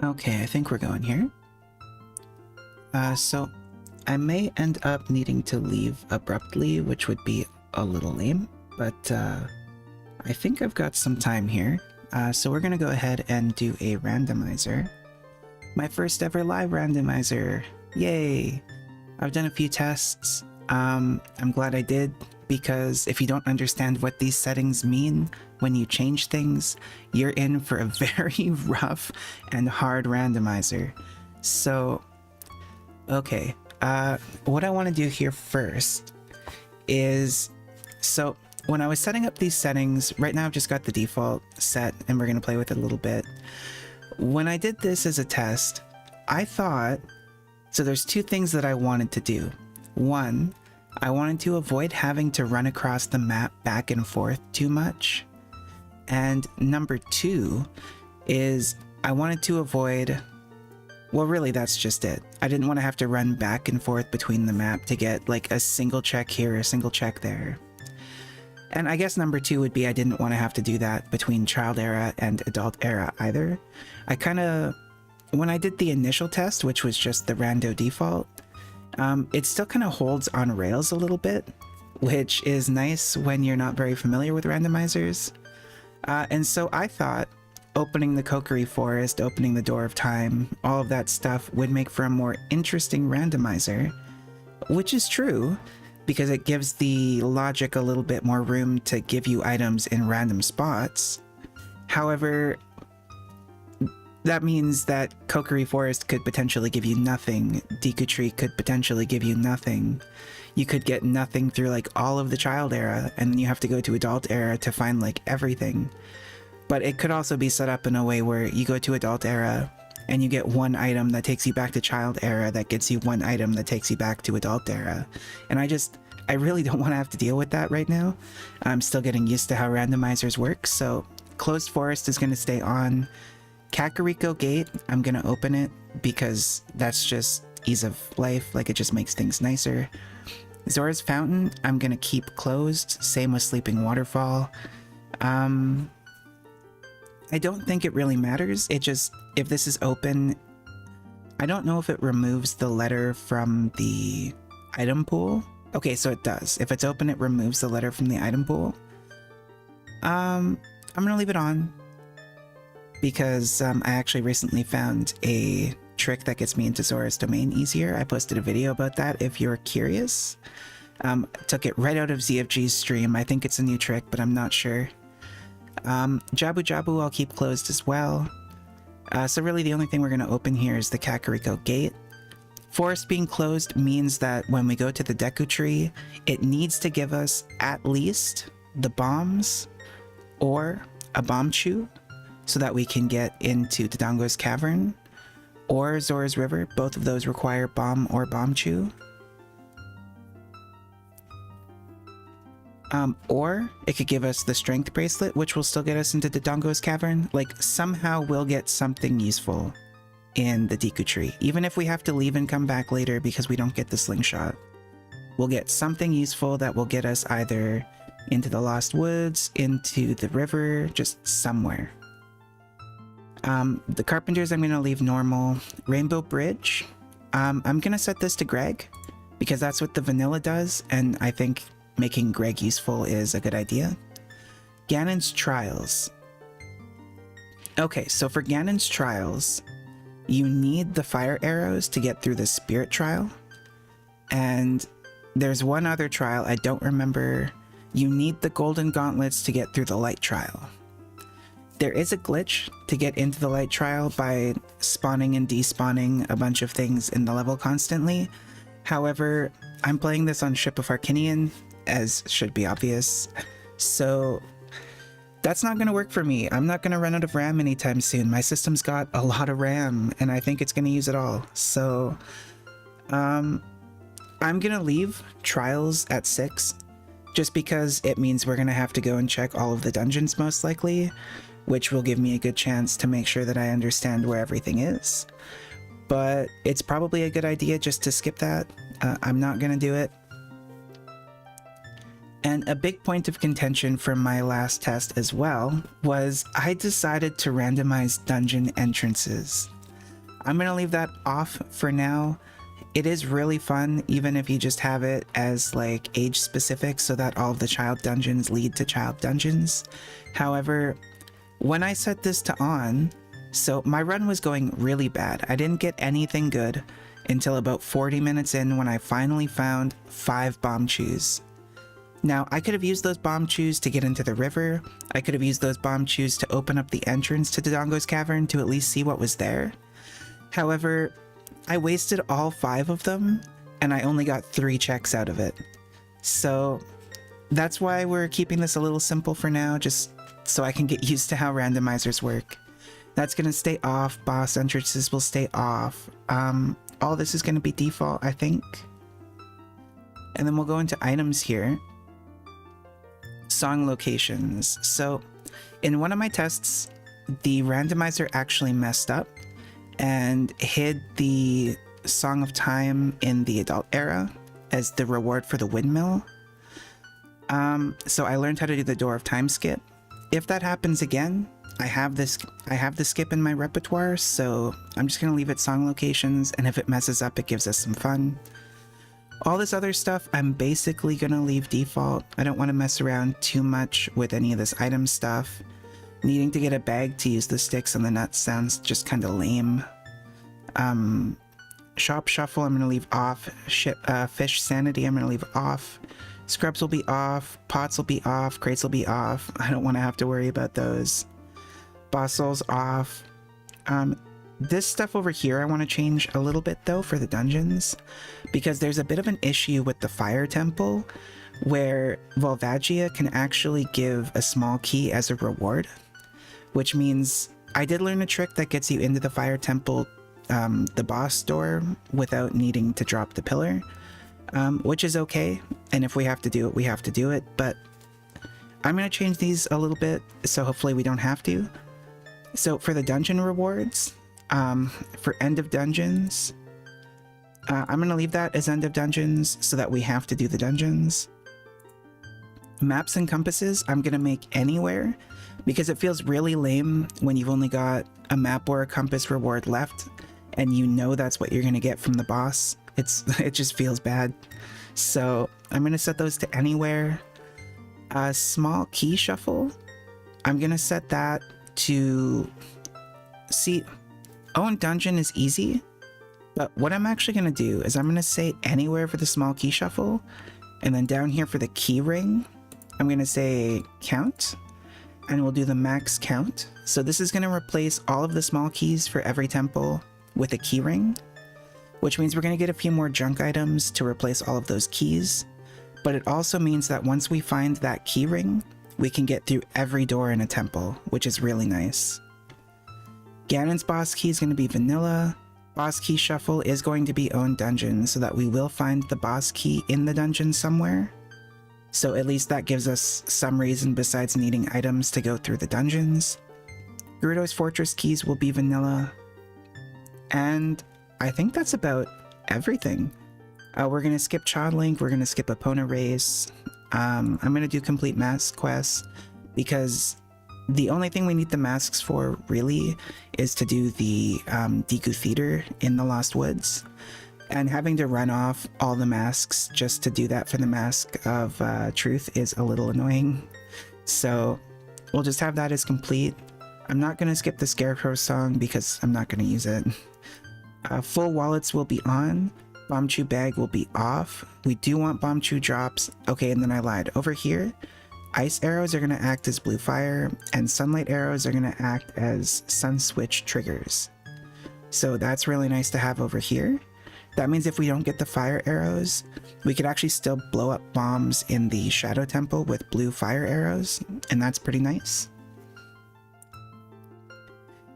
Okay, I think we're going here. So I may end up needing to leave abruptly, which would be a little lame, but I think I've got some time here. So we're gonna go ahead and do a randomizer. My first ever live randomizer. Yay! I've done a few tests. I'm glad I did, because if you don't understand what these settings mean when you change things, you're in for a very rough and hard randomizer. So, okay, what I want to do here first is, so when I was setting up these settings, right now I've just got the default set and we're going to play with it a little bit. When I did this as a test, I thought, so there's two things that I wanted to do. One, I wanted to avoid having to run across the map back and forth too much. And number two is I wanted to avoid, well, really that's just it. I didn't want to have to run back and forth between the map to get like a single check here, a single check there. And I guess number two would be I didn't want to have to do that between child era and adult era either. I kind of, when I did the initial test, which was just the rando default, it still kind of holds on rails a little bit, which is nice when you're not very familiar with randomizers. And so I thought opening the Kokkari Forest, opening the Door of Time, all of that stuff would make for a more interesting randomizer, which is true, because it gives the logic a little bit more room to give you items in random spots. However, that means that Kokkari Forest could potentially give you nothing. Deku Tree could potentially give you nothing. You could get nothing through like all of the child era, and then you have to go to adult era to find like everything. But it could also be set up in a way where you go to adult era and you get one item that takes you back to child era that gets you one item that takes you back to adult era. And I really don't want to have to deal with that right now. I'm still getting used to how randomizers work, so Closed Forest is going to stay on. Kakariko Gate, I'm gonna open it because that's just ease of life, like it just makes things nicer. Zora's Fountain, I'm gonna keep closed, same with Sleeping Waterfall. I don't think it really matters, it just, if this is open, I don't know if it removes the letter from the item pool. Okay, so it does. If it's open, it removes the letter from the item pool. I'm gonna leave it on, because I actually recently found a trick that gets me into Zora's Domain easier. I posted a video about that if you're curious. Took it right out of ZFG's stream. I think it's a new trick, but I'm not sure. Jabu Jabu I'll keep closed as well. So really the only thing we're going to open here is the Kakariko Gate. Forest being closed means that when we go to the Deku Tree, it needs to give us at least the bombs or a bomb chew, so that we can get into Dodongo's Cavern or Zora's River. Both of those require bomb or bomb chew. Or it could give us the strength bracelet, which will still get us into Dodongo's Cavern. Like, somehow we'll get something useful in the Deku Tree. Even if we have to leave and come back later because we don't get the slingshot, we'll get something useful that will get us either into the Lost Woods, into the river, just somewhere. The Carpenters I'm going to leave normal. Rainbow Bridge, I'm going to set this to Greg, because that's what the vanilla does, and I think making Greg useful is a good idea. Ganon's Trials. Okay, so for Ganon's Trials, you need the fire arrows to get through the Spirit Trial, and there's one other trial, I don't remember. You need the Golden Gauntlets to get through the Light Trial. There is a glitch to get into the Light Trial by spawning and despawning a bunch of things in the level constantly. However, I'm playing this on Ship of Arcinian, as should be obvious, so that's not going to work for me. I'm not going to run out of RAM anytime soon. My system's got a lot of RAM, and I think it's going to use it all. So, I'm going to leave Trials at 6, just because it means we're going to have to go and check all of the dungeons most likely, which will give me a good chance to make sure that I understand where everything is. But it's probably a good idea just to skip that. I'm not going to do it. And a big point of contention from my last test as well was I decided to randomize dungeon entrances. I'm gonna leave that off for now. It is really fun, even if you just have it as like age specific so that all of the child dungeons lead to child dungeons. However, when I set this to on, so my run was going really bad. I didn't get anything good until about 40 minutes in when I finally found 5 bomb chews. Now, I could have used those bomb chews to get into the river. I could have used those bomb chews to open up the entrance to Dodongo's Cavern to at least see what was there. However, I wasted all 5 of them, and I only got 3 checks out of it. So that's why we're keeping this a little simple for now, just so I can get used to how randomizers work. That's going to stay off. Boss entrances will stay off. All this is going to be default, I think. And then we'll go into items here. Song locations. So in one of my tests, the randomizer actually messed up and hid the Song of Time in the adult era as the reward for the windmill. So I learned how to do the Door of Time skip. If that happens again, I have the skip in my repertoire, so I'm just gonna leave it song locations, and if it messes up, it gives us some fun. All this other stuff, I'm basically gonna leave default. I don't want to mess around too much with any of this item stuff. Needing to get a bag to use the sticks and the nuts sounds just kind of lame. Shop shuffle, I'm gonna leave off. Fish sanity, I'm gonna leave off. Scrubs will be off. Pots will be off. Crates will be off. I don't want to have to worry about those. Boss souls off. This stuff over here I want to change a little bit though for the dungeons, because there's a bit of an issue with the fire temple where Volvagia can actually give a small key as a reward, which means I did learn a trick that gets you into the fire temple, the boss door, without needing to drop the pillar, which is okay, and if we have to do it, we have to do it, but I'm going to change these a little bit so hopefully we don't have to. So for the dungeon rewards, for end of dungeons, I'm going to leave that as end of dungeons so that we have to do the dungeons. Maps and compasses, I'm going to make anywhere because it feels really lame when you've only got a map or a compass reward left and you know that's what you're going to get from the boss. It just feels bad. So I'm going to set those to anywhere. Small key shuffle, I'm going to set that to... See, own dungeon is easy, but what I'm actually going to do is I'm going to say anywhere for the small key shuffle, and then down here for the key ring, I'm going to say count, and we'll do the max count. So this is going to replace all of the small keys for every temple with a key ring, which means we're going to get a few more junk items to replace all of those keys, but it also means that once we find that key ring, we can get through every door in a temple, which is really nice. Ganon's boss key is going to be vanilla. Boss key shuffle is going to be own dungeon so that we will find the boss key in the dungeon somewhere. So at least that gives us some reason besides needing items to go through the dungeons. Gerudo's fortress keys will be vanilla. And I think that's about everything. We're going to skip Child Link, we're going to skip Epona Race. I'm going to do complete mask quests because the only thing we need the masks for, really, is to do the Deku Theater in the Lost Woods. And having to run off all the masks just to do that for the Mask of Truth is a little annoying. So we'll just have that as complete. I'm not going to skip the Scarecrow song because I'm not going to use it. Full wallets will be on. Bombchu bag will be off. We do want Bombchu drops. Okay, and then I lied. Over here, ice arrows are going to act as blue fire, and sunlight arrows are going to act as sun switch triggers. So that's really nice to have over here. That means if we don't get the fire arrows, we could actually still blow up bombs in the Shadow Temple with blue fire arrows, and that's pretty nice.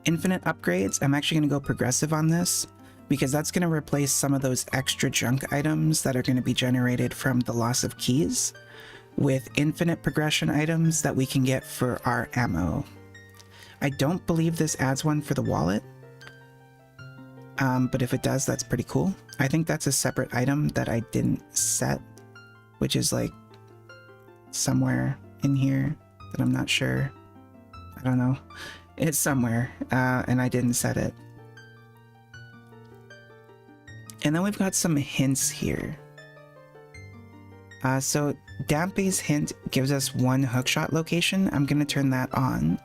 Infinite upgrades, I'm actually going to go progressive on this, because that's going to replace some of those extra junk items that are going to be generated from the loss of keys with infinite progression items that we can get for our ammo. I don't believe this adds one for the wallet, but if it does, that's pretty cool. I think that's a separate item that I didn't set, which is like somewhere in here that I'm not sure. I don't know. It's somewhere, and I didn't set it. And then we've got some hints here. So Dampé's hint gives us one hookshot location. I'm going to turn that on.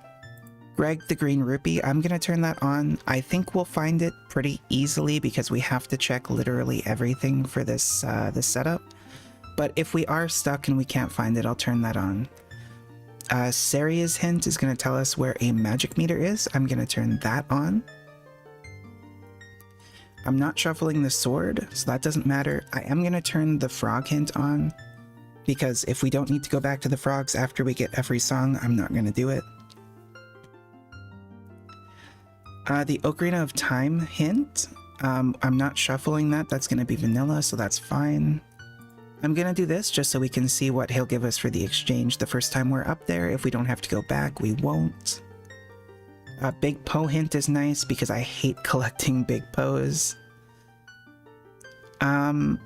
Greg the Green Rupee, I'm going to turn that on. I think we'll find it pretty easily because we have to check literally everything for this, this setup. But if we are stuck and we can't find it, I'll turn that on. Saria's hint is going to tell us where a magic meter is. I'm going to turn that on. I'm not shuffling the sword, so that doesn't matter. I am going to turn the frog hint on, because if we don't need to go back to the frogs after we get every song, I'm not going to do it. The Ocarina of Time hint, I'm not shuffling that. That's going to be vanilla, so that's fine. I'm going to do this just so we can see what he'll give us for the exchange the first time we're up there. If we don't have to go back, we won't. Big Poe hint is nice because I hate collecting big Poes. For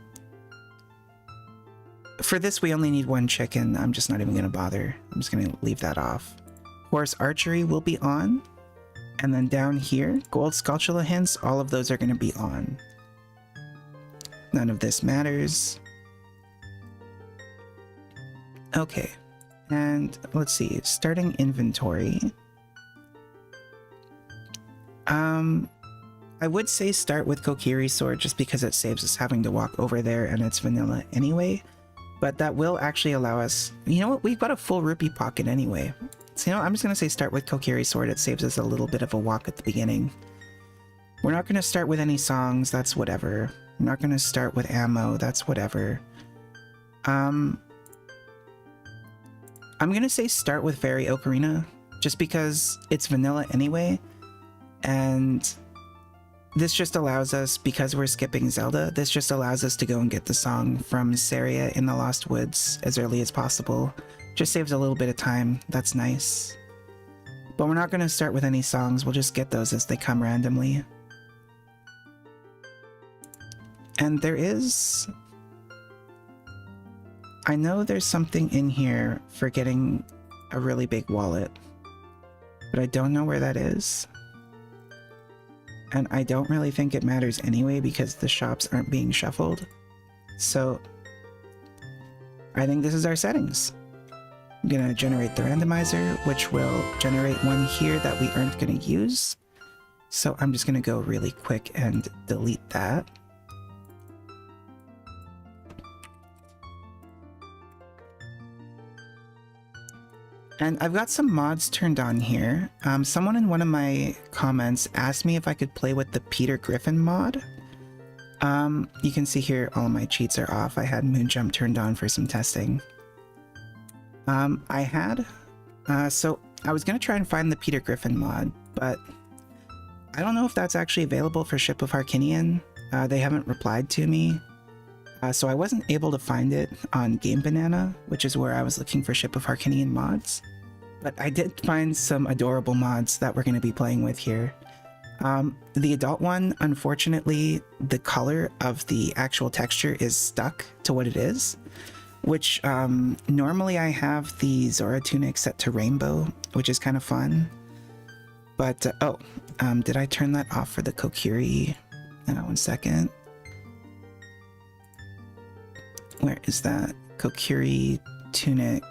this, we only need one chicken. I'm just not even going to bother. I'm just going to leave that off. Horse archery will be on. And then down here, gold Skulltula hints, all of those are going to be on. None of this matters. Okay, and let's see, starting inventory. I would say start with Kokiri's sword just because it saves us having to walk over there and it's vanilla anyway. But that will actually allow us, you know what, we've got a full rupee pocket anyway. So you know, I'm just going to say start with Kokiri's sword. It saves us a little bit of a walk at the beginning. We're not going to start with any songs, that's whatever. We're not going to start with ammo, that's whatever. I'm going to say start with Fairy Ocarina, just because it's vanilla anyway, and this just allows us, because we're skipping Zelda, this just allows us to go and get the song from Saria in the Lost Woods as early as possible. Just saves a little bit of time, that's nice. But we're not going to start with any songs, we'll just get those as they come randomly. And there is... I know there's something in here for getting a really big wallet, but I don't know where that is. And I don't really think it matters anyway because the shops aren't being shuffled. So I think this is our settings. I'm gonna generate the randomizer, which will generate one here that we aren't gonna use. So I'm just gonna go really quick and delete that. And I've got some mods turned on here. Someone in one of my comments asked me if I could play with the Peter Griffin mod. You can see here all of my cheats are off. I had Moonjump turned on for some testing. So I was going to try and find the Peter Griffin mod, but I don't know if that's actually available for Ship of Harkinian. They haven't replied to me. So I wasn't able to find it on Game Banana, which is where I was looking for Ship of Harkinian mods. But I did find some adorable mods that we're going to be playing with here. The adult one, unfortunately, the color of the actual texture is stuck to what it is, which normally I have the Zora tunic set to rainbow, which is kind of fun. But, did I turn that off for the Kokiri? 1 second. Where is that? Kokiri tunic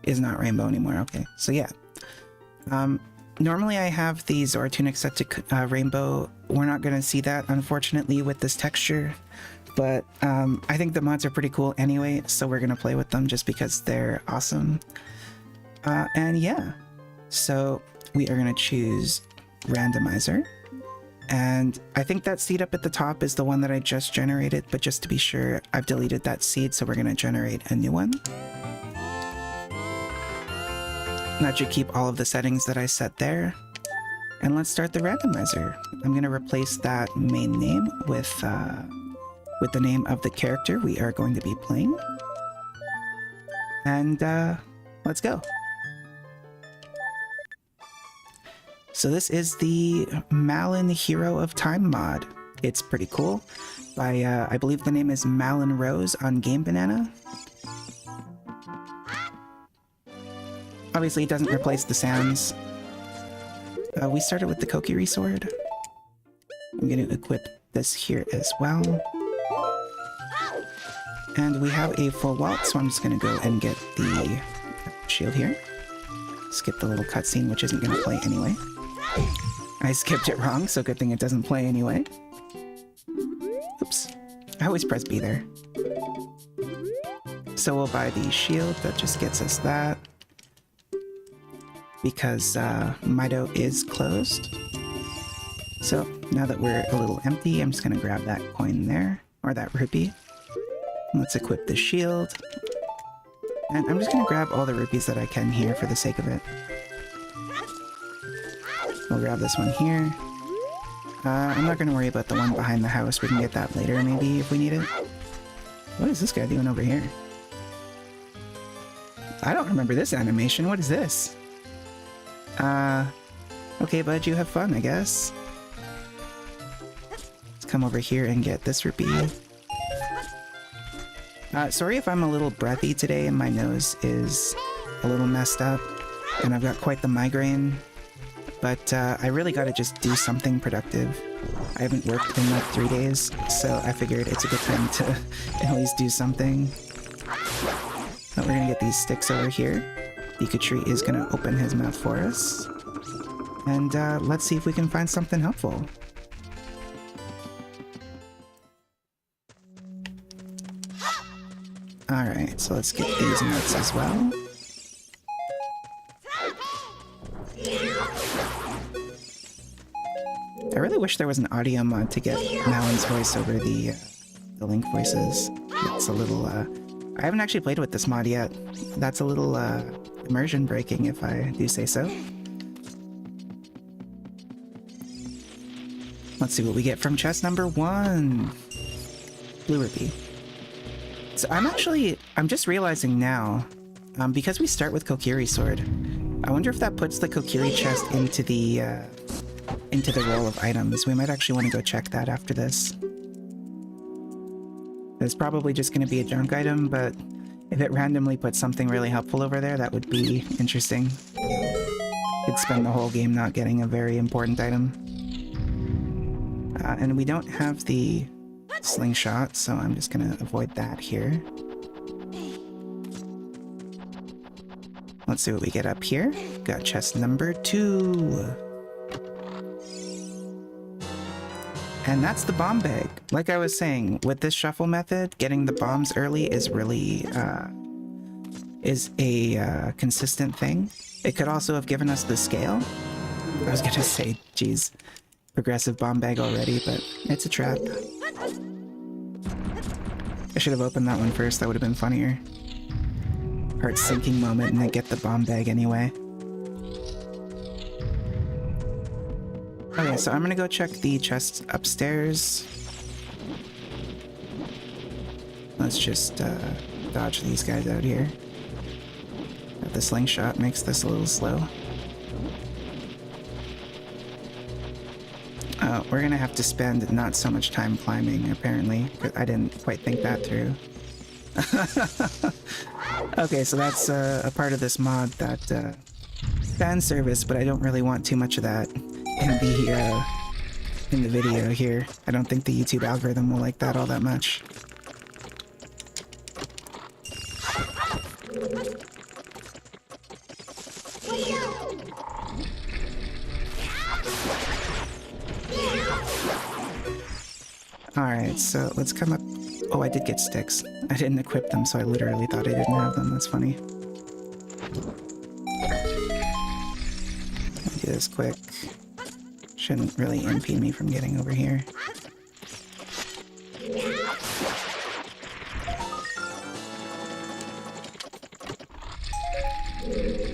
is not rainbow anymore. Okay, so yeah. Normally I have the Zora tunic set to rainbow. We're not going to see that, unfortunately, with this texture. But I think the mods are pretty cool anyway, so we're going to play with them just because they're awesome. And yeah, so we are going to choose Randomizer. And I think that seed up at the top is the one that I just generated, but just to be sure, I've deleted that seed, so we're going to generate a new one. That should keep all of the settings that I set there. And let's start the randomizer. I'm going to replace that main name with the name of the character we are going to be playing. And let's go. So this is the Malin Hero of Time mod. It's pretty cool. By, I believe the name is Malin Rose on Game Banana. Obviously it doesn't replace the sounds. We started with the Kokiri sword. I'm going to equip this here as well. And we have a full vault, so I'm just gonna go and get the shield here. Skip the little cutscene, which isn't gonna play anyway. I skipped it wrong, so good thing it doesn't play anyway. Oops. I always press B there. So we'll buy the shield, that just gets us that. Because Mido is closed. So now that we're a little empty, I'm just gonna grab that coin there, or that rupee. Let's equip the shield. And I'm just gonna grab all the rupees that I can here for the sake of it. We'll grab this one here. I'm not gonna worry about the one behind the house. We can get that later, maybe, if we need it. What is this guy doing over here? I don't remember this animation. What is this? Okay, bud, you have fun, I guess. Let's come over here and get this rupee. Sorry if I'm a little breathy today and my nose is a little messed up and I've got quite the migraine, but I really gotta just do something productive. I haven't worked in like 3 days, so I figured it's a good time to at least do something. But we're gonna get these sticks over here. Pikachu is gonna open his mouth for us. And let's see if we can find something helpful. Alright, so let's get these nuts as well. I really wish there was an audio mod to get Malon's voice over the Link voices. It's a little, I haven't actually played with this mod yet. That's a little, immersion breaking, if I do say so. Let's see what we get from chest number 1. Blue rupee. So I'm just realizing now, because we start with Kokiri Sword, I wonder if that puts the Kokiri chest into the roll of items. We might actually want to go check that after this. It's probably just going to be a junk item, but if it randomly puts something really helpful over there, that would be interesting. Could spend the whole game not getting a very important item. And we don't have the slingshot, so I'm just gonna avoid that here. Let's see what we get up here. Got chest number 2. And that's the bomb bag. Like I was saying, with this shuffle method, getting the bombs early is really is a consistent thing. It could also have given us the scale. I was gonna say, geez, progressive bomb bag already, but it's a trap. I should have opened that one first, that would have been funnier. Heart sinking moment and then get the bomb bag anyway. Okay, so I'm gonna go check the chests upstairs. Let's just dodge these guys out here. The slingshot makes this a little slow. We're gonna have to spend not so much time climbing, apparently. I didn't quite think that through. Okay, so that's a part of this mod that fan service, but I don't really want too much of that in the video here. I don't think the YouTube algorithm will like that all that much. Alright, so let's come up. Oh, I did get sticks. I didn't equip them, so I literally thought I didn't have them. That's funny. Let me do this quick. Shouldn't really impede me from getting over here.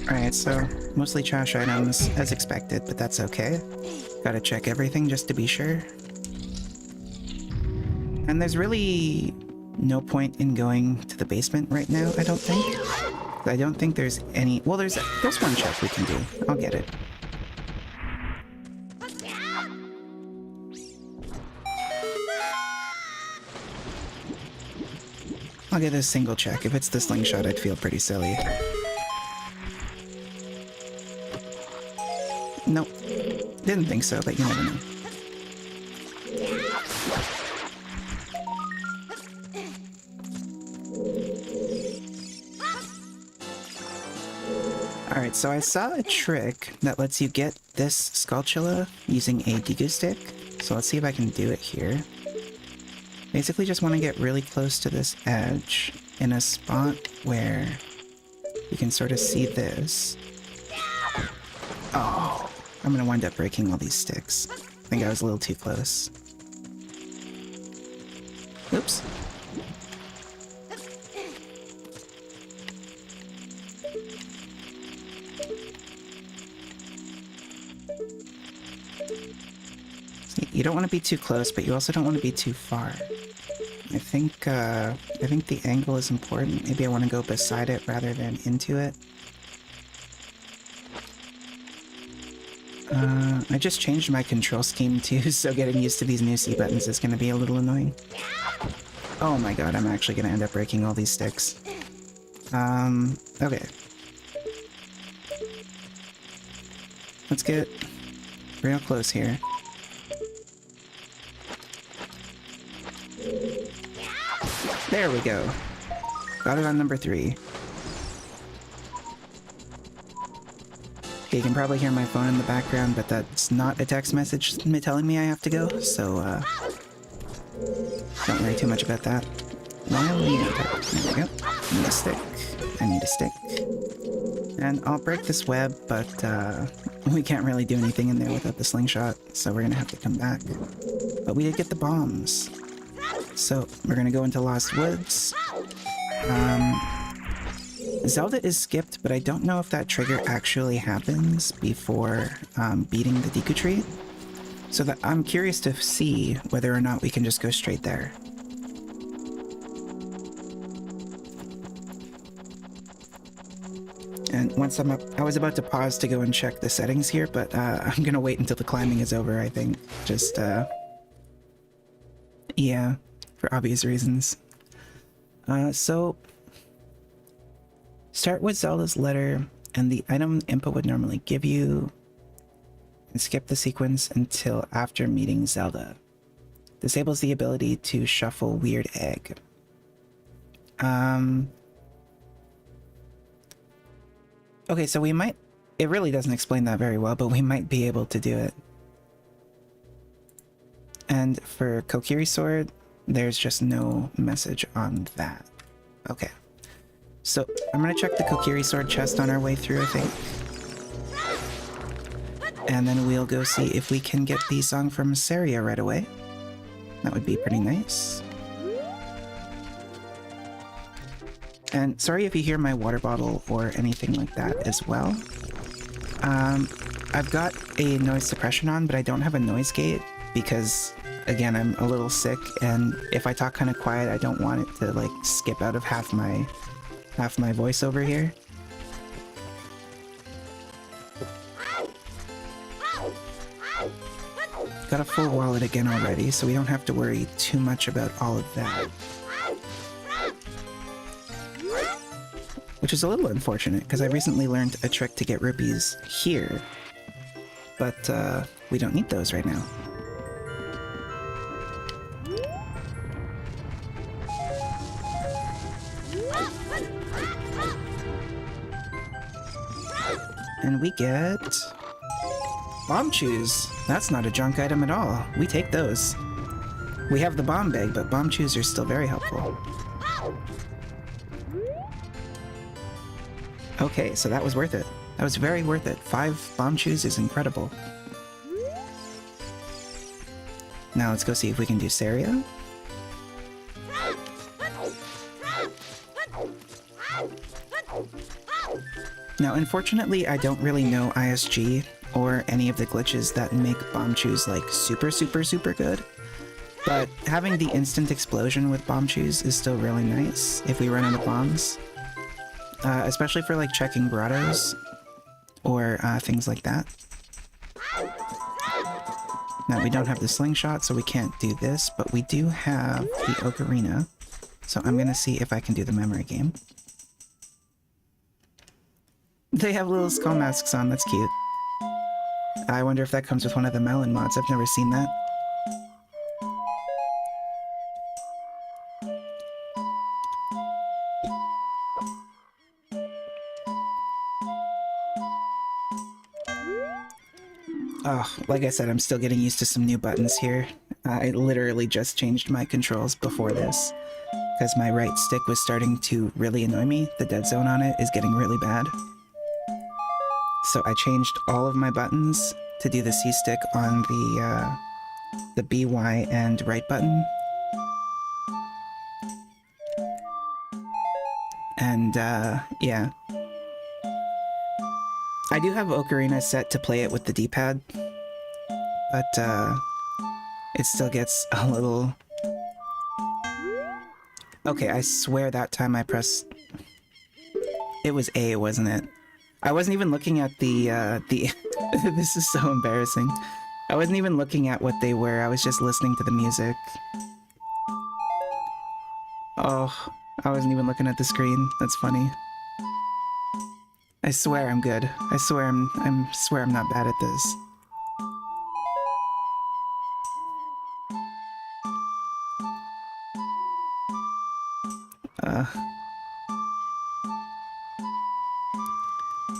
Alright, so mostly trash items, as expected, but that's okay. Gotta check everything just to be sure. And there's really no point in going to the basement right now, I don't think. I don't think there's any... Well, there's one check we can do. I'll get it. I'll get a single check. If it's the slingshot, I'd feel pretty silly. Nope. Didn't think so, but you never know. Alright, so I saw a trick that lets you get this Skulltula using a Deku stick. So let's see if I can do it here. Basically just want to get really close to this edge in a spot where you can sort of see this. Oh, I'm gonna wind up breaking all these sticks. I think I was a little too close. Oops. See, you don't want to be too close, but you also don't want to be too far. I think the angle is important. Maybe I want to go beside it rather than into it. I just changed my control scheme too, so getting used to these new C buttons is going to be a little annoying. Oh my god, I'm actually going to end up breaking all these sticks. Okay. Let's get real close here. There we go. Got it on number 3. Okay, you can probably hear my phone in the background, but that's not a text message telling me I have to go, so, don't worry too much about that. Now we need there we go. I need a stick. I need a stick. And I'll break this web, but, we can't really do anything in there without the slingshot, so we're gonna have to come back. But we did get the bombs. So, we're gonna go into Lost Woods. Zelda is skipped, but I don't know if that trigger actually happens before beating the Deku Tree. So that I'm curious to see whether or not we can just go straight there. And once I'm up, I was about to pause to go and check the settings here, but I'm gonna wait until the climbing is over, I think. Just, yeah, for obvious reasons. So start with Zelda's letter and the item Impa would normally give you, and skip the sequence until after meeting Zelda. Disables the ability to shuffle Weird Egg. Okay, so we might... It really doesn't explain that very well, but we might be able to do it. And for Kokiri Sword, there's just no message on that. Okay. So, I'm gonna check the Kokiri Sword chest on our way through, I think. And then we'll go see if we can get the song from Saria right away. That would be pretty nice. And sorry if you hear my water bottle or anything like that as well. I've got a noise suppression on, but I don't have a noise gate because, again, I'm a little sick, and if I talk kind of quiet, I don't want it to, like, skip out of half my voice over here. Got a full wallet again already, so we don't have to worry too much about all of that. Which is a little unfortunate, because I recently learned a trick to get rupees here. But, we don't need those right now. And we get... Bomb chews! That's not a junk item at all. We take those. We have the bomb bag, but bomb chews are still very helpful. Okay, so that was worth it. That was very worth it. 5 bomb chews is incredible. Now let's go see if we can do Saria. Now, unfortunately, I don't really know ISG or any of the glitches that make bomb chews like super good. But having the instant explosion with bomb chews is still really nice if we run out of bombs. Especially for like checking grottos or things like that. Now we don't have the slingshot, so we can't do this, but we do have the ocarina. So I'm gonna see if I can do the memory game. They have little skull masks on, that's cute. I wonder if that comes with one of the melon mods, I've never seen that. Oh, like I said, I'm still getting used to some new buttons here. I literally just changed my controls before this, because my right stick was starting to really annoy me. The dead zone on it is getting really bad. So I changed all of my buttons to do the C stick on the B, Y, and right button. And yeah. I do have Ocarina set to play it with the D-pad, but it still gets a little... Okay, I swear that time I pressed... It was A, wasn't it? I wasn't even looking at the... This is so embarrassing. I wasn't even looking at what they were, I was just listening to the music. Oh, I wasn't even looking at the screen. That's funny. I swear I'm good. I swear I'm not bad at this.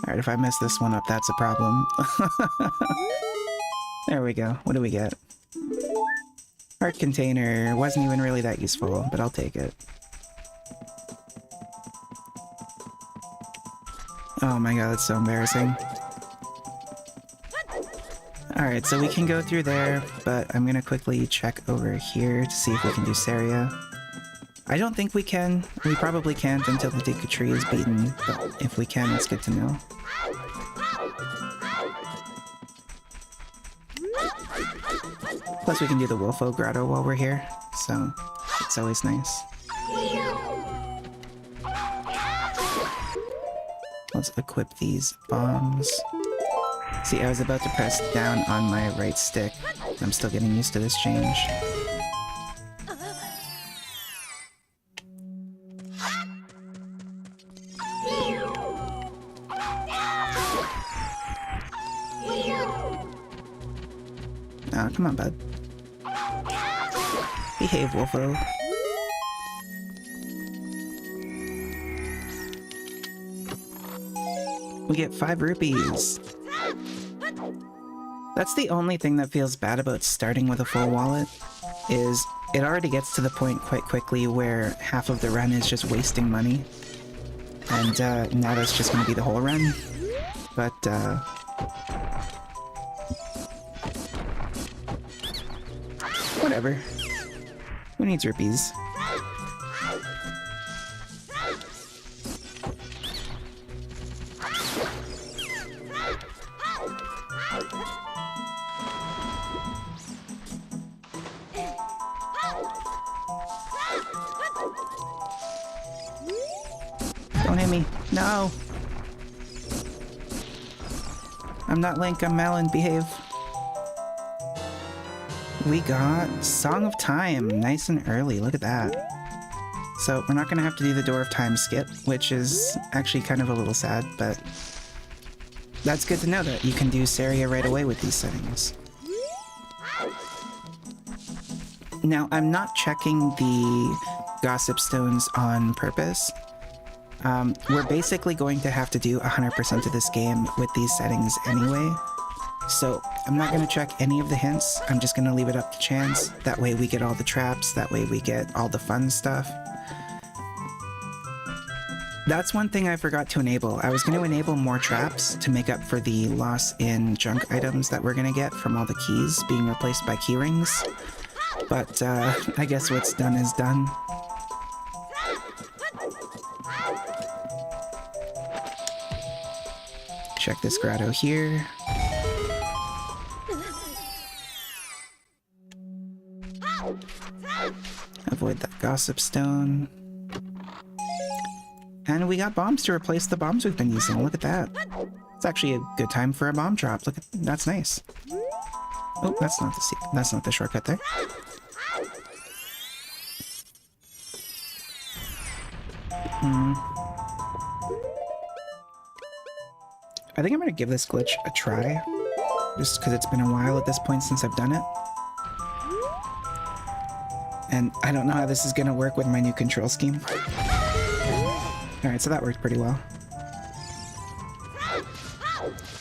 Alright, if I mess this one up, that's a problem. There we go. What do we get? Heart container. Wasn't even really that useful, but I'll take it. Oh my god, that's so embarrassing. Alright, so we can go through there, but I'm gonna quickly check over here to see if we can do Saria. I don't think we can. We probably can't until the Deku Tree is beaten, but if we can, it's good to know. Plus we can do the Wolfo Grotto while we're here, so it's always nice. Let's equip these bombs. See, I was about to press down on my right stick. I'm still getting used to this change. Oh, come on, bud. Behave, Wolfo. We get 5 rupees. That's the only thing that feels bad about starting with a full wallet, is it already gets to the point quite quickly where half of the run is just wasting money. And now that's just going to be the whole run. But whatever. Who needs rupees? Don't hit me. No! I'm not Link, I'm Malin. Behave. We got Song of Time, nice and early, look at that. So we're not gonna have to do the Door of Time skip, which is actually kind of a little sad, but that's good to know that you can do Saria right away with these settings. Now, I'm not checking the Gossip Stones on purpose. We're basically going to have to do 100% of this game with these settings anyway. So I'm not going to check any of the hints, I'm just going to leave it up to chance. That way we get all the traps, that way we get all the fun stuff. That's one thing I forgot to enable. I was going to enable more traps to make up for the loss in junk items that we're going to get from all the keys being replaced by key rings. But I guess what's done is done. Check this grotto here. Avoid that Gossip Stone. And we got bombs to replace the bombs we've been using. Look at that. It's actually a good time for a bomb drop. Look at that's nice. Oh, that's not the shortcut there. I think I'm gonna give this glitch a try. Just because it's been a while at this point since I've done it. And I don't know how this is gonna work with my new control scheme. Alright, so that worked pretty well.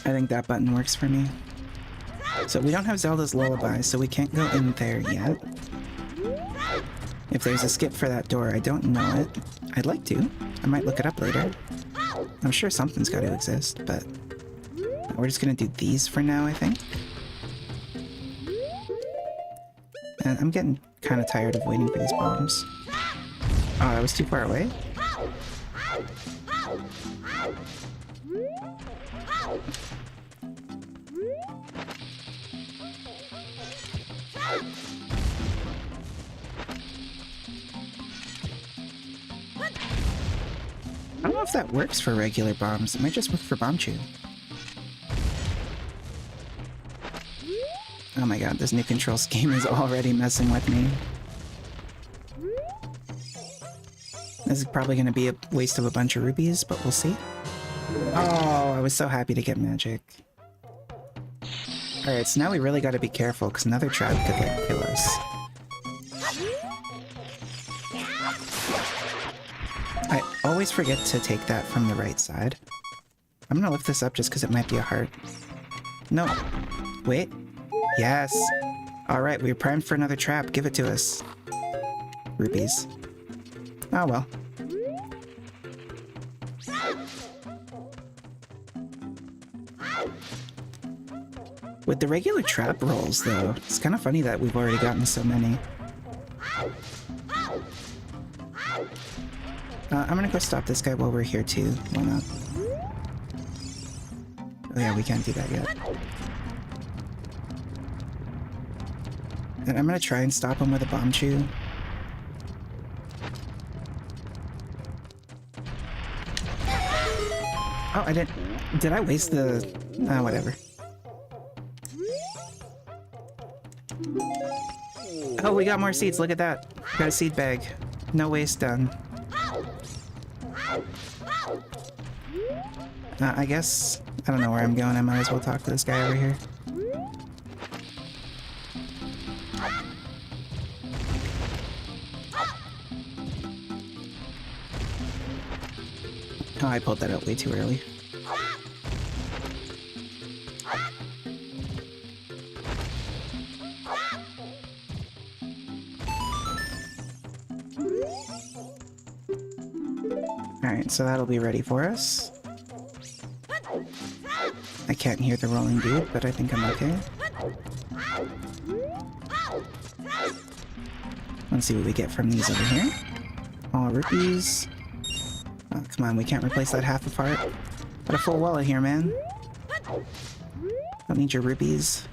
I think that button works for me. So we don't have Zelda's Lullaby, so we can't go in there yet. If there's a skip for that door, I don't know it. I'd like to. I might look it up later. I'm sure something's got to exist, but we're just gonna do these for now, I think. And I'm getting kind of tired of waiting for these bombs. Oh, I was too far away? I don't know if that works for regular bombs. It might just work for Bombchu. Oh my god, this new control scheme is already messing with me. This is probably going to be a waste of a bunch of rupees, but we'll see. Oh, I was so happy to get magic. Alright, so now we really got to be careful, because another trap could, like, kill us. I always forget to take that from the right side. I'm gonna lift this up just because it might be a heart. No. Wait. Yes. Alright, we're primed for another trap. Give it to us. Rupees. Oh well. With the regular trap rolls, though, it's kind of funny that we've already gotten so many. I'm gonna go stop this guy while we're here too. Why not? Oh yeah, we can't do that yet. And I'm gonna try and stop him with a Bombchu. Oh, I didn't... Did I waste the... whatever. Oh, we got more seeds. Look at that. Got a seed bag. No waste done. I guess... I don't know where I'm going. I might as well talk to this guy over here. Oh, I pulled that out way too early. Alright, so that'll be ready for us. I can't hear the rolling dude, but I think I'm okay. Let's see what we get from these over here. All rupees. Oh, come on, we can't replace that half of heart. Got a full wallet here, man. Don't need your rupees.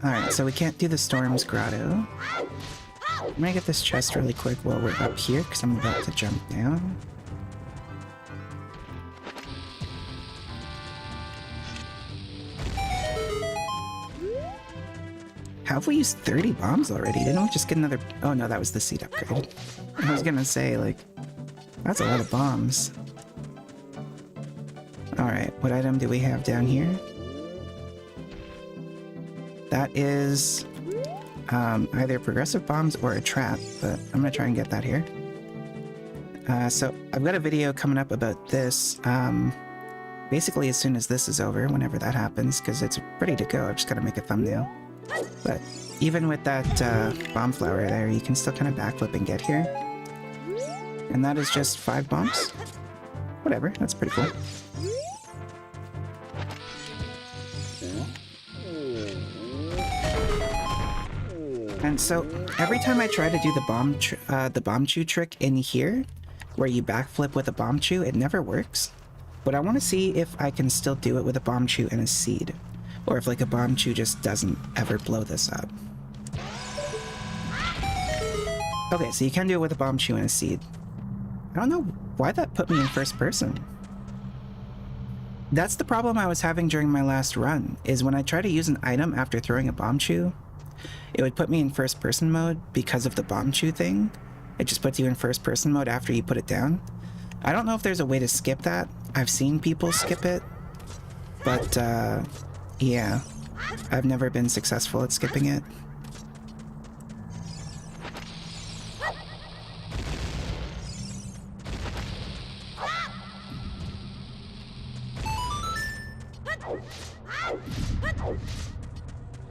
Alright, so we can't do the Storm's Grotto. I'm gonna get this chest really quick while we're up here, because I'm about to jump down. How have we used 30 bombs already? Didn't we just get another... Oh no, that was the seed upgrade. I was gonna say, like, that's a lot of bombs. Alright, what item do we have down here? That is either progressive bombs or a trap, but I'm gonna try and get that here. So I've got a video coming up about this, basically as soon as this is over, whenever that happens, because it's ready to go. I've just gotta make a thumbnail. But even with that bomb flower there, you can still kind of backflip and get here. And that is just 5 bombs. Whatever, that's pretty cool. And so every time I try to do the Bombchu trick in here, where you backflip with a Bombchu, it never works. But I want to see if I can still do it with a Bombchu and a seed. Or if like a Bombchu just doesn't ever blow this up. Okay, so you can do it with a Bombchu and a seed. I don't know why that put me in first person. That's the problem I was having during my last run, is when I try to use an item after throwing a Bombchu, it would put me in first person mode because of the Bombchu thing. It just puts you in first person mode after you put it down. I don't know if there's a way to skip that. I've seen people skip it, but yeah, I've never been successful at skipping it.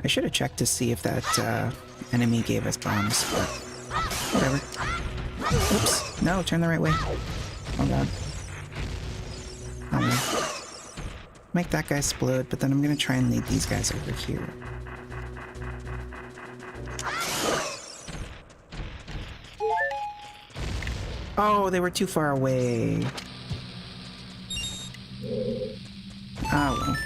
I should have checked to see if that enemy gave us bombs, but whatever. Oops. No, turn the right way. Oh god. Oh man. Make that guy explode, but then I'm gonna try and lead these guys over here. Oh, they were too far away. Oh well.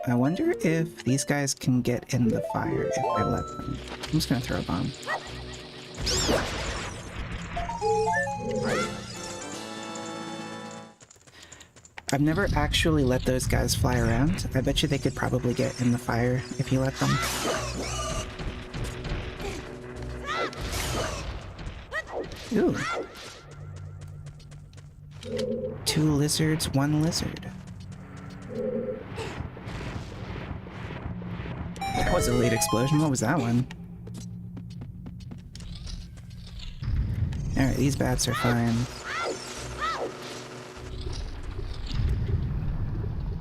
I wonder if these guys can get in the fire if I let them. I'm just gonna throw a bomb. I've never actually let those guys fly around. I bet you they could probably get in the fire if you let them. Ooh. 2 lizards, 1 lizard. That was a late explosion. What was that one? Alright, these bats are fine.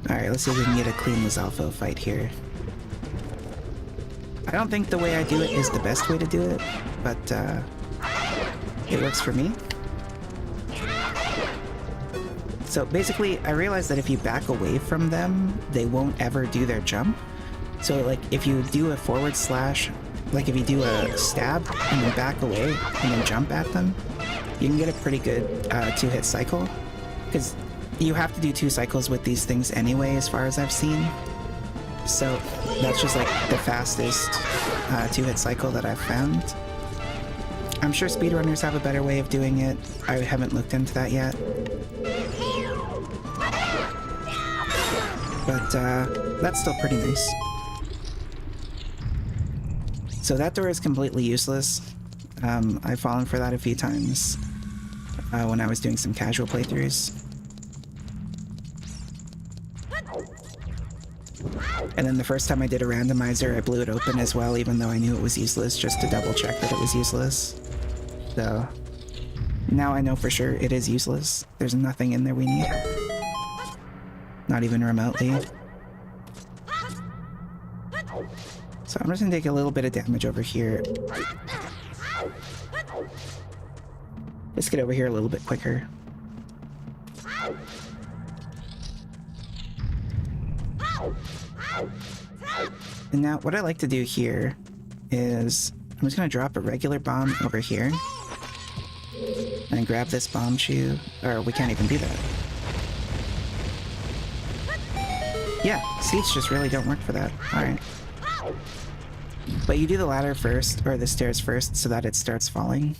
Alright, let's see if we can get a clean Lizalfo fight here. I don't think the way I do it is the best way to do it, but it works for me. So basically, I realized that if you back away from them, they won't ever do their jump. So like, if you do a forward slash, like if you do a stab and then back away and then jump at them, you can get a pretty good 2-hit cycle. Because you have to do 2 cycles with these things anyway, as far as I've seen. So that's just like the fastest 2-hit cycle that I've found. I'm sure speedrunners have a better way of doing it. I haven't looked into that yet. But that's still pretty nice. So that door is completely useless. I've fallen for that a few times when I was doing some casual playthroughs. And then the first time I did a randomizer, I blew it open as well, even though I knew it was useless, just to double check that it was useless. So now I know for sure it is useless. There's nothing in there we need. Not even remotely. So I'm just gonna take a little bit of damage over here. Let's get over here a little bit quicker. And now what I like to do here is I'm just gonna drop a regular bomb over here and grab this bomb chew, or we can't even do that. Yeah, seats just really don't work for that. Alright. But you do the ladder first, or the stairs first, so that it starts falling.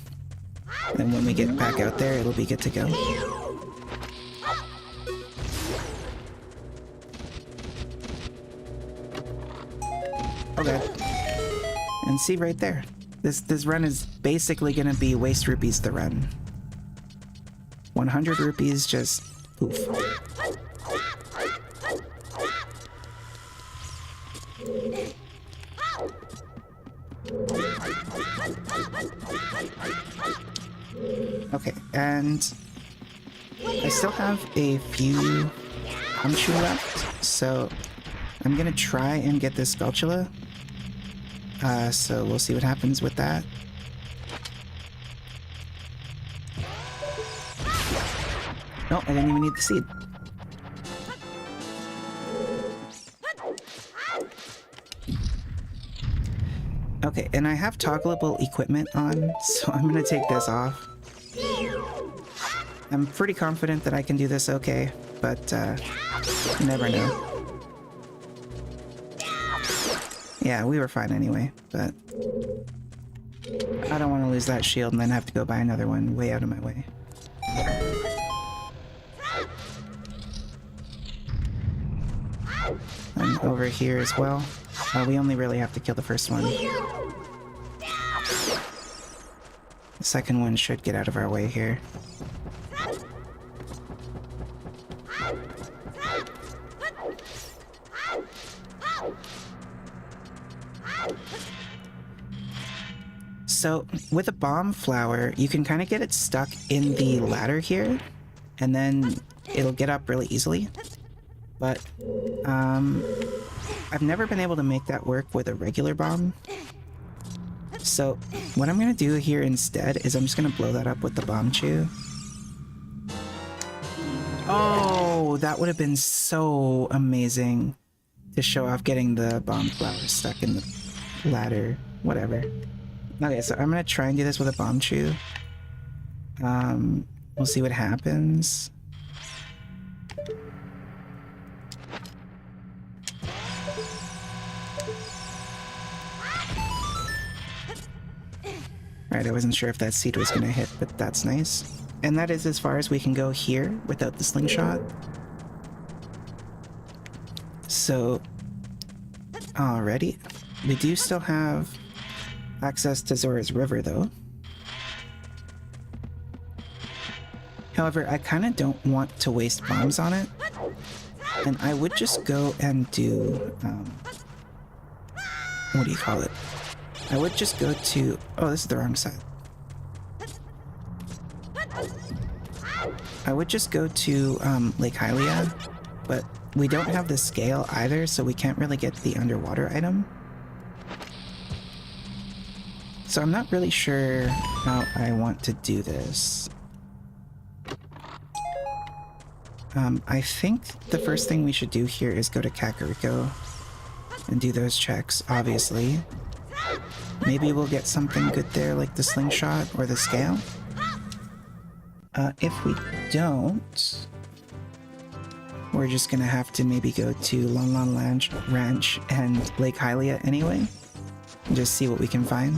And when we get back out there, it'll be good to go. Okay. And see right there. This run is basically gonna be waste rupees the run. 100 rupees, just poof. Okay, and I still have a few Hamshu left, so I'm gonna try and get this Sculptula. So we'll see what happens with that. No, I didn't even need the seed. Okay, and I have toggleable equipment on, so I'm gonna take this off. I'm pretty confident that I can do this okay, but you never know. Yeah, we were fine anyway, but I don't want to lose that shield and then have to go buy another one way out of my way. And over here as well. We only really have to kill the first one. The second one should get out of our way here. So with a bomb flower, you can kind of get it stuck in the ladder here. and then it'll get up really easily. But I've never been able to make that work with a regular bomb. So what I'm gonna do here instead is I'm just gonna blow that up with the bomb chew. Oh, that would have been so amazing to show off getting the bomb flower stuck in the ladder. Whatever. Okay, so I'm gonna try and do this with a bomb chew. We'll see what happens. Alright, I wasn't sure if that seed was gonna hit, but that's nice. And that is as far as we can go here without the slingshot. So, alrighty. We do still have access to Zora's River, though. However, I kind of don't want to waste bombs on it. And I would just go and do, what do you call it? I would just go to... Oh, this is the wrong side. I would just go to Lake Hylia, but we don't have the scale either, so we can't really get the underwater item. So I'm not really sure how I want to do this. I think the first thing we should do here is go to Kakariko and do those checks, obviously. Maybe we'll get something good there, like the slingshot or the scale. If we don't, we're just gonna have to maybe go to Lon Lon Ranch and Lake Hylia anyway, and just see what we can find.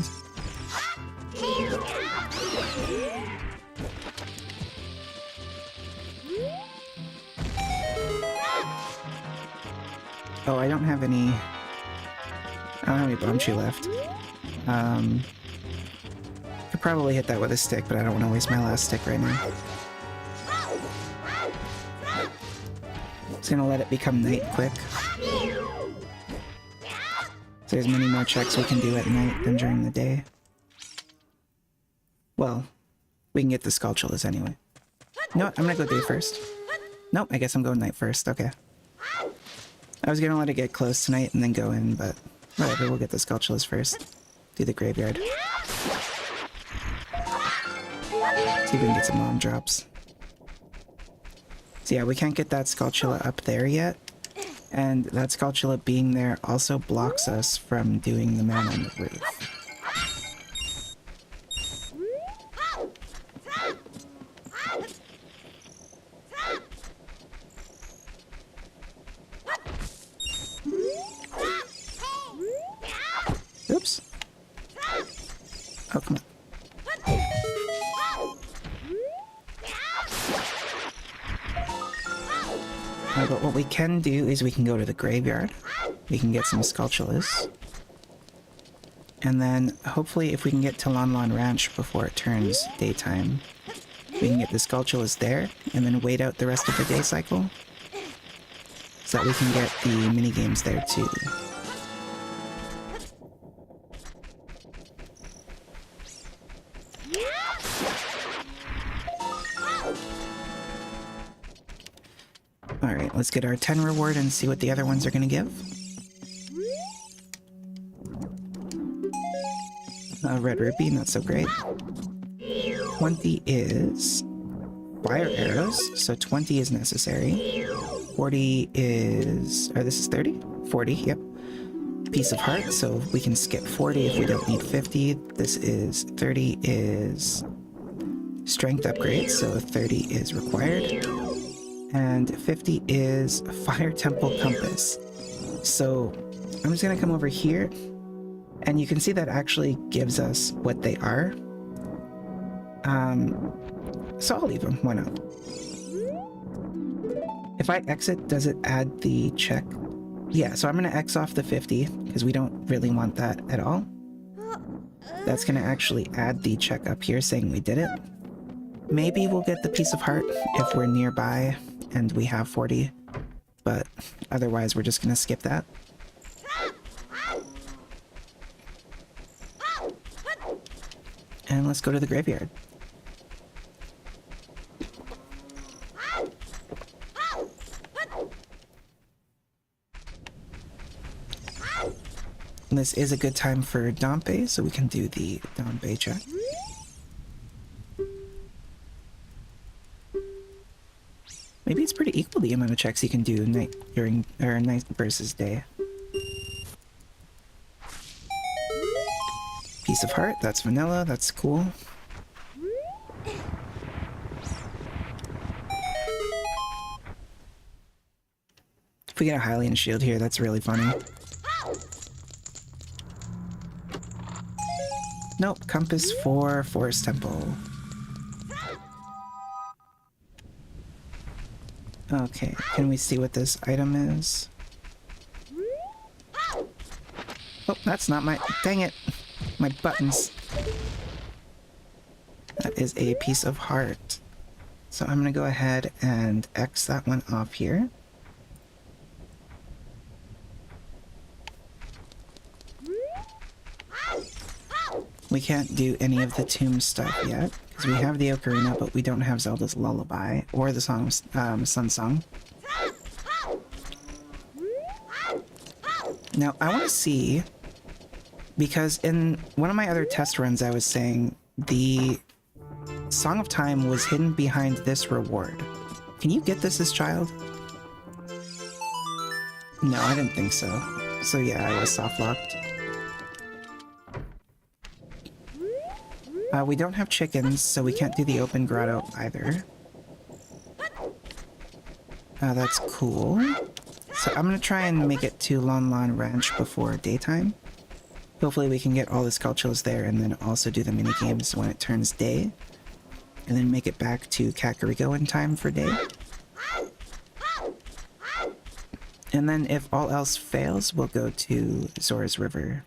Oh, I don't have any bomb chew left. Could probably hit that with a stick, but I don't want to waste my last stick right now. Just gonna let it become night quick. So there's many more checks we can do at night than during the day. Well, we can get the Skulltulas anyway. You know what? I'm gonna go day first. Nope, I guess I'm going night first. Okay. I was gonna let it get close tonight and then go in, but whatever, we'll get the Skulltulas first. Do the graveyard. See if we can get some mom drops. So yeah, we can't get that Skulltula up there yet. And that Skulltula being there also blocks us from doing the man on the roof. Oops. Oh, come on. But what we can do is we can go to the graveyard. We can get some Skulltulas. And then, hopefully, if we can get to Lon Lon Ranch before it turns daytime, we can get the Skulltulas there, and then wait out the rest of the day cycle, so that we can get the minigames there too. Alright, let's get our 10 reward and see what the other ones are gonna give. Red rupee, not so great. 20 is fire arrows, so 20 is necessary. 40 is... or this is 30? 40, yep. Piece of heart, so we can skip 40 if we don't need 50. This is... 30 is... strength upgrade, so 30 is required. And 50 is Fire Temple Compass. So I'm just gonna come over here, and you can see that actually gives us what they are. So I'll leave them, why not? If I exit, does it add the check? Yeah, so I'm gonna X off the 50, because we don't really want that at all. That's gonna actually add the check up here saying we did it. Maybe we'll get the piece of heart if we're nearby and we have 40, but otherwise we're just gonna skip that. And let's go to the graveyard. this is a good time for Dompe, so we can do the Dompe check. Maybe it's pretty equal the amount of checks you can do night versus day. Piece of heart, that's vanilla, that's cool. If we get a Hylian shield here, that's really funny. Nope, compass for Forest Temple. Okay, can we see what this item is? Oh, that's not my... Dang it! My buttons. That is a piece of heart. So I'm gonna go ahead and X that one off here. We can't do any of the tomb stuff yet, because we have the Ocarina, but we don't have Zelda's Lullaby, or the song, Sun Song. Now, I want to see, because in one of my other test runs I was saying, the Song of Time was hidden behind this reward. Can you get this as child? No, I didn't think so. So yeah, I was soft-locked. We don't have chickens, so we can't do the open grotto either. That's cool. So I'm gonna try and make it to Lon Lon Ranch before daytime. Hopefully we can get all the Skulltulas there and then also do the mini games when it turns day. And then make it back to Kakariko in time for day. And then if all else fails, we'll go to Zora's River.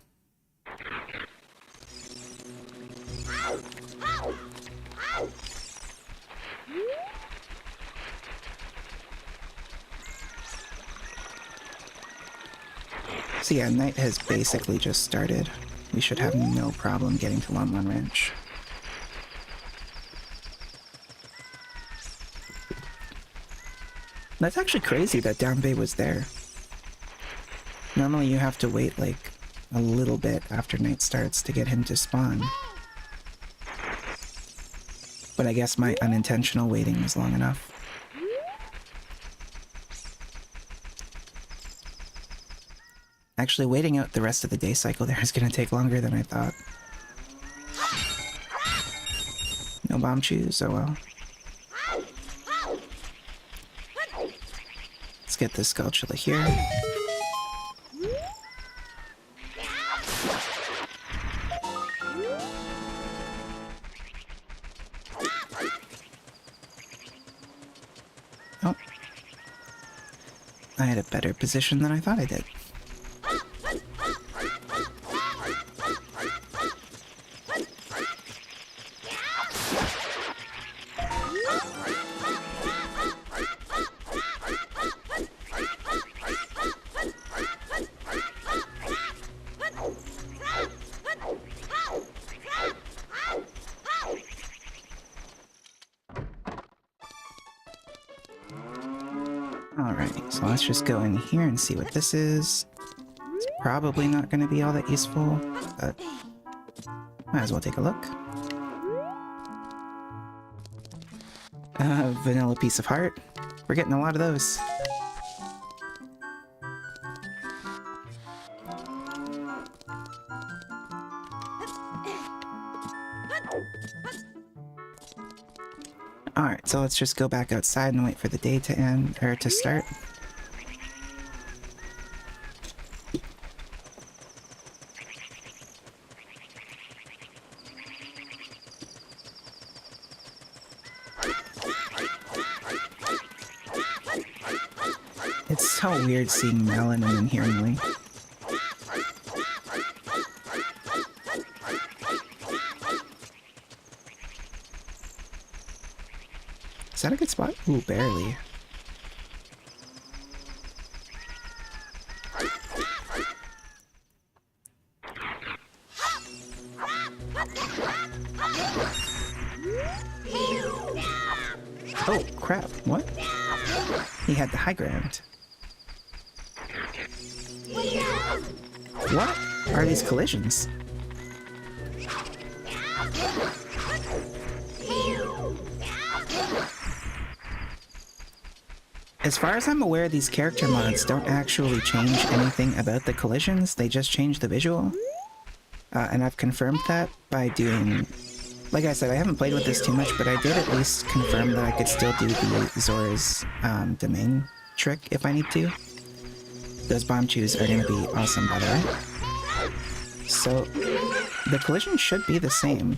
So yeah, night has basically just started. We should have no problem getting to Lon Lon Ranch. That's actually crazy that Downbay was there. Normally you have to wait like a little bit after night starts to get him to spawn. But I guess my unintentional waiting was long enough. Actually, waiting out the rest of the day cycle there is going to take longer than I thought. No bomb chews? Oh well. Let's get this Skulltula here. Oh. I had a better position than I thought I did. Alright, so let's just go in here and see what this is. It's probably not going to be all that useful, but might as well take a look. Vanilla piece of heart. We're getting a lot of those. Alright, so let's just go back outside and wait for the day to end, or to start. It's so weird seeing Melon and then hearing Link. Is that a good spot? Ooh, barely. Oh, crap. What? He had the high ground. What? are these collisions? As far as I'm aware, these character mods don't actually change anything about the collisions, they just change the visual. And I've confirmed that by doing... Like I said, I haven't played with this too much, but I did at least confirm that I could still do the Zora's domain trick if I need to. Those bomb chews are going to be awesome, by the way. So, the collision should be the same.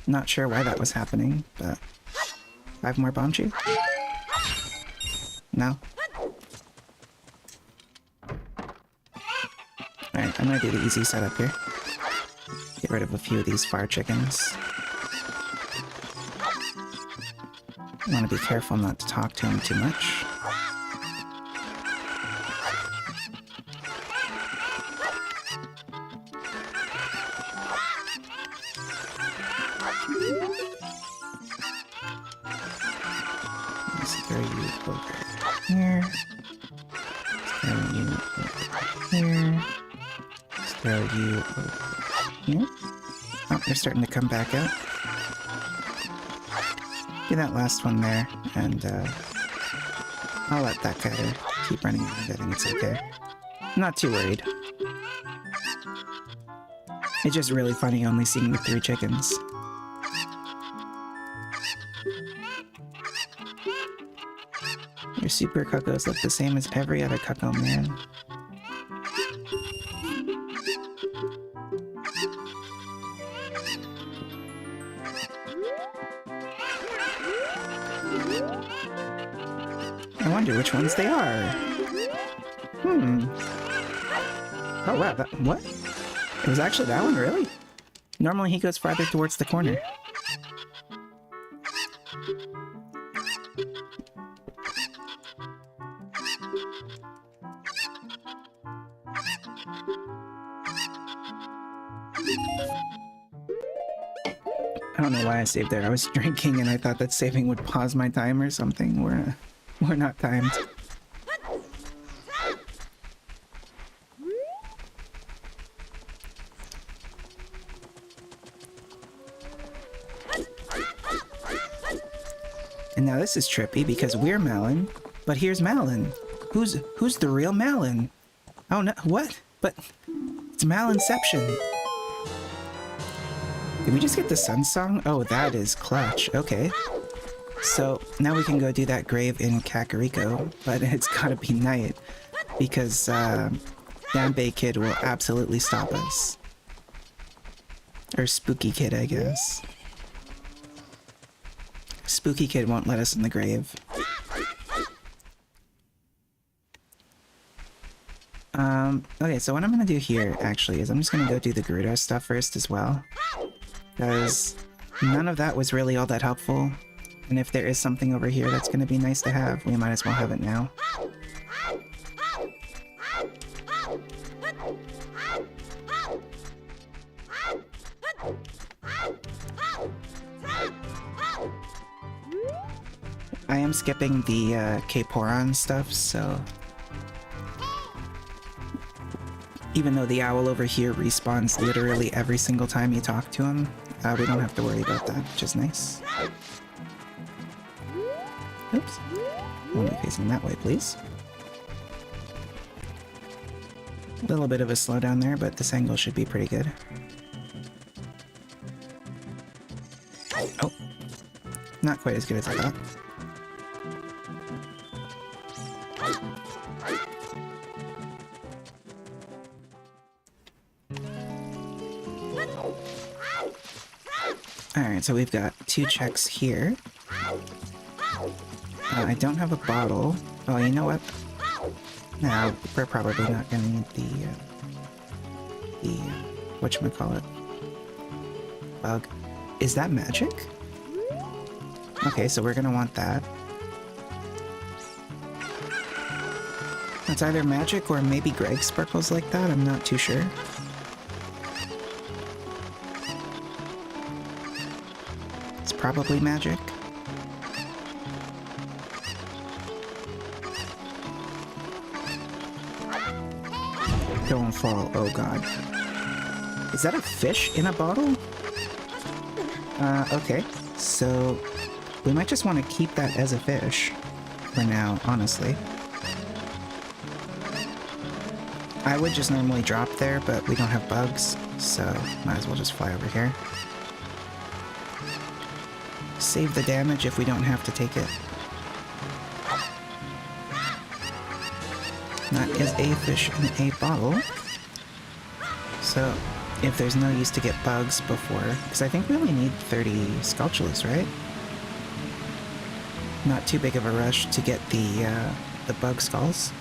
Not sure why that was happening, but... 5 more bomb chew? No? Alright, I'm gonna do the easy setup here. Get rid of a few of these fire chickens. I want to be careful not to talk to him too much. Let's throw you over here. Let's throw you over here. Let's throw you over here. Oh, they're starting to come back out. Do that last one there, and I'll let that guy keep running around. I think it's okay. I'm not too worried. It's just really funny only seeing the 3 chickens. Your super cuckoos look the same as every other cuckoo, man. I wonder which ones they are. Oh wow, what? It was actually that one, really? Normally he goes farther towards the corner. I don't know why I saved there. I was drinking and I thought that saving would pause my time or something. We're not timed. And now this is trippy because we're Malin, but here's Malin. Who's the real Malin? Oh no, what? But it's Malinception. Did we just get the sun song? Oh, that is clutch. Okay. So now we can go do that grave in Kakariko, but it's gotta be night because Danbei Kid will absolutely stop us. Or Spooky Kid, I guess. Spooky Kid won't let us in the grave. Okay, so what I'm gonna do here, actually, is I'm just gonna go do the Gerudo stuff first as well. Because none of that was really all that helpful. And if there is something over here that's gonna be nice to have, we might as well have it now. I am skipping the K-Poron stuff, so... Even though the owl over here respawns literally every single time you talk to him, we don't have to worry about that, which is nice. Oops. Only facing that way, please. A little bit of a slowdown there, but this angle should be pretty good. Oh. Not quite as good as I thought. Alright, so we've got 2 checks here. I don't have a bottle. Oh, you know what? No, we're probably not gonna need the whatchamacallit? Bug. Is that magic? Okay, so we're gonna want that. It's either magic or maybe Greg sparkles like that, I'm not too sure. It's probably magic. Don't fall. Oh god. Is that a fish in a bottle? Okay. So we might just want to keep that as a fish for now, honestly. I would just normally drop there, but we don't have bugs, so might as well just fly over here. Save the damage if we don't have to take it. That is a fish in a bottle. So, if there's no use to get bugs before... Because I think we only need 30 Sculptulus, right? Not too big of a rush to get the bug skulls.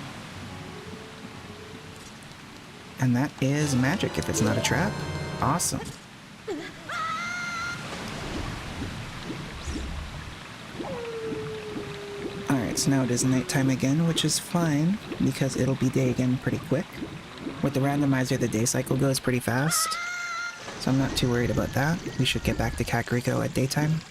And that is magic if it's not a trap. Awesome. Alright, so now it is nighttime again, which is fine, because it'll be day again pretty quick. With the randomizer, the day cycle goes pretty fast, so I'm not too worried about that. We should get back to Kakariko at daytime.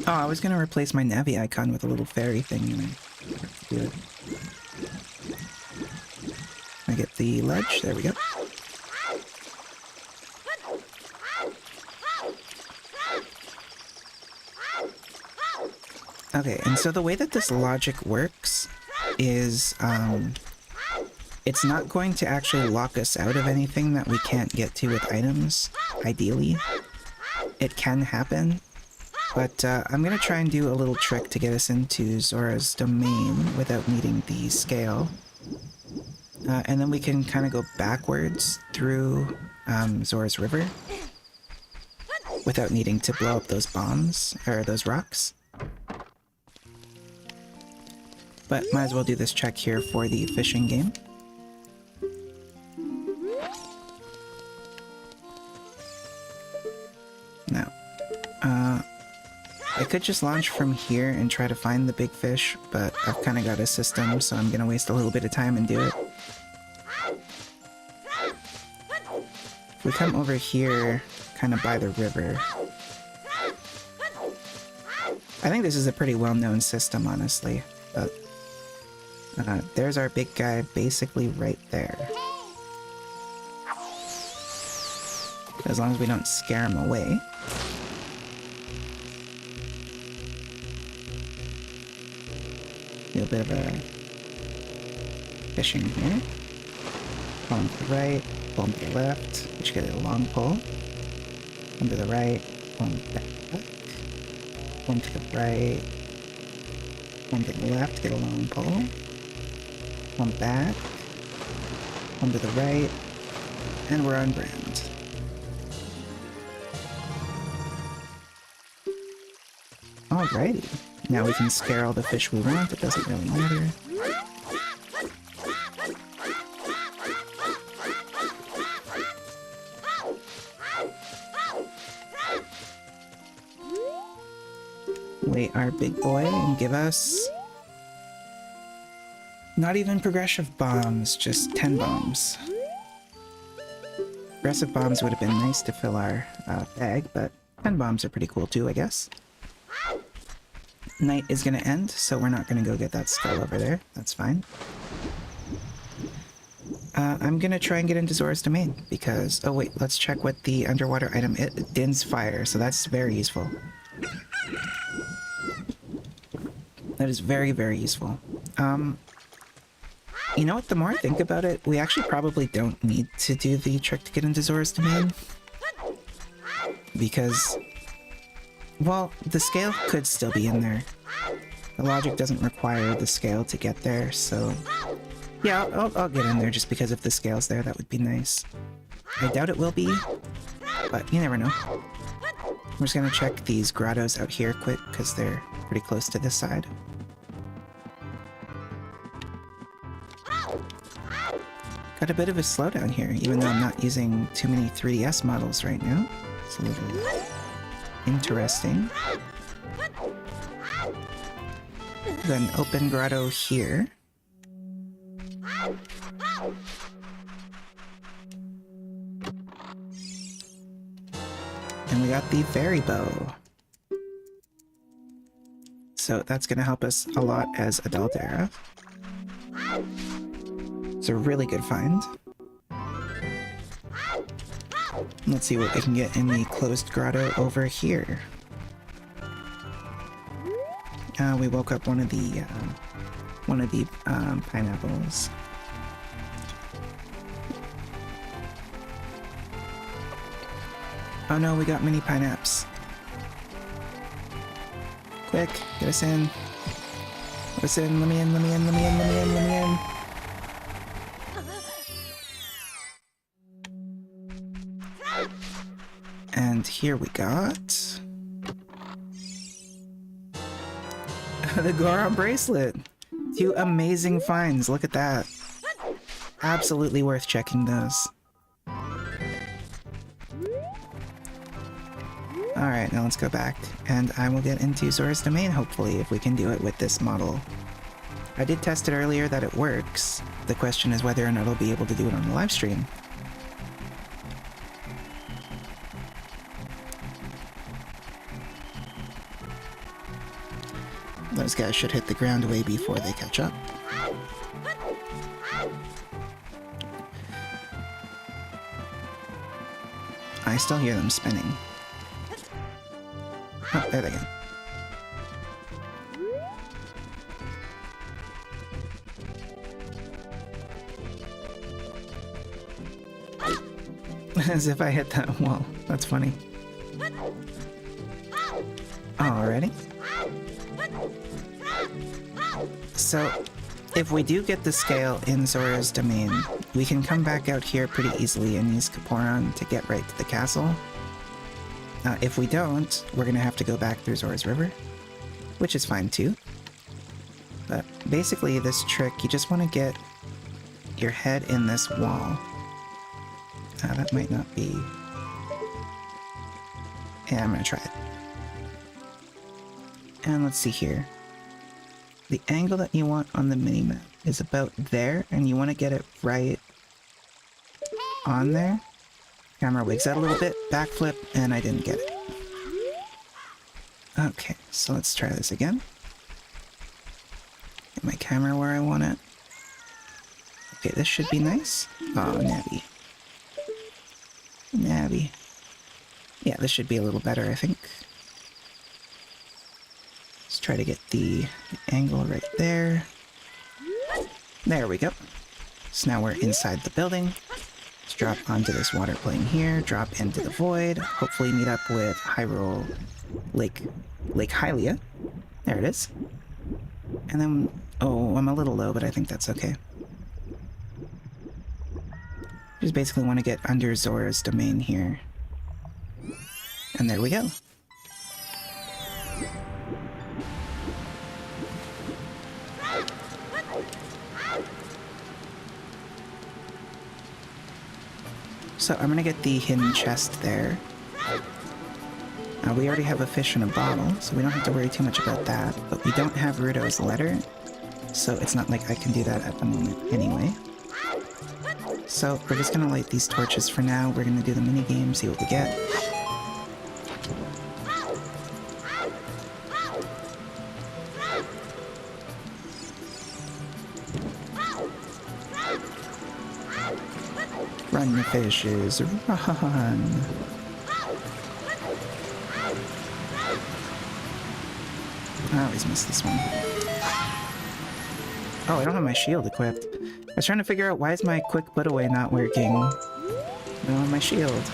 Oh, I was gonna replace my Navi icon with a little fairy thing, and I forgot to do it. I get the ledge, there we go. Okay, and so the way that this logic works is, it's not going to actually lock us out of anything that we can't get to with items, ideally. It can happen, but I'm gonna try and do a little trick to get us into Zora's domain without needing the scale. And then we can kind of go backwards through Zora's river without needing to blow up those bombs, or those rocks. But might as well do this check here for the fishing game. Now, I could just launch from here and try to find the big fish, but I've kind of got a system, so I'm gonna waste a little bit of time and do it. If we come over here, kind of by the river... I think this is a pretty well-known system, honestly, but... there's our big guy basically right there. As long as we don't scare him away. Do a bit of a fishing here. Pull him to the right, pull him to the left, we should get a long pull. Pull him to the right, pull him back. Pull him to the right, pull him to the left, get a long pull. One back, one to the right, and we're on brand. Alrighty, now we can scare all the fish we want, it doesn't really matter. Wait our big boy and give us... Not even progressive bombs, just 10 bombs. Progressive bombs would have been nice to fill our bag, but 10 bombs are pretty cool too, I guess. Night is gonna end, so we're not gonna go get that skull over there. That's fine. I'm gonna try and get into Zora's domain, because... Oh wait, let's check what the underwater item is. Din's fire, so that's very useful. That is very, very useful. You know what, the more I think about it, we actually probably don't need to do the trick to get into Zora's domain. Because, well, the scale could still be in there. The logic doesn't require the scale to get there, so... Yeah, I'll get in there just because if the scale's there, that would be nice. I doubt it will be, but you never know. We're just gonna check these grottos out here quick, because they're pretty close to this side. Got a bit of a slowdown here, even though I'm not using too many 3DS models right now. It's a little interesting. Got an open grotto here. And we got the fairy bow. So that's going to help us a lot as Adult Era. It's a really good find. Let's see what we can get in the closed grotto over here. We woke up one of the pineapples. Oh no, we got mini pineapples. Quick, get us in. Let us in, let me in, let me in, let me in, let me in, let me in. And here we got the Goron bracelet. 2 amazing finds, look at that. Absolutely worth checking those. Alright, now let's go back, and I will get into Zora's Domain, hopefully, if we can do it with this model. I did test it earlier that it works. The question is whether or not I'll be able to do it on the live stream. Those guys should hit the ground way before they catch up. I still hear them spinning. Oh, there they go. As if I hit that wall. That's funny. Alrighty. So, if we do get the scale in Zora's Domain, we can come back out here pretty easily and use Kaporon to get right to the castle. If we don't, we're gonna have to go back through Zora's River, which is fine too. But basically this trick, you just want to get your head in this wall. That might not be... Yeah, I'm gonna try it. And let's see here. The angle that you want on the minimap is about there, and you want to get it right on there. Camera wigs out a little bit, backflip, and I didn't get it. Okay, so let's try this again. Get my camera where I want it. Okay, this should be nice. Oh, Nabby. Nabby. Yeah, this should be a little better, I think. Let's try to get the angle right there. There we go. So now we're inside the building. Let's drop onto this water plane here, drop into the void, hopefully meet up with Hyrule Lake Hylia. There it is. And then, oh, I'm a little low, but I think that's okay. Just basically want to get under Zora's Domain here. And there we go. So I'm gonna get the hidden chest there. We already have a fish in a bottle, so we don't have to worry too much about that. But we don't have Ruto's letter, so it's not like I can do that at the moment anyway. So we're just gonna light these torches for now. We're gonna do the mini game, see what we get. Run, the fishes, run! I always miss this one. Oh, I don't have my shield equipped. I was trying to figure out why is my quick put away not working. I don't have my shield.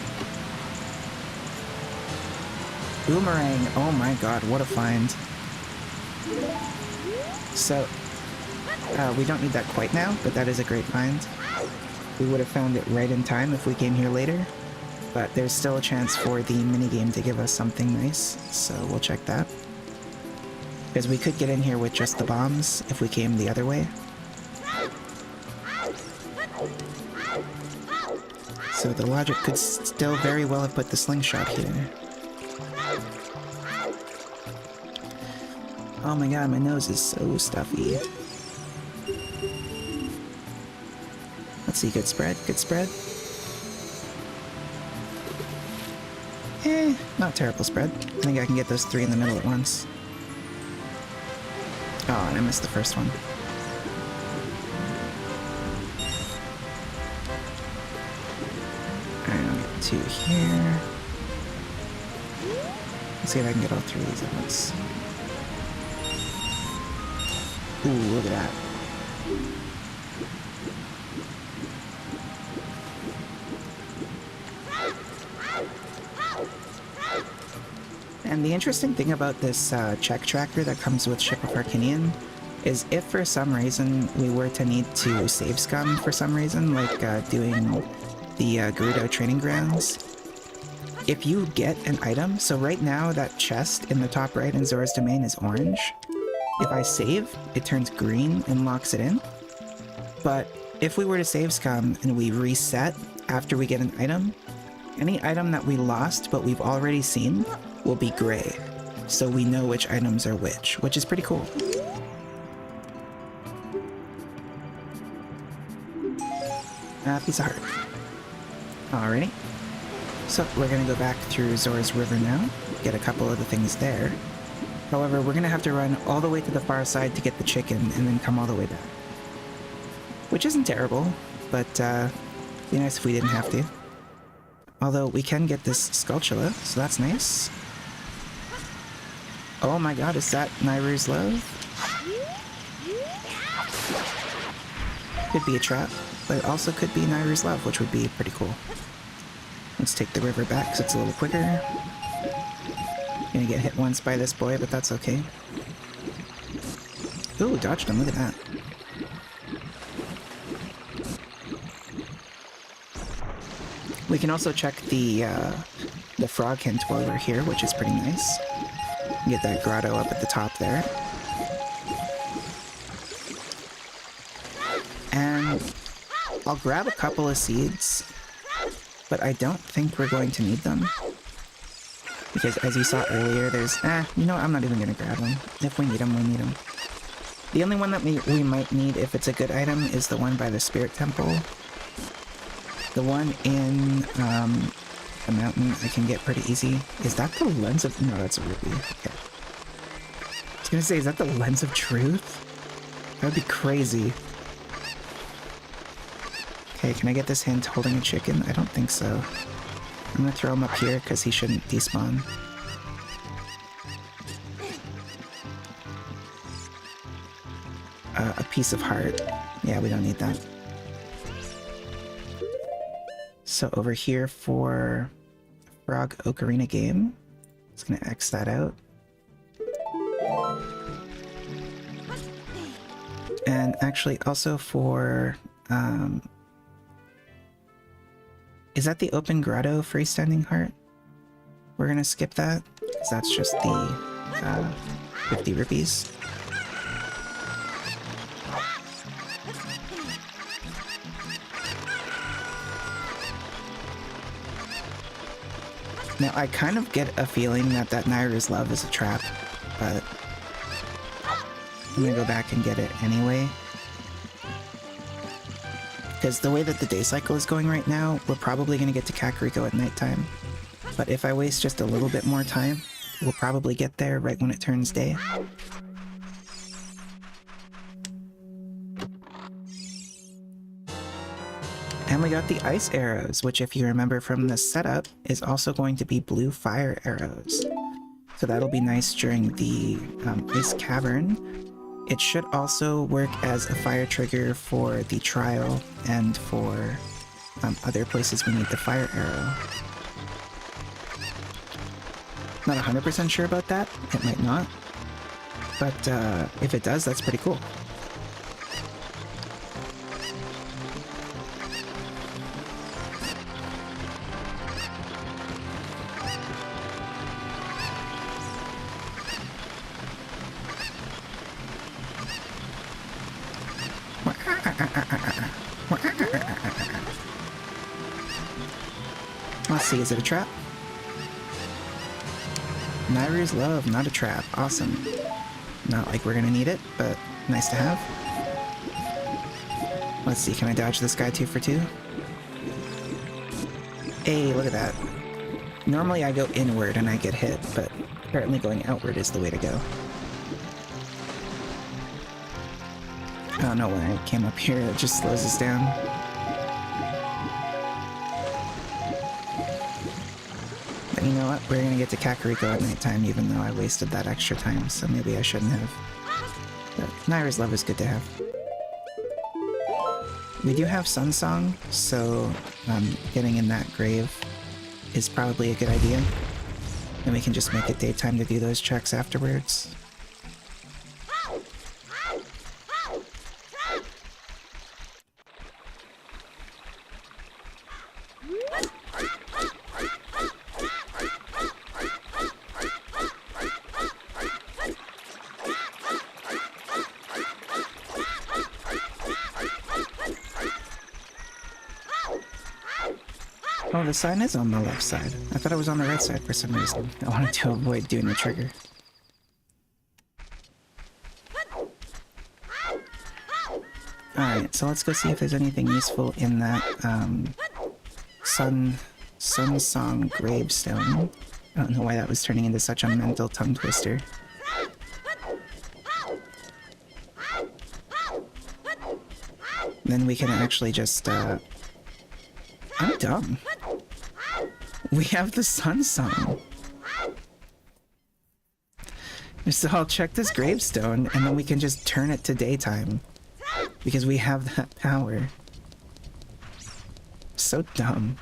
Boomerang! Oh my god, what a find. So, we don't need that quite now, but that is a great find. We would have found it right in time if we came here later, but there's still a chance for the minigame to give us something nice, so we'll check that. Because we could get in here with just the bombs if we came the other way. So the logic could still very well have put the slingshot here. Oh my god, my nose is so stuffy. Let's see, good spread, good spread. Not terrible spread. I think I can get those three in the middle at once. Oh, and I missed the first one. Alright, I'll get 2 here. Let's see if I can get all 3 of these at once. Ooh, look at that. And the interesting thing about this check tracker that comes with Ship of Arcinian is if for some reason we were to need to save scum for some reason, like doing the Gerudo training grounds, if you get an item, so right now that chest in the top right in Zora's Domain is orange. If I save, it turns green and locks it in. But if we were to save scum and we reset after we get an item, any item that we lost but we've already seen will be gray. So we know which items are which is pretty cool. Piece of heart. Alrighty. So we're gonna go back through Zora's River now, get a couple of the things there. However, we're gonna have to run all the way to the far side to get the chicken and then come all the way back. Which isn't terrible, but be nice if we didn't have to. Although we can get this Skulltula, so that's nice. Oh my god, is that Nairu's love? Could be a trap, but it also could be Nairu's love, which would be pretty cool. Let's take the river back so it's a little quicker. Gonna get hit once by this boy, but that's okay. Ooh, dodged him, look at that. We can also check the frog hint while we're here, which is pretty nice. Get that grotto up at the top there. And I'll grab a couple of seeds, but I don't think we're going to need them. Because as you saw earlier, there's... you know what, I'm not even going to grab them. If we need them, we need them. The only one that we might need if it's a good item is the one by the Spirit Temple. The one in the mountain I can get pretty easy. Is that the Lens of... No, that's a rupee. Okay. I was gonna say, is that the Lens of Truth? That would be crazy. Okay, can I get this hint holding a chicken? I don't think so. I'm gonna throw him up here because he shouldn't despawn. A piece of heart. Yeah, we don't need that. So over here for Frog Ocarina game, it's gonna X that out. And actually also for, is that the open grotto freestanding heart? We're gonna skip that, because that's just the 50 rupees. Now, I kind of get a feeling that Nairu's love is a trap, but I'm gonna go back and get it anyway. Because the way that the day cycle is going right now, we're probably gonna get to Kakariko at nighttime. But if I waste just a little bit more time, we'll probably get there right when it turns day. And we got the ice arrows, which if you remember from the setup, is also going to be blue fire arrows. So that'll be nice during the ice cavern. It should also work as a fire trigger for the trial and for other places we need the fire arrow. Not 100% sure about that, it might not. But if it does, that's pretty cool. Let's see, is it a trap? Nairu's love, not a trap. Awesome. Not like we're gonna need it, but nice to have. Let's see, can I dodge this guy 2 for 2? Hey, look at that. Normally I go inward and I get hit, but apparently going outward is the way to go. I don't know why I came up here, it just slows us down. But you know what? We're gonna get to Kakariko at nighttime even though I wasted that extra time, so maybe I shouldn't have. But Naira's love is good to have. We do have Sun Song, so getting in that grave is probably a good idea. And we can just make it daytime to do those checks afterwards. Oh, the sign is on the left side. I thought it was on the right side for some reason. I wanted to avoid doing the trigger. Alright, so let's go see if there's anything useful in that Sun Song gravestone. I don't know why that was turning into such a mental tongue twister. Then we can actually just, I'm dumb. We have the Sun Song. So I'll check this gravestone, and then we can just turn it to daytime. Because we have that power. So dumb.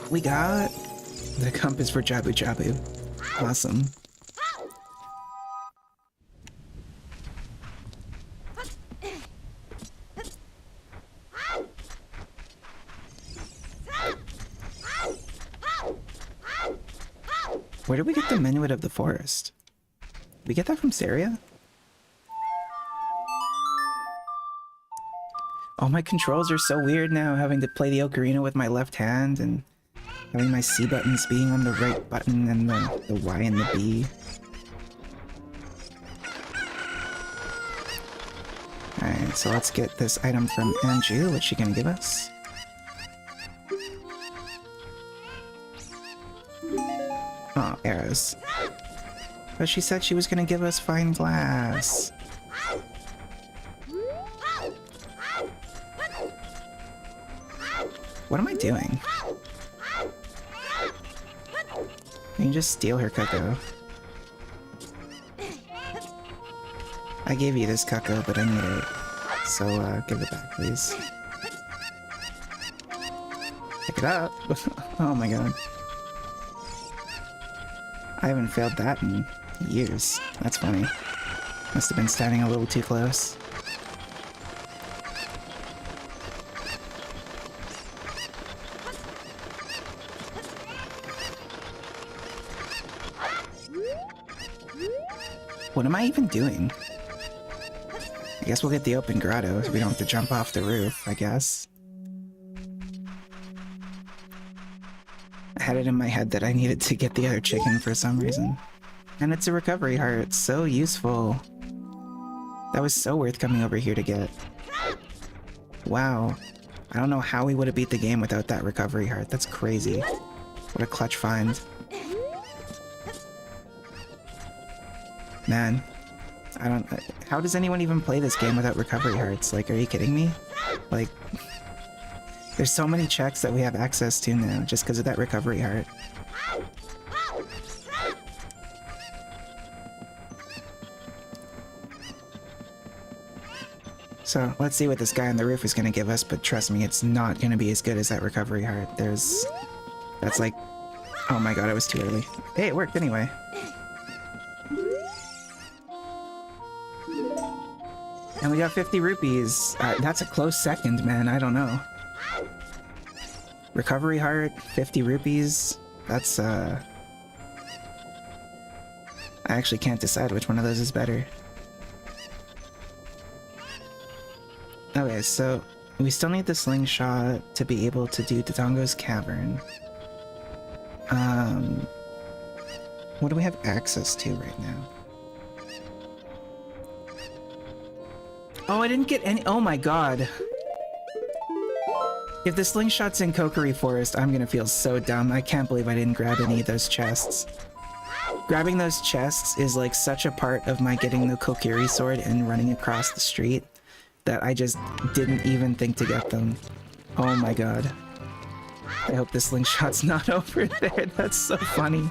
We got the compass for Jabu Jabu. Awesome. Where did we get the Minuet of the Forest? Did we get that from Saria? Oh, my controls are so weird now, having to play the ocarina with my left hand and having my C buttons being on the right button and the Y and the B. Alright, so let's get this item from Anju. What's she gonna give us? Oh, arrows. But she said she was gonna give us fine glass. What am I doing? You can just steal her Cuckoo. I gave you this Cuckoo, but I need it. So, give it back, please. Pick it up! Oh my god. I haven't failed that in years. That's funny. Must have been standing a little too close. What am I even doing? I guess we'll get the open grotto. We don't have to jump off the roof, I guess. I had it in my head that I needed to get the other chicken for some reason. And it's a recovery heart. It's so useful. That was so worth coming over here to get. Wow. I don't know how we would have beat the game without that recovery heart. That's crazy. What a clutch find. Man, I don't... How does anyone even play this game without recovery hearts? Like, are you kidding me? Like, there's so many checks that we have access to now just because of that recovery heart. So, let's see what this guy on the roof is going to give us, but trust me, it's not going to be as good as that recovery heart. That's like... Oh my god, it was too early. Hey, it worked anyway. And we got 50 rupees. That's a close second, man. I don't know. Recovery heart, 50 rupees. That's, I actually can't decide which one of those is better. Okay, so We still need the slingshot to be able to do Dodongo's Cavern. What do we have access to right now? Oh, I didn't get any. Oh my god. If the slingshot's in Kokiri Forest, I'm gonna feel so dumb. I can't believe I didn't grab any of those chests. Grabbing those chests is like such a part of my getting the Kokiri sword and running across the street that I just didn't even think to get them. Oh my god. I hope the slingshot's not over there. That's so funny.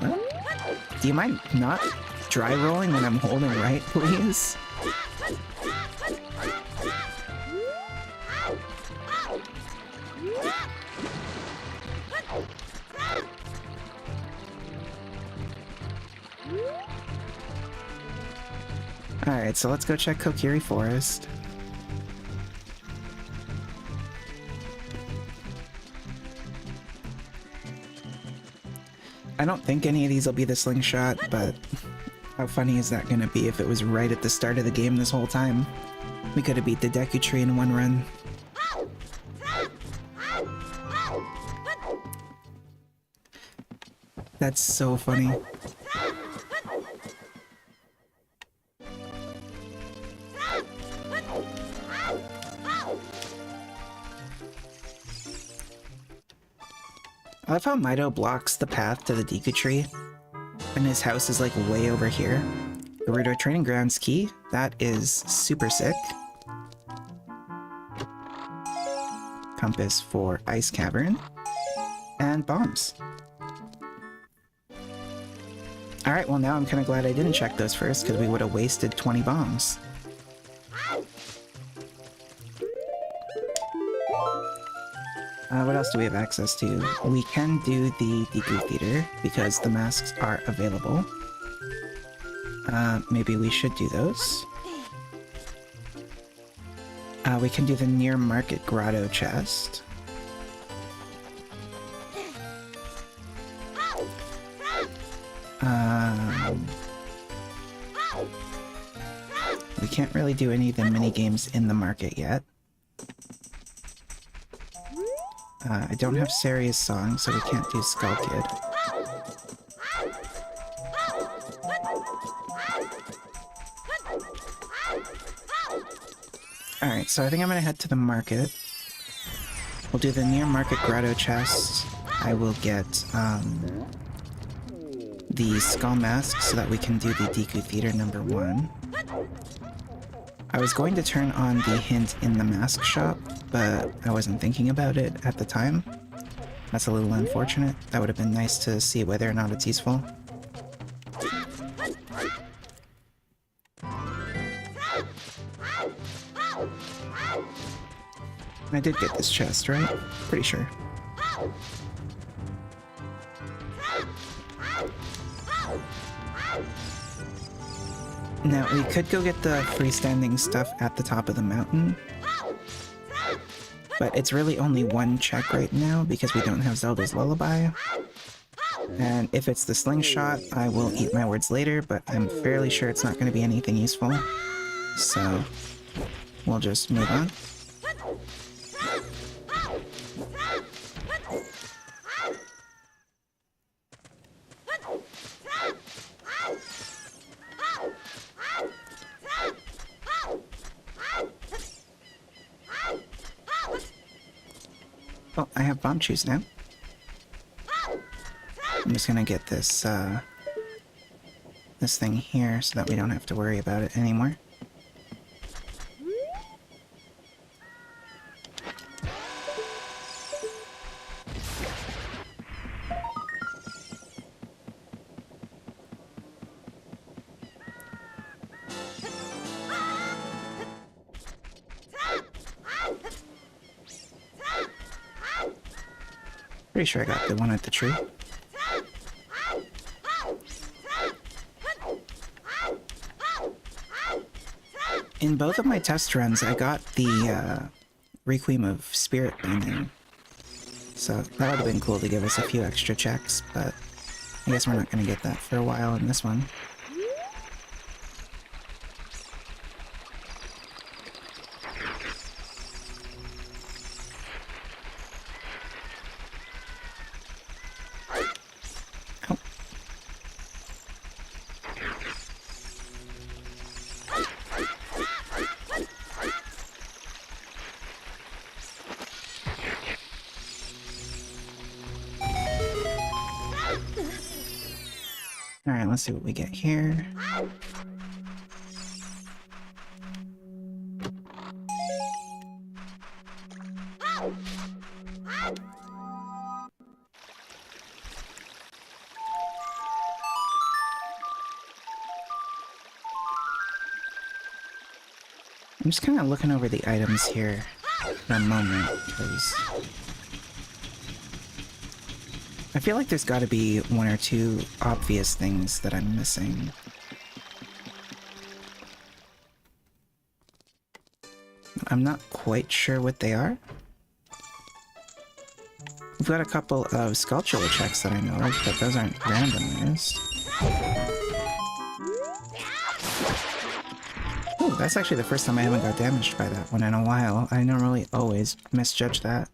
Well, do you mind not dry rolling when I'm holding right, please? Alright, so let's go check Kokiri Forest. I don't think any of these will be the slingshot, but how funny is that gonna be if it was right at the start of the game this whole time? We could have beat the Deku Tree in one run. That's so funny. I love how Mido blocks the path to the Deku Tree, and his house is like way over here. Gerudo Training Grounds key, that is super sick. Compass for Ice Cavern, and bombs. Alright, well now I'm kind of glad I didn't check those first, because we would have wasted 20 bombs. What else do we have access to? We can do the Deku Theater, because the masks are available. Maybe we should do those. We can do the Near Market Grotto chest. We can't really do any of the mini games in the market yet. I don't have Saria's song, so we can't do Skull Kid. Alright, so I think I'm gonna head to the market. We'll do the Near Market Grotto chest. I will get, the Skull Mask so that we can do the Deku Theater #1. I was going to turn on the hint in the mask shop, but I wasn't thinking about it at the time. That's a little unfortunate. That would have been nice to see whether or not it's useful. I did get this chest, right? Pretty sure. Now, we could go get the freestanding stuff at the top of the mountain, but it's really only one check right now because we don't have Zelda's Lullaby. And if it's the slingshot, I will eat my words later, but I'm fairly sure it's not going to be anything useful. So, we'll just move on. Oh, I have bomb shoes now. I'm just gonna get this, this thing here so that we don't have to worry about it anymore. Pretty sure I got the one at the tree. In both of my test runs, I got the Requiem of Spirit Binding. So that would have been cool to give us a few extra checks, but I guess we're not gonna get that for a while in this one. Oh. Alright, let's see what we get here. I'm just kind of looking over the items here for a moment, because I feel like there's got to be one or two obvious things that I'm missing. I'm not quite sure what they are. We've got a couple of sculptural checks that I know of, but those aren't randomized. Oh, that's actually the first time I haven't got damaged by that one in a while. I normally always misjudge that.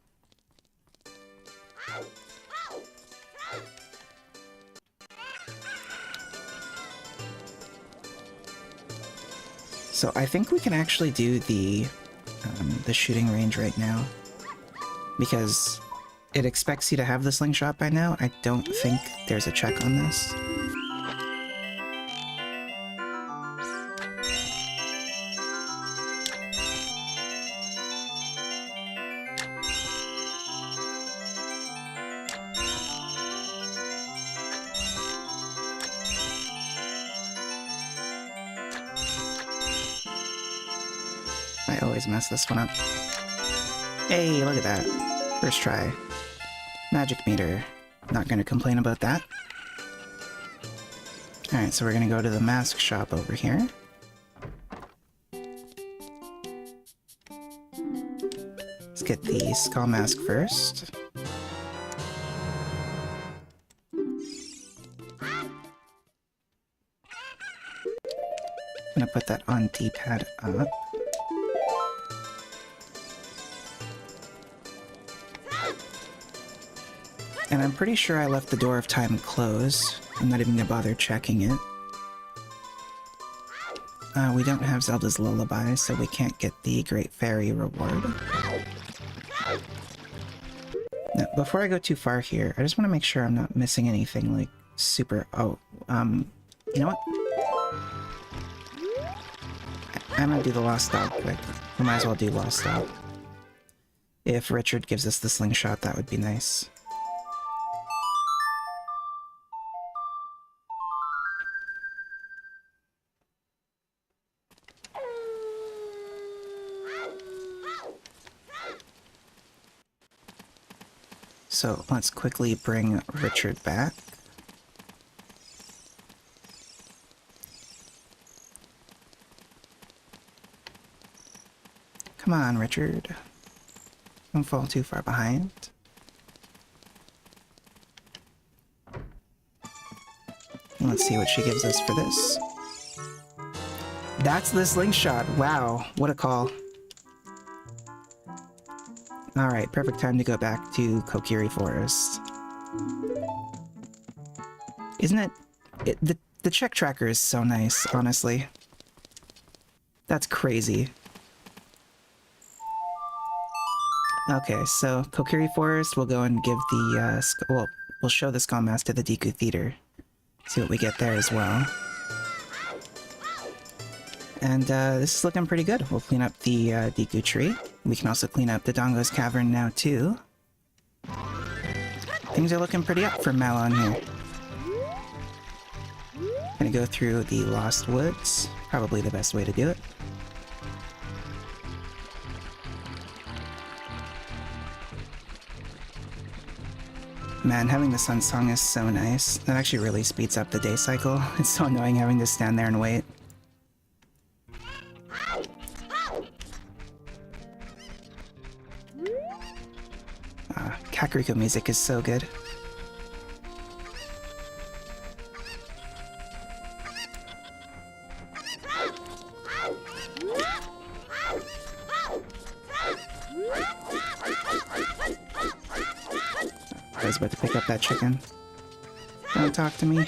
So I think we can actually do the shooting range right now, because it expects you to have the slingshot by now. I don't think there's a check on this. I always mess this one up. Hey, look at that. First try. Magic meter. Not gonna complain about that. Alright, so we're gonna go to the mask shop over here. Let's get the skull mask first. Gonna put that on D-pad up. And I'm pretty sure I left the Door of Time closed. I'm not even gonna bother checking it. We don't have Zelda's Lullaby, so we can't get the Great Fairy reward. Now, before I go too far here, I just want to make sure I'm not missing anything, like, super... Oh, you know what? I'm gonna do the Lost Dog quick. We might as well do Lost Dog. If Richard gives us the slingshot, that would be nice. So let's quickly bring Richard back. Come on, Richard. Don't fall too far behind. Let's see what she gives us for this. That's the slingshot. Wow, what a call. Alright, perfect time to go back to Kokiri Forest. Isn't it... the check tracker is so nice, honestly. That's crazy. Okay, so Kokiri Forest, we'll go and give the, well, we'll show the Skull Mask to the Deku Theater. See what we get there as well. And, this is looking pretty good. We'll clean up the, Deku Tree. We can also clean up the Dongo's Cavern now, too. Things are looking pretty up for Malon here. Gonna go through the Lost Woods. Probably the best way to do it. Man, having the Sun Song is so nice. That actually really speeds up the day cycle. It's so annoying having to stand there and wait. Kakariko music is so good. about to pick up that chicken. Don't talk to me.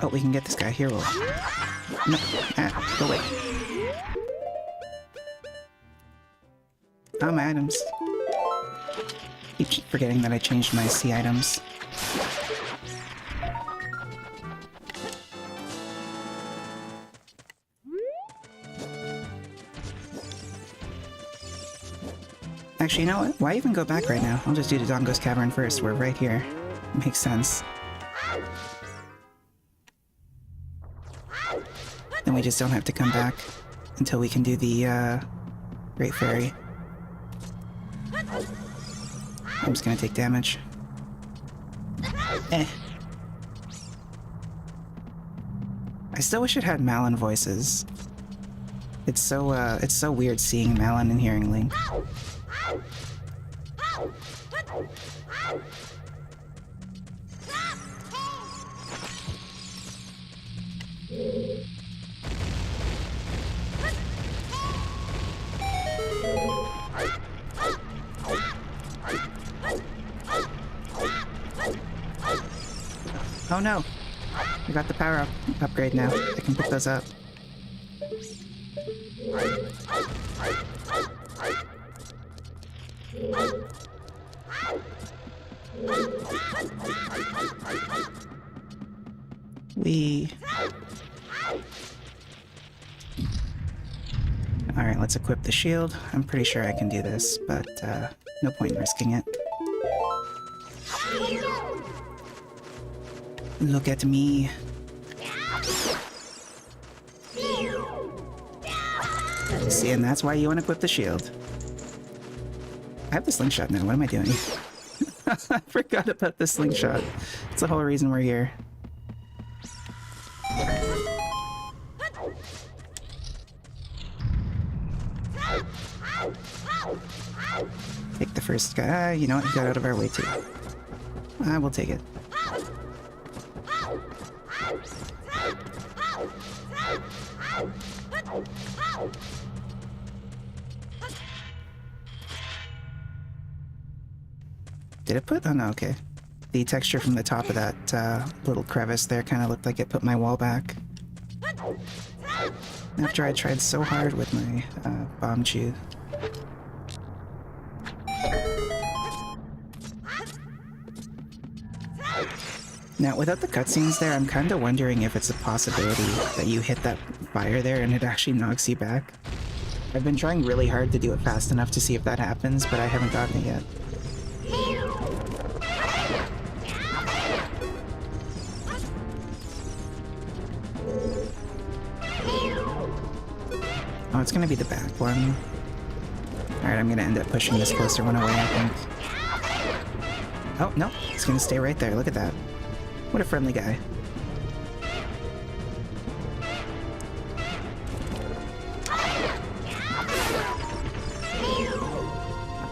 Oh, we can get this guy here. We'll... No, go away. Oh, my items. Keep forgetting that I changed my C items. Actually, you know what? Why even go back right now? I'll just do the Dongo's Cavern first. We're right here. Makes sense. Then we just don't have to come back until we can do the, Great Fairy. I'm just gonna take damage. Eh. I still wish it had Malon voices. It's so weird seeing Malon and hearing Link. Oh no! I got the power upgrade now. I can pick those up. Alright, let's equip the shield. I'm pretty sure I can do this, but no point in risking it. Look at me. See, and that's why you unequip the shield. I have the slingshot now. What am I doing? I forgot about the slingshot. It's the whole reason we're here. Take the first guy. You know what? He got out of our way too. We'll take it. Did it put? Oh no, okay. The texture from the top of that little crevice there kind of looked like it put my wall back. After I tried so hard with my bomb chew. Now, without the cutscenes there, I'm kind of wondering if it's a possibility that you hit that fire there and it actually knocks you back. I've been trying really hard to do it fast enough to see if that happens, but I haven't gotten it yet. Oh, it's gonna be the back one. Alright, I'm gonna end up pushing this closer one away, I think. Oh, no, it's gonna stay right there. Look at that. What a friendly guy.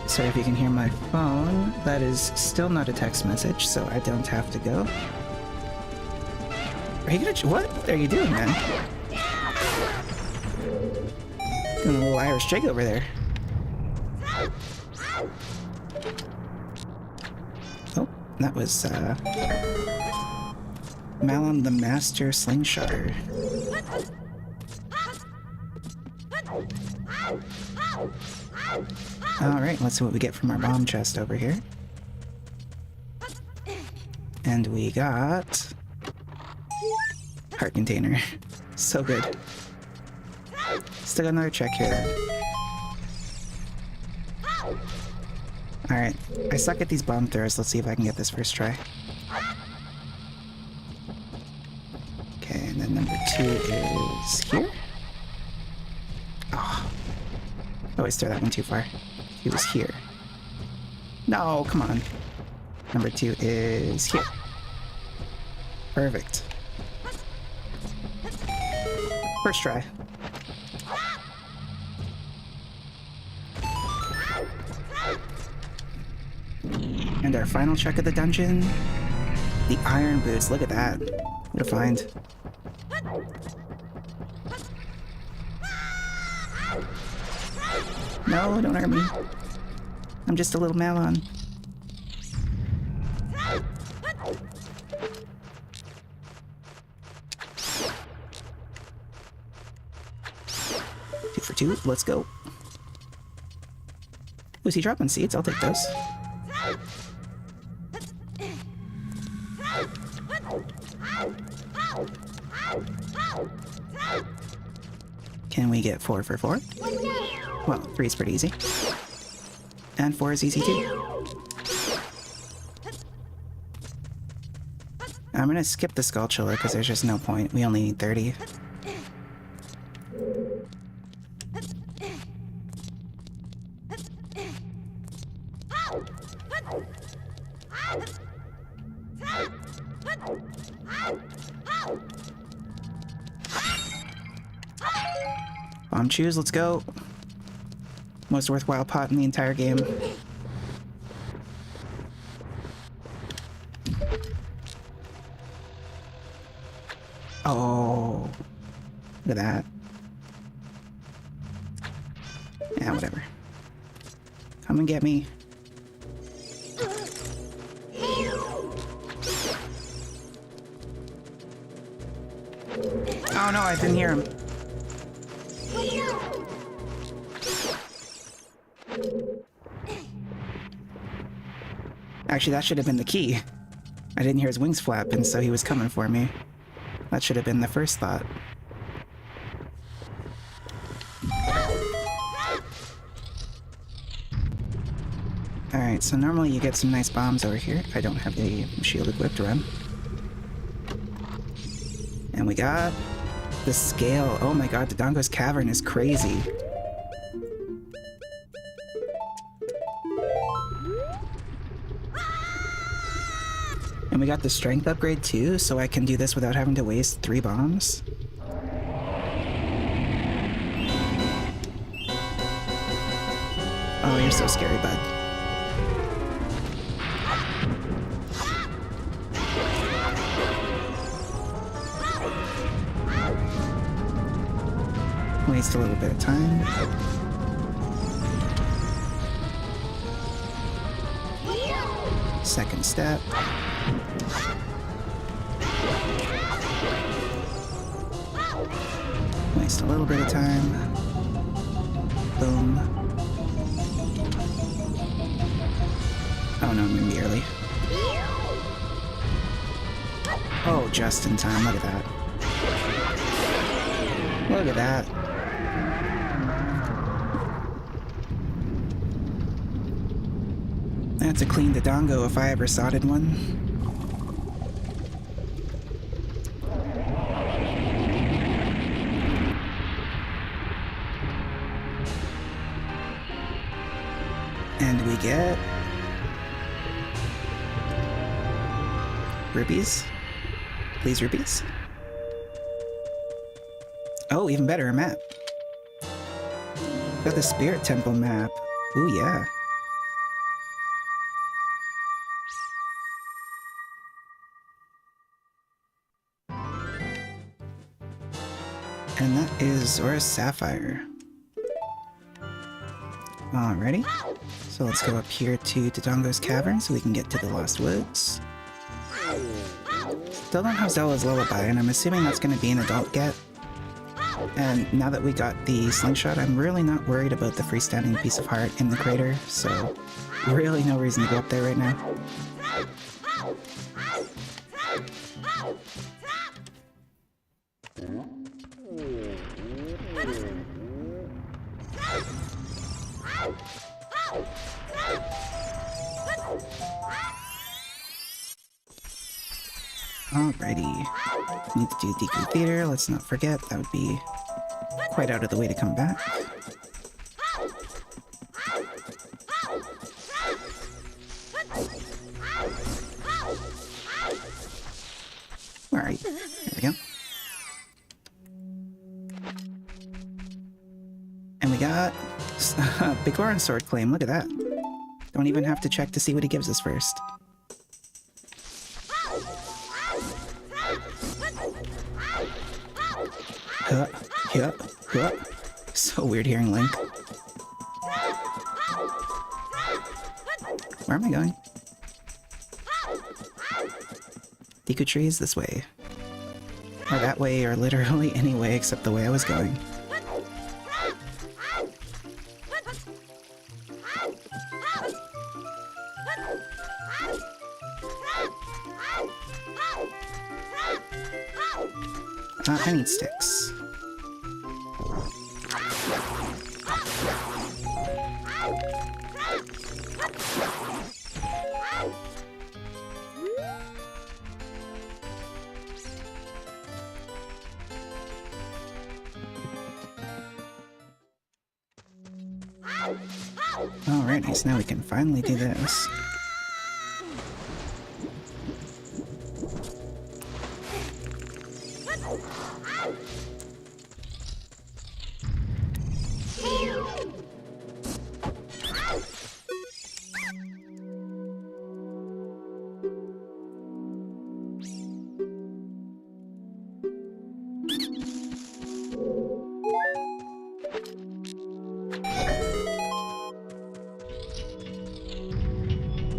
Sorry if you can hear my phone. That is still not a text message, so I don't have to go. Are you gonna... What are you doing, man? Doing a little Irish jig over there. Oh, that was, Malon the Master Slingshotter. Alright, let's see what we get from our bomb chest over here. And we got... Heart container. So good. Still got another check here then. Alright, I suck at these bomb throwers. Let's see if I can get this first try. Okay, and then number 2 is here. Oh. Always throw that one too far. He was here. No, come on. Number 2 is here. Perfect. First try. And our final check of the dungeon. The iron boots. Look at that. What a find. No, don't hurt me. I'm just a little melon. 2 for 2, let's go. Was he dropping seeds? I'll take those. Can we get 4 for 4? Well, 3 is pretty easy. And 4 is easy too. I'm gonna skip the skull chiller because there's just no point. We only need 30. Bomb choose, let's go. Most worthwhile pot in the entire game. Oh, look at that. Yeah, whatever. Come and get me. Oh no, I didn't hear him. Actually, that should have been the key. I didn't hear his wings flap, and so he was coming for me. That should have been the first thought. Alright, so normally you get some nice bombs over here. I don't have the shield equipped to run. And we got the scale. Oh my god, Dodongo's Cavern is crazy. And we got the strength upgrade too, so I can do this without having to waste 3 bombs. Oh, you're so scary, bud. Waste a little bit of time. Second step. Waste a little bit of time. Boom. Oh no, I'm gonna be early. Oh, just in time. Look at that. Look at that. That's a clean Dodongo if I ever spotted one. And we get rupees. Please, rupees. Oh, even better, a map. Got the Spirit Temple map. Ooh, yeah. And that is Zora's Sapphire. Alrighty. So let's go up here to Dodongo's Cavern so we can get to the Lost Woods. Still don't have Zella's Lullaby, and I'm assuming that's going to be an adult get. And now that we got the slingshot, I'm really not worried about the freestanding piece of heart in the crater, so really no reason to go up there right now. Alrighty. Need to do Deku Theater, let's not forget, that would be quite out of the way to come back. Alright, there we go. And we got Big Orange Sword Claim, look at that. Don't even have to check to see what he gives us first. So weird hearing Link. Where am I going? Deku trees this way. Or that way, or literally any way except the way I was going. I need sticks. Alright, nice. Now we can finally do this.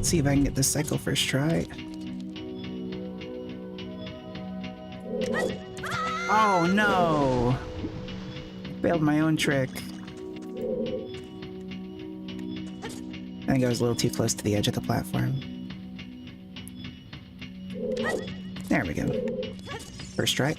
See if I can get this cycle first try. Oh no! Failed my own trick. I think I was a little too close to the edge of the platform. There we go. First try.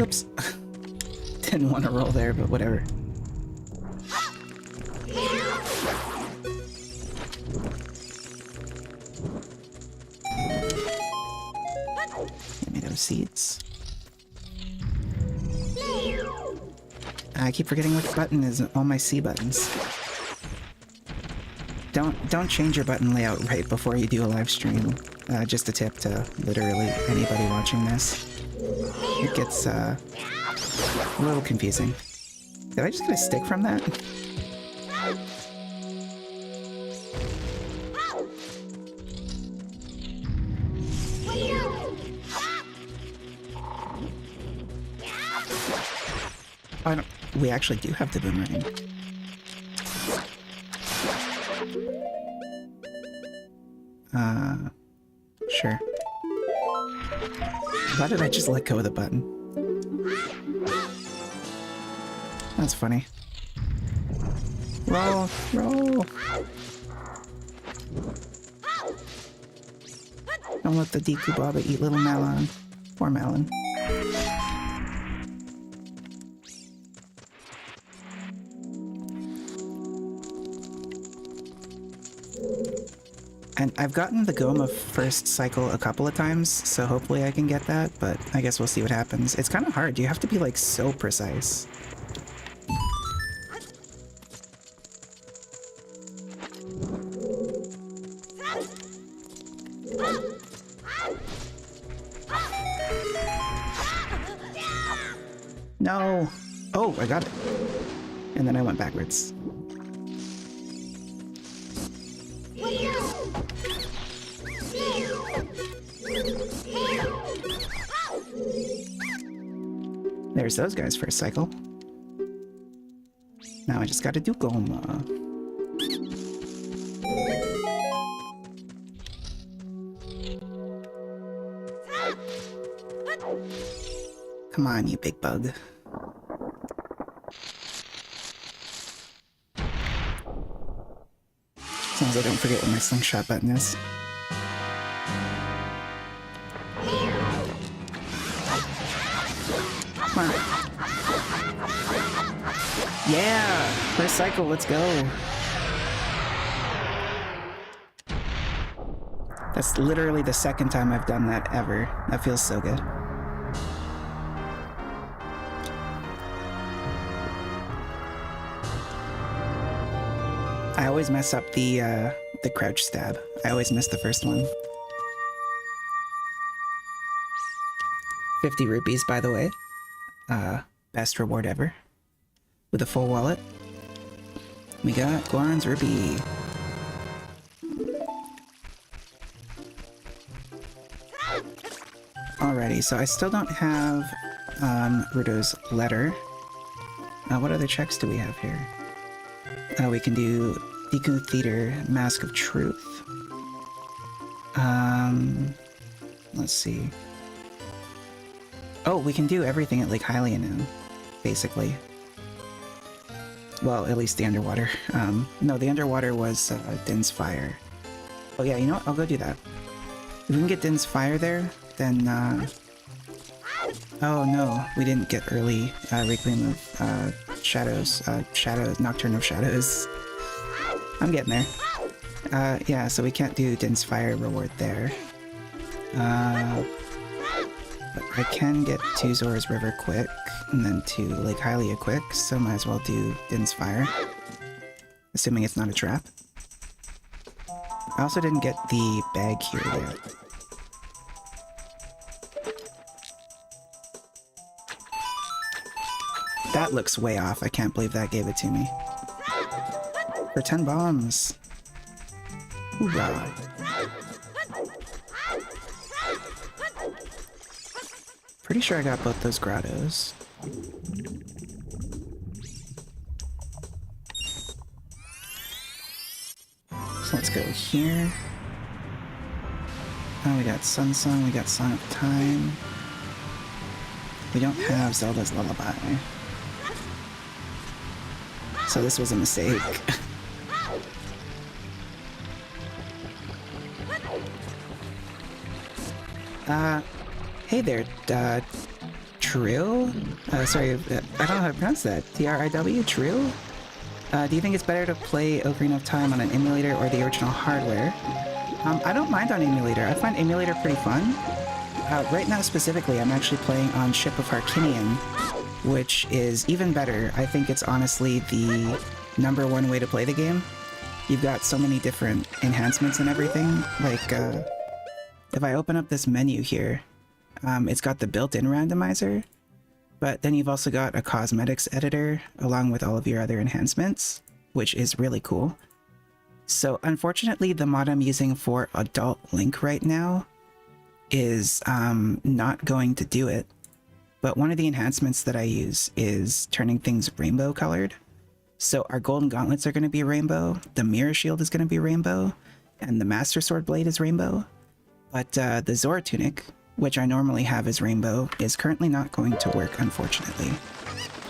Oops. Didn't want to roll there, but whatever. Give me those seeds. I keep forgetting which button is all my C buttons. Don't change your button layout right before you do a live stream. Just a tip to literally anybody watching this. It gets a little confusing. Did I just get a stick from that? Oh, I don't, we actually do have the boomerang. Sure. Why did I just let go of the button? That's funny. Roll! Roll! Don't let the Deku Baba eat little Malon. Poor Malon. And I've gotten the Goma first cycle a couple of times, so hopefully I can get that, but I guess we'll see what happens. It's kind of hard. You have to be, like, so precise. No! Oh, I got it. And then I went backwards. There's those guys for a cycle. Now I just gotta do Goma. Come on, you big bug. As long as I don't forget what my slingshot button is. Come on. Yeah! First cycle, let's go! That's literally the second time I've done that ever. That feels so good. I always mess up the crouch stab. I always miss the first one. 50 rupees, by the way. Best reward ever. With a full wallet. We got Goron's Rupee. Alrighty, so I still don't have Rudo's letter. What other checks do we have here? We can do Deku Theater, Mask of Truth. Let's see. Oh, we can do everything at Lake Hylia now, basically. Well, at least the underwater. No, the underwater was Din's Fire. Oh yeah, you know what? I'll go do that. If we can get Din's Fire there, then oh no, we didn't get early Requiem of Shadows. Nocturne of Shadows. I'm getting there. Yeah, so we can't do Din's Fire reward there. But I can get to Zora's River quick, and then to Lake Hylia quick, so might as well do Din's Fire. Assuming it's not a trap. I also didn't get the bag here yet. That looks way off. I can't believe that gave it to me. For 10 bombs. Hoorah. Pretty sure I got both those grottos. So let's go here. Oh, we got Sun Song, we got Song of Time. We don't have Zelda's Lullaby. So this was a mistake. Hey there, Trill? Sorry, I don't know how to pronounce that. Triw? Trill? Do you think it's better to play Ocarina of Time on an emulator or the original hardware? I don't mind on emulator. I find emulator pretty fun. Right now specifically, I'm actually playing on Ship of Harkinian, which is even better. I think it's honestly the #1 way to play the game. You've got so many different enhancements and everything. Like, if I open up this menu here, it's got the built-in randomizer, but then you've also got a cosmetics editor along with all of your other enhancements, which is really cool. So unfortunately, the mod I'm using for Adult Link right now is not going to do it. But one of the enhancements that I use is turning things rainbow colored. So our golden gauntlets are going to be rainbow, the mirror shield is going to be rainbow, and the master sword blade is rainbow. But the Zora tunic, which I normally have as rainbow, is currently not going to work, unfortunately.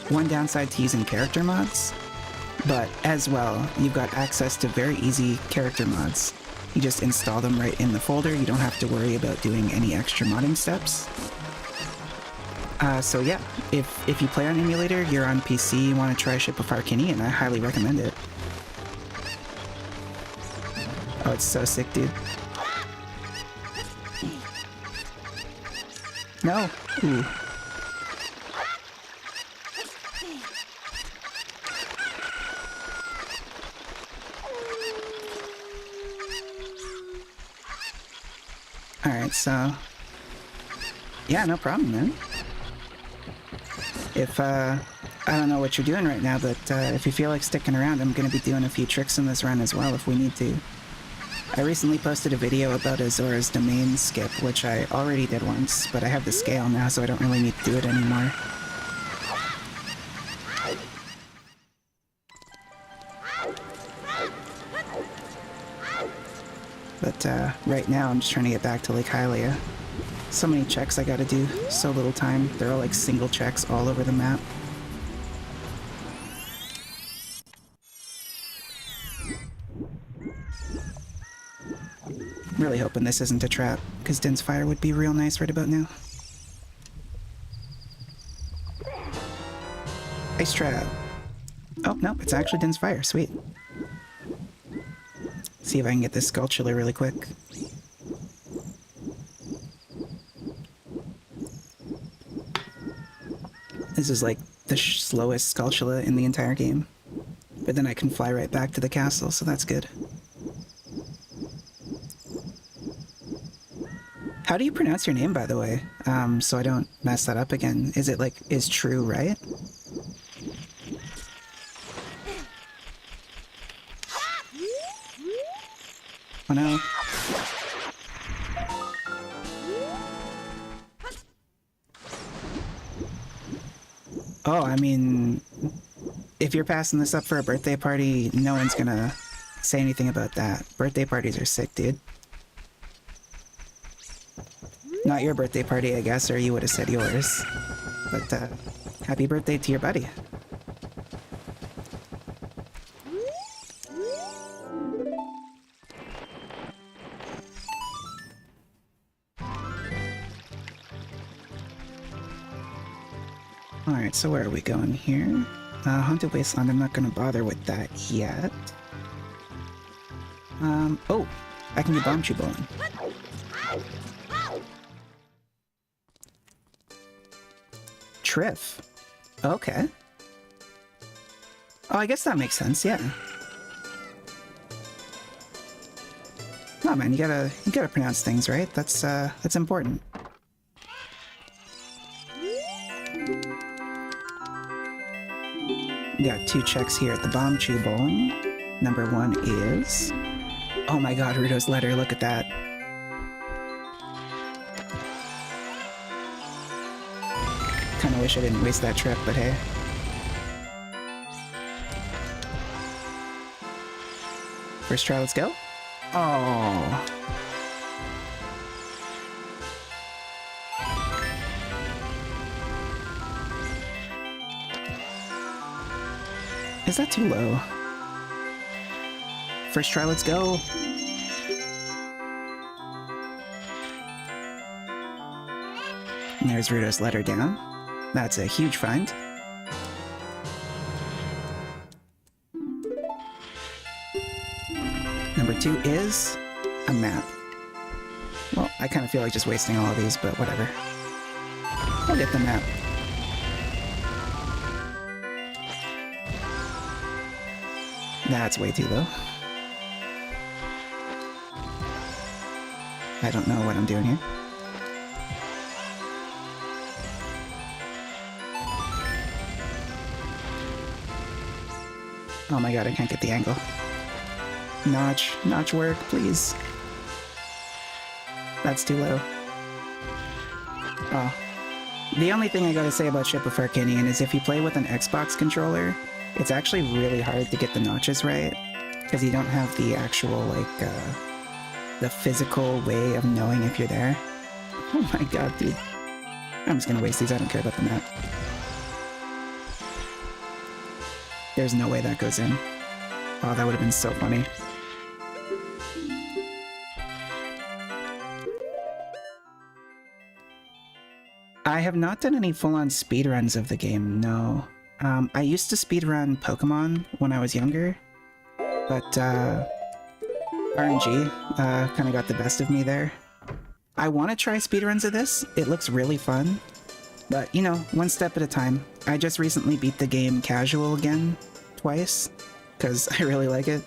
One downside to using character mods, but as well, you've got access to very easy character mods. You just install them right in the folder, you don't have to worry about doing any extra modding steps. So yeah, if you play on emulator, you're on PC, you want to try Ship of Harkinian, I highly recommend it. Oh, it's so sick, dude. No! Ooh. Alright, so... yeah, no problem, man. If, I don't know what you're doing right now, but if you feel like sticking around, I'm gonna be doing a few tricks in this run as well if we need to. I recently posted a video about a Zora's Domain skip, which I already did once, but I have the scale now, so I don't really need to do it anymore. But right now I'm just trying to get back to Lake Hylia. So many checks I gotta do, so little time. They're all like single checks all over the map. Really hoping this isn't a trap, because Din's Fire would be real nice right about now. Ice trap! Oh, no, it's actually Din's Fire, sweet. See if I can get this Skulltula really quick. This is like the slowest Skulltula in the entire game. But then I can fly right back to the castle, so that's good. How do you pronounce your name, by the way? So I don't mess that up again. Is it like, is true, right? Oh no. Oh, I mean, if you're passing this up for a birthday party, no one's gonna say anything about that. Birthday parties are sick, dude. Not your birthday party, I guess, or you would have said yours. But, happy birthday to your buddy. Alright, so where are we going here? Haunted Wasteland, I'm not gonna bother with that yet. Oh! I can do bomb shoe bowling. Triff. Okay. Oh, I guess that makes sense, yeah. Oh man, you gotta pronounce things right. That's important. We got 2 checks here at the bomb chew bowling. Number 1 is... Oh my god, Rudo's letter, look at that. Kinda wish I didn't waste that trip, but hey. First try, let's go. Oh. Is that too low? First try, let's go. And there's Rudo's letter down. That's a huge find. Number 2 is a map. Well, I kind of feel like just wasting all of these, but whatever. I'll get the map. That's way too low. I don't know what I'm doing here. Oh my god, I can't get the angle. Notch work, please. That's too low. Oh. The only thing I gotta say about Ship of Arcanian is if you play with an Xbox controller, it's actually really hard to get the notches right, because you don't have the actual, like, the physical way of knowing if you're there. Oh my god, dude. I'm just gonna waste these, I don't care about the map. There's no way that goes in. Oh, that would have been so funny. I have not done any full-on speedruns of the game, no. I used to speedrun Pokemon when I was younger, but RNG kind of got the best of me there. I want to try speedruns of this. It looks really fun, but you know, one step at a time. I just recently beat the game casual again, twice, because I really like it,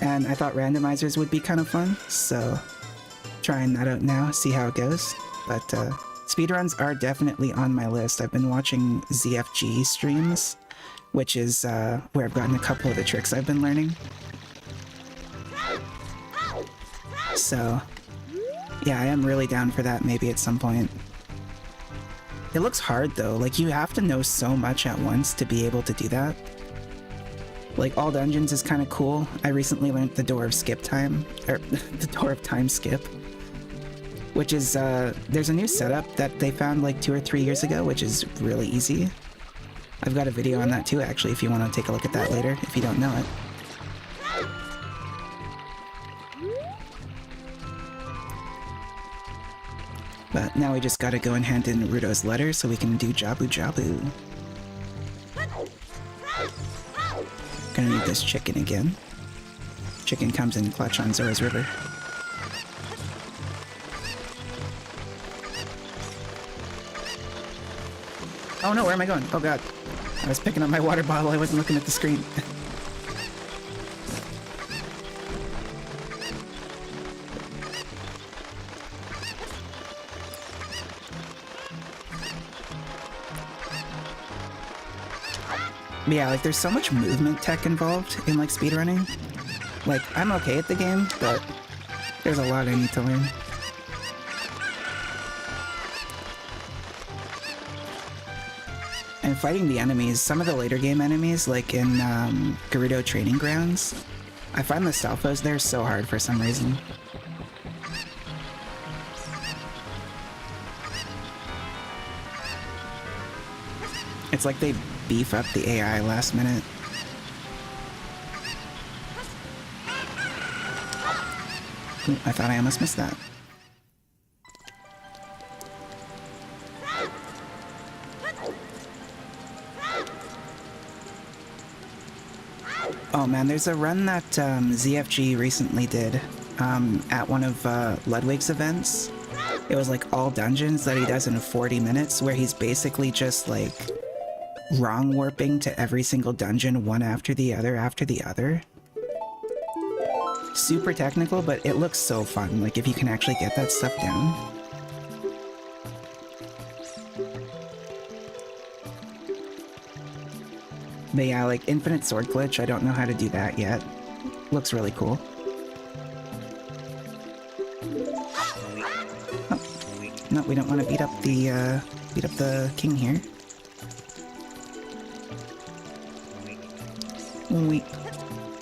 and I thought randomizers would be kind of fun, so trying that out now, see how it goes. But speedruns are definitely on my list. I've been watching ZFG streams, which is where I've gotten a couple of the tricks I've been learning. So, yeah, I am really down for that maybe at some point. It looks hard though, like you have to know so much at once to be able to do that. Like, all dungeons is kind of cool. I recently learned the Door of Skip Time, or the Door of Time Skip, which is, there's a new setup that they found like 2 or 3 years ago, which is really easy. I've got a video on that too, actually, if you want to take a look at that later, if you don't know it. But now we just gotta go and hand in Rudo's letter so we can do Jabu Jabu. Gonna need this chicken again. Chicken comes in clutch on Zora's River. Oh no, where am I going? Oh god. I was picking up my water bottle, I wasn't looking at the screen. Yeah, like there's so much movement tech involved in like speedrunning. Like, I'm okay at the game, but there's a lot I need to learn. And fighting the enemies, some of the later game enemies, like in Gerudo Training Grounds, I find the Stalfos there so hard for some reason. It's like they beef up the AI last minute. Ooh, I thought I almost missed that. Oh man, there's a run that ZFG recently did at one of Ludwig's events. It was like all dungeons that he does in 40 minutes, where he's basically just like wrong warping to every single dungeon one after the other. Super technical, but it looks so fun, like if you can actually get that stuff down. But yeah, like Infinite Sword Glitch, I don't know how to do that yet. Looks really cool. Oh. No, we don't want to beat up the king here. Weep.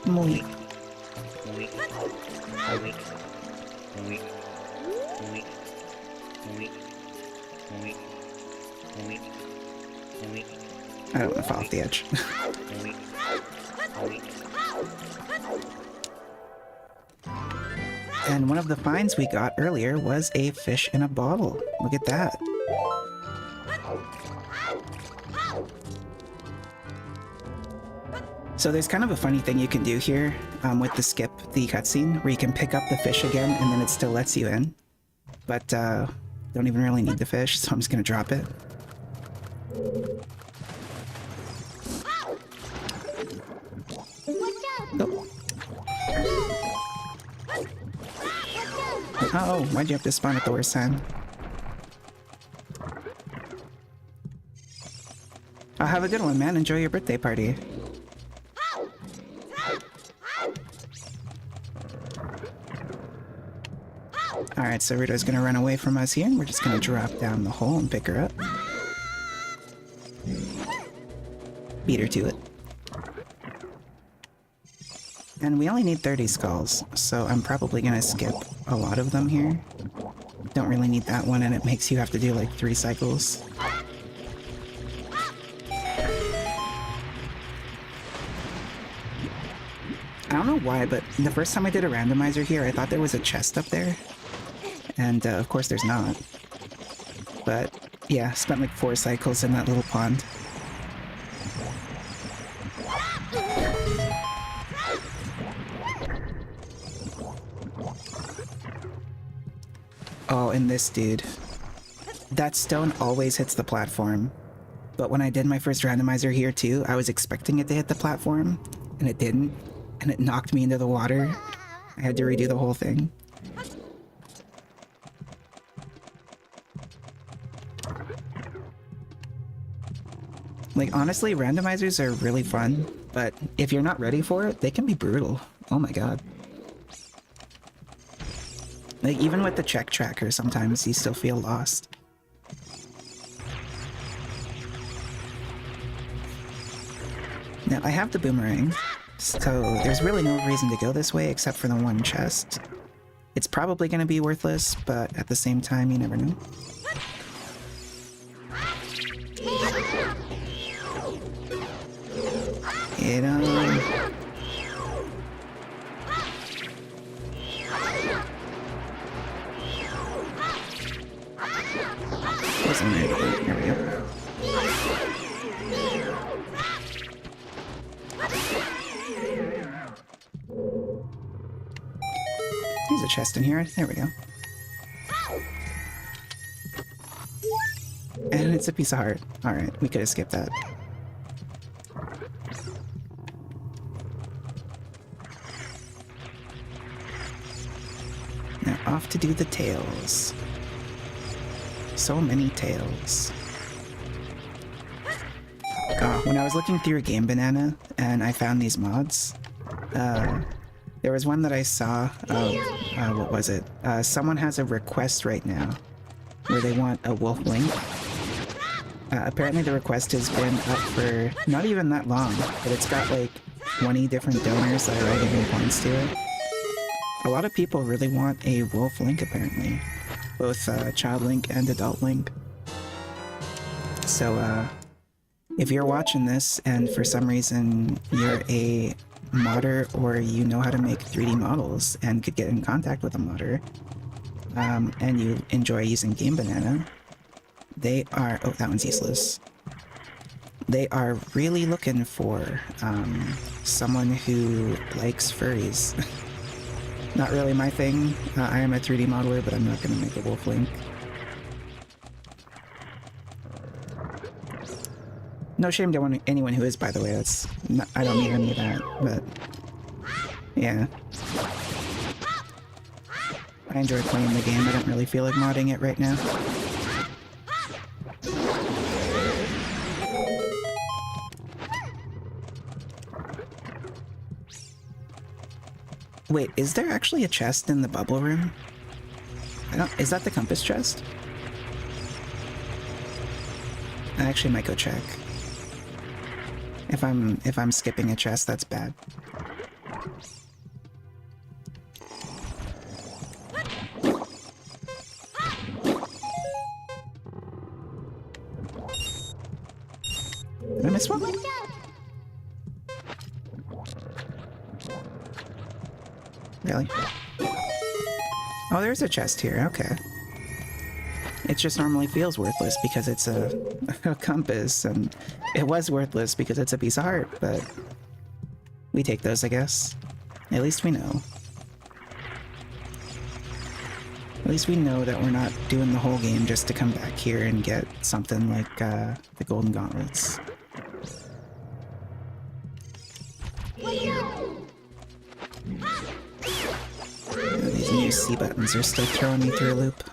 Weep. I don't want to fall off the edge. And one of the finds we got earlier was a fish in a bottle. Look at that. So there's kind of a funny thing you can do here with the skip the cutscene, where you can pick up the fish again and then it still lets you in. But don't even really need the fish, so I'm just gonna drop it. Oh. Oh, why'd you have to spawn at the worst time? Oh, have a good one, man. Enjoy your birthday party. Alright, so Rita's gonna run away from us here, and we're just gonna drop down the hole and pick her up. Beat her to it. And we only need 30 skulls, so I'm probably gonna skip a lot of them here. Don't really need that one, and it makes you have to do like 3 cycles. I don't know why, but the first time I did a randomizer here, I thought there was a chest up there. And of course there's not. But yeah, spent like 4 cycles in that little pond. Oh, and this dude. That stone always hits the platform. But when I did my first randomizer here too, I was expecting it to hit the platform, and it didn't. And it knocked me into the water. I had to redo the whole thing. Like, honestly, randomizers are really fun, but if you're not ready for it, they can be brutal. Oh my god. Like, even with the check tracker, sometimes you still feel lost. Now, I have the boomerang, so there's really no reason to go this way except for the one chest. It's probably going to be worthless, but at the same time, you never know. Get on. Wasn't ready to go. There we go. There's a chest in here. There we go. And it's a piece of heart. Alright, we could have skipped that. Now off to do the tails. So many tails. When I was looking through Game Banana and I found these mods, there was one that I saw of, what was it? Someone has a request right now where they want a wolf link. Apparently the request has been up for not even that long, but it's got like 20 different donors that are already giving points to it. A lot of people really want a Wolf Link, apparently. Both Child Link and Adult Link. So, if you're watching this and for some reason you're a modder or you know how to make 3D models and could get in contact with a modder, and you enjoy using Game Banana, they are... oh, that one's useless. They are really looking for someone who likes furries. Not really my thing. I am a 3D modeler, but I'm not going to make a Wolf Link. No shame to anyone who is, by the way. That's not, I don't mean any of that, but yeah. I enjoy playing the game. I don't really feel like modding it right now. Wait, is there actually a chest in the bubble room? Is that the compass chest? I actually might go check. If I'm skipping a chest, that's bad. Did I miss one? Really? Oh, there's a chest here, okay. It just normally feels worthless because it's a compass, and it was worthless because it's a piece of heart, but we take those, I guess. At least we know. At least we know that we're not doing the whole game just to come back here and get something like the Golden Gauntlets. These new C buttons are still throwing me through a loop.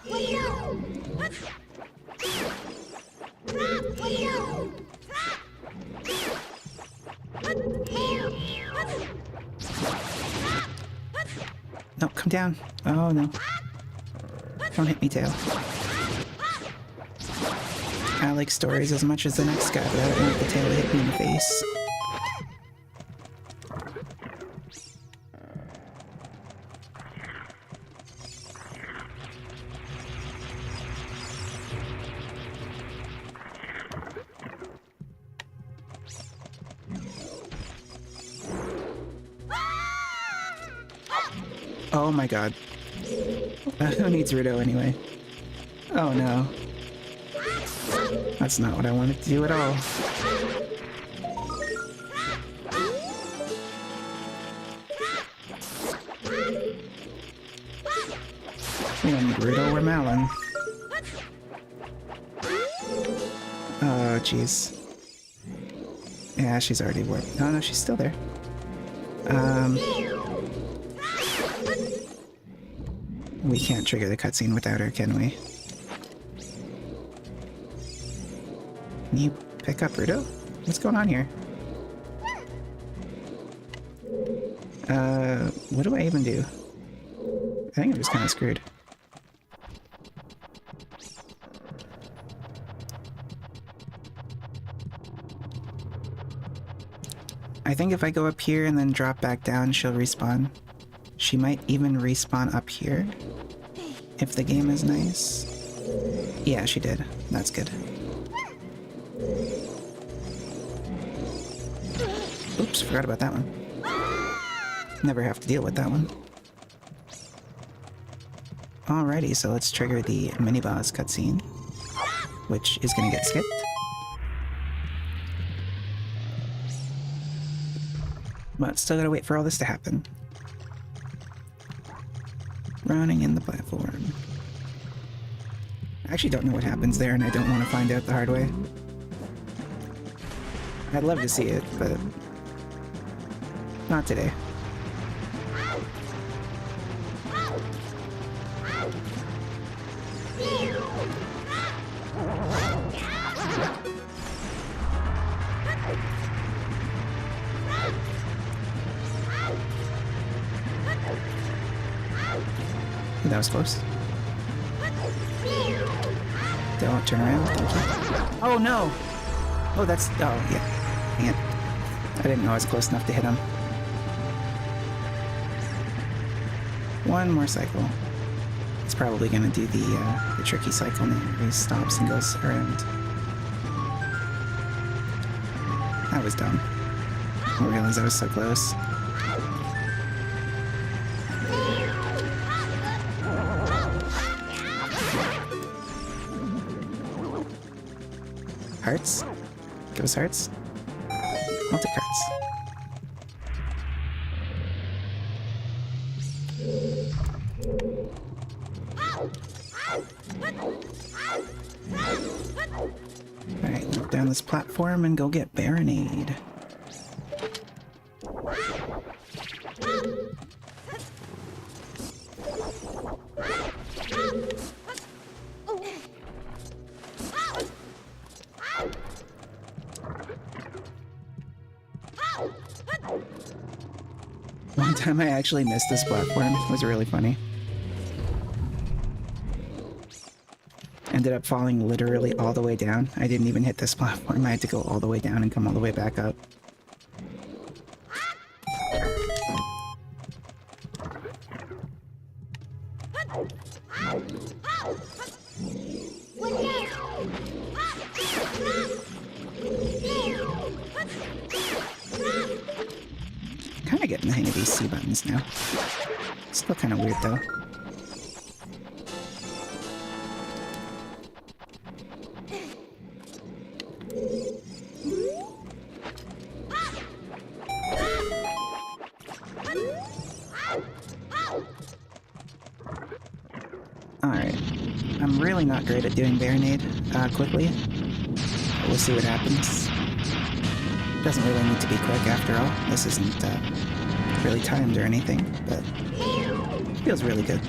No, come down. Oh no. Don't hit me, tail. I like stories as much as the next guy, but I don't want the tail to hit me in the face. Oh my god. Who needs Rudo anyway? Oh no. That's not what I wanted to do at all. We don't need Rudo or Malin. Oh jeez. Yeah, she's already warped. Oh no, she's still there. We can't trigger the cutscene without her, can we? Can you pick up Rudo? What's going on here? What do I even do? I think I'm just kind of screwed. I think if I go up here and then drop back down, she'll respawn. She might even respawn up here. If the game is nice. Yeah, she did. That's good. Oops, forgot about that one. Never have to deal with that one. Alrighty, so let's trigger the mini-boss cutscene, which is gonna get skipped. But still gotta wait for all this to happen. Running in the platform. I actually don't know what happens there, and I don't want to find out the hard way. I'd love to see it, but not today. That was close. Don't turn around, thank you. Oh no! Oh, that's... oh, yeah. Dang it. I didn't know I was close enough to hit him. One more cycle. It's probably gonna do the tricky cycle now, where he stops and goes around. That was dumb. I didn't realize I was so close. Hearts? Give us hearts? I'll take hearts. Alright, look down this platform and go get Baronade. One time I actually missed this platform. It was really funny. Ended up falling literally all the way down. I didn't even hit this platform. I had to go all the way down and come all the way back up. Kinda getting the hang of these C buttons now. Still kinda weird though. Alright. I'm really not great at doing Baronade quickly. But we'll see what happens. Doesn't really need to be quick after all. This isn't really timed or anything, but it feels really good.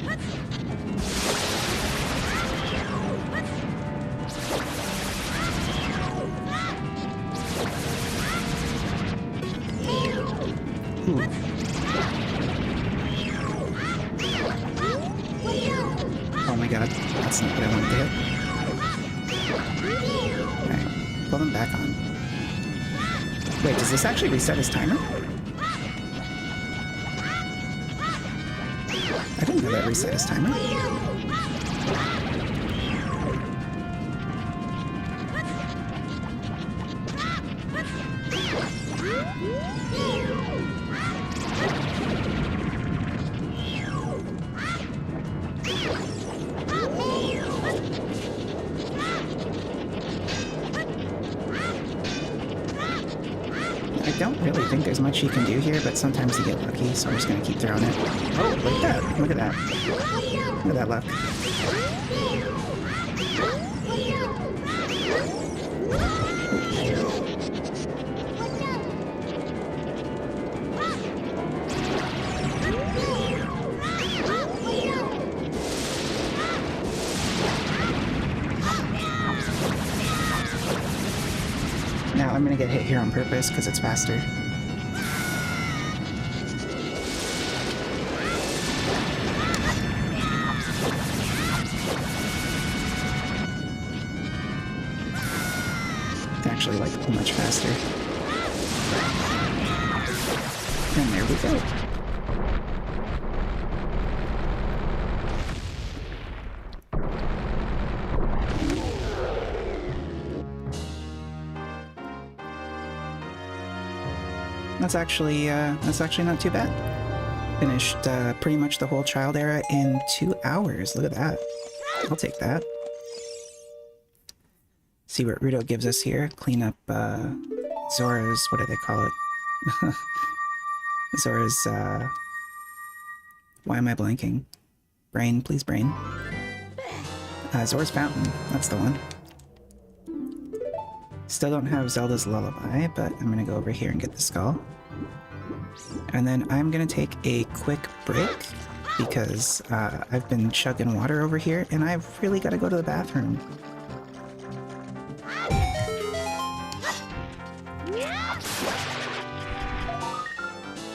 Ooh. Oh my god, that's not what I wanted to hit. Alright, pull them back on. Wait, does this actually reset his timer? I didn't know that reset his timer. I don't really think there's much you can do here, but sometimes you get lucky, so I'm just gonna keep throwing it. Oh, look at that! Look at that! Look at that luck. Now I'm gonna get hit here on purpose because it's faster. It's actually like much faster. And there we go. That's actually not too bad. Finished pretty much the whole child era in 2 hours. Look at that. I'll take that. See what Rudo gives us here. Clean up Zora's, what do they call it? Zora's, why am I blanking? Brain, please brain. Zora's Fountain, that's the one. Still don't have Zelda's Lullaby, but I'm gonna go over here and get the skull. And then I'm gonna take a quick break because I've been chugging water over here and I've really gotta go to the bathroom.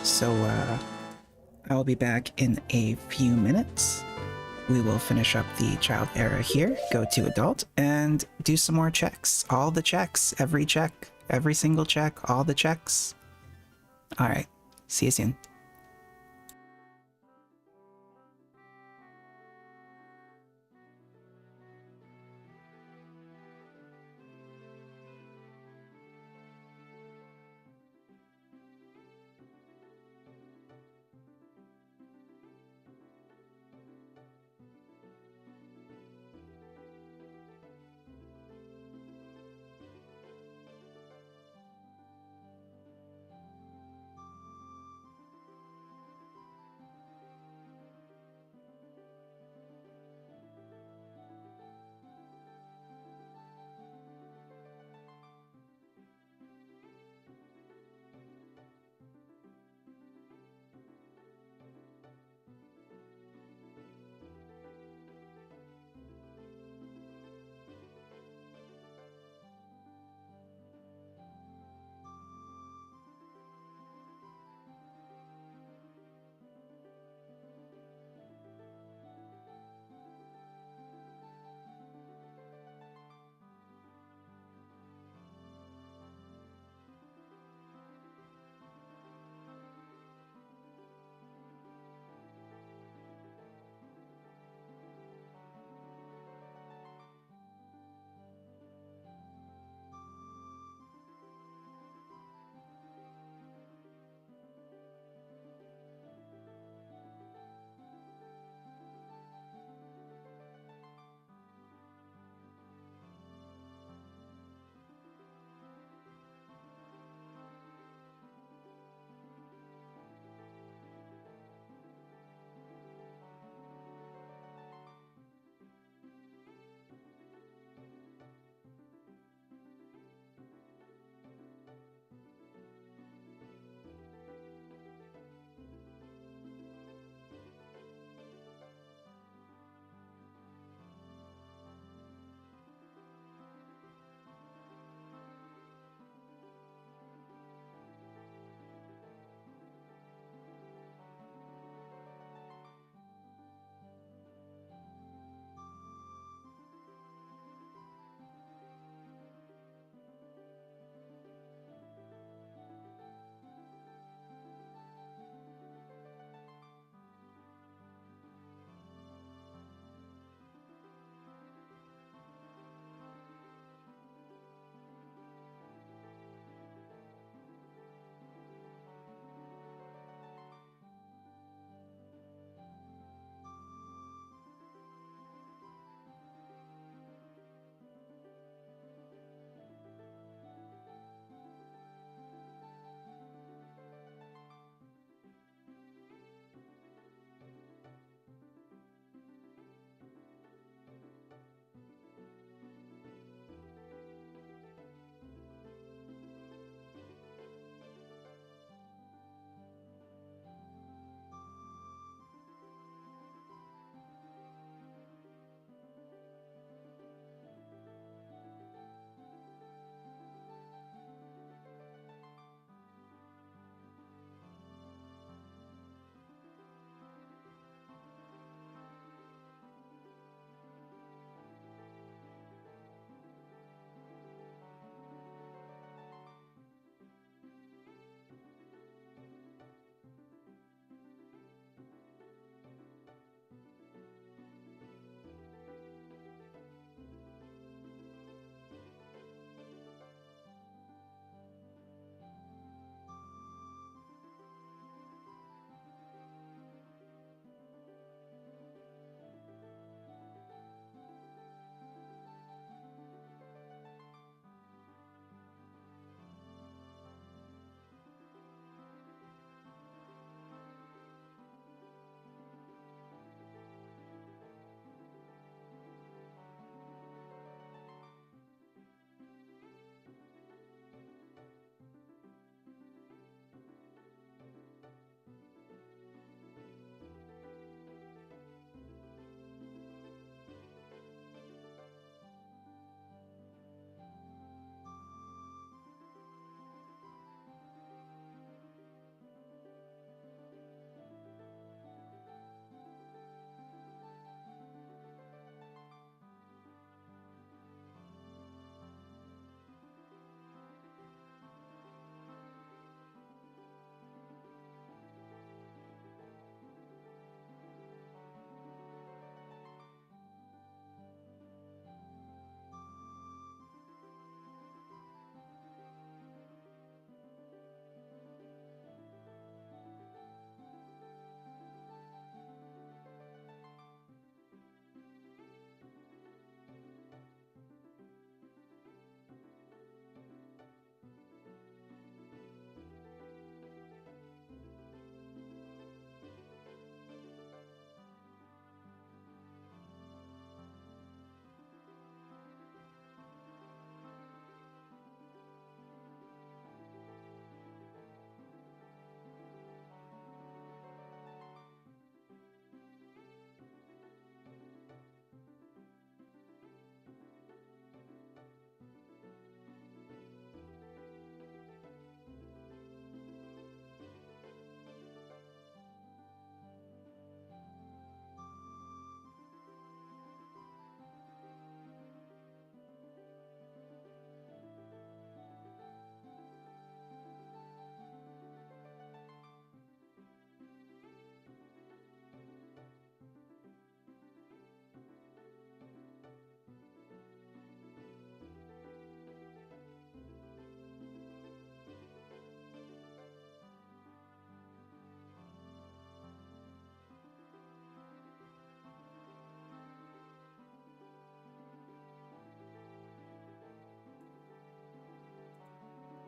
So I'll be back in a few minutes. we will finish up the child era here, go to adult, and do some more checks. All the checks, every single check, all the checks. All right, see you soon.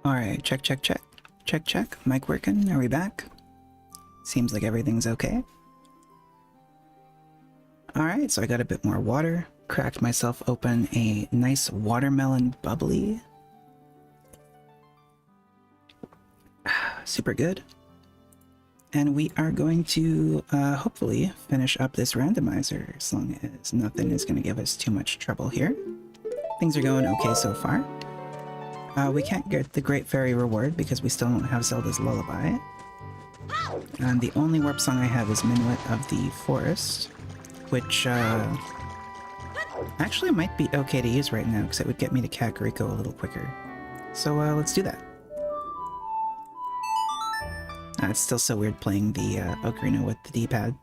Alright, check, check, check. Check, check. Mic working? Are we back? Seems like everything's okay. Alright, so I got a bit more water. Cracked myself open a nice watermelon bubbly. Super good. And we are going to hopefully finish up this randomizer as long as nothing is going to give us too much trouble here. Things are going okay so far. We can't get the Great Fairy reward because we still don't have Zelda's Lullaby. And the only warp song I have is Minuet of the Forest, which actually might be okay to use right now because it would get me to Kakariko a little quicker. So let's do that. It's still so weird playing the ocarina with the D-pad.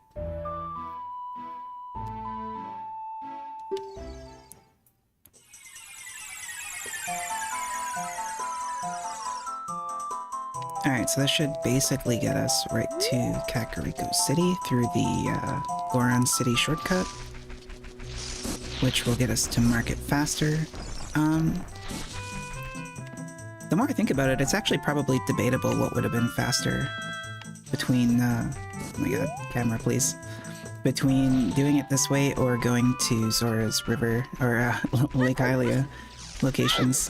Alright, so that should basically get us right to Kakariko City through the Goron City shortcut, which will get us to market faster. The more I think about it, it's actually probably debatable what would have been faster between, oh my god, camera please, between doing it this way or going to Zora's River, or Lake Hylia locations.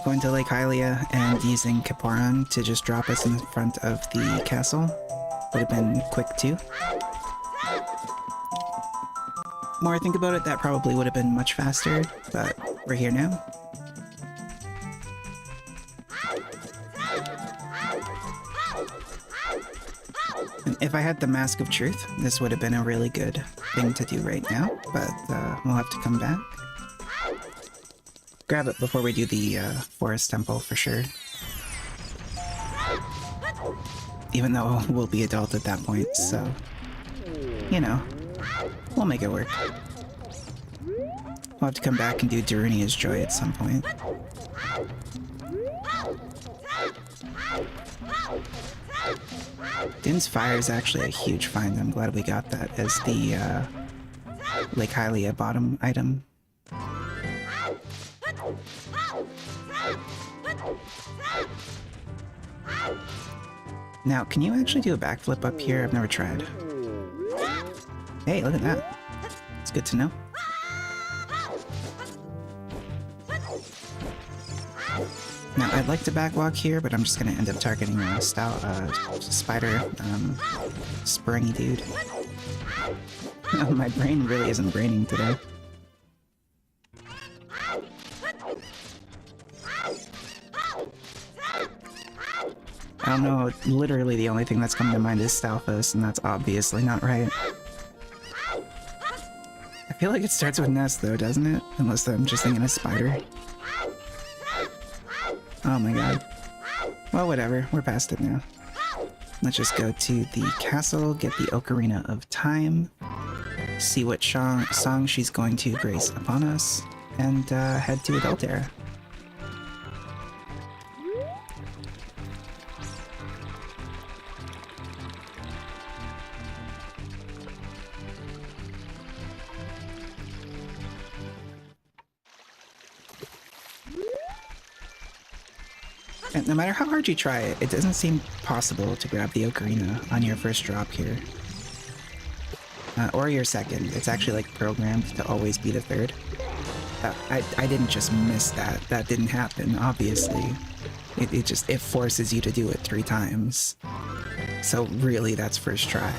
Going to Lake Hylia and using Kaporan to just drop us in front of the castle would have been quick too. More I think about it, that probably would have been much faster, but we're here now. And if I had the Mask of Truth, this would have been a really good thing to do right now, but we'll have to come back. Grab it before we do the Forest Temple for sure. Even though we'll be adult at that point, so... you know, we'll make it work. We'll have to come back and do Darunia's Joy at some point. Din's Fire is actually a huge find. I'm glad we got that as the Lake Hylia bottom item. Now, can you actually do a backflip up here? I've never tried. Hey, look at that. It's good to know. Now, I'd like to backwalk here, but I'm just gonna end up targeting a spider, springy dude. Oh, my brain really isn't braining today. I don't know, literally the only thing that's coming to mind is Stalfos, and that's obviously not right. I feel like it starts with Nest though, doesn't it? Unless I'm just thinking of Spider. Oh my god. Well, whatever, we're past it now. Let's just go to the castle, get the Ocarina of Time, see what song she's going to grace upon us, and head to Adult Era. And no matter how hard you try it, it doesn't seem possible to grab the ocarina on your first drop here. Or your second. It's actually like programmed to always be the third. I didn't just miss that. That didn't happen, obviously. It forces you to do it 3 times. So really, that's first try.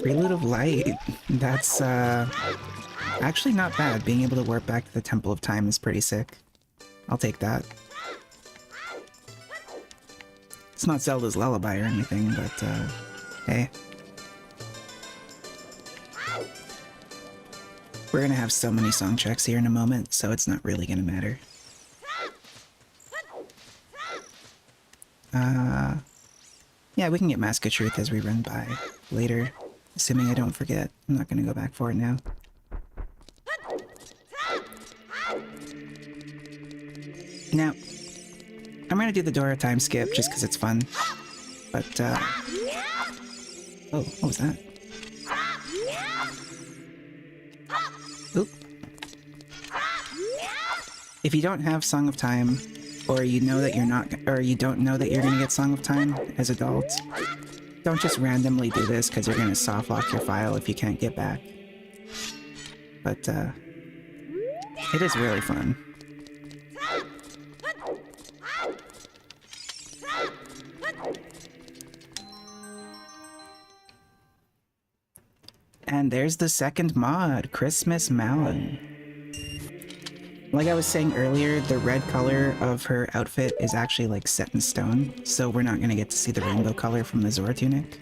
Prelude of Light. That's actually not bad. Being able to warp back to the Temple of Time is pretty sick. I'll take that. It's not Zelda's Lullaby or anything, but hey. We're gonna have so many song checks here in a moment, so it's not really gonna matter. Yeah, we can get Mask of Truth as we run by later, assuming I don't forget. I'm not gonna go back for it now. Now, I'm gonna do the Dora time skip just because it's fun, but oh, what was that? Oop. If you don't have Song of Time, or you know that you're not, or you don't know that you're gonna get Song of Time as adults, don't just randomly do this because you're gonna soft lock your file if you can't get back. But it is really fun. And there's the second mod, Christmas Malin. Like I was saying earlier, the red color of her outfit is actually like set in stone, so we're not gonna get to see the rainbow color from the Zora tunic.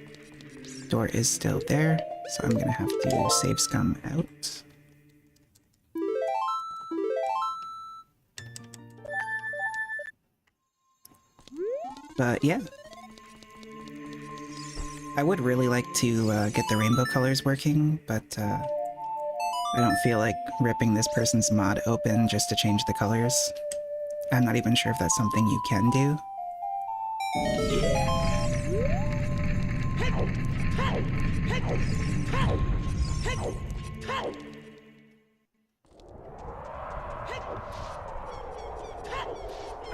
Door is still there, so I'm gonna have to save scum out. But yeah. I would really like to get the rainbow colors working, but I don't feel like ripping this person's mod open just to change the colors. I'm not even sure if that's something you can do.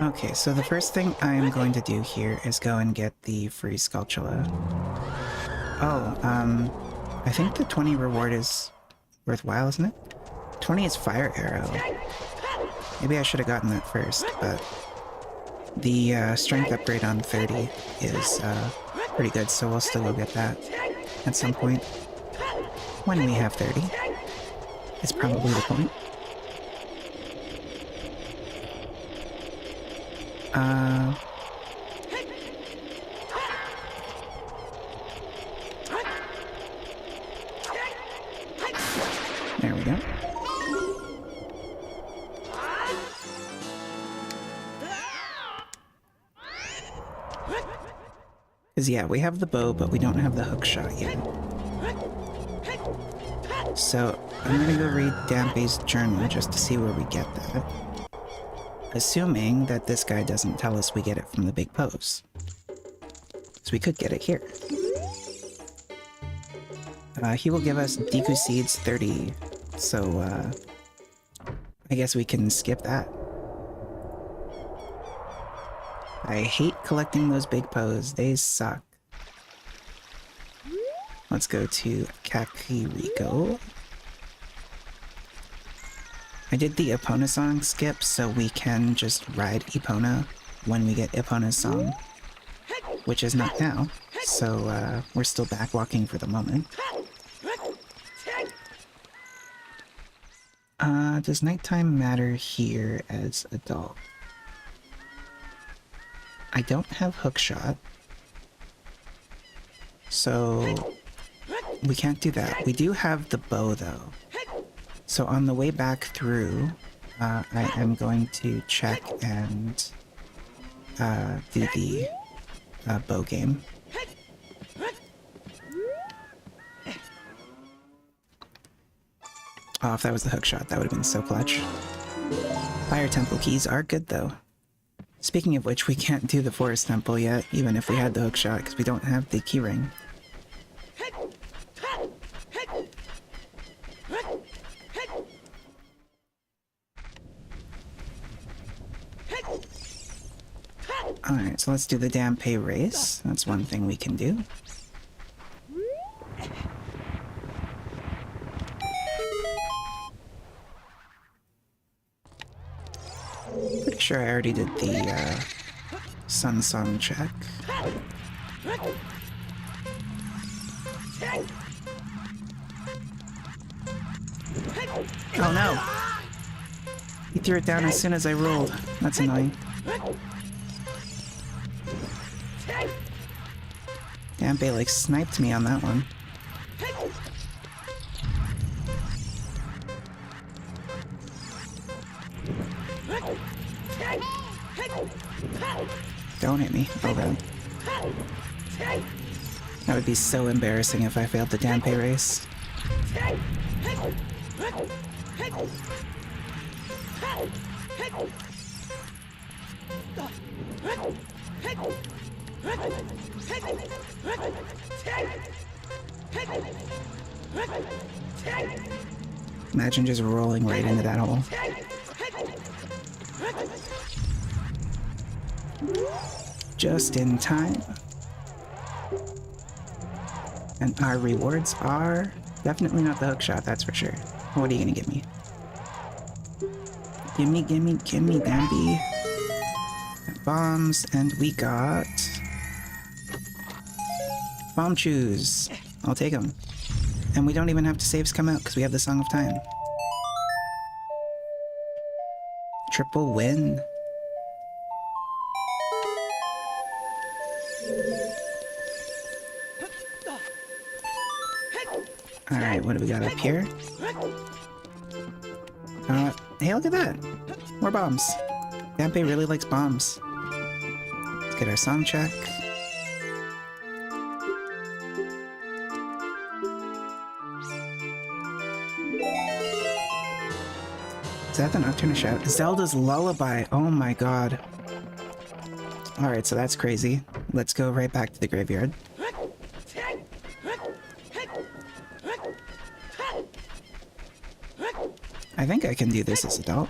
Okay, so the first thing I'm going to do here is go and get the free Skulltula. Oh, I think the 20 reward is worthwhile, isn't it? 20 is Fire Arrow. Maybe I should have gotten that first, but the strength upgrade on 30 is pretty good, so we'll still go get that at some point. When we have 30, is probably the point. There we go. Because yeah, we have the bow, but we don't have the hook shot yet. So I'm gonna go read Dampy's journal just to see where we get that. Assuming that this guy doesn't tell us we get it from the big pose. So we could get it here. He will give us Deku Seeds 30, so I guess we can skip that. I hate collecting those big pose, they suck. Let's go to Kakiriko. I did the Epona song skip, so we can just ride Epona when we get Epona's song, which is not now, so we're still backwalking for the moment. Does nighttime matter here as a doll? I don't have hookshot, so we can't do that. We do have the bow though. So on the way back through, I am going to check and do the bow game. Oh, if that was the hookshot, that would have been so clutch. Fire Temple keys are good though. Speaking of which, we can't do the Forest Temple yet, even if we had the hookshot, because we don't have the keyring. Alright, so let's do the Dampé race. That's one thing we can do. Pretty sure I already did the Sun Song check. Oh no! He threw it down as soon as I rolled. That's annoying. Dampé like sniped me on that one. Don't hit me. Oh god. That would be so embarrassing if I failed the Dampé race. Imagine just rolling right into that hole. just in time. And our rewards are definitely not the hook shot, that's for sure. What are you gonna give me? Gimme, gimme, gimme, Bambi. Bombs, and we got... bomb chews. I'll take them. And we don't even have to saves come out because we have the Song of Time. Triple win. Alright, what do we got up here? Hey, look at that! More bombs. Dampé really likes bombs. Let's get our song check. Is that the Nocturne Shout? Zelda's Lullaby! Oh my god. Alright, so that's crazy. Let's go right back to the graveyard. I think I can do this as adult.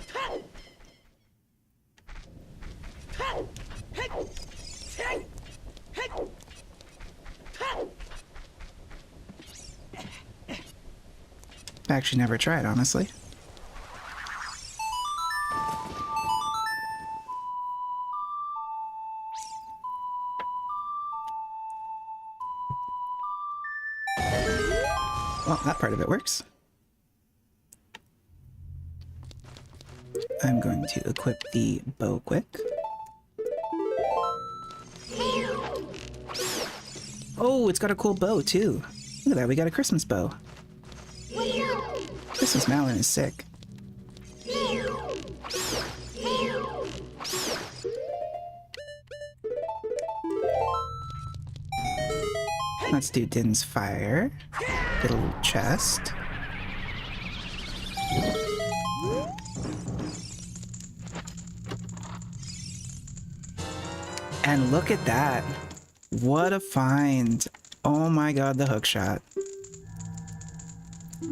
Actually never tried, honestly. Well, that part of it works. I'm going to equip the bow quick. Oh, it's got a cool bow too. Look at that, we got a Christmas bow. Christmas Malin is sick. Let's do Din's Fire. Get a little chest. And look at that. What a find. Oh my god, the hook shot.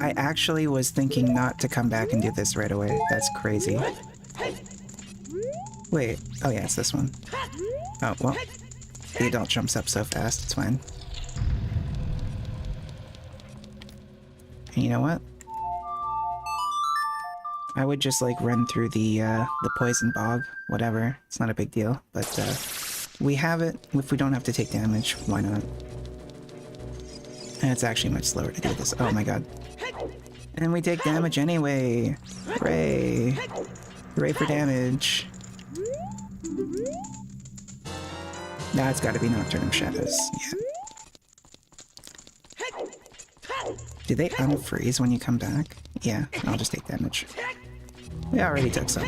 I actually was thinking not to come back and do this right away. That's crazy. Wait. Oh yeah, it's this one. Oh, well. The adult jumps up so fast, it's fine. And you know what? I would just like run through the poison bog. Whatever. It's not a big deal. But we have it. If we don't have to take damage, why not? And it's actually much slower to do this. Oh my god. And we take damage anyway. Hooray. Hooray for damage. That's gotta be Nocturne of Shadows. Yeah. Do they unfreeze when you come back? Yeah, I'll just take damage. We already took some.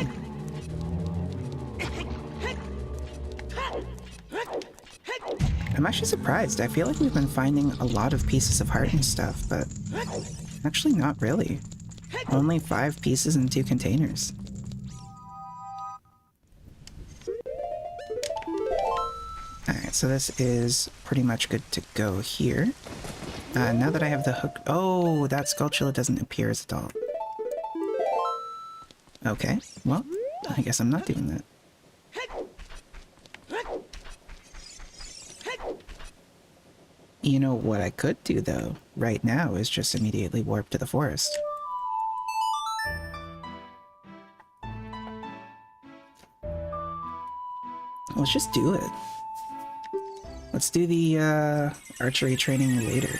I'm actually surprised. I feel like we've been finding a lot of pieces of heart and stuff, but actually not really. Only 5 pieces in 2 containers. Alright, so this is pretty much good to go here. Now that I have the hook... Oh, that Skulltula doesn't appear as a doll. Okay, well, I guess I'm not doing that. You know what I could do, though, right now, is just immediately warp to the forest. Let's just do it. Let's do the, archery training later.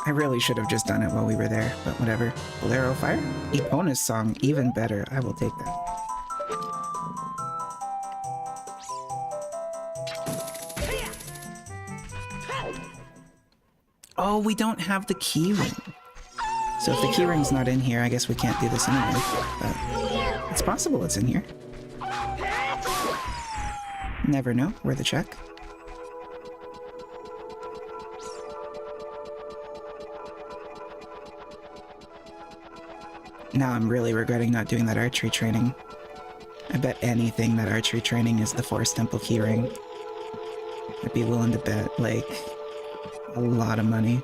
I really should have just done it while we were there, but whatever. Bolero Fire? Epona's song, even better. I will take that. Oh, we don't have the key ring. So if the key ring's not in here, I guess we can't do this anyway. But it's possible it's in here. Never know. Worth a check. Now I'm really regretting not doing that archery training. I bet anything that archery training is the Forest Temple keyring. I'd be willing to bet, like, a lot of money.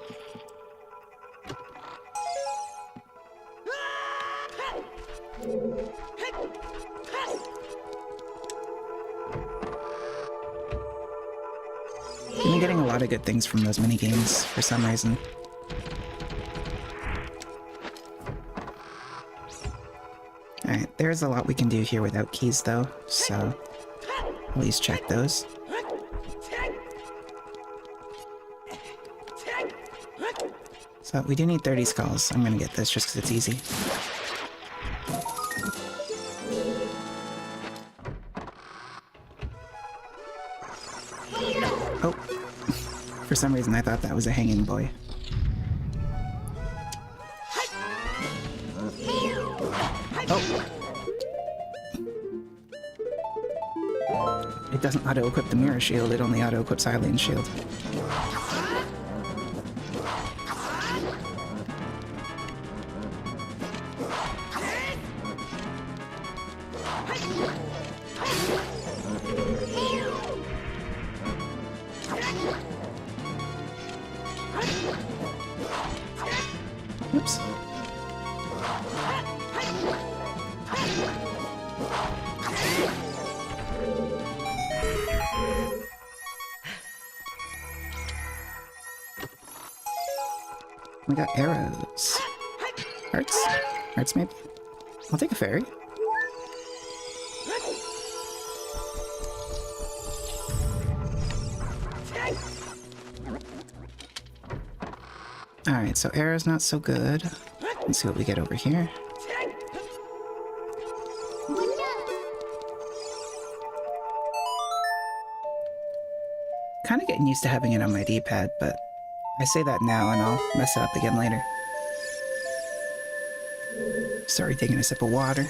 I've been getting a lot of good things from those mini games for some reason. Alright, there's a lot we can do here without keys though, so at least check those. So we do need 30 skulls. I'm gonna get this just because it's easy. Oh, for some reason I thought that was a hanging boy. Oh! It doesn't auto-equip the mirror shield, it only auto-equips Eileen's shield. Oops. We got arrows. Hearts? Hearts maybe? I'll take a fairy. Alright, so arrow's not so good. Let's see what we get over here. Kinda getting used to having it on my D-pad, but I say that now and I'll mess it up again later. Sorry, taking a sip of water.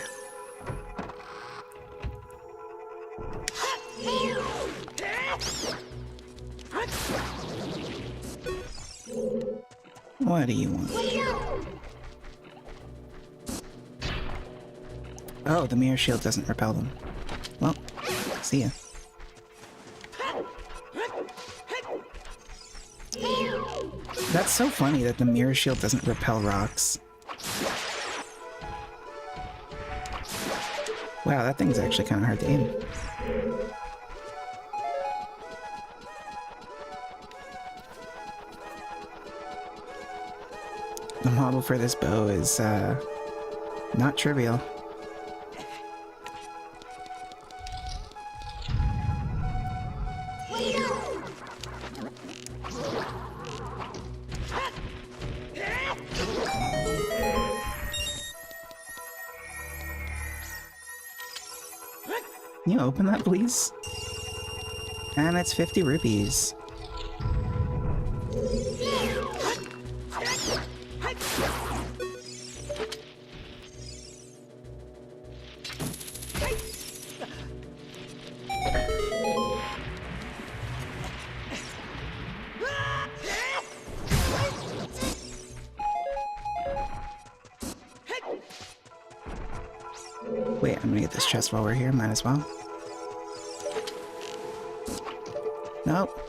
What do you want? Oh, the mirror shield doesn't repel them. Well, see ya. That's so funny that the mirror shield doesn't repel rocks. Wow, that thing's actually kind of hard to aim. The model for this bow is, not trivial. Can you open that, please? And it's 50 rupees. Wait, I'm gonna get this chest while we're here, might as well. Nope.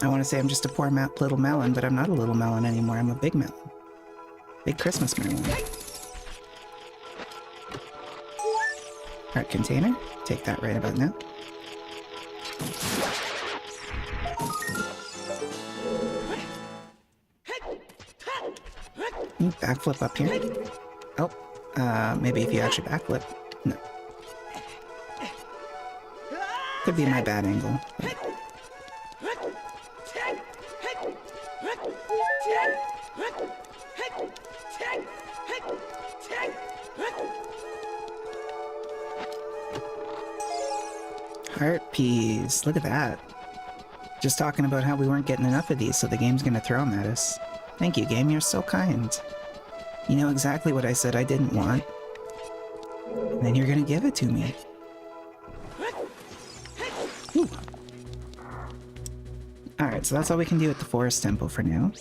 I want to say I'm just a poor little melon, but I'm not a little melon anymore, I'm a big melon. Big Christmas melon. Heart container, take that right about now. Can you backflip up here? Oh, maybe if you actually backflip. No. Could be my bad angle. Heart peas. Look at that. Just talking about how we weren't getting enough of these, so the game's gonna throw them at us. Thank you, game. You're so kind. You know exactly what I said I didn't want. And then you're gonna give it to me. Alright, so that's all we can do at the Forest Temple for now.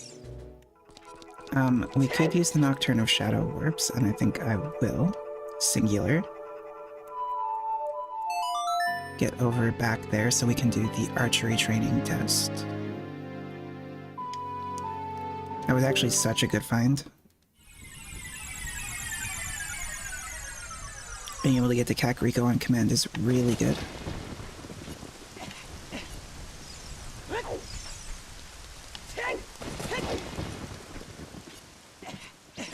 We could use the Nocturne of Shadow Orbs, and I think I will. Singular. Get over back there so we can do the archery training test. That was actually such a good find. Being able to get to Kakariko on command is really good.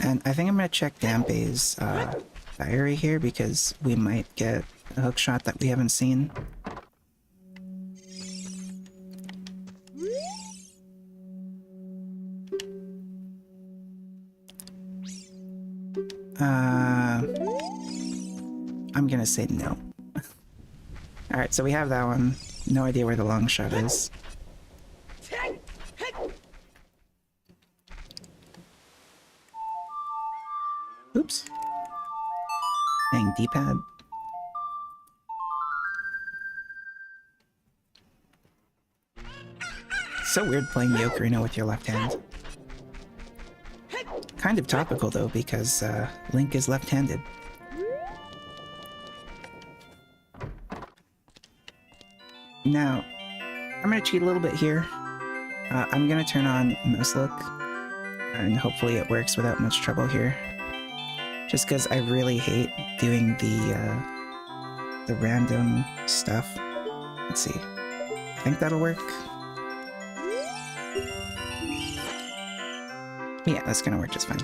And I think I'm gonna check Dampe's diary here because we might get a hook shot that we haven't seen. I'm gonna say no. Alright, so we have that one. No idea where the long shot is. Oops. Dang, D-pad. So weird playing the ocarina with your left hand. Kind of topical though, because Link is left-handed. Now, I'm gonna cheat a little bit here. I'm gonna turn on mouse look, and hopefully it works without much trouble here. Just because I really hate doing the random stuff. Let's see. I think that'll work. Yeah, that's gonna work just fine.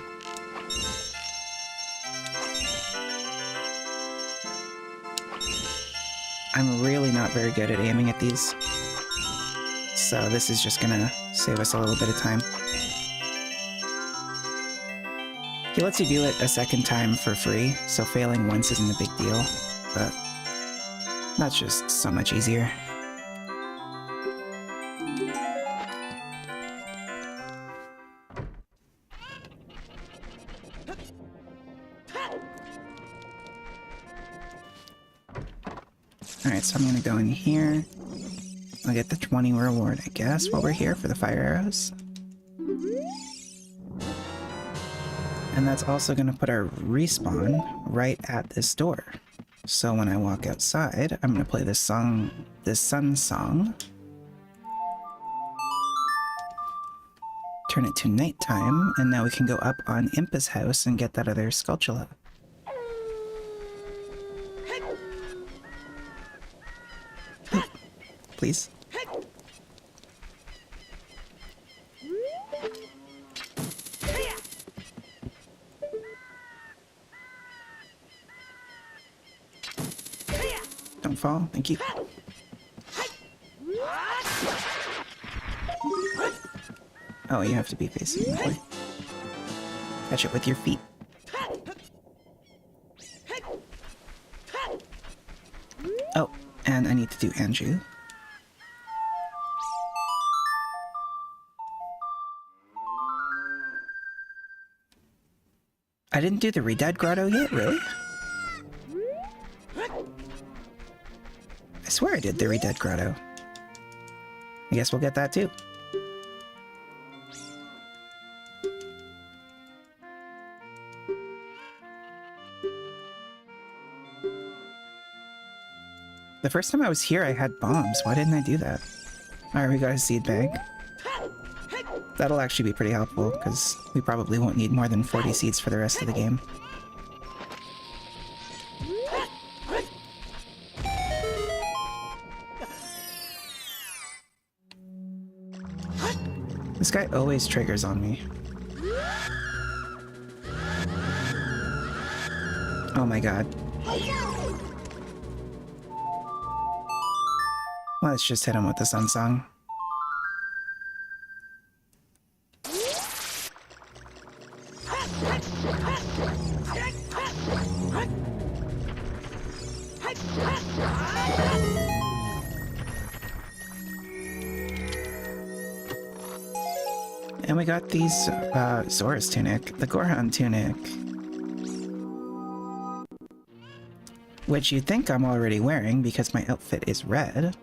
I'm really not very good at aiming at these, so this is just gonna save us a little bit of time. He lets you do it a second time for free, so failing once isn't a big deal, but that's just so much easier. Alright, so I'm gonna go in here. I'll get the 20 reward, I guess, while we're here for the fire arrows. And that's also gonna put our respawn right at this door. So when I walk outside, I'm gonna play this song, this sun song. Turn it to nighttime, and now we can go up on Impa's house and get that other Skulltula. Please. Don't fall, thank you. Oh, you have to be facing that way. Catch it with your feet. Oh, and I need to do Anju. I didn't do the Redad Grotto yet, really? I swear I did the Redad Grotto. I guess we'll get that too. The first time I was here I had bombs, why didn't I do that? Alright, we got a seed bag. That'll actually be pretty helpful, because we probably won't need more than 40 seeds for the rest of the game. This guy always triggers on me. Oh my god. Let's just hit him with the Sun Song. And we got these Zora's Tunic, the Goron Tunic. Which you'd think I'm already wearing because my outfit is red.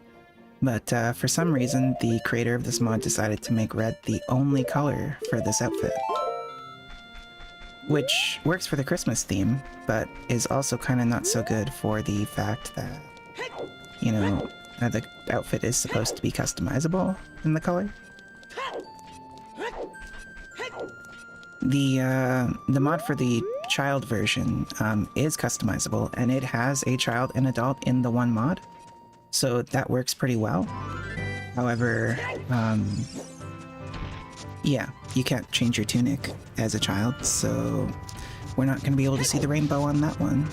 But for some reason, the creator of this mod decided to make red the only color for this outfit. Which works for the Christmas theme, but is also kind of not so good for the fact that, you know, the outfit is supposed to be customizable in the color. The mod for the child version is customizable, and it has a child and adult in the one mod, so that works pretty well. However, Yeah, you can't change your tunic as a child, so we're not going to be able to see the rainbow on that one.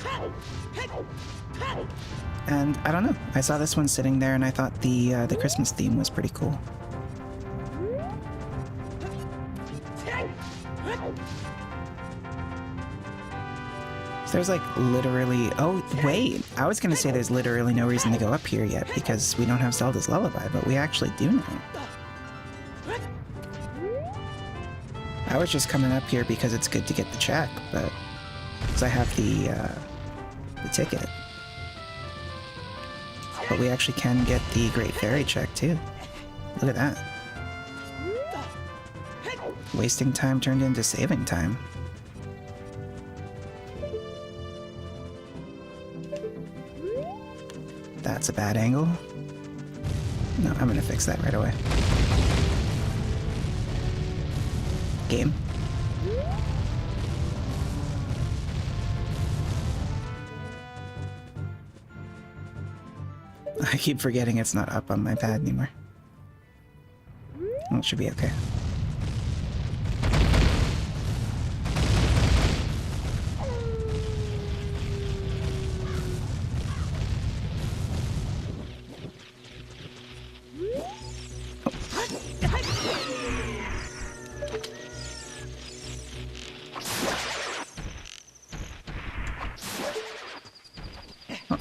And I don't know, I saw this one sitting there and I thought the Christmas theme was pretty cool. So there's like literally... Oh, wait! I was gonna say there's literally no reason to go up here yet because we don't have Zelda's Lullaby, but we actually do now. I was just coming up here because it's good to get the check, but... because I have the ticket. But we actually can get the Great Fairy check too. Look at that. Wasting time turned into saving time. That's a bad angle. No, I'm gonna fix that right away. Game. I keep forgetting it's not up on my pad anymore. Well, it should be okay.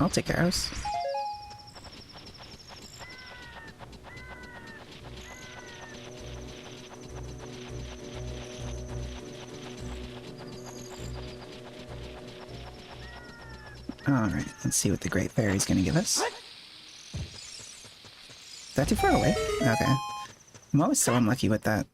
I'll take arrows. Alright, let's see what the Great Fairy's gonna give us. Is that too far away? Okay. I'm always so unlucky with that.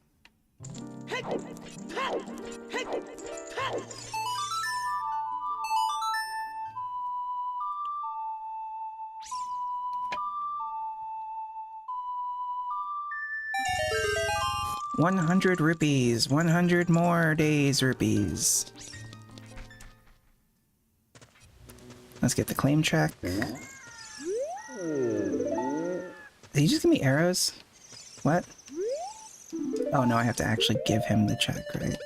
₹100. 100 more days rupees. Let's get the claim check. Did he just give me arrows? What? Oh no, I have to actually give him the check, right?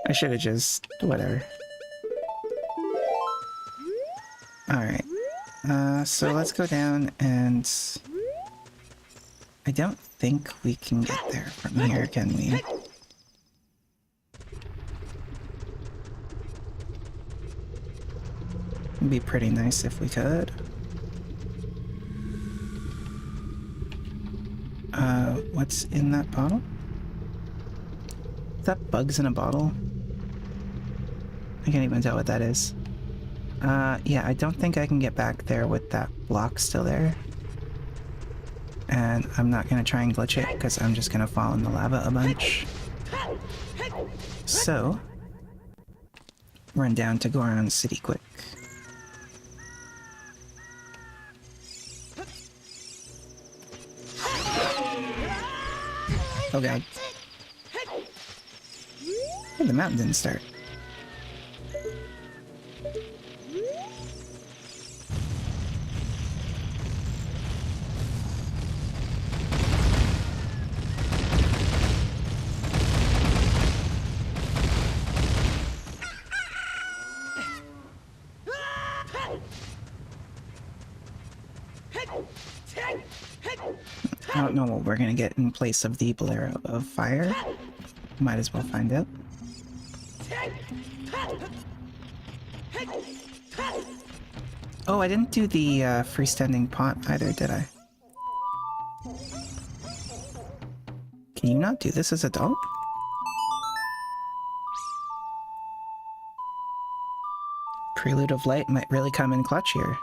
I should have just... whatever. Alright. So let's go down and... I don't think we can get there from here, can we? It'd be pretty nice if we could. What's in that bottle? Is that bugs in a bottle? I can't even tell what that is. Yeah, I don't think I can get back there with that block still there. And I'm not gonna try and glitch it, because I'm just gonna fall in the lava a bunch. So, run down to Goron City quick. Oh god. Oh, the mountain didn't start. I don't know what we're gonna get in place of the Bolero of Fire. Might as well find out. Oh, I didn't do the freestanding pot either, did I? Can you not do this as a dog? Prelude of Light might really come in clutch here.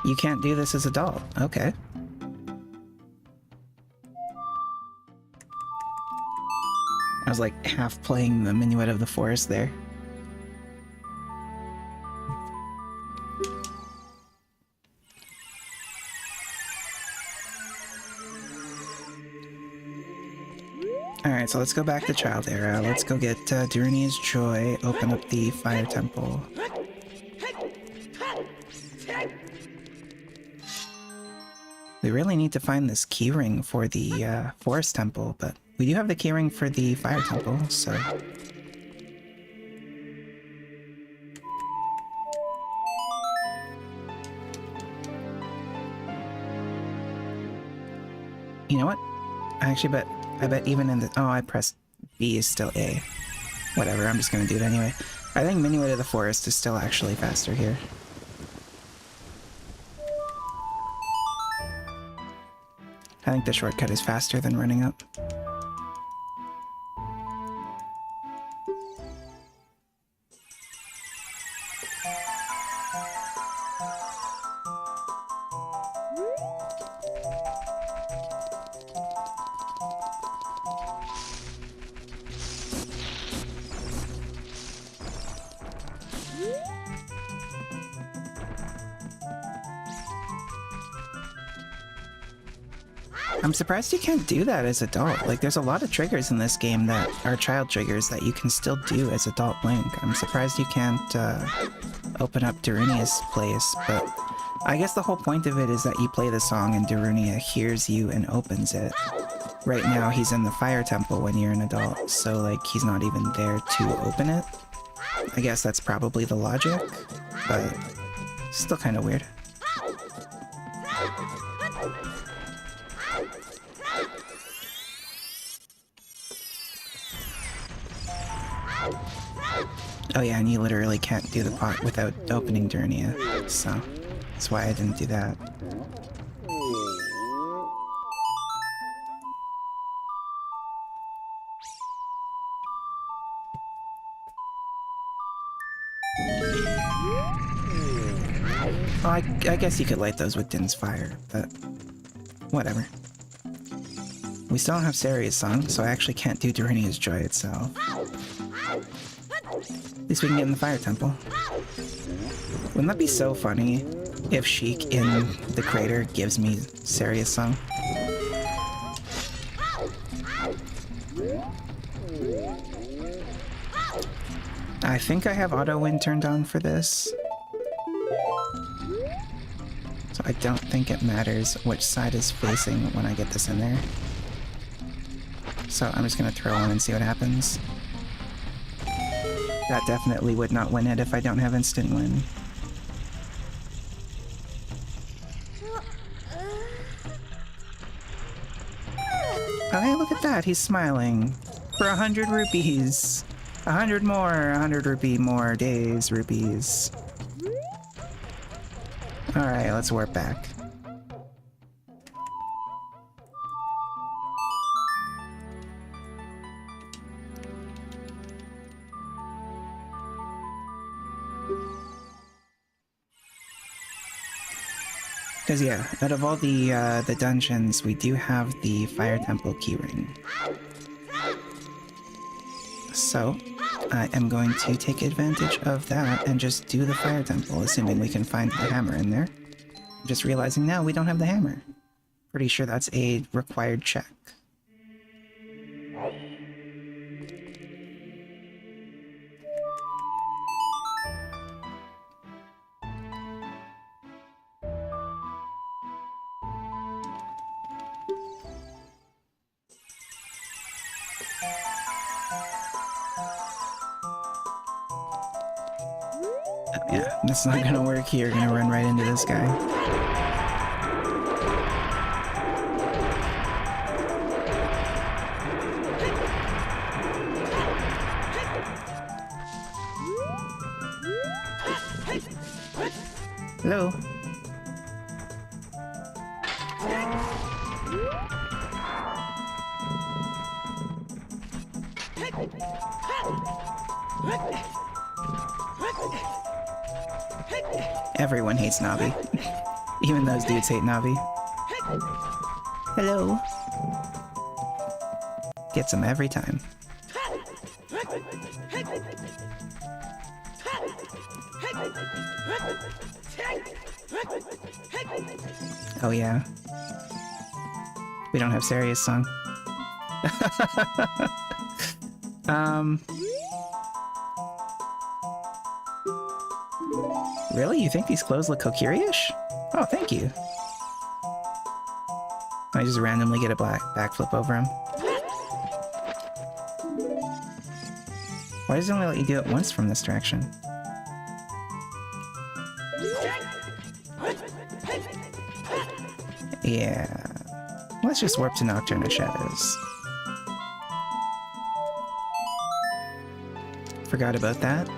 You can't do this as a doll. Okay. I was like half playing the Minuet of the Forest there. Alright, so let's go back to Child Era. Let's go get Durania's Joy, open up the Fire Temple. We really need to find this keyring for the Forest Temple, but we do have the keyring for the Fire Temple, so... You know what? I bet even in the... Oh, I pressed B is still A. Whatever, I'm just gonna do it anyway. I think Minuet of the Forest is still actually faster here. I think the shortcut is faster than running up. I'm surprised you can't do that as adult. Like, there's a lot of triggers in this game that are child triggers that you can still do as adult Link. I'm surprised you can't open up Darunia's place, but I guess the whole point of it is that you play the song and Darunia hears you and opens it. Right now, he's in the Fire Temple when you're an adult, so like, he's not even there to open it. I guess that's probably the logic, but still kind of weird. Oh yeah, and you literally can't do the pot without opening Durnia, so that's why I didn't do that. Well, I guess you could light those with Din's fire, but whatever. We still don't have Saria's song, so I actually can't do Durania's Joy itself. At least we can get in the Fire Temple. Wouldn't that be so funny if Sheik in the crater gives me Saria's song? I think I have auto win turned on for this. So I don't think it matters which side is facing when I get this in there. So I'm just gonna throw one and see what happens. That definitely would not win it if I don't have instant win. Oh hey, look at that, he's smiling. For 100 rupees. 100 more, 100 rupee more days, rupees. Alright, let's warp back. Because yeah, out of all the dungeons, we do have the Fire Temple keyring. So, I am going to take advantage of that and just do the Fire Temple, assuming we can find the hammer in there. I'm just realizing now we don't have the hammer. Pretty sure that's a required check. Yeah, that's not gonna work here. Gonna run right into this guy. Hello? Everyone hates Navi. Even those dudes hate Navi. Hello. Gets him every time. Oh yeah. We don't have Saria's song. Really? You think these clothes look kokiri-ish? Oh, thank you. I just randomly get a backflip over him. Why does it only let you do it once from this direction? Yeah. Let's just warp to Nocturne Shadows. Forgot about that.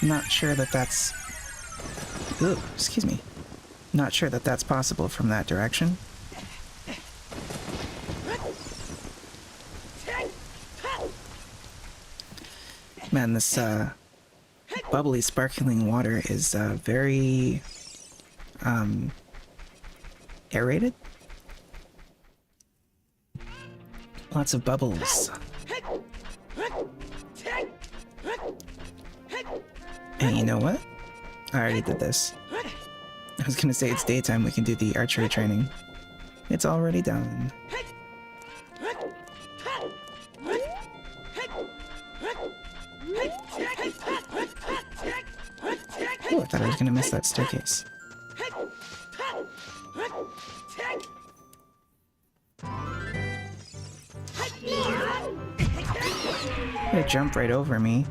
Not sure that that's... Ooh, excuse me. Not sure that that's possible from that direction. Man, this bubbly, sparkling water is very aerated. Lots of bubbles. And you know what? I already did this. I was gonna say it's daytime, we can do the archery training. It's already done. Oh, I thought I was gonna miss that staircase. They jump right over me.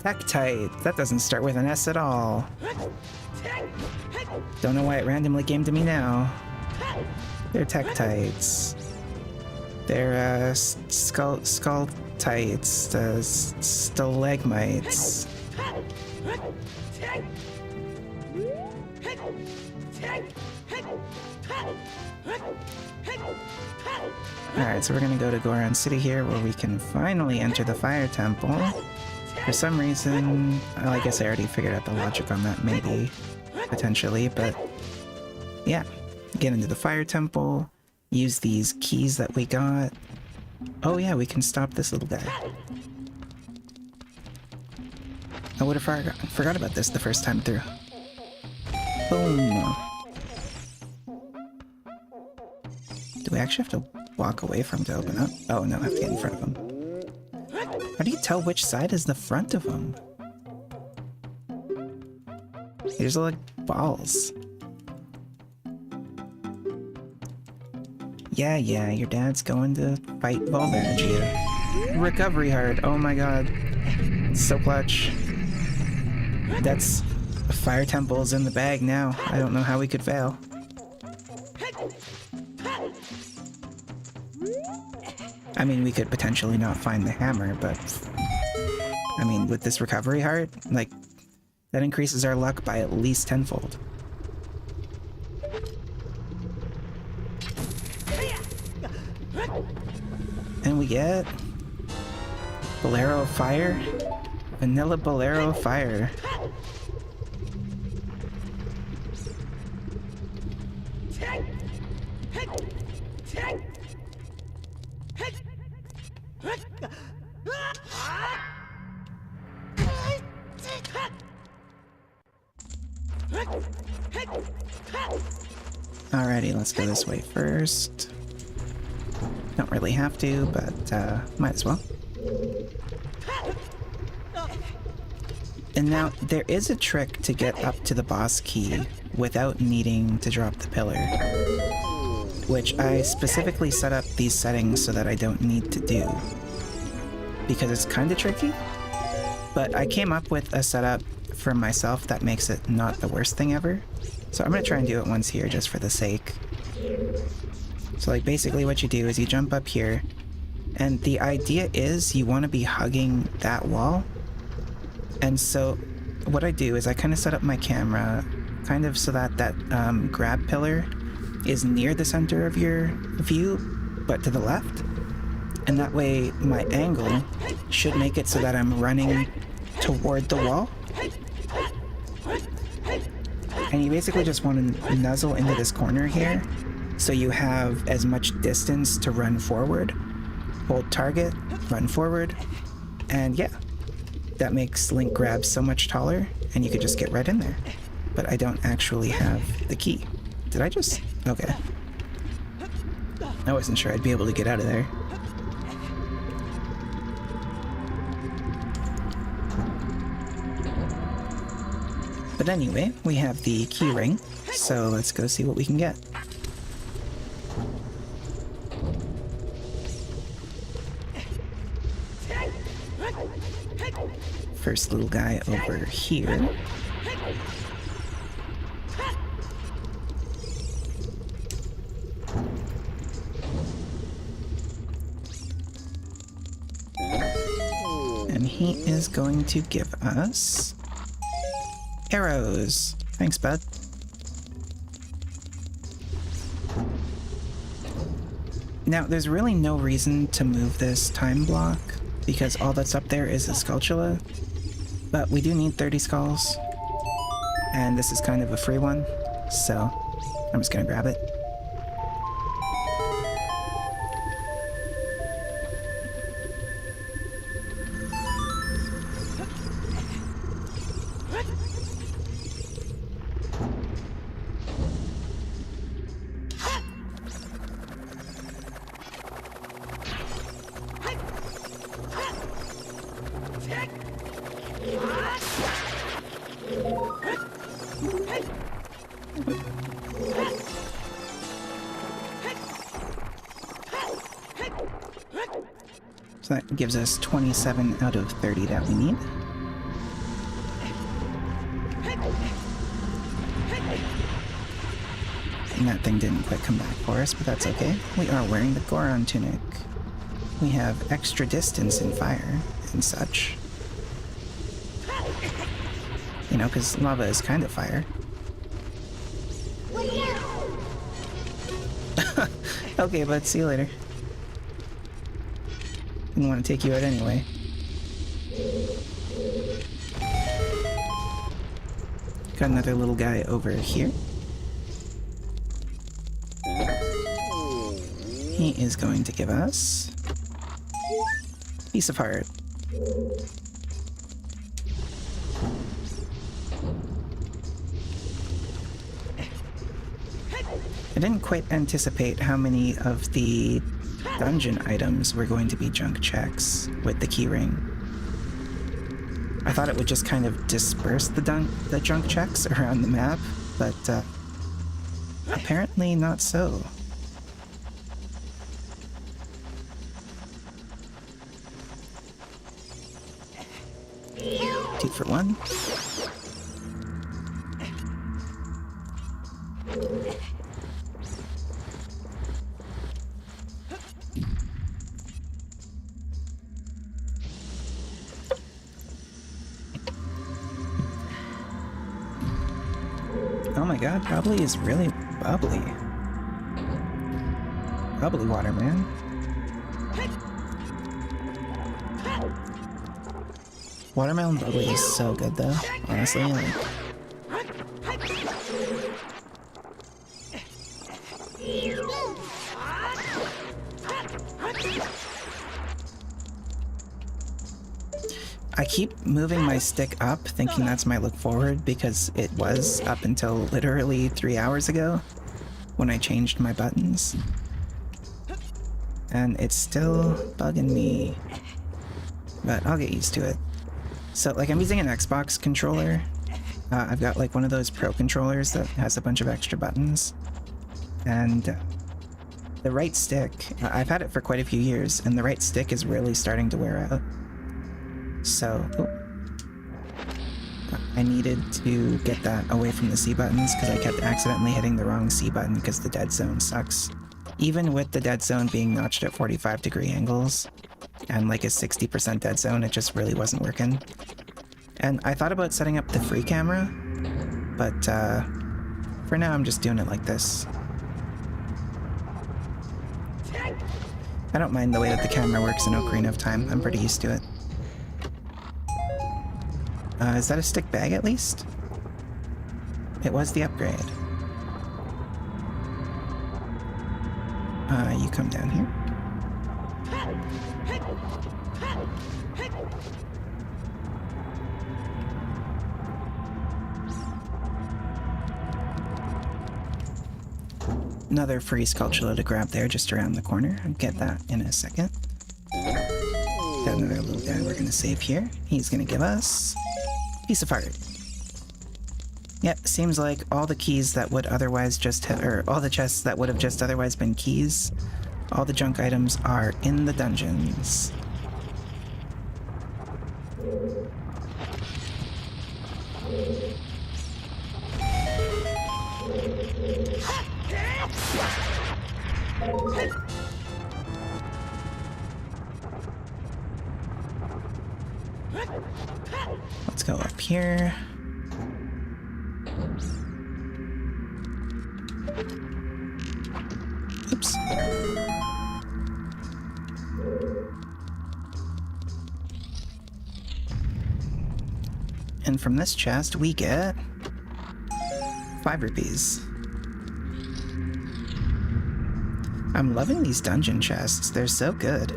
Tektite! That doesn't start with an S at all. Don't know why it randomly came to me now. They're Tektites. They're Skulltites. Stalagmites. Alright, so we're gonna go to Goron City here, where we can finally enter the Fire Temple. For some reason, well, I guess I already figured out the logic on that, maybe, potentially, but yeah. Get into the Fire Temple, use these keys that we got. Oh yeah, we can stop this little guy. I would have forgot about this the first time through. Boom! Do we actually have to walk away from him to open up? Oh no, I have to get in front of him. How do you tell which side is the front of him? These are like balls. Yeah, your dad's going to fight Volvergia. Recovery heart, oh my god. So clutch. That's... Fire Temple's in the bag now. I don't know how we could fail. I mean, we could potentially not find the hammer, but... I mean, with this recovery heart, like, that increases our luck by at least tenfold. And we get... Bolero of Fire? Vanilla Bolero of Fire. Alrighty, let's go this way first. Don't really have to, but might as well. And now, there is a trick to get up to the boss key without needing to drop the pillar, which I specifically set up these settings so that I don't need to do, because it's kind of tricky, but I came up with a setup for myself that makes it not the worst thing ever. So I'm going to try and do it once here just for the sake. So like basically what you do is you jump up here, and the idea is you want to be hugging that wall. And so what I do is I kind of set up my camera kind of so that that grab pillar is near the center of your view, but to the left. And that way my angle should make it so that I'm running toward the wall. And you basically just want to nuzzle into this corner here, so you have as much distance to run forward. Hold target, run forward, and yeah. That makes Link grab so much taller, and you could just get right in there. but I don't actually have the key. Did I just... Okay. I wasn't sure I'd be able to get out of there. But anyway, we have the key ring, so let's go see what we can get. First little guy over here. And he is going to give us arrows. Thanks, bud. Now, there's really no reason to move this time block because all that's up there is a Skulltula, but we do need 30 skulls, and this is kind of a free one, so I'm just gonna grab it. So that gives us 27 out of 30 that we need. And that thing didn't quite come back for us, but that's okay. We are wearing the Goron tunic. We have extra distance in fire and such. You know, because lava is kind of fire. Okay, bud, see you later. Didn't want to take you out anyway. Got another little guy over here. He is going to give us Piece of Heart. I didn't quite anticipate how many of the dungeon items were going to be junk checks with the keyring. I thought it would just kind of disperse the junk checks around the map, but apparently not so. Two for one. Oh my god, bubbly is really bubbly. Bubbly water, man. Watermelon bubbly is so good though, honestly. Like... I keep moving my stick up thinking that's my look forward because it was up until literally 3 hours ago when I changed my buttons. And it's still bugging me. But I'll get used to it. So, like, I'm using an Xbox controller. I've got, like, one of those Pro controllers that has a bunch of extra buttons. And the right stick, I've had it for quite a few years, and the right stick is really starting to wear out. So, I needed to get that away from the C buttons because I kept accidentally hitting the wrong C button because the dead zone sucks. Even with the dead zone being notched at 45-degree angles and like a 60% dead zone, it just really wasn't working. And I thought about setting up the free camera, but for now I'm just doing it like this. I don't mind the way that the camera works in Ocarina of Time. I'm pretty used to it. Is that a stick bag at least? It was the upgrade. You come down here. another free Sculpture to grab there just around the corner. I'll get that in a second. Got another little guy we're gonna save here. He's gonna give us piece of art. Yep, seems like all the keys that would otherwise just or all the chests that would have just otherwise been keys, all the junk items are in the dungeons. Let's go up here. Oops. And from this chest, we get 5 rupees. I'm loving these dungeon chests. They're so good.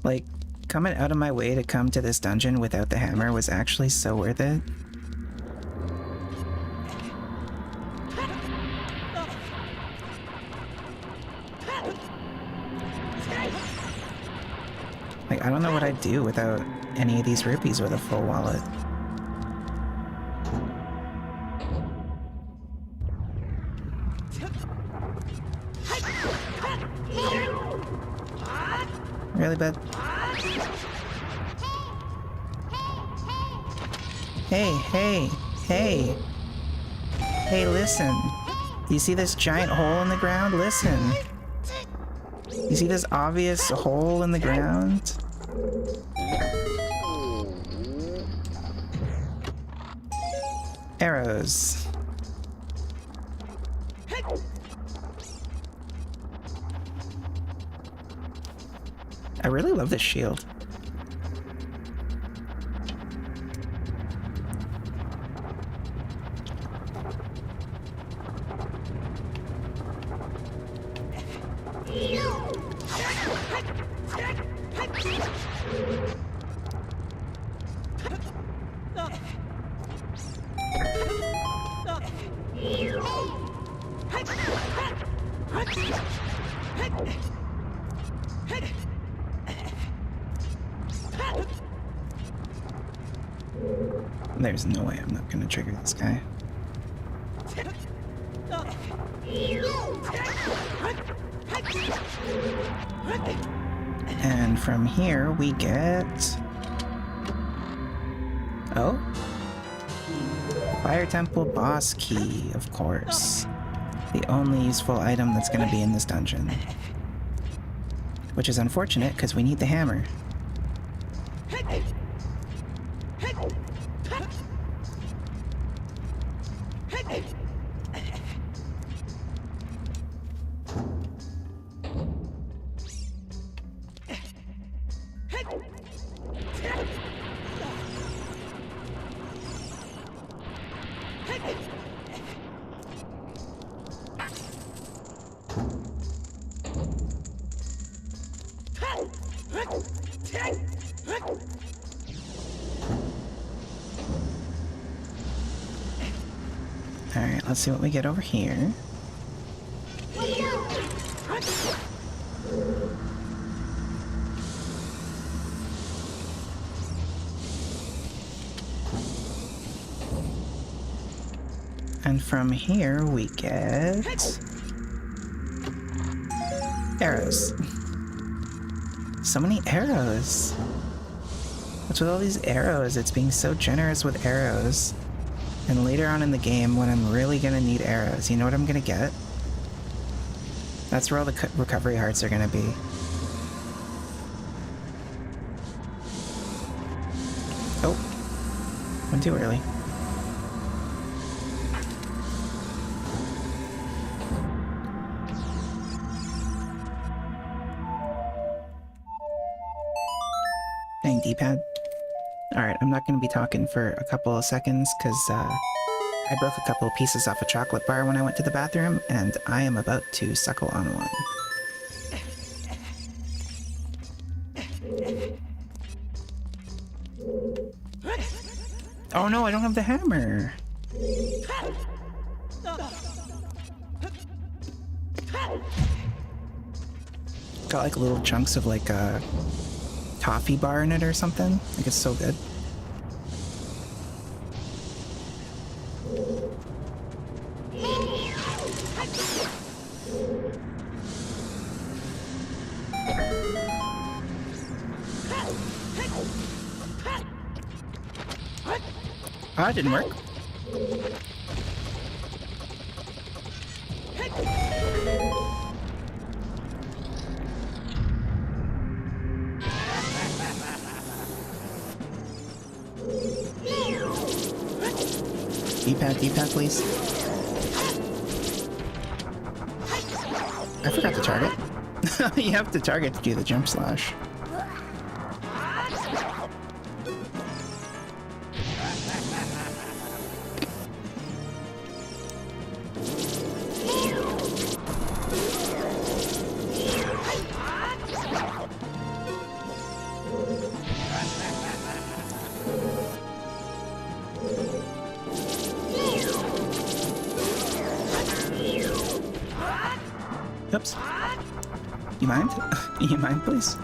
Like, coming out of my way to come to this dungeon without the hammer was actually so worth it. Like, I don't know what I'd do without any of these rupees with a full wallet. Really bad? Hey, hey, hey! Hey, listen! Do you see this giant hole in the ground? Listen! You see this obvious hole in the ground? Arrows. I really love this shield. There's no way I'm not gonna trigger this guy. And from here we get... Oh? Fire Temple Boss Key, of course. The only useful item that's gonna be in this dungeon. Which is unfortunate, because we need the hammer. Alright, let's see what we get over here. And from here we get... arrows. So many arrows. What's with all these arrows? It's being so generous with arrows. And later on in the game, when I'm really gonna need arrows, you know what I'm gonna get? That's where all the recovery hearts are gonna be. Oh. Went too early. Dang, D-pad. Alright, I'm not going to be talking for a couple of seconds because I broke a couple of pieces off a chocolate bar when I went to the bathroom, and I am about to suckle on one. Oh no, I don't have the hammer. Got like little chunks of like a toffee bar in it or something. Like it's so good. Ah, it didn't work. D-pad, D-pad, please. I forgot to target. You have to target to do the jump slash. Oops. You mind? You mind, please?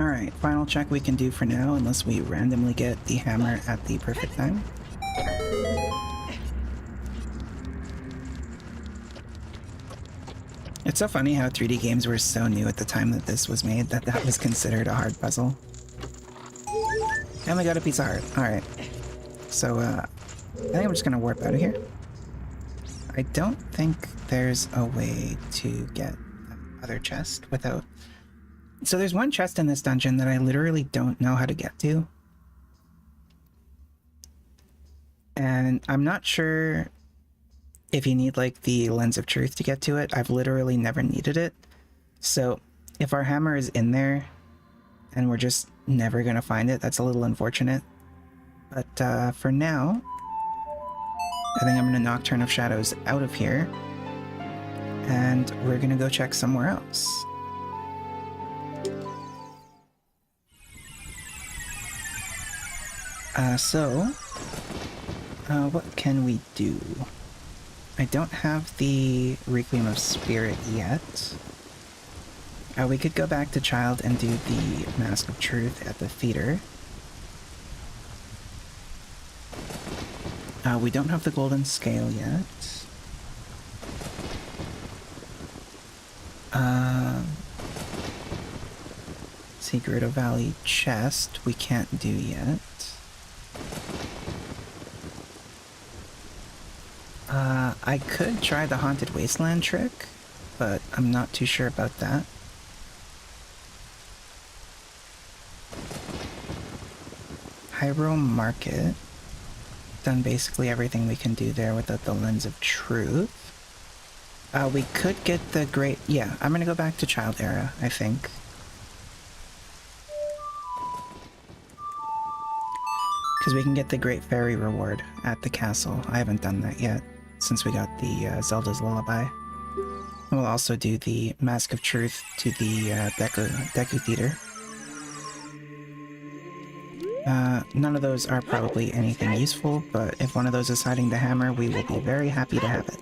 Alright, final check we can do for now, unless we randomly get the hammer at the perfect time. It's so funny how 3D games were so new at the time that this was made that that was considered a hard puzzle. And we got a piece of heart. Alright. So, I think I'm just gonna warp out of here. I don't think there's a way to get other chest without... So there's one chest in this dungeon that I literally don't know how to get to. And I'm not sure if you need like the lens of truth to get to it. I've literally never needed it. So if our hammer is in there and we're just never gonna find it, that's a little unfortunate. But for now, I think I'm gonna Nocturne of Shadows out of here and we're gonna go check somewhere else. What can we do? I don't have the Requiem of Spirit yet. We could go back to Child and do the Mask of Truth at the theater. We don't have the Golden Scale yet. Secret of Valley Chest we can't do yet. I could try the Haunted Wasteland trick, but I'm not too sure about that. Hyrule Market. Done basically everything we can do there without the Lens of Truth. We could get the Great... Yeah, I'm gonna go back to Child Era, I think. Because we can get the Great Fairy reward at the castle. I haven't done that yet, since we got the Zelda's Lullaby. And we'll also do the Mask of Truth to the Deku Theater. None of those are probably anything useful, but if one of those is hiding the hammer, we will be very happy to have it.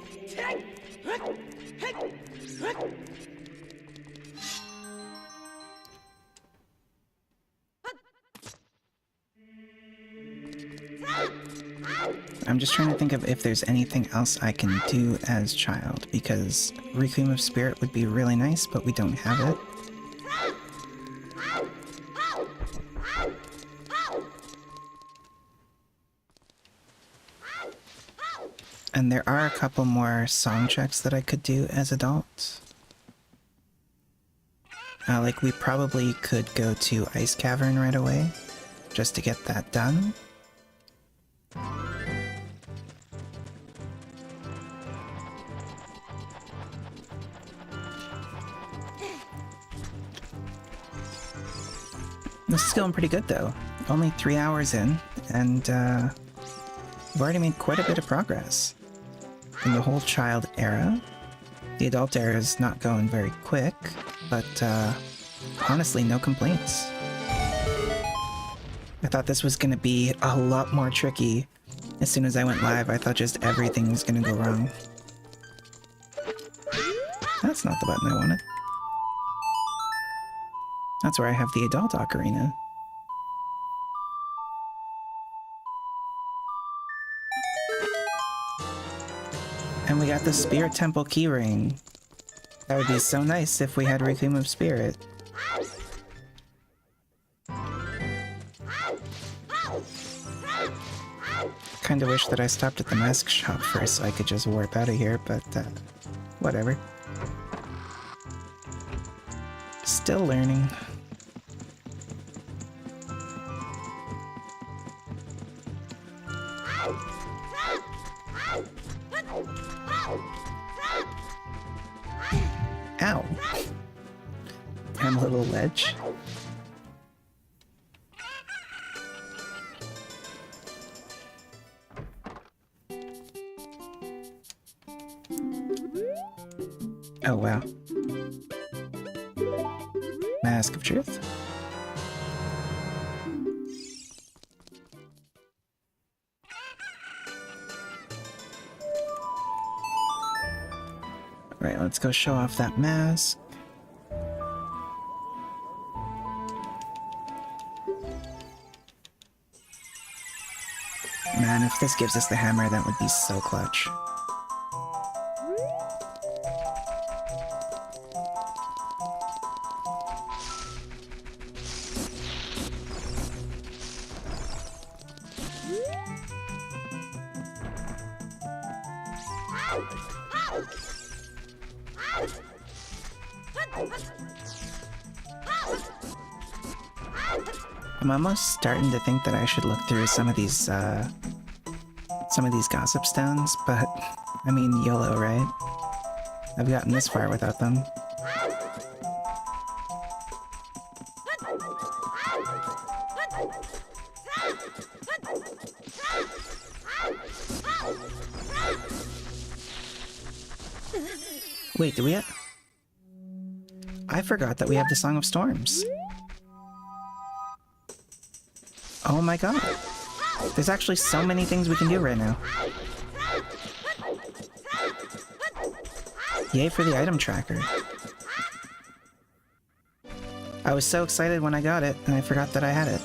I'm just trying to think of if there's anything else I can do as Child, because Requiem of Spirit would be really nice, but we don't have it. And there are a couple more song checks that I could do as adult. Like, we probably could go to Ice Cavern right away, just to get that done. This is going pretty good, though. Only 3 hours in, and we've already made quite a bit of progress. In the whole child era, the adult era is not going very quick, but honestly, no complaints. I thought this was gonna be a lot more tricky. As soon as I went live, I thought just everything was gonna go wrong. That's not the button I wanted. That's where I have the adult ocarina. And we got the Spirit Temple keyring. That would be so nice if we had Requiem of Spirit. Kinda wish that I stopped at the mask shop first so I could just warp out of here, but whatever. Still learning. Ow. Damn little ledge. Oh wow. Mask of Truth? Alright, let's go show off that mask. Man, if this gives us the hammer, that would be so clutch. I'm almost starting to think that I should look through some of these gossip stones, but I mean, YOLO, right? I've gotten this far without them. Wait, do we have... I forgot that we have the Song of Storms. Oh my god. There's actually so many things we can do right now. Yay for the item tracker. I was so excited when I got it, and I forgot that I had it.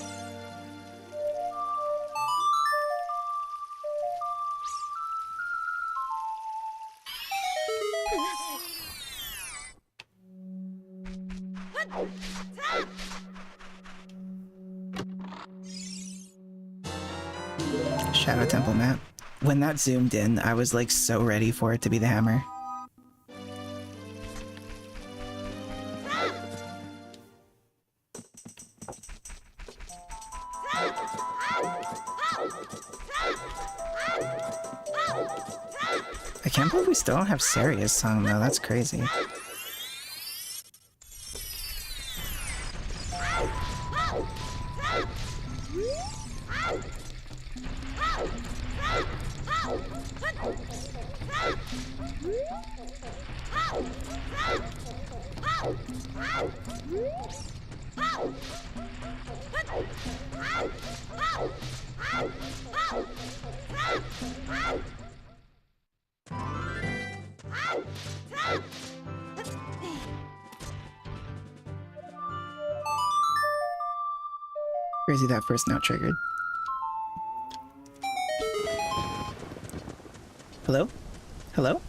Shadow Temple map. When that zoomed in, I was like so ready for it to be the hammer. I can't believe we still don't have Saria's song though, that's crazy. Crazy that first note triggered. Hello? Hello?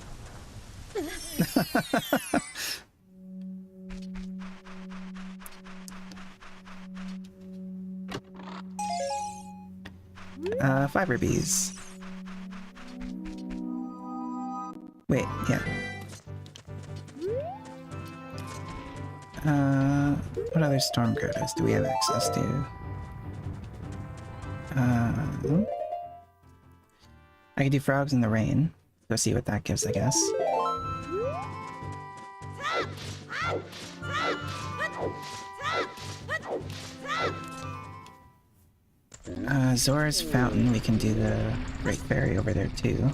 Fiber bees. Wait, yeah. What other storm grottos do we have access to? I could do frogs in the rain. Go see what that gives, I guess. Zora's Fountain, we can do the Great Fairy over there too.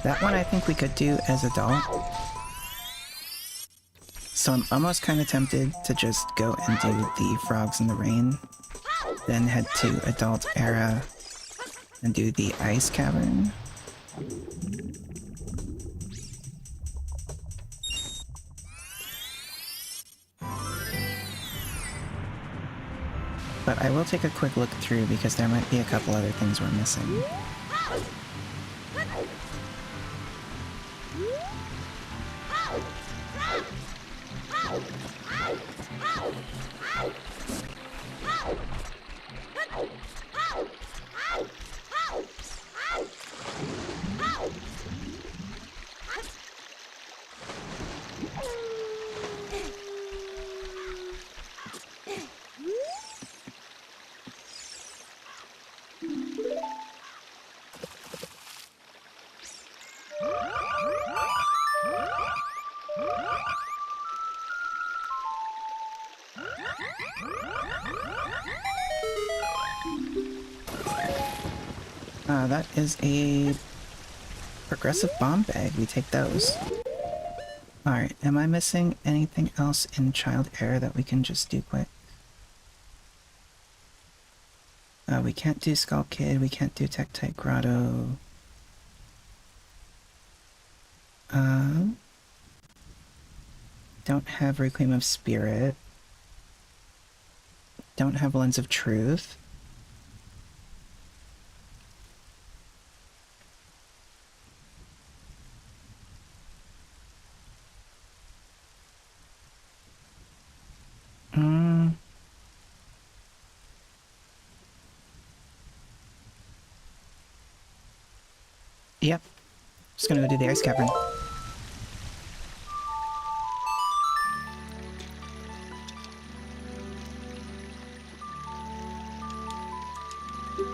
That one I think we could do as adult. So I'm almost kind of tempted to just go and do the Frogs in the Rain, then head to Adult Era and do the Ice Cavern. But I will take a quick look through because there might be a couple other things we're missing. That is a progressive bomb bag. We take those. Alright, am I missing anything else in Child Era that we can just do quick? We can't do Skull Kid, we can't do Tektite Grotto. Don't have Requiem of Spirit. Don't have Lens of Truth. Yep. Just gonna go do the Ice Cavern.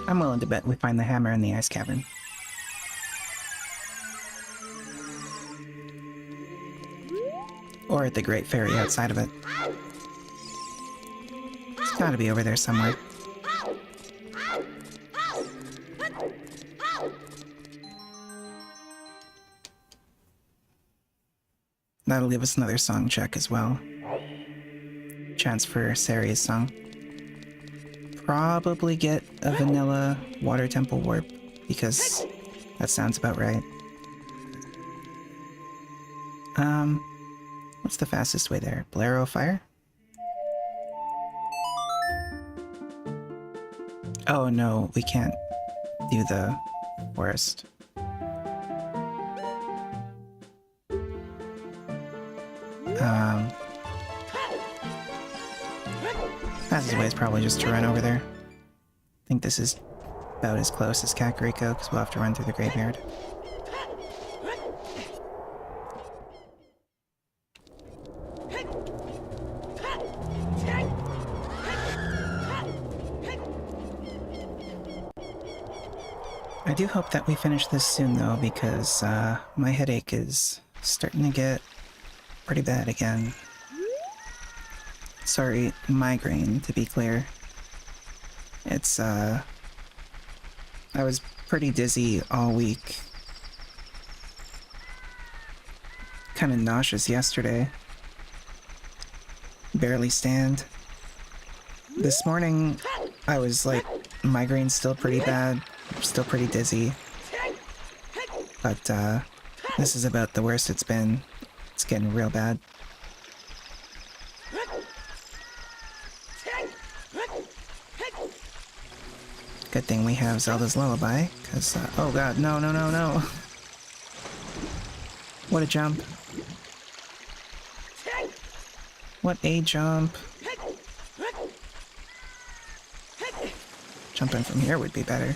I'm willing to bet we find the hammer in the Ice Cavern. Or at the Great Fairy outside of it. It's gotta be over there somewhere. That'll give us another song check as well. Chance for Sari's song. Probably get a vanilla Water Temple Warp, because that sounds about right. What's the fastest way there? Bolero Fire? Oh no, we can't do the forest. Fastest way is probably just to run over there. I think this is about as close as Kakariko, because we'll have to run through the graveyard. I do hope that we finish this soon though, because my headache is starting to get pretty bad again. Sorry, migraine, to be clear. It's, I was pretty dizzy all week. Kinda nauseous yesterday. Barely stand. This morning, I was like, migraine's still pretty bad, still pretty dizzy. But, this is about the worst it's been. It's getting real bad. Good thing we have Zelda's Lullaby, because, oh god, no, no, no, no. What a jump. What a jump. Jumping from here would be better.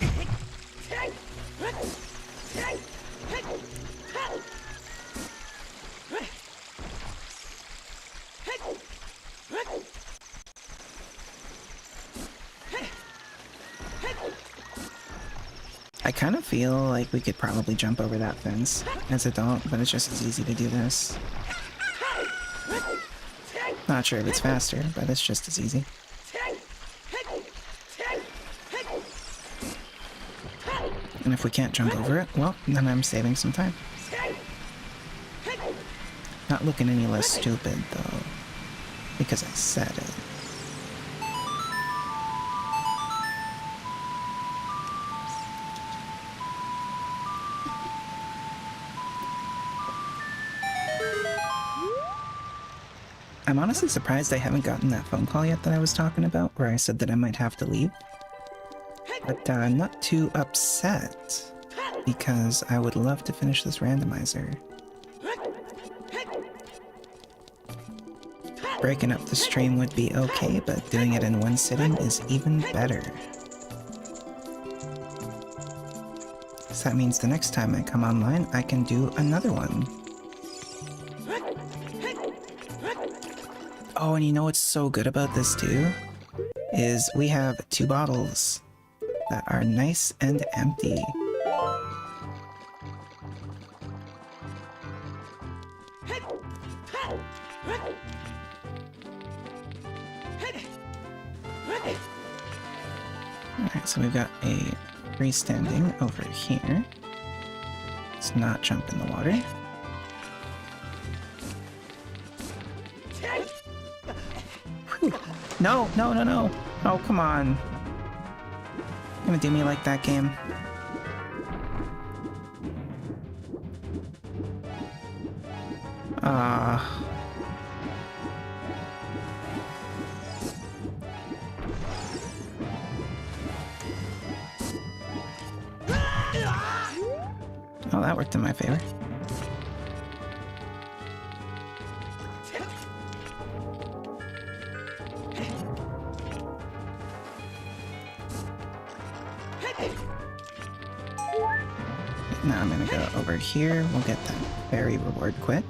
I kind of feel like we could probably jump over that fence as a adult, but it's just as easy to do this. Not sure if it's faster, but it's just as easy. And if we can't jump over it, well, then I'm saving some time. Not looking any less stupid, though, because I said it. I'm honestly surprised I haven't gotten that phone call yet that I was talking about, where I said that I might have to leave. But I'm not too upset, because I would love to finish this randomizer. Breaking up the stream would be okay, but doing it in one sitting is even better. So that means the next time I come online, I can do another one. Oh, and you know what's so good about this too? Is we have 2 bottles that are nice and empty. Alright, so we've got a freestanding over here. Let's not jump in the water. Whew. No, no, no, no. Oh, come on. You gonna do me like that, game? Oh, that worked in my favor. Now I'm gonna go over here. We'll get that fairy reward quick.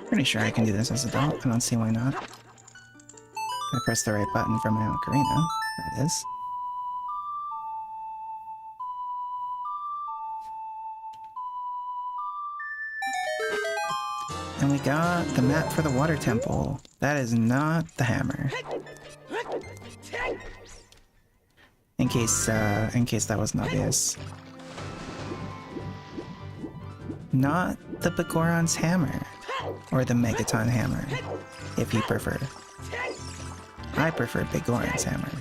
Pretty sure I can do this as a adult. I don't see why not. I pressed the right button for my ocarina. That is. And we got the map for the water temple. That is not the hammer. In case that wasn't obvious. Not the Bagoron's hammer. Or the Megaton hammer, if you prefer. I prefer Bagoron's hammer.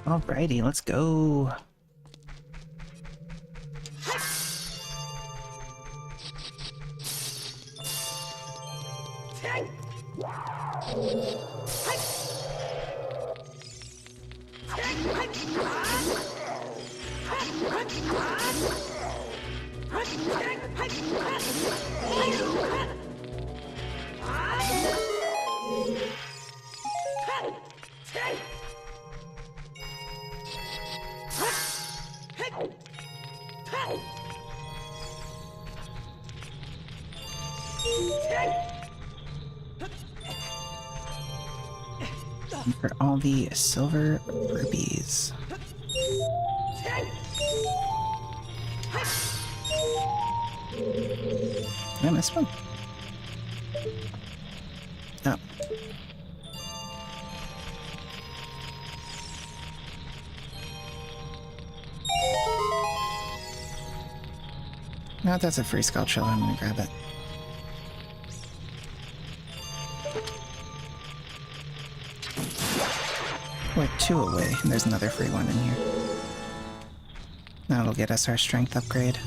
Alrighty, let's go. For all the silver rubies. Did I miss one? Oh. No, that's a free skull shell. I'm gonna grab it. We're 2 away, and there's another free one in here. That'll get us our strength upgrade.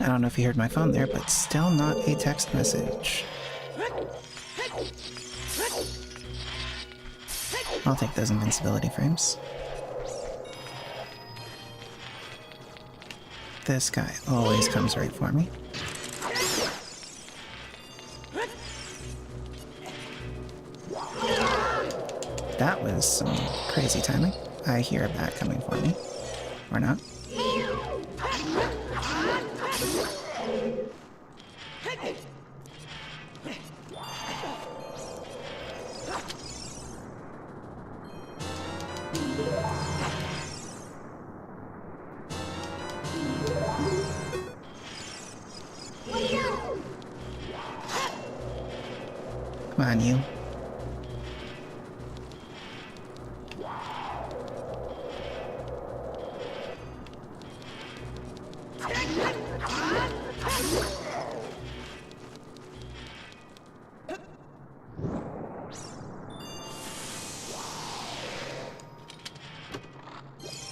I don't know if you heard my phone there, but still not a text message. I'll take those invincibility frames. This guy always comes right for me. That was some crazy timing. I hear a bat coming for me. Or not. Come on, you.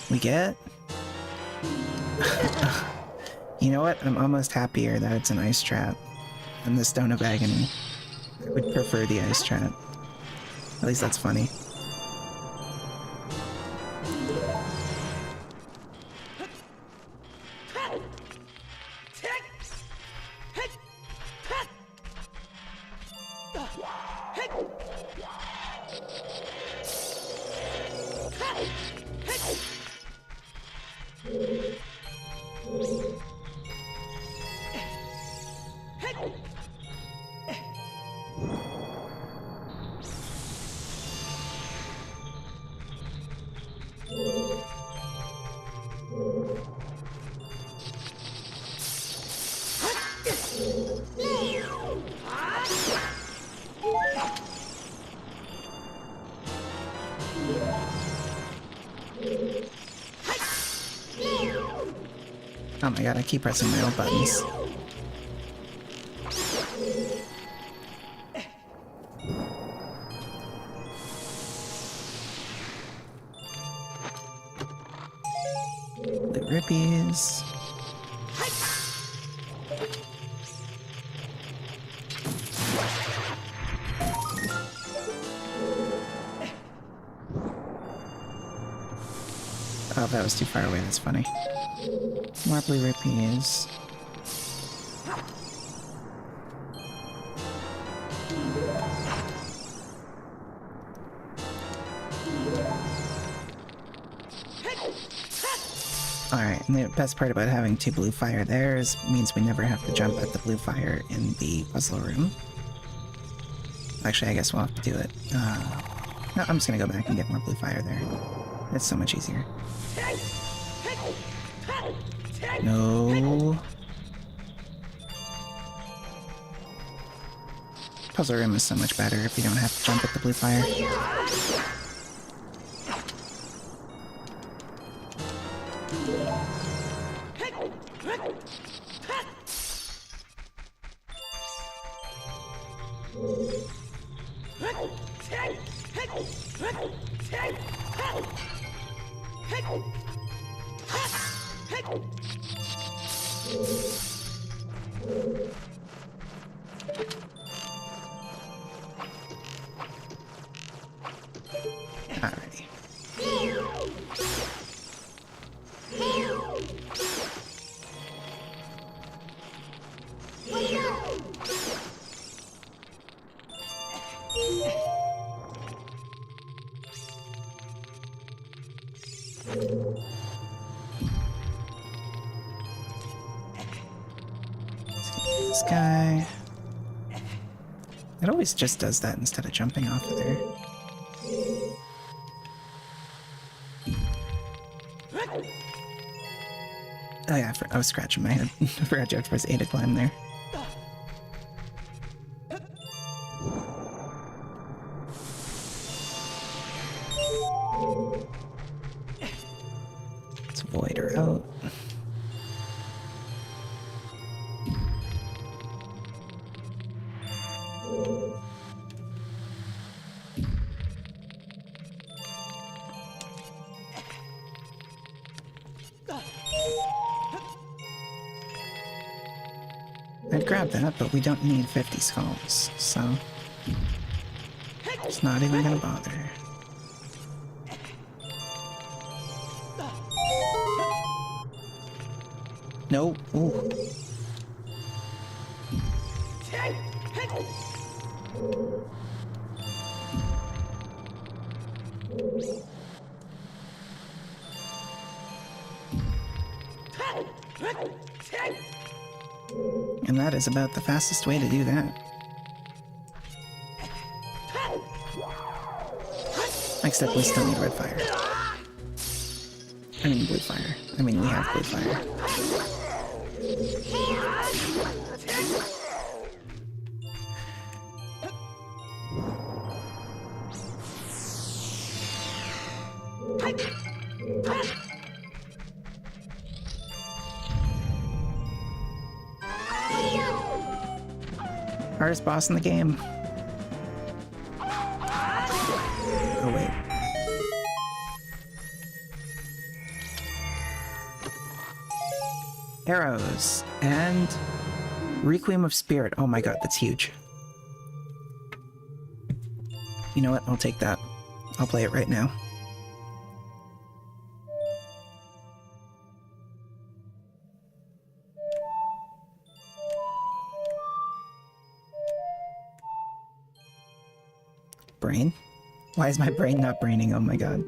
We get? You know what? I'm almost happier that it's an ice trap than the Stone of Agony. I would prefer the ice trap. At least that's funny. Oh my god, I keep pressing my own buttons. Blue rippies. Oh, that was too far away, that's funny. More blue rippies. Alright, and the best part about having 2 blue fire there is means we never have to jump at the blue fire in the puzzle room. Actually, I guess we'll have to do it. No, I'm just gonna go back and get more blue fire there. It's so much easier. No. Puzzle room is so much better if you don't have to jump at the blue fire. Alrighty. This guy. It always just does that instead of jumping off of there. Oh yeah, I was scratching my head. I forgot you have to press A to climb there. Let's void her out. I'd grab that, but we don't need 50 skulls, so it's not even gonna bother. No. Ooh. And that is about the fastest way to do that. Except we still need red fire. I mean blue fire. I mean we have blue fire. Hardest boss in the game. Oh wait. Arrows and Requiem of Spirit. Oh my god, that's huge. You know what? I'll take that. I'll play it right now. Brain? Why is my brain not braining? Oh my god.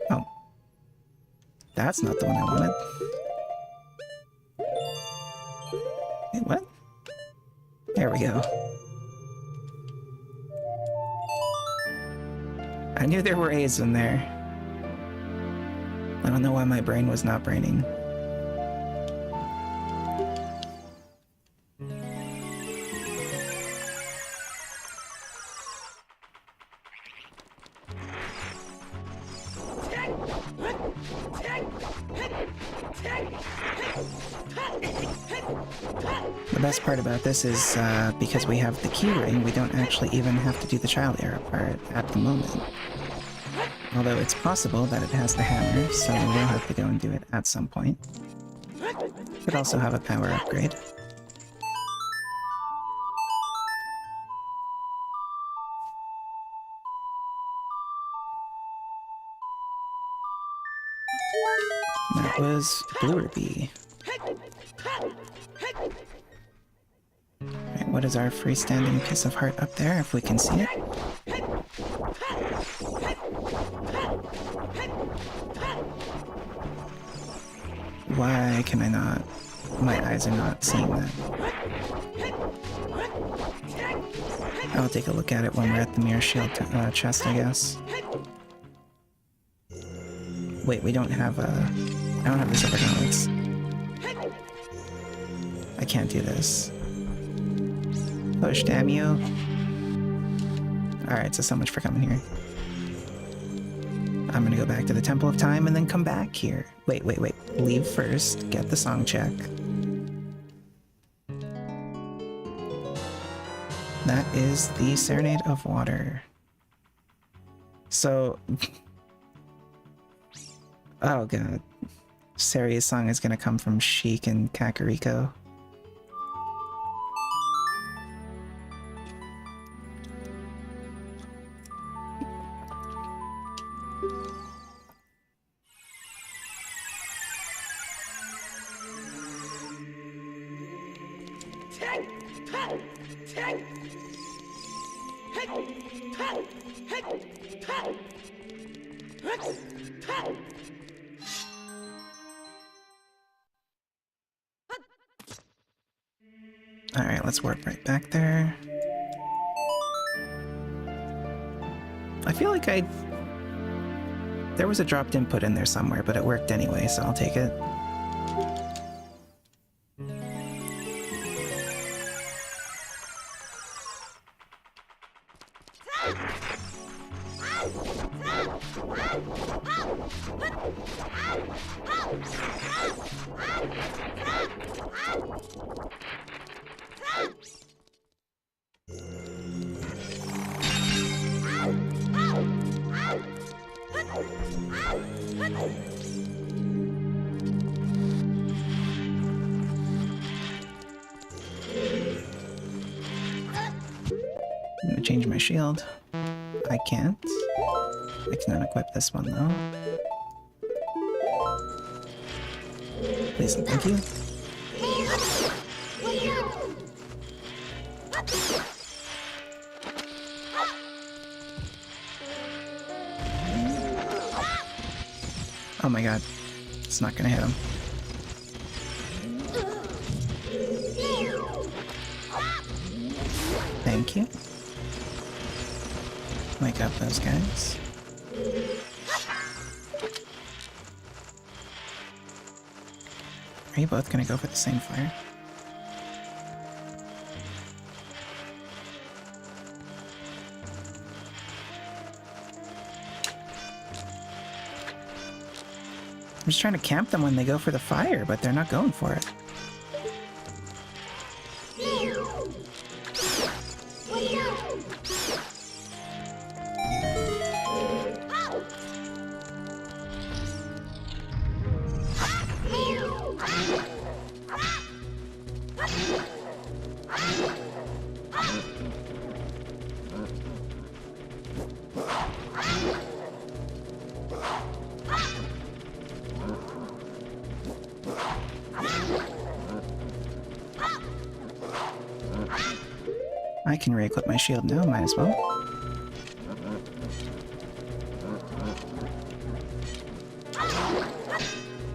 Oh. That's not the one I wanted. Wait, what? There we go. I knew there were A's in there. I don't know why my brain was not braining. The best part about this is, because we have the key ring, we don't actually even have to do the child era part at the moment. Although it's possible that it has the hammer, so we'll have to go and do it at some point. Could also have a power upgrade. That was Bluerby. Right, what is our freestanding piece of heart up there, if we can see it? Why can I not? My eyes are not seeing that. I'll take a look at it when we're at the mirror shield chest, I guess. Wait, we don't have I don't have the silver gauntlets. I can't do this. Push, damn you. Alright, so much for coming here. I'm gonna go back to the Temple of Time and then come back here. Wait. Leave first. Get the song check. That is the Serenade of Water. So... oh god. Seria's song is gonna come from Sheik and Kakariko. Alright, let's warp right back there. I feel like there was a dropped input in there somewhere, but it worked anyway, so I'll take it. change my shield. I can't. I can unequip this one though. Please and thank you. Oh my god. It's not gonna hit him. Thank you. Wake up those guys. Are you both gonna go for the same fire? I'm just trying to camp them when they go for the fire, but they're not going for it. I can re-equip my shield now, might as well.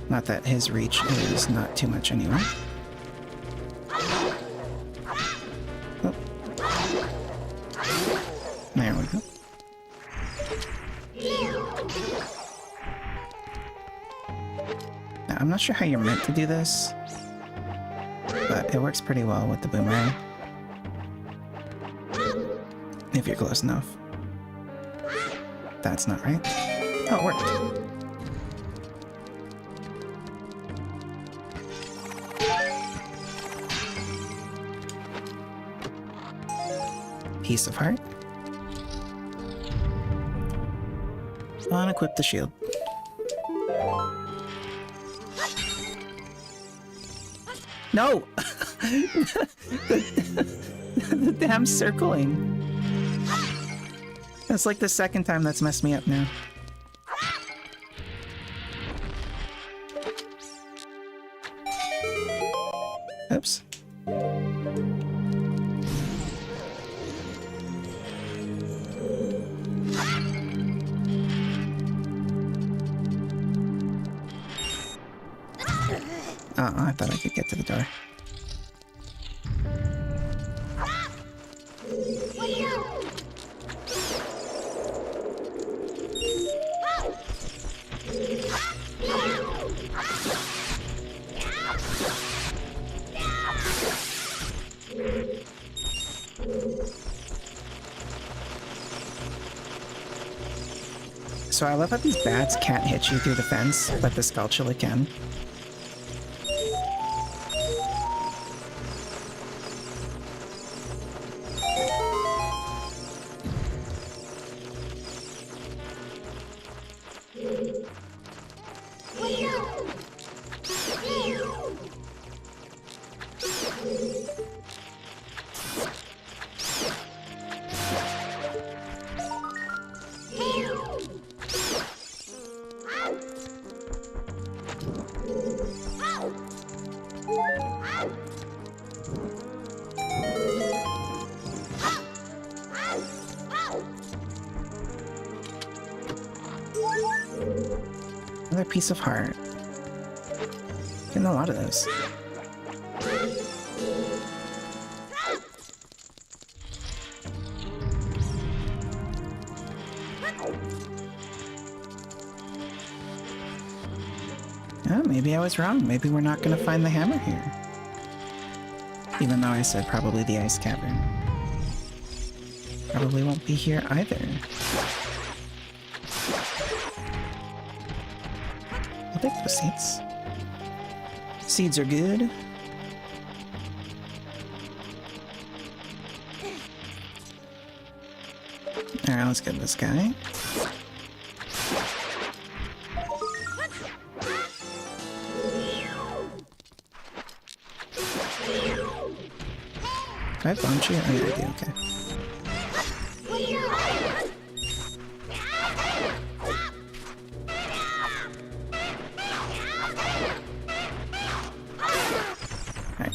Not that his reach is not too much anyway. Oh. There we go. Now, I'm not sure how you're meant to do this, but it works pretty well with the boomerang. If you're close enough. That's not right. Oh, it worked. Piece of heart. Unequip the shield. No! The damn circling. That's like the second time that's messed me up now. Oops. I thought I could get to the door. So I love how these bats can't hit you through the fence, but the Skulltula can. Another piece of heart. Getting a lot of those. Oh, maybe I was wrong. Maybe we're not going to find the hammer here. Even though I said probably the ice cavern. Probably won't be here either. I'll take those seeds. Seeds are good. Alright, let's get this guy. Can I launch you? Oh yeah, I do, okay.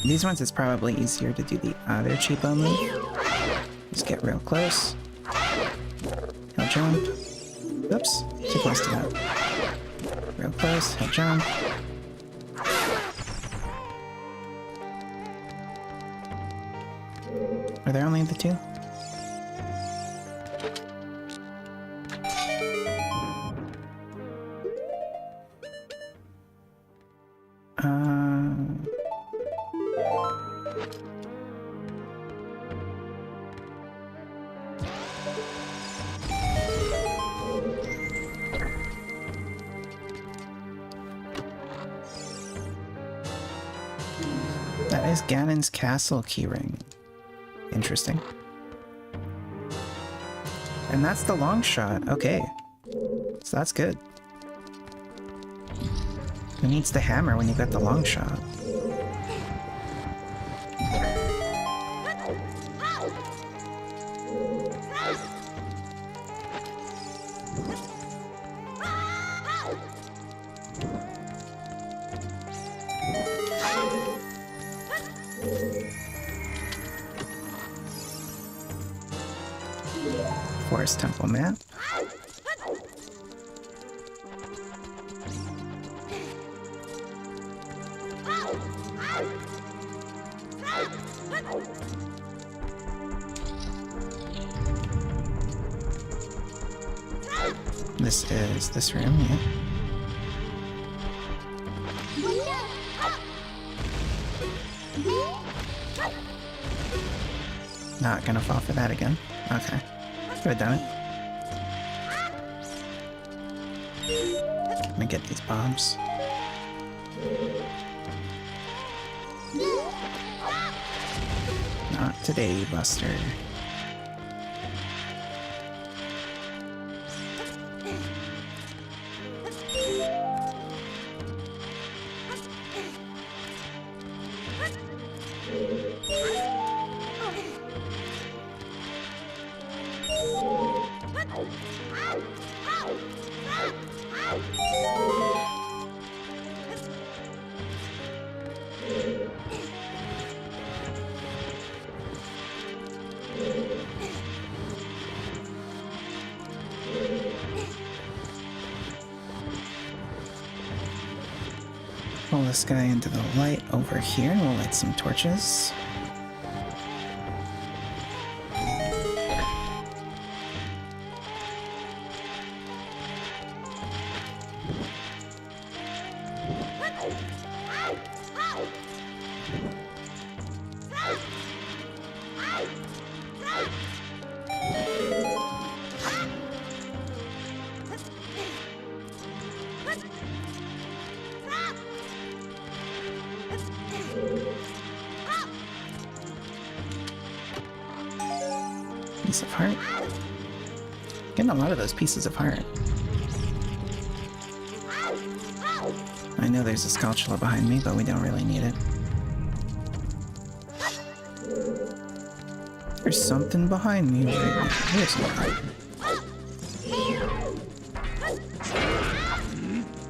These ones it's probably easier to do the other cheapo move. Just get real close. He'll jump. Oops, too close to that. Real close, he'll jump. Are there only the two? That is Ganon's castle keyring. Interesting. And that's the long shot. Okay. So that's good. Who needs the hammer when you got the long shot? Forest Temple map. This is this room, yeah. Not gonna fall for that again. Okay. Could have done it. Let me get these bombs. Not today, Buster. Pull this guy into the light over here. We'll light some torches. Piece of heart. Getting a lot of those pieces of heart. I know there's a Skulltula behind me, but we don't really need it. There's something behind me. There's something.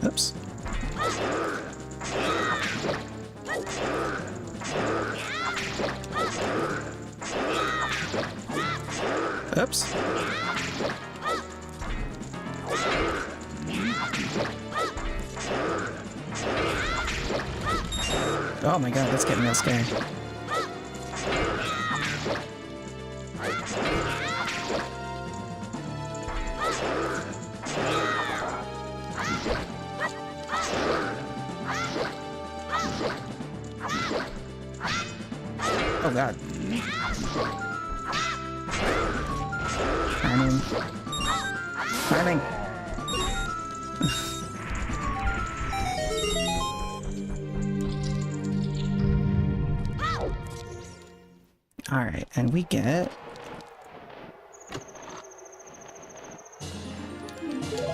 Oops. Oops. Oh my god, that's getting real scary. Oh god. Timing. Alright, and we get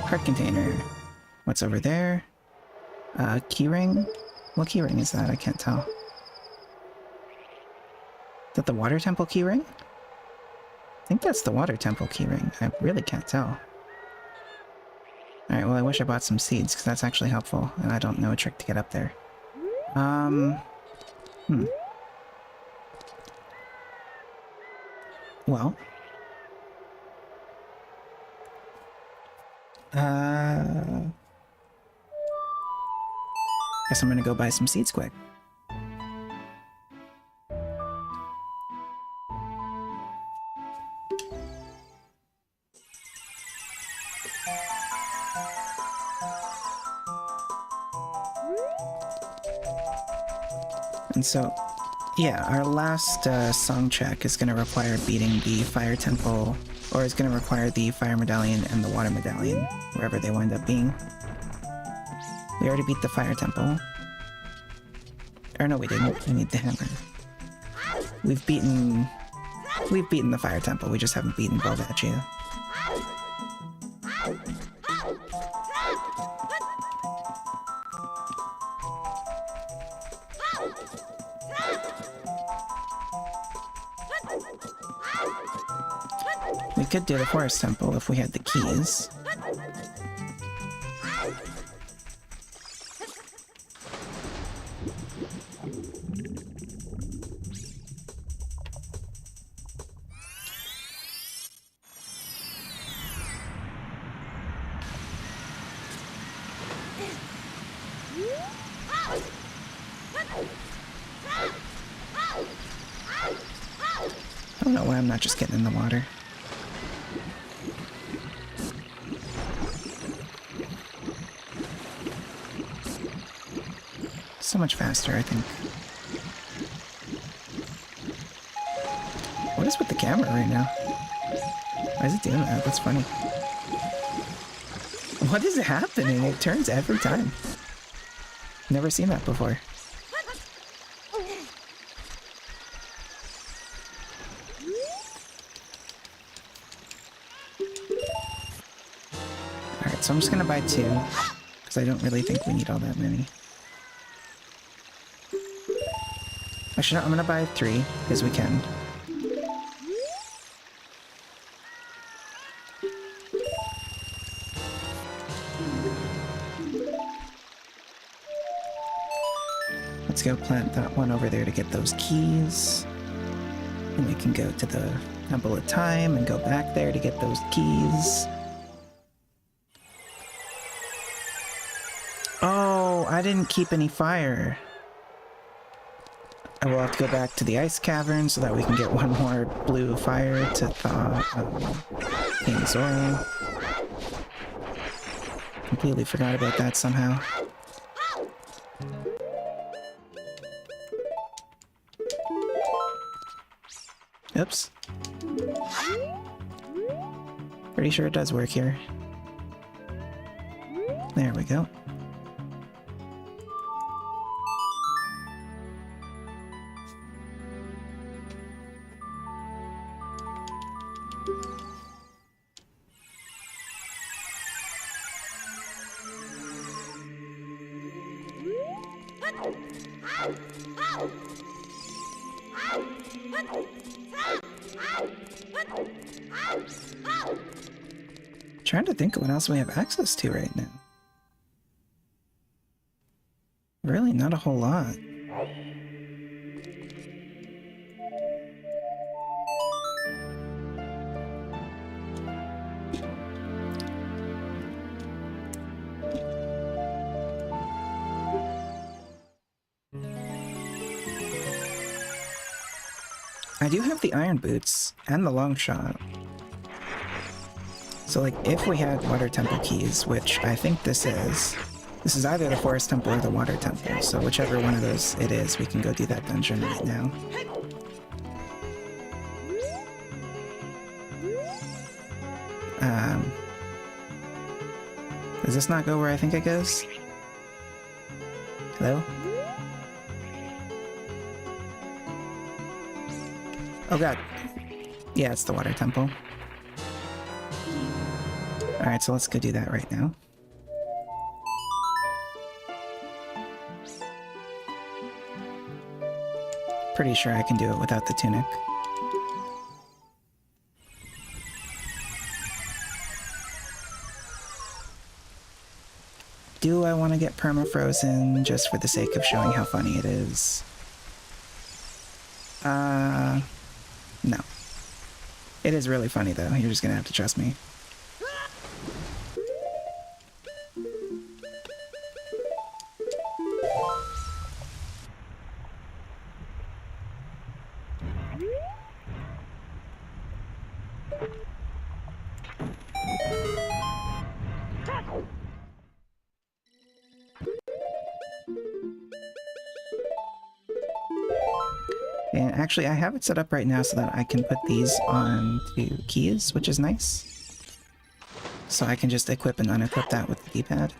heart container. What's over there? Keyring? What keyring is that? I can't tell. Is that the water temple keyring? I think that's the water temple keyring. I really can't tell. Alright, well I wish I bought some seeds, because that's actually helpful, and I don't know a trick to get up there. Well. Guess I'm gonna go buy some seeds quick. And so, yeah, our last song check is going to require beating the Fire Temple, or is going to require the Fire Medallion and the Water Medallion, wherever they wind up being. We already beat the Fire Temple. Or no, we didn't. We need the hammer. We've beaten the Fire Temple, we just haven't beaten Volvagia. We could do the Forest Temple if we had the keys. I don't know why I'm not just getting in the water. So much faster, I think. What is with the camera right now? Why is it doing that? That's funny. What is happening? It turns every time. Never seen that before. Alright, so I'm just gonna buy 2, because I don't really think we need all that many. Actually, no, I'm gonna buy 3, because we can. Let's go plant that one over there to get those keys. And we can go to the Temple of Time and go back there to get those keys. Oh, I didn't keep any fire. I will have to go back to the ice cavern so that we can get one more blue fire to thaw King Zoro. Completely forgot about that somehow. Oops. Pretty sure it does work here. There we go. Trying to think of what else we have access to right now. Really, not a whole lot. I do have the iron boots and the long shot. So like, if we had water temple keys, which I think this is either the forest temple or the water temple, so whichever one of those it is, we can go do that dungeon right now. Does this not go where I think it goes? Hello? Oh god. Yeah, it's the water temple. Alright, so let's go do that right now. Pretty sure I can do it without the tunic. Do I want to get permafrozen just for the sake of showing how funny it is? No. It is really funny though, you're just gonna have to trust me. And actually, I have it set up right now so that I can put these onto keys, which is nice. So I can just equip and unequip that with the D-pad.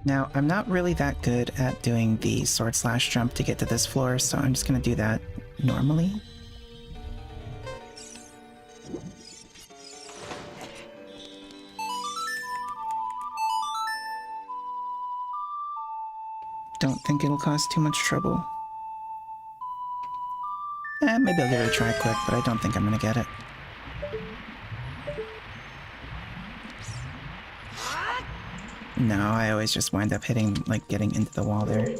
Now, I'm not really that good at doing the sword slash jump to get to this floor, so I'm just gonna do that normally. Don't think it'll cause too much trouble. Maybe I'll give it a try quick, but I don't think I'm gonna get it. No, I always just wind up hitting, like, getting into the wall there.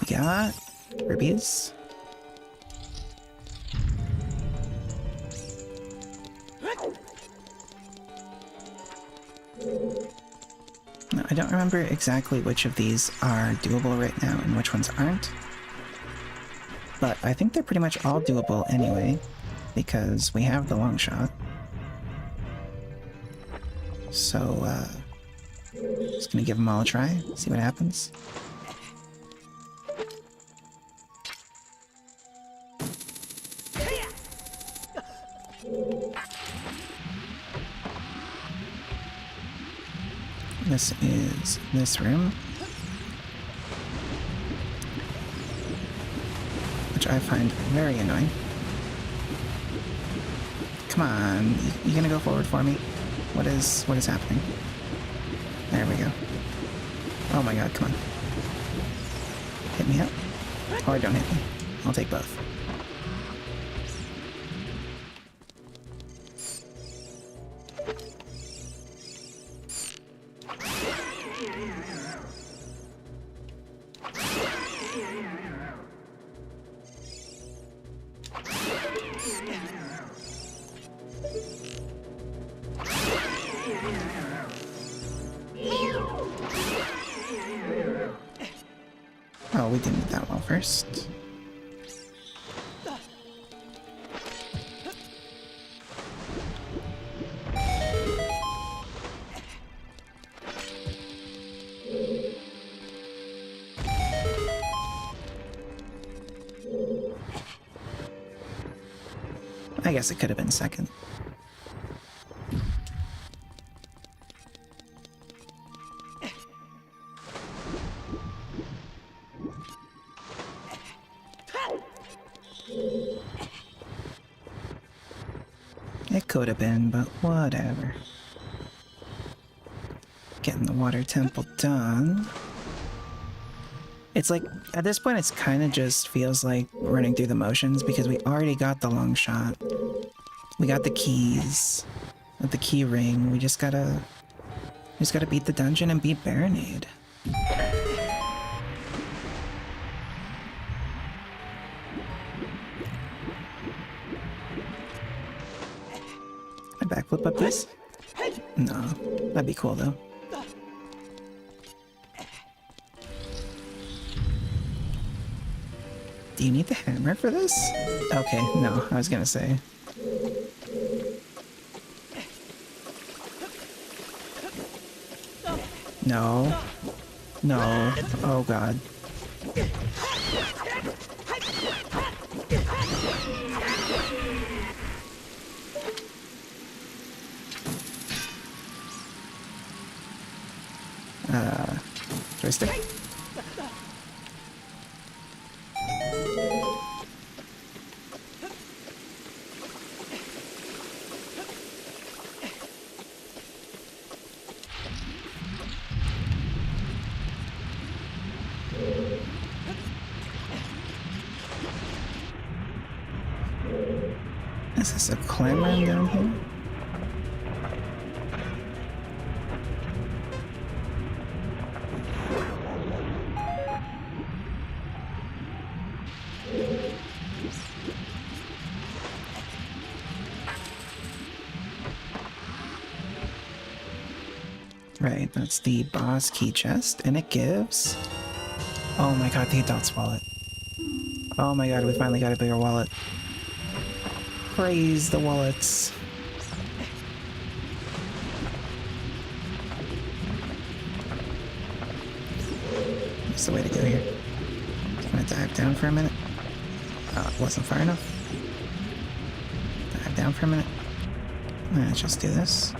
We got rubies. Now, I don't remember exactly which of these are doable right now and which ones aren't. But I think they're pretty much all doable anyway, because we have the long shot. So, just gonna give them all a try, see what happens. This is this room, which I find very annoying. Come on, you gonna go forward for me? What is happening? There we go. Oh my god, come on. Hit me up. Or don't hit me. I'll take both. Oh, we didn't need that wall first. I guess it could have been second. It could have been, but whatever. Getting the water temple done. It's like, at this point, it's kind of just feels like running through the motions because we already got the long shot. We got the keys, the key ring. We just gotta beat the dungeon and beat Baronade. Can I backflip up this? No, that'd be cool though. Do you need the hammer for this? Okay, no, I was gonna say. No. No. Oh god. Joystick. Is this a clam room down here? Right, that's the boss key chest, and it gives... Oh my god, the adult's wallet. Oh my god, we finally got a bigger wallet. Praise the wallets. What's the way to go here? Just gonna dive down for a minute. Oh, it wasn't far enough. Dive down for a minute. Let's just do this.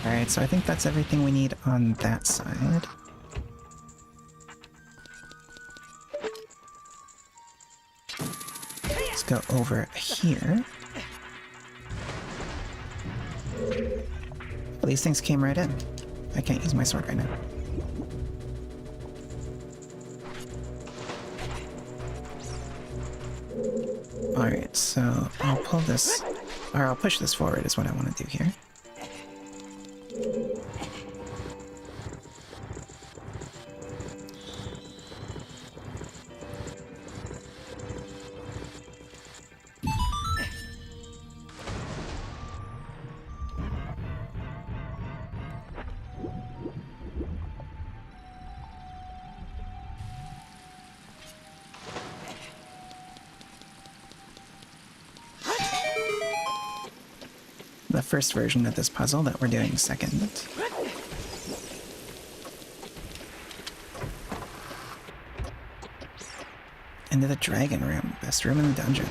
Alright, so I think that's everything we need on that side. Let's go over here. Well, these things came right in. I can't use my sword right now. Alright, so I'll pull this, or I'll push this forward is what I want to do here. The first version of this puzzle that we're doing second. Into the dragon room, best room in the dungeon.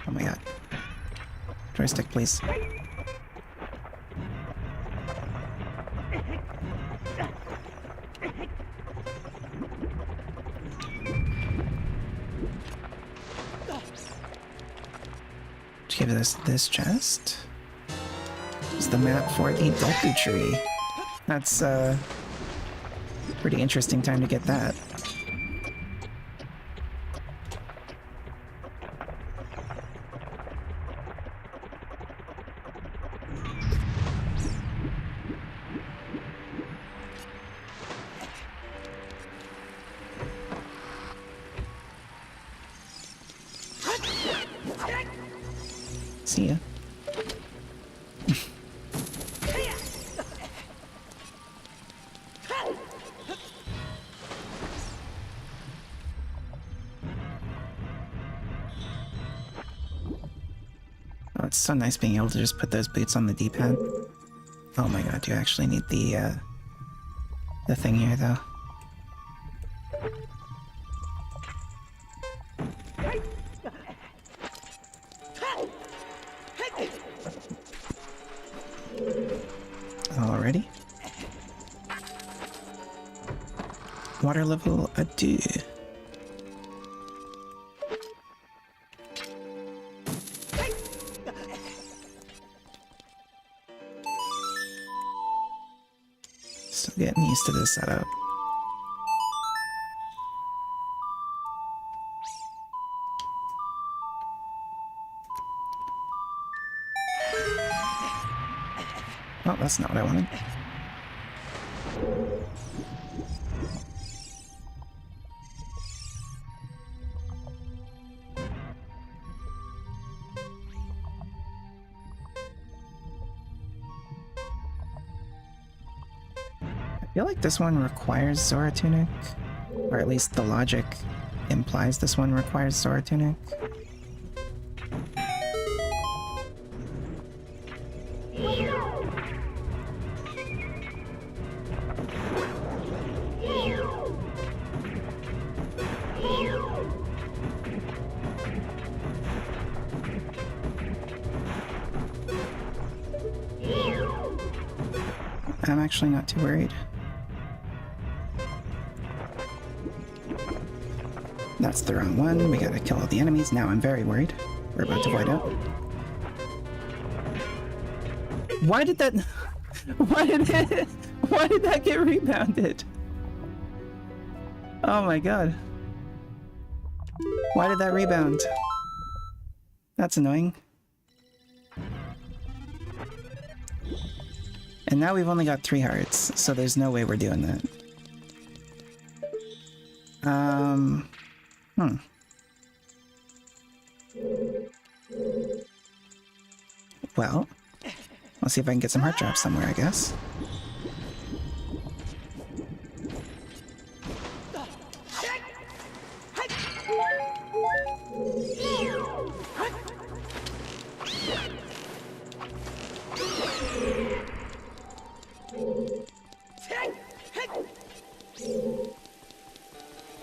Oh my god. Joystick, please. Give us this chest. It's the map for the Deku Tree. That's pretty interesting time to get that. See ya. Oh, it's so nice being able to just put those boots on the D-pad. Oh my god, you actually need the thing here, though. Alrighty. Water level adieu. Still getting used to this setup. Oh, that's not what I wanted. I feel like this one requires Zora Tunic, or at least the logic implies this one requires Zora Tunic. I'm actually not too worried. That's the wrong one. We gotta kill all the enemies. Now I'm very worried. We're about to void out. Why did that... Why did that get rebounded? Oh my god. Why did that rebound? That's annoying. And now we've only got 3 hearts, so there's no way we're doing that. Well, let's see if I can get some heart drops somewhere, I guess.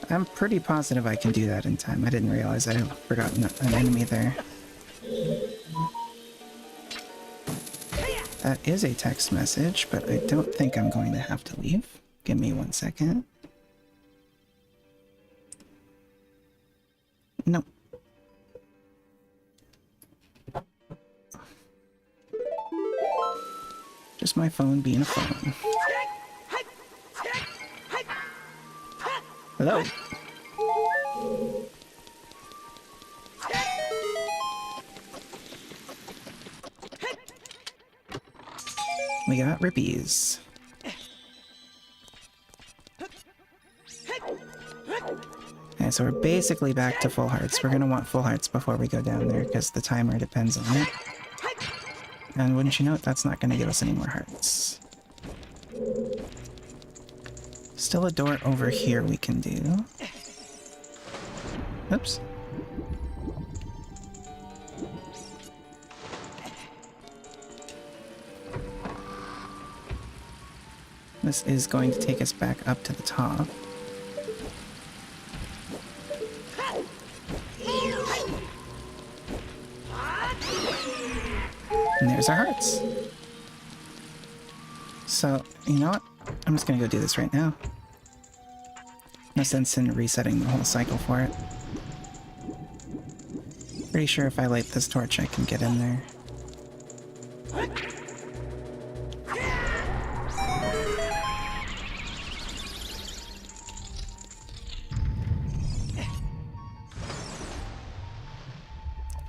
I'm pretty positive I can do that in time. I didn't realize I forgot an enemy there. That is a text message, but I don't think I'm going to have to leave. Give me 1 second. No. Just my phone being a phone. Hello? We got rippies. Okay, so we're basically back to full hearts. We're gonna want full hearts before we go down there because the timer depends on it. And wouldn't you know it, that's not gonna give us any more hearts. Still a door over here we can do. Oops. This is going to take us back up to the top. And there's our hearts. So, you know what? I'm just gonna go do this right now. No sense in resetting the whole cycle for it. Pretty sure if I light this torch I can get in there.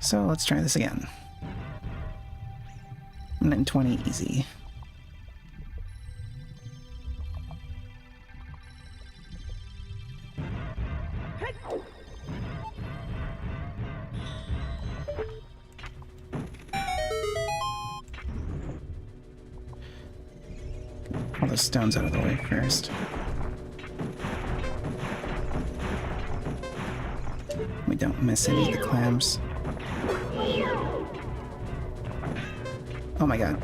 So let's try this again. 120 easy. All those stones out of the way first. We don't miss any of the clams. Oh my god.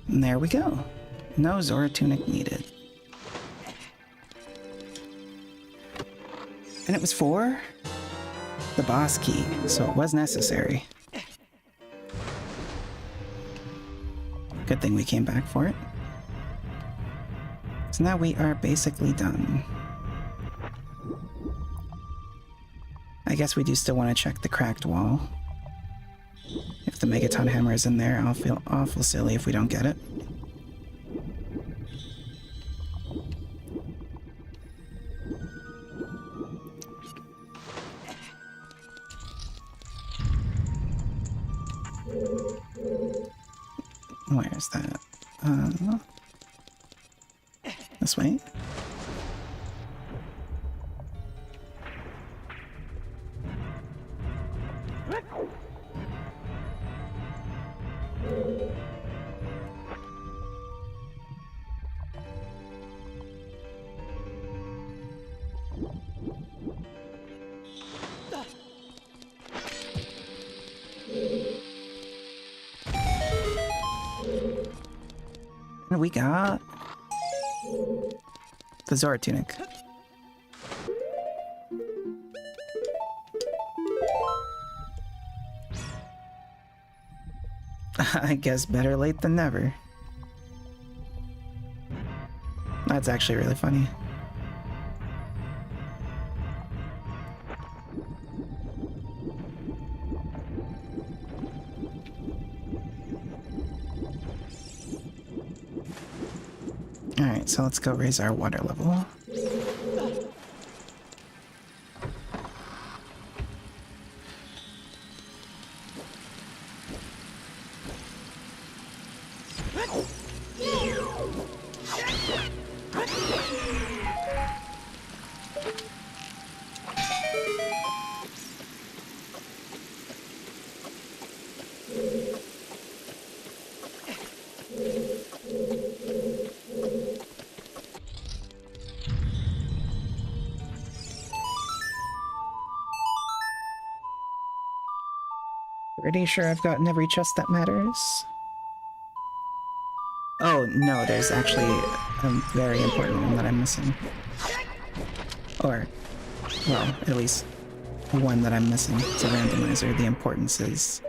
And there we go. No Zora tunic needed. And it was for the boss key, so it was necessary. Good thing we came back for it. So now we are basically done. I guess we do still want to check the cracked wall. If the Megaton hammer is in there, I'll feel awful silly if we don't get it. Where's that? This way? And we got the Zora tunic. I guess better late than never. That's actually really funny. Alright, so let's go raise our water level. Pretty sure I've gotten every chest that matters. Oh, no, there's actually a very important one that I'm missing. Or, well, at least one that I'm missing. It's a randomizer. The importance is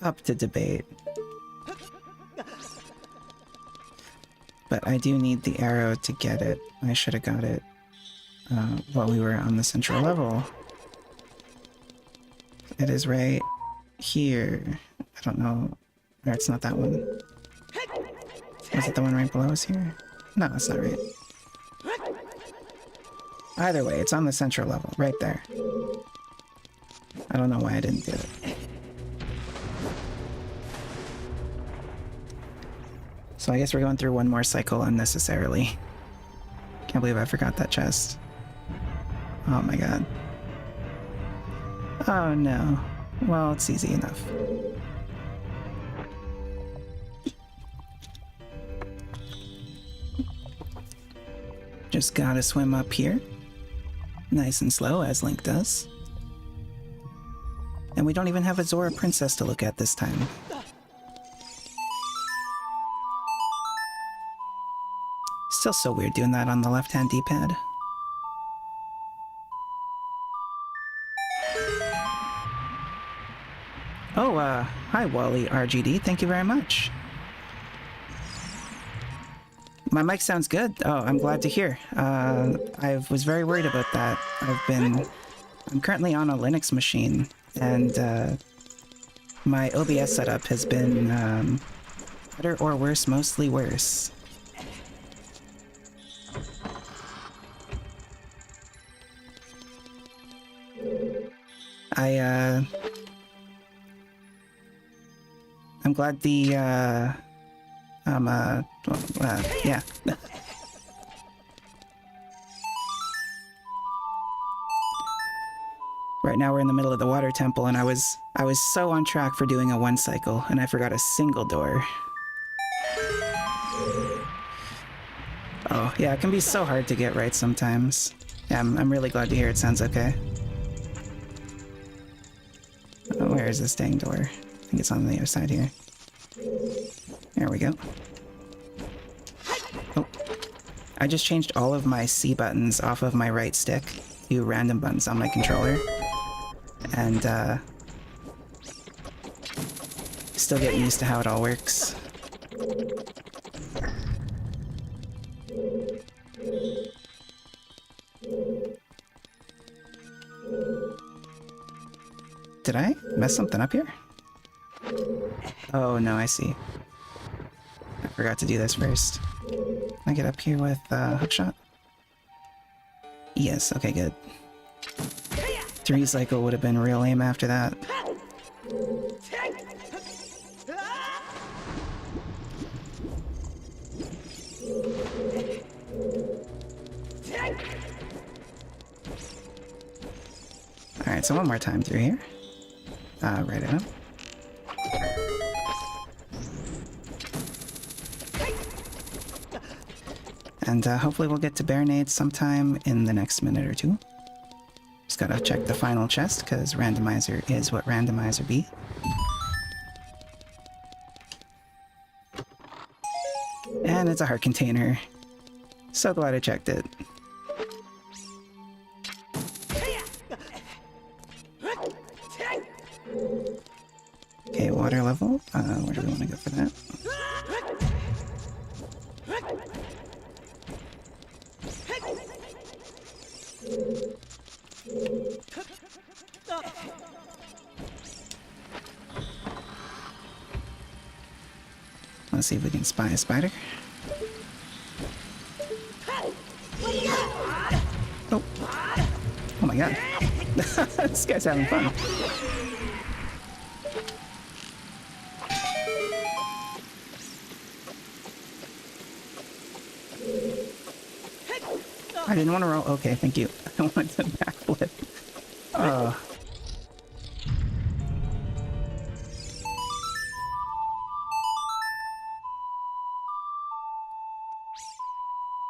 up to debate. But I do need the arrow to get it. I should have got it while we were on the central level. It is right here. I don't know. Or it's not that one. Is it the one right below us here? No, that's not right. Either way, it's on the central level, right there. I don't know why I didn't do it. So I guess we're going through one more cycle unnecessarily. Can't believe I forgot that chest. Oh my god. Oh no. Well, it's easy enough. Just gotta swim up here. Nice and slow, as Link does. And we don't even have a Zora princess to look at this time. Still so weird doing that on the left-hand D-pad. Oh, hi Wally RGD, thank you very much. My mic sounds good. Oh, I'm glad to hear. I was very worried about that. I'm currently on a Linux machine, and my OBS setup has been better or worse, mostly worse. I'm glad the, yeah. Right now we're in the middle of the water temple, and I was so on track for doing a one cycle, and I forgot a single door. Oh, yeah, it can be so hard to get right sometimes. Yeah, I'm really glad to hear it sounds okay. Oh, where is this dang door? I think it's on the other side here. There we go. Oh. I just changed all of my C buttons off of my right stick to random buttons on my controller. And, still getting used to how it all works. Did I mess something up here? Oh, no, I see. I forgot to do this first. Can I get up here with hookshot? Yes, okay, good. 3 cycle would have been real lame after that. Alright, so one more time through here. Right it up. And hopefully we'll get to Baronade sometime in the next minute or two. Just gotta check the final chest, because Randomizer is what Randomizer be. And it's a heart container. So glad I checked it. Okay, water level. Where do we want to go for that? Let's see if we can spy a spider. Oh. Oh my god. This guy's having fun. I didn't want to roll. Okay, thank you. I wanted to backflip. Oh.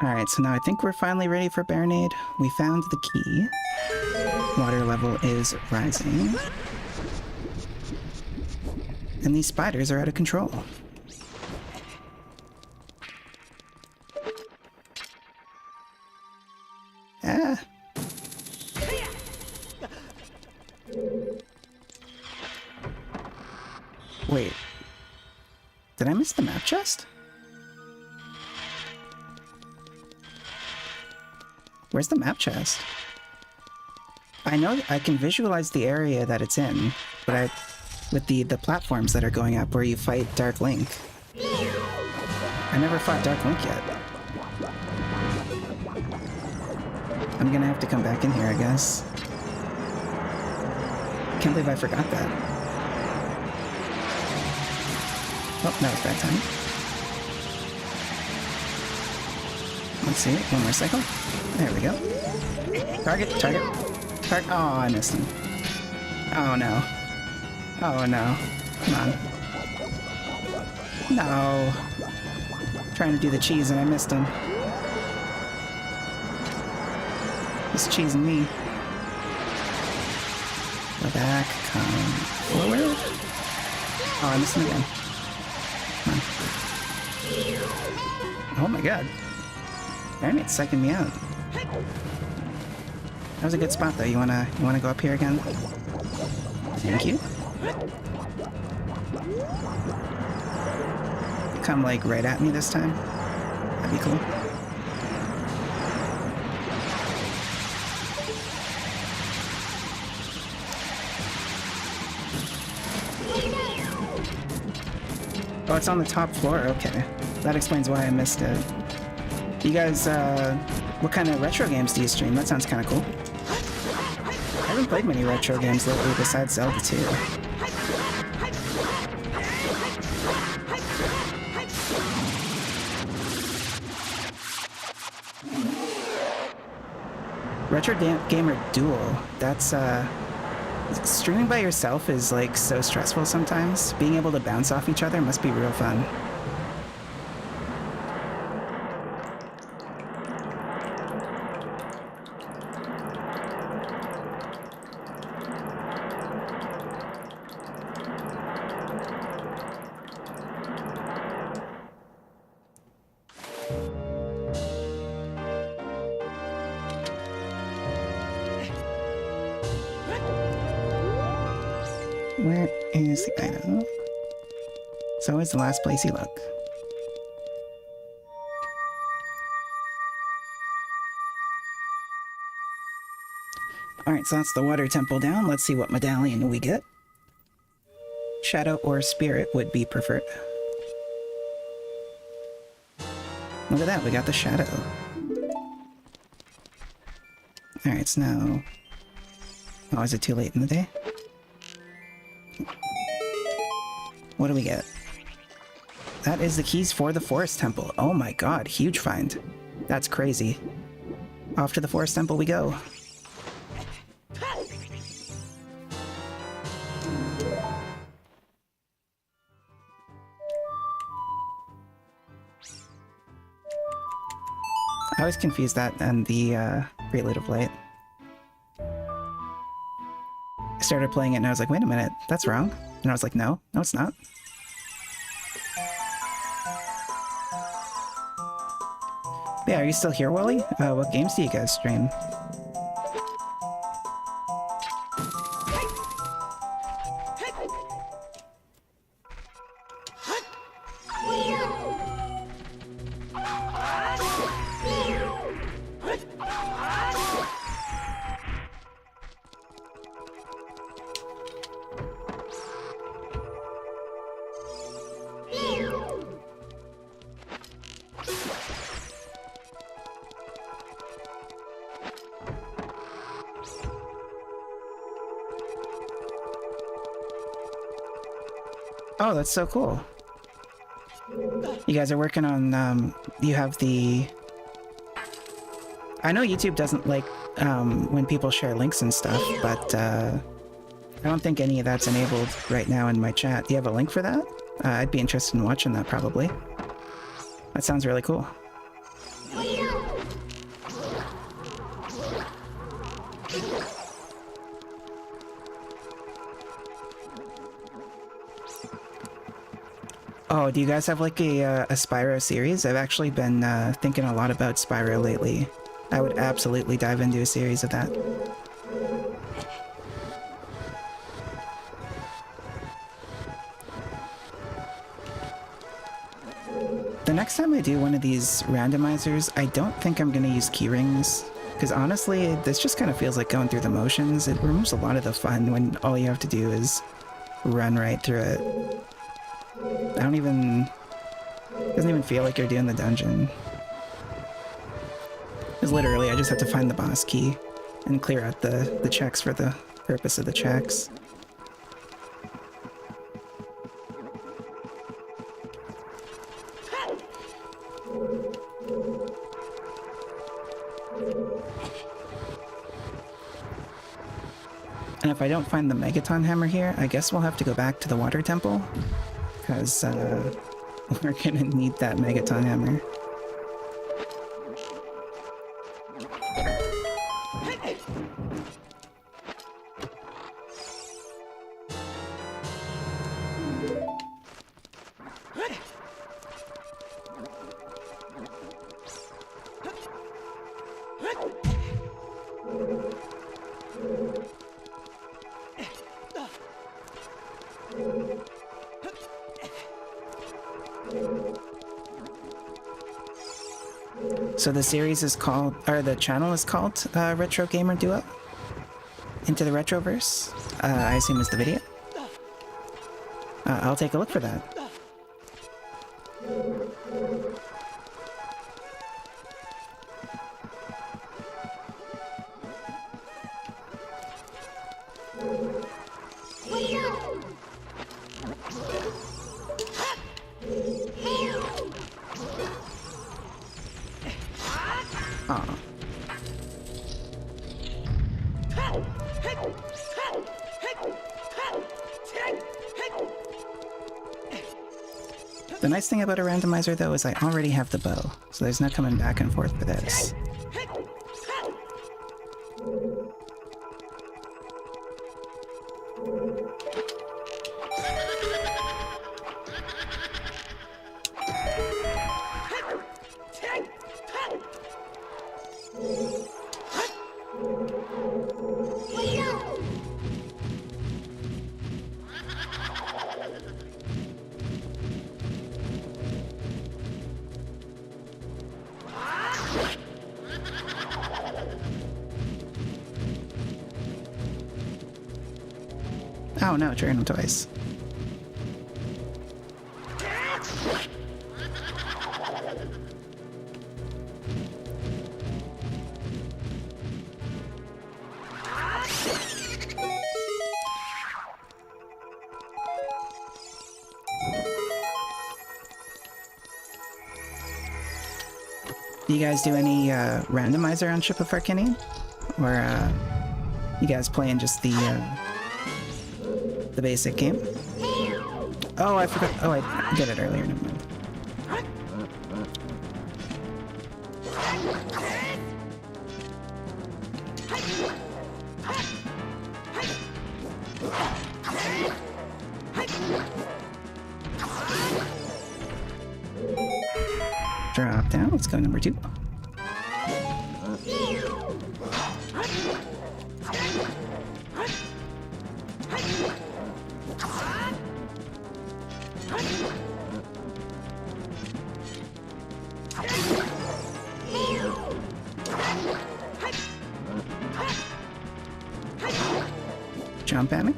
Alright, so now I think we're finally ready for Baronade. We found the key. Water level is rising. And these spiders are out of control. Ah. Wait. Did I miss the map chest? Where's the map chest? I know I can visualize the area that it's in, but with the platforms that are going up where you fight Dark Link. I never fought Dark Link yet. I'm gonna have to come back in here, I guess. Can't believe I forgot that. Oh, that was bad time. Let's see, one more cycle. There we go. Target, target, target. Oh, I missed him. Oh no. Oh no. Come on. No. Trying to do the cheese and I missed him. He's cheesing me. Go back, come forward. Oh, I missed him again. Come on. Oh my god. Baronade's psyching me out. That was a good spot though. You wanna go up here again? Thank you. Come like right at me this time. That'd be cool. Oh, it's on the top floor? Okay. That explains why I missed it. You guys, what kind of retro games do you stream? That sounds kind of cool. I haven't played many retro games lately besides Zelda 2. Retro Gamer Duel. That's, streaming by yourself is, like, so stressful sometimes. Being able to bounce off each other must be real fun. Where is the item? It's always the last place you look. Alright, so that's the water temple down. Let's see what medallion we get. Shadow or spirit would be preferred. Look at that, we got the shadow. Alright, so now... Oh, is it too late in the day? What do we get? That is the keys for the Forest Temple. Oh my god, huge find. That's crazy. Off to the Forest Temple we go. I always confuse that and the Prelude of Light. I started playing it and I was like, wait a minute, that's wrong. And I was like, no, it's not. Yeah, are you still here, Wally? What games do you guys stream? Oh, that's so cool. You guys are working on, you have the... I know YouTube doesn't like when people share links and stuff, but I don't think any of that's enabled right now in my chat. Do you have a link for that? I'd be interested in watching that, probably. That sounds really cool. Oh, do you guys have like a Spyro series? I've actually been thinking a lot about Spyro lately. I would absolutely dive into a series of that. The next time I do one of these randomizers, I don't think I'm going to use keyrings. Because honestly, this just kind of feels like going through the motions. It removes a lot of the fun when all you have to do is run right through it. Doesn't even feel like you're doing the dungeon. Because literally, I just have to find the boss key and clear out the checks for the purpose of the checks. And if I don't find the Megaton Hammer here, I guess we'll have to go back to the Water Temple. Because we're gonna need that Megaton Hammer. So the series is called, or the channel is called Retro Gamer Duo? Into the Retroverse? I assume is the video? I'll take a look for that. The nice thing about a randomizer, though, is I already have the bow, so there's no coming back and forth for this. Oh no, triggered him twice. Do you guys do any randomizer on Ship of Arcanium? Or you guys playing just the basic game? Oh, I forgot. Oh, I did it earlier. Never mind. Drop down. Let's go number 2. Jump at me?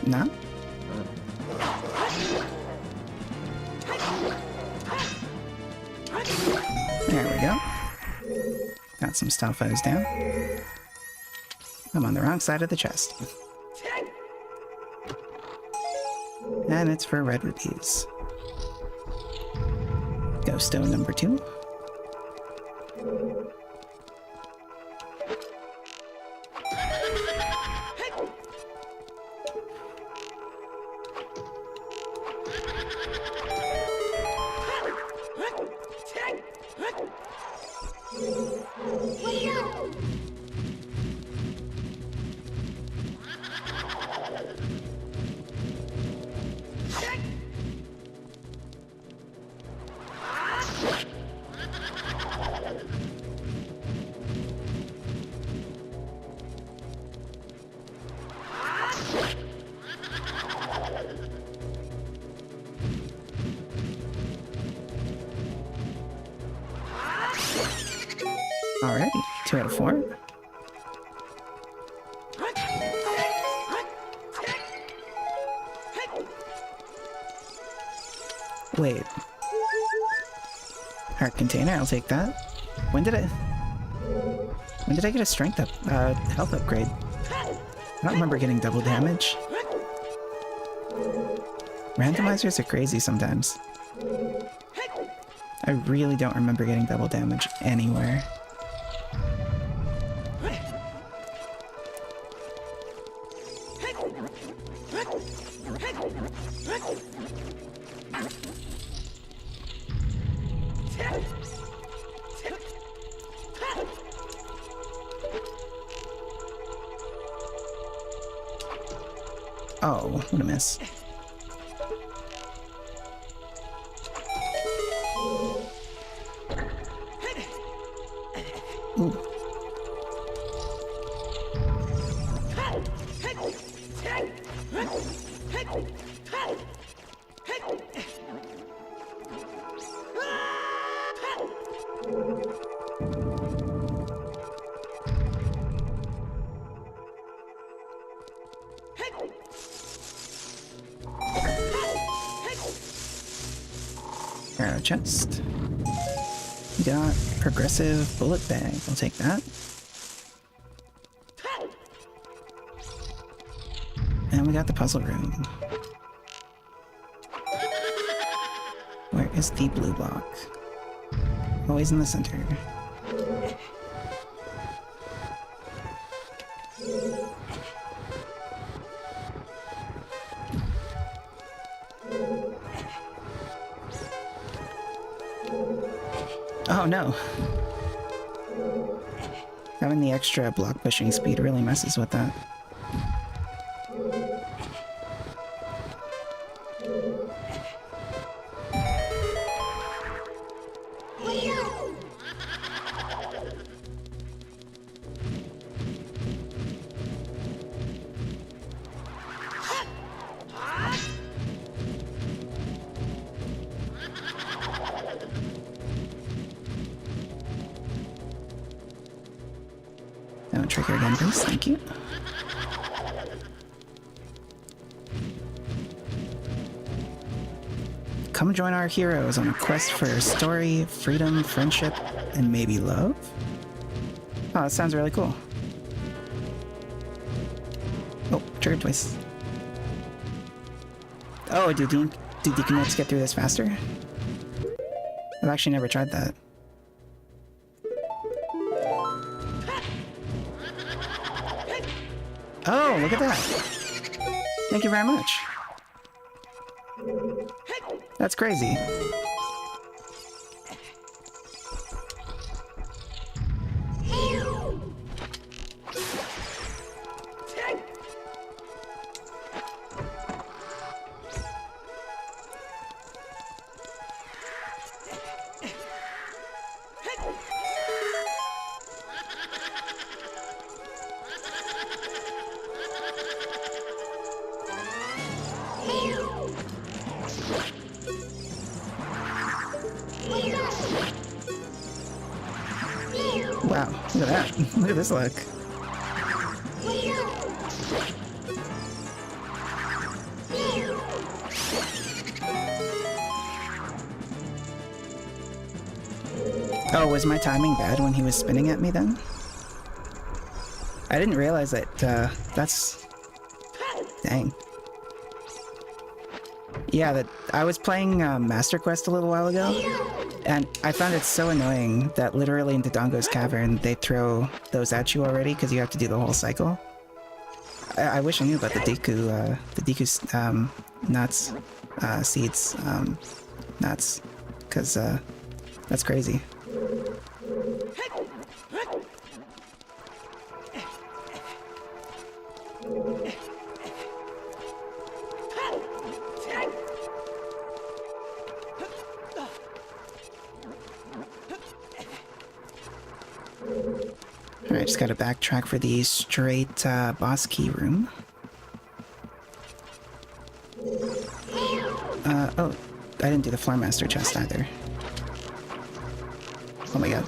No? There we go. Got some Stalfos down. I'm on the wrong side of the chest. And it's for red rupees. Go stone number 2. Alrighty, 2 out of 4. Wait. Heart container, I'll take that. When did I get a strength up, health upgrade? I don't remember getting double damage. Randomizers are crazy sometimes. I really don't remember getting double damage anywhere. Oh, what a miss. Ooh. Arrow chest. We got progressive bullet bag. I'll take that. And we got the puzzle room. Where is the blue block? Always in the center. Oh no! Having the extra block pushing speed really messes with that. Don't trigger again, please. Thank you. Come join our heroes on a quest for story, freedom, friendship, and maybe love? Oh, that sounds really cool. Oh, trigger twice. Oh, do decommits get through this faster? I've actually never tried that. Oh, look at that. Thank you very much. That's crazy. Wow, look at that. Look at this luck. Oh, was my timing bad when he was spinning at me then? I didn't realize that, that's... Dang. Yeah, that I was playing Master Quest a little while ago, and I found it so annoying that literally in Dodongo's Cavern they throw those at you already because you have to do the whole cycle. I wish I knew about the Deku nuts, seeds, nuts, because that's crazy. Alright, just gotta backtrack for the straight boss key room. Oh, I didn't do the Floor Master chest either. Oh my god.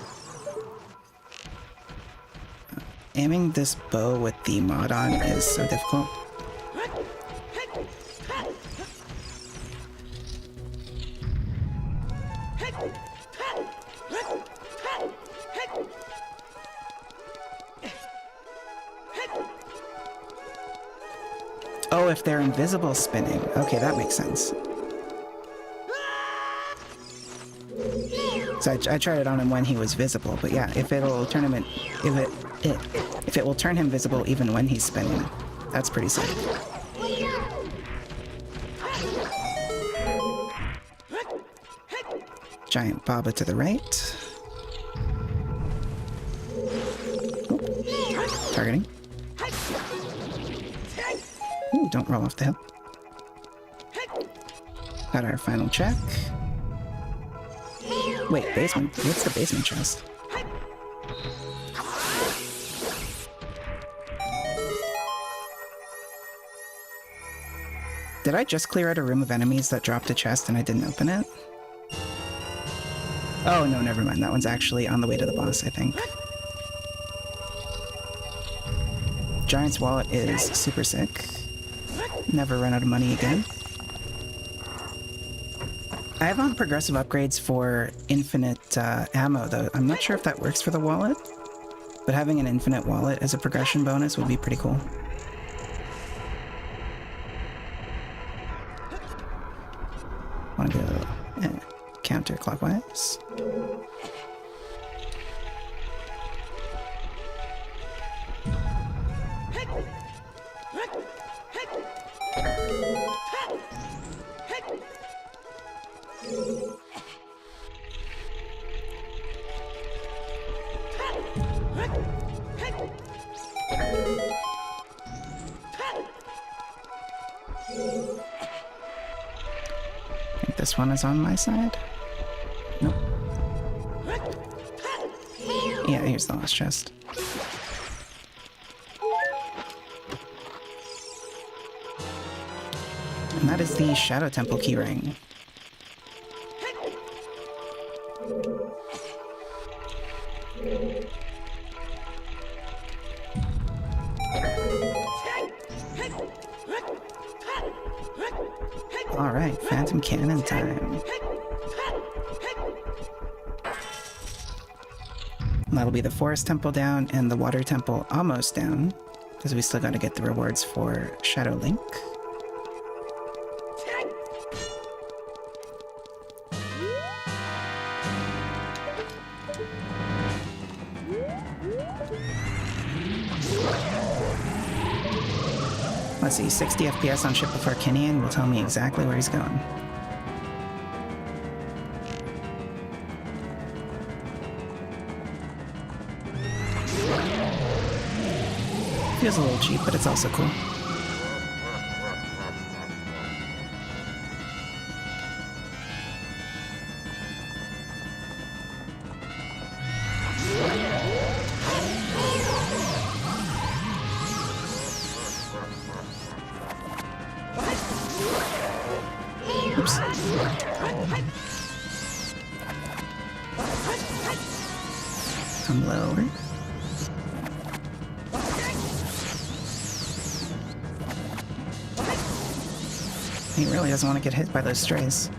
Aiming this bow with the mod on is so difficult. Oh, if they're invisible spinning. Okay, that makes sense. So I tried it on him when he was visible, but yeah, if it'll turn him in, if it will turn him visible even when he's spinning, that's pretty sick. Giant Baba to the right. Oop. Targeting. Ooh, don't roll off the hill. Got our final check. Wait, basement? What's the basement chest? Did I just clear out a room of enemies that dropped a chest and I didn't open it? Oh, no, never mind. That one's actually on the way to the boss, I think. Giant's wallet is super sick. Never run out of money again. I have on progressive upgrades for infinite ammo, though. I'm not sure if that works for the wallet, but having an infinite wallet as a progression bonus would be pretty cool. Want to go counterclockwise. I think this one is on my side. Nope. Yeah, here's the last chest. And that is the Shadow Temple keyring. Alright, Phantom Cannon time. That'll be the Forest Temple down and the Water Temple almost down, because we still gotta get the rewards for Shadow Link. Let's see, 60 FPS on Ship of Arcinian will tell me exactly where he's going. Feels a little cheap, but it's also cool. Oops. Come lower. He really doesn't want to get hit by those strays.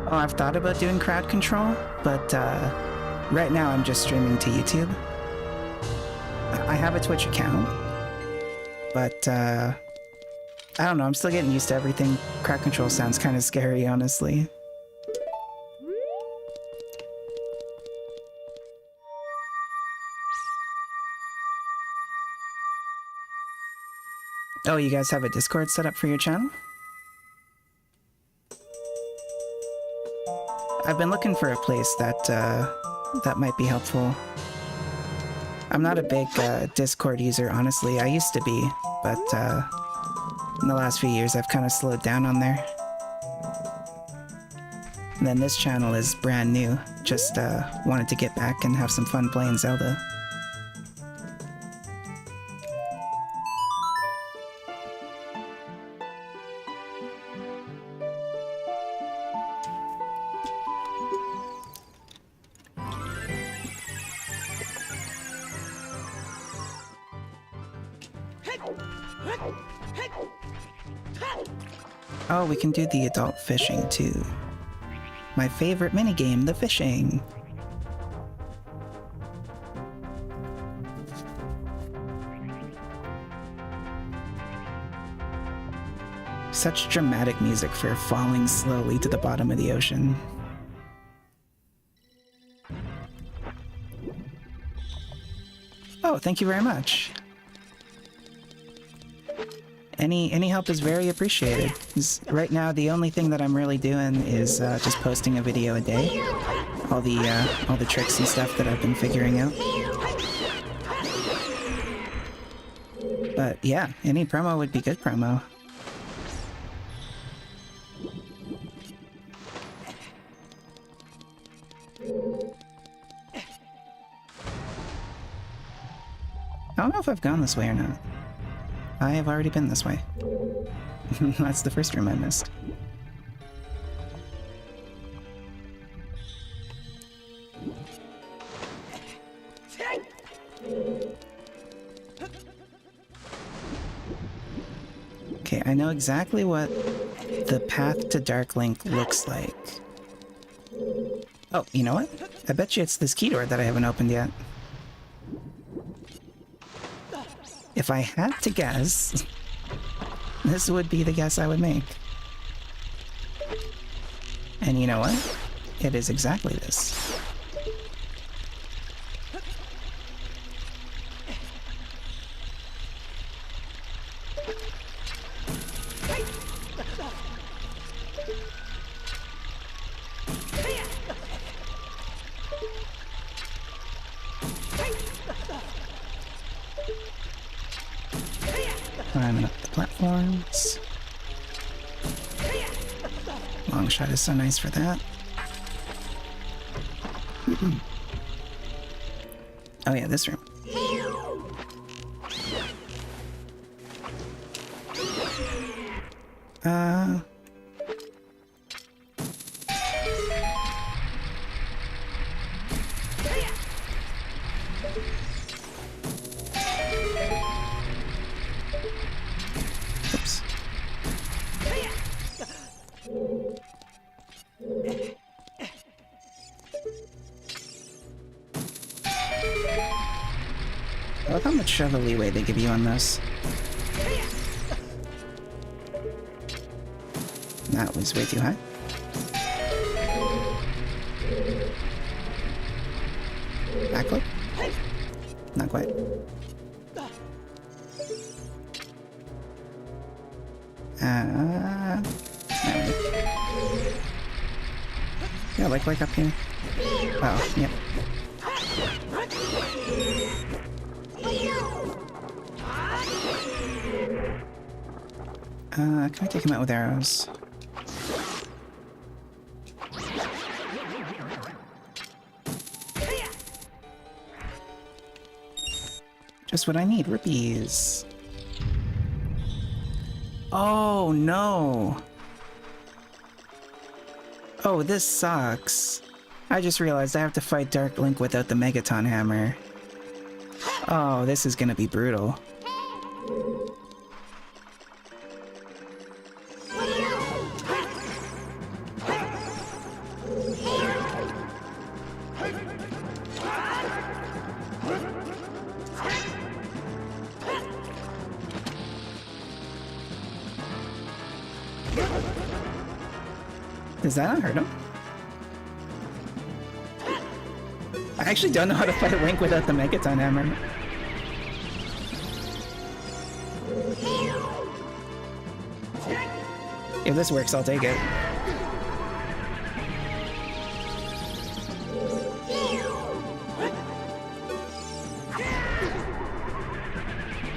Oh, I've thought about doing crowd control, but right now I'm just streaming to YouTube. I have a Twitch account, but I don't know, I'm still getting used to everything. Crowd control sounds kind of scary, honestly. Oh, you guys have a Discord set up for your channel? I've been looking for a place that that might be helpful. I'm not a big Discord user, honestly. I used to be, but in the last few years I've kind of slowed down on there. And then this channel is brand new. Just wanted to get back and have some fun playing Zelda. Oh, we can do the adult fishing too. My favorite minigame, the fishing. Such dramatic music for falling slowly to the bottom of the ocean. Oh, thank you very much. Any help is very appreciated. 'Cause right now, the only thing that I'm really doing is just posting a video a day. All the tricks and stuff that I've been figuring out. But yeah, any promo would be good promo. I don't know if I've gone this way or not. I have already been this way. That's the first room I missed. Okay, I know exactly what the path to Darklink looks like. Oh, you know what? I bet you it's this key door that I haven't opened yet. If I had to guess, this would be the guess I would make. And you know what? It is exactly this. Climbing up the platforms. Long shot is so nice for that. Oh yeah, this room. Oops. I love how much of a leeway they give you on this. That was way too high. Backflip? Not quite. Yeah, like up here. Oh, yep. Can I take him out with arrows? Just what I need, rupees. Oh, no. Oh, this sucks. I just realized I have to fight Dark Link without the Megaton Hammer. Oh, this is gonna be brutal. Does that not hurt him? I actually don't know how to fight Link without the Megaton Hammer. If this works, I'll take it.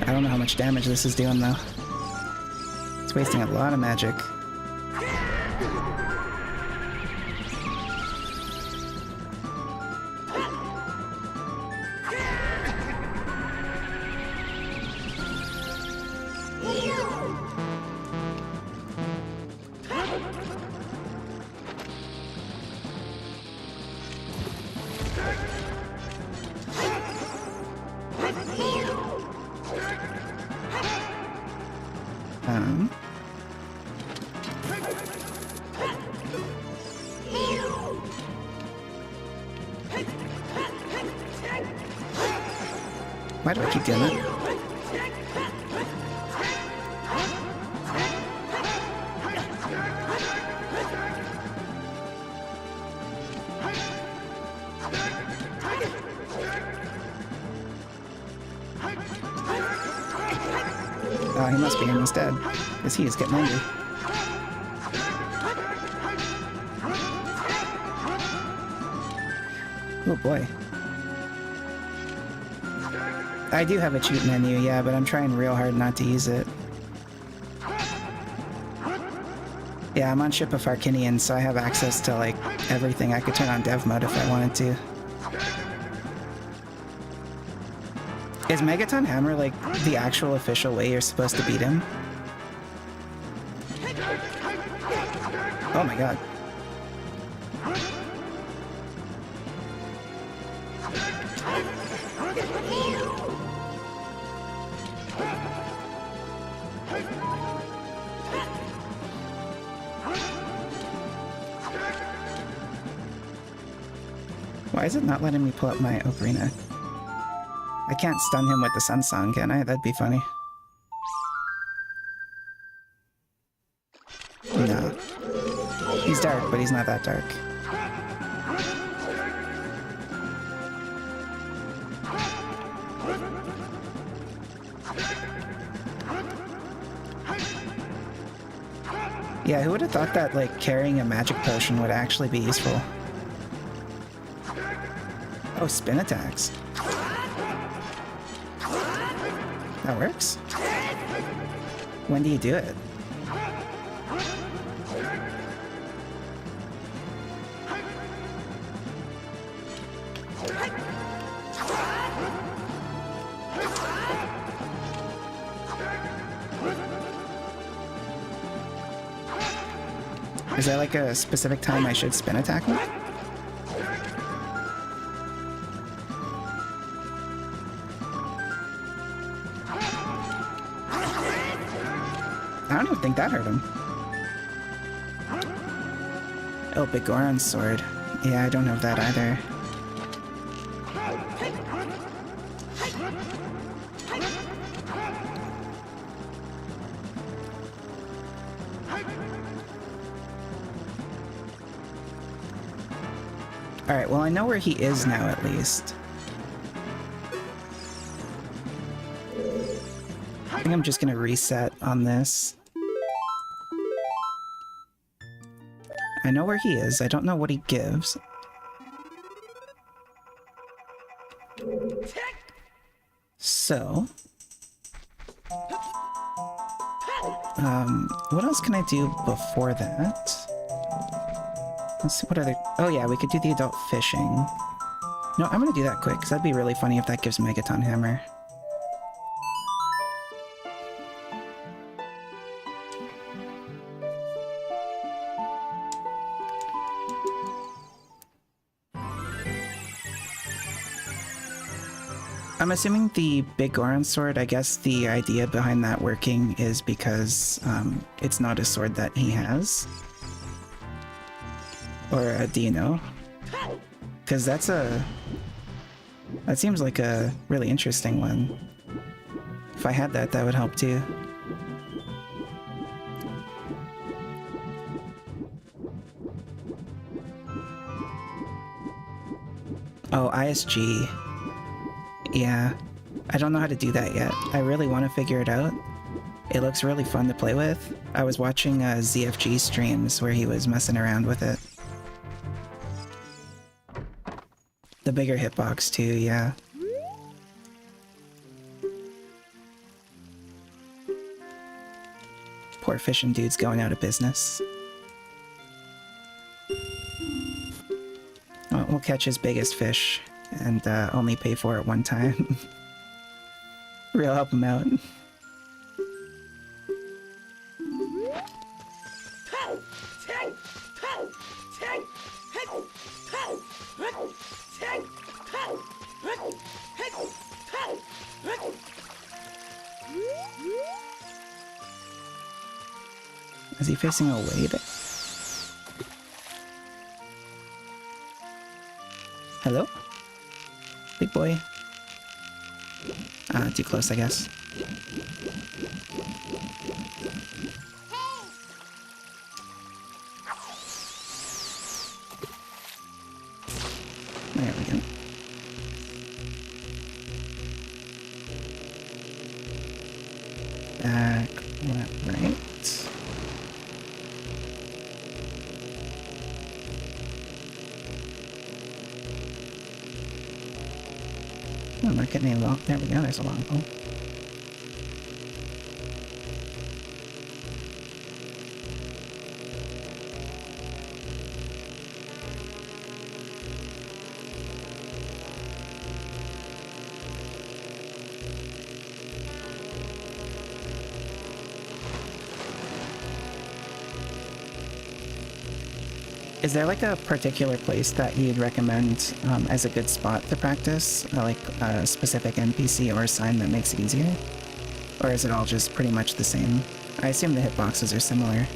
I don't know how much damage this is doing, though. It's wasting a lot of magic. Why do I keep doing that? Oh, he must be almost dead, because he is getting angry. Oh boy. I do have a cheat menu, yeah, but I'm trying real hard not to use it. Yeah, I'm on Ship of Arcinian, so I have access to, like, everything. I could turn on dev mode if I wanted to. Is Megaton Hammer, like, the actual official way you're supposed to beat him? Oh my god. Why is it not letting me pull up my ocarina? I can't stun him with the Sun Song, can I? That'd be funny. No. He's dark, but he's not that dark. Yeah, who would have thought that, like, carrying a magic potion would actually be useful? Oh, spin attacks. That works? When do you do it? Is there like a specific time I should spin attack him? I don't even think that hurt him. Oh, Bigoron's sword. Yeah, I don't have that either. Alright, well I know where he is now at least. I think I'm just gonna reset on this. I know where he is, I don't know what he gives. So... what else can I do before that? Let's see what other... Oh yeah, we could do the adult fishing. No, I'm gonna do that quick, because that'd be really funny if that gives Megaton Hammer. I'm assuming the big Goron sword, I guess the idea behind that working is because it's not a sword that he has. Or do you know? Because that seems like a really interesting one. If I had that, that would help too. Oh, ISG. Yeah, I don't know how to do that yet. I really want to figure it out. It looks really fun to play with. I was watching ZFG streams where he was messing around with it. The bigger hitbox too, yeah. Poor fishing dude's going out of business. Well, we'll catch his biggest fish and only pay for it one time. We'll help him out. Is he facing away there? Hello? Big boy. Too close, I guess. There we go. Back, left, right. Oh, I'm not getting any long. There we go, there's a long pole. Is there like a particular place that you'd recommend as a good spot to practice? Like a specific NPC or sign that makes it easier? Or is it all just pretty much the same? I assume the hitboxes are similar.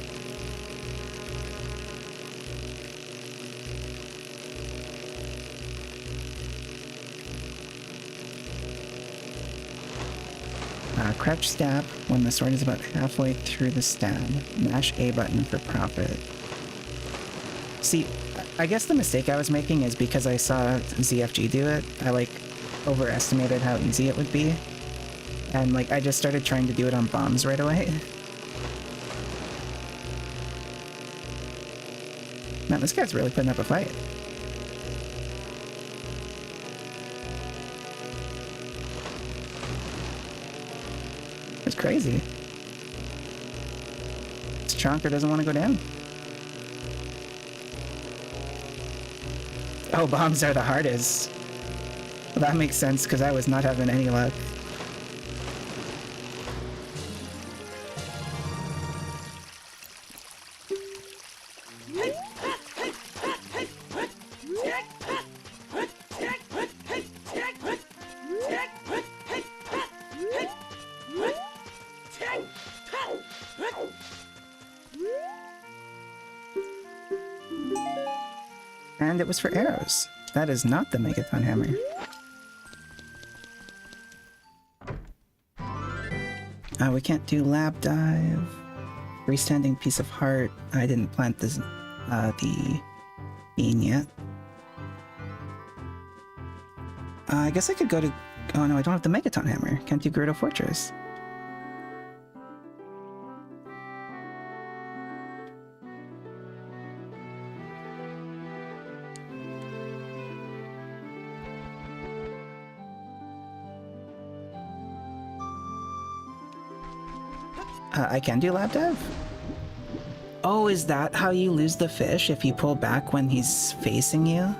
Crouch stab when the sword is about halfway through the stab. Mash A button for profit. See, I guess the mistake I was making is because I saw ZFG do it, I like overestimated how easy it would be. And like I just started trying to do it on bombs right away. Man, this guy's really putting up a fight. It's crazy. This chonker doesn't want to go down. Oh, bombs are the hardest. Well, that makes sense, because I was not having any luck. And it was for arrows. That is not the Megaton Hammer. We can't do lab dive. Freestanding piece of heart. I didn't plant this, the bean yet. I guess I could go to... Oh no, I don't have the Megaton Hammer. Can't do Gerudo Fortress. I can do lab dive? Oh, is that how you lose the fish? If you pull back when he's facing you?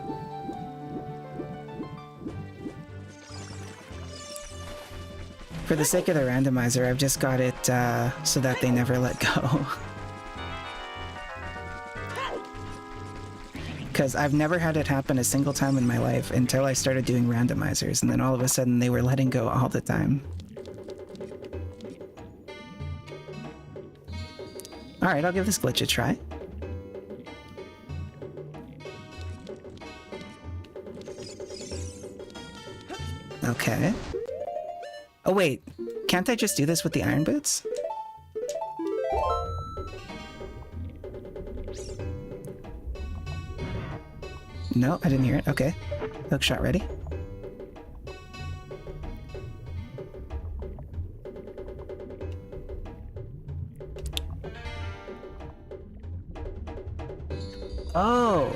For the sake of the randomizer, I've just got it so that they never let go. because I've never had it happen a single time in my life until I started doing randomizers, and then all of a sudden they were letting go all the time. Alright, I'll give this glitch a try. Okay. Oh wait, can't I just do this with the iron boots? No, I didn't hear it. Okay. Hook shot ready. Oh.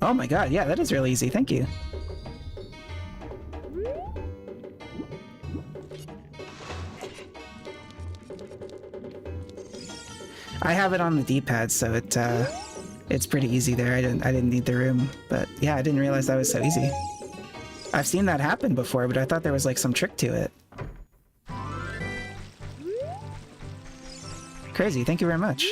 Oh my god, yeah, that is really easy. Thank you. I have it on the D-pad, so it's pretty easy there. I didn't need the room, but yeah, I didn't realize that was so easy. I've seen that happen before, but I thought there was like some trick to it. Crazy, thank you very much.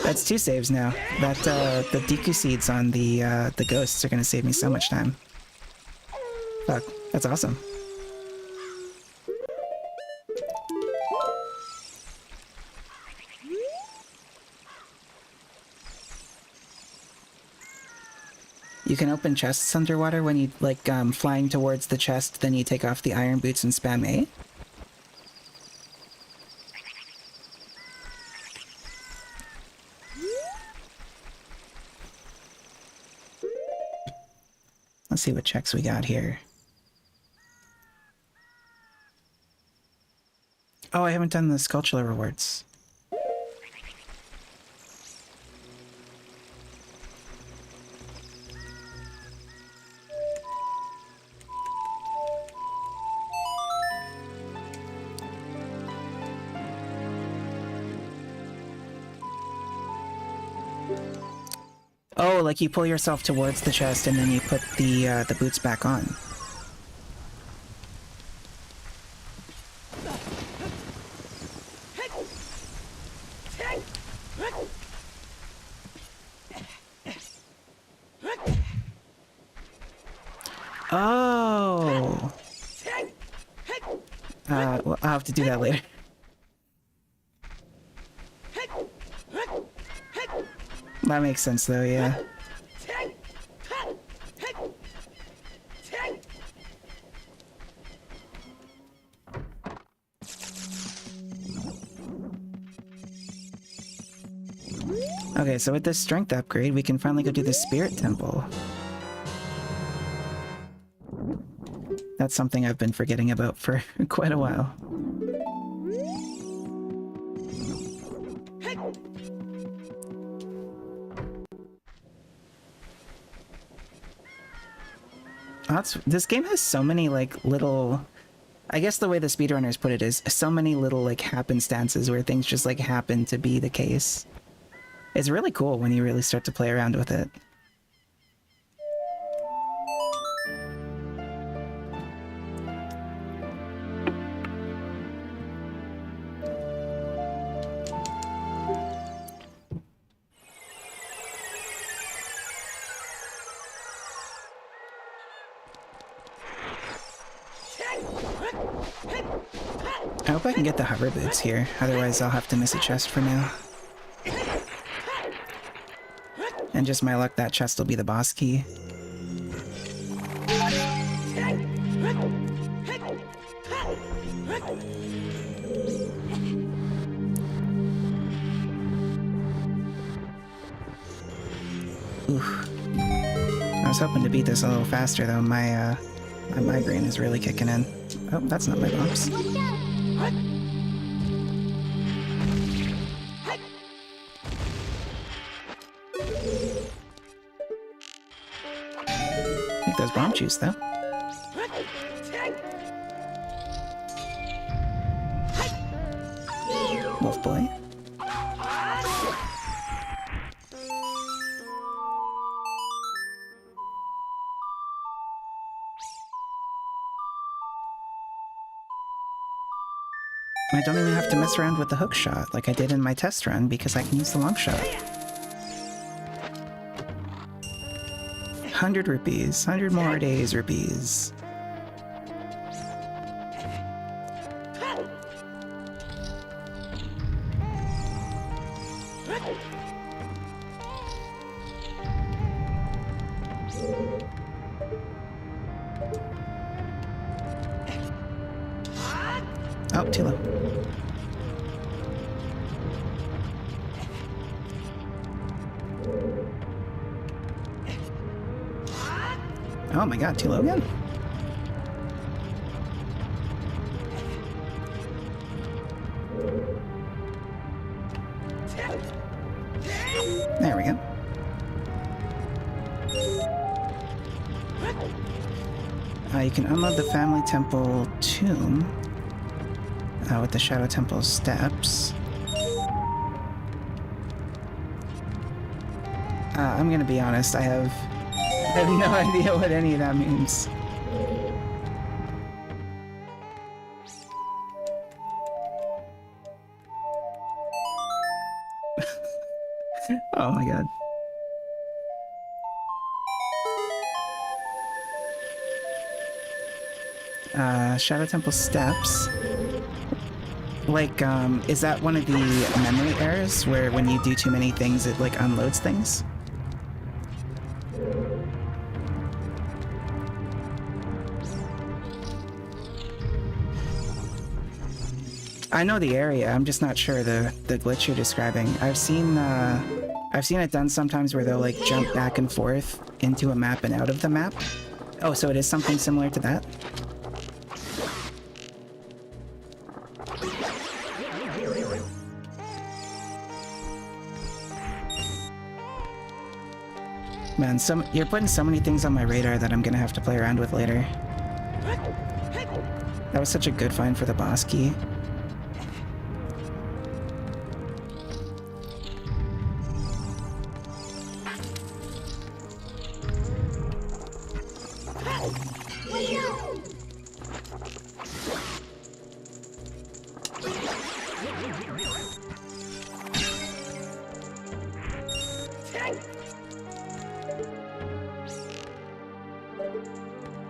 That's 2 saves now. That the Deku seeds on the ghosts are gonna save me so much time. Fuck, that's awesome. You can open chests underwater when you, like, flying towards the chest, then you take off the iron boots and spam A. Let's see what checks we got here. Oh, I haven't done the sculptural rewards. Oh, like you pull yourself towards the chest and then you put the boots back on. Oh. Well, I'll have to do that later. That makes sense though, yeah. Okay, so with this strength upgrade, we can finally go do the Spirit Temple. That's something I've been forgetting about for quite a while. This game has so many, like, little... I guess the way the speedrunners put it is so many little, like, happenstances where things just, like, happen to be the case. It's really cool when you really start to play around with it. I hope I can get the hover boots here, otherwise I'll have to miss a chest for now. And just my luck, that chest will be the boss key. Oof. I was hoping to beat this a little faster though, my migraine is really kicking in. Oh, that's not my box. Take those bomb juice though. Wolf boy. I don't even have to mess around with the hook shot like I did in my test run because I can use the long shot. 100 rupees. 100 more days rupees. Oh, too low. Oh my god, too low again? There we go. You can unload the family temple tomb with the Shadow Temple steps. I'm gonna be honest, I have no idea what any of that means. Oh my god. Shadow Temple steps. Like, is that one of the memory errors where when you do too many things it like unloads things? I know the area, I'm just not sure the glitch you're describing. I've seen it done sometimes where they'll like jump back and forth into a map and out of the map. Oh, so it is something similar to that? Man, you're putting so many things on my radar that I'm gonna have to play around with later. That was such a good find for the boss key.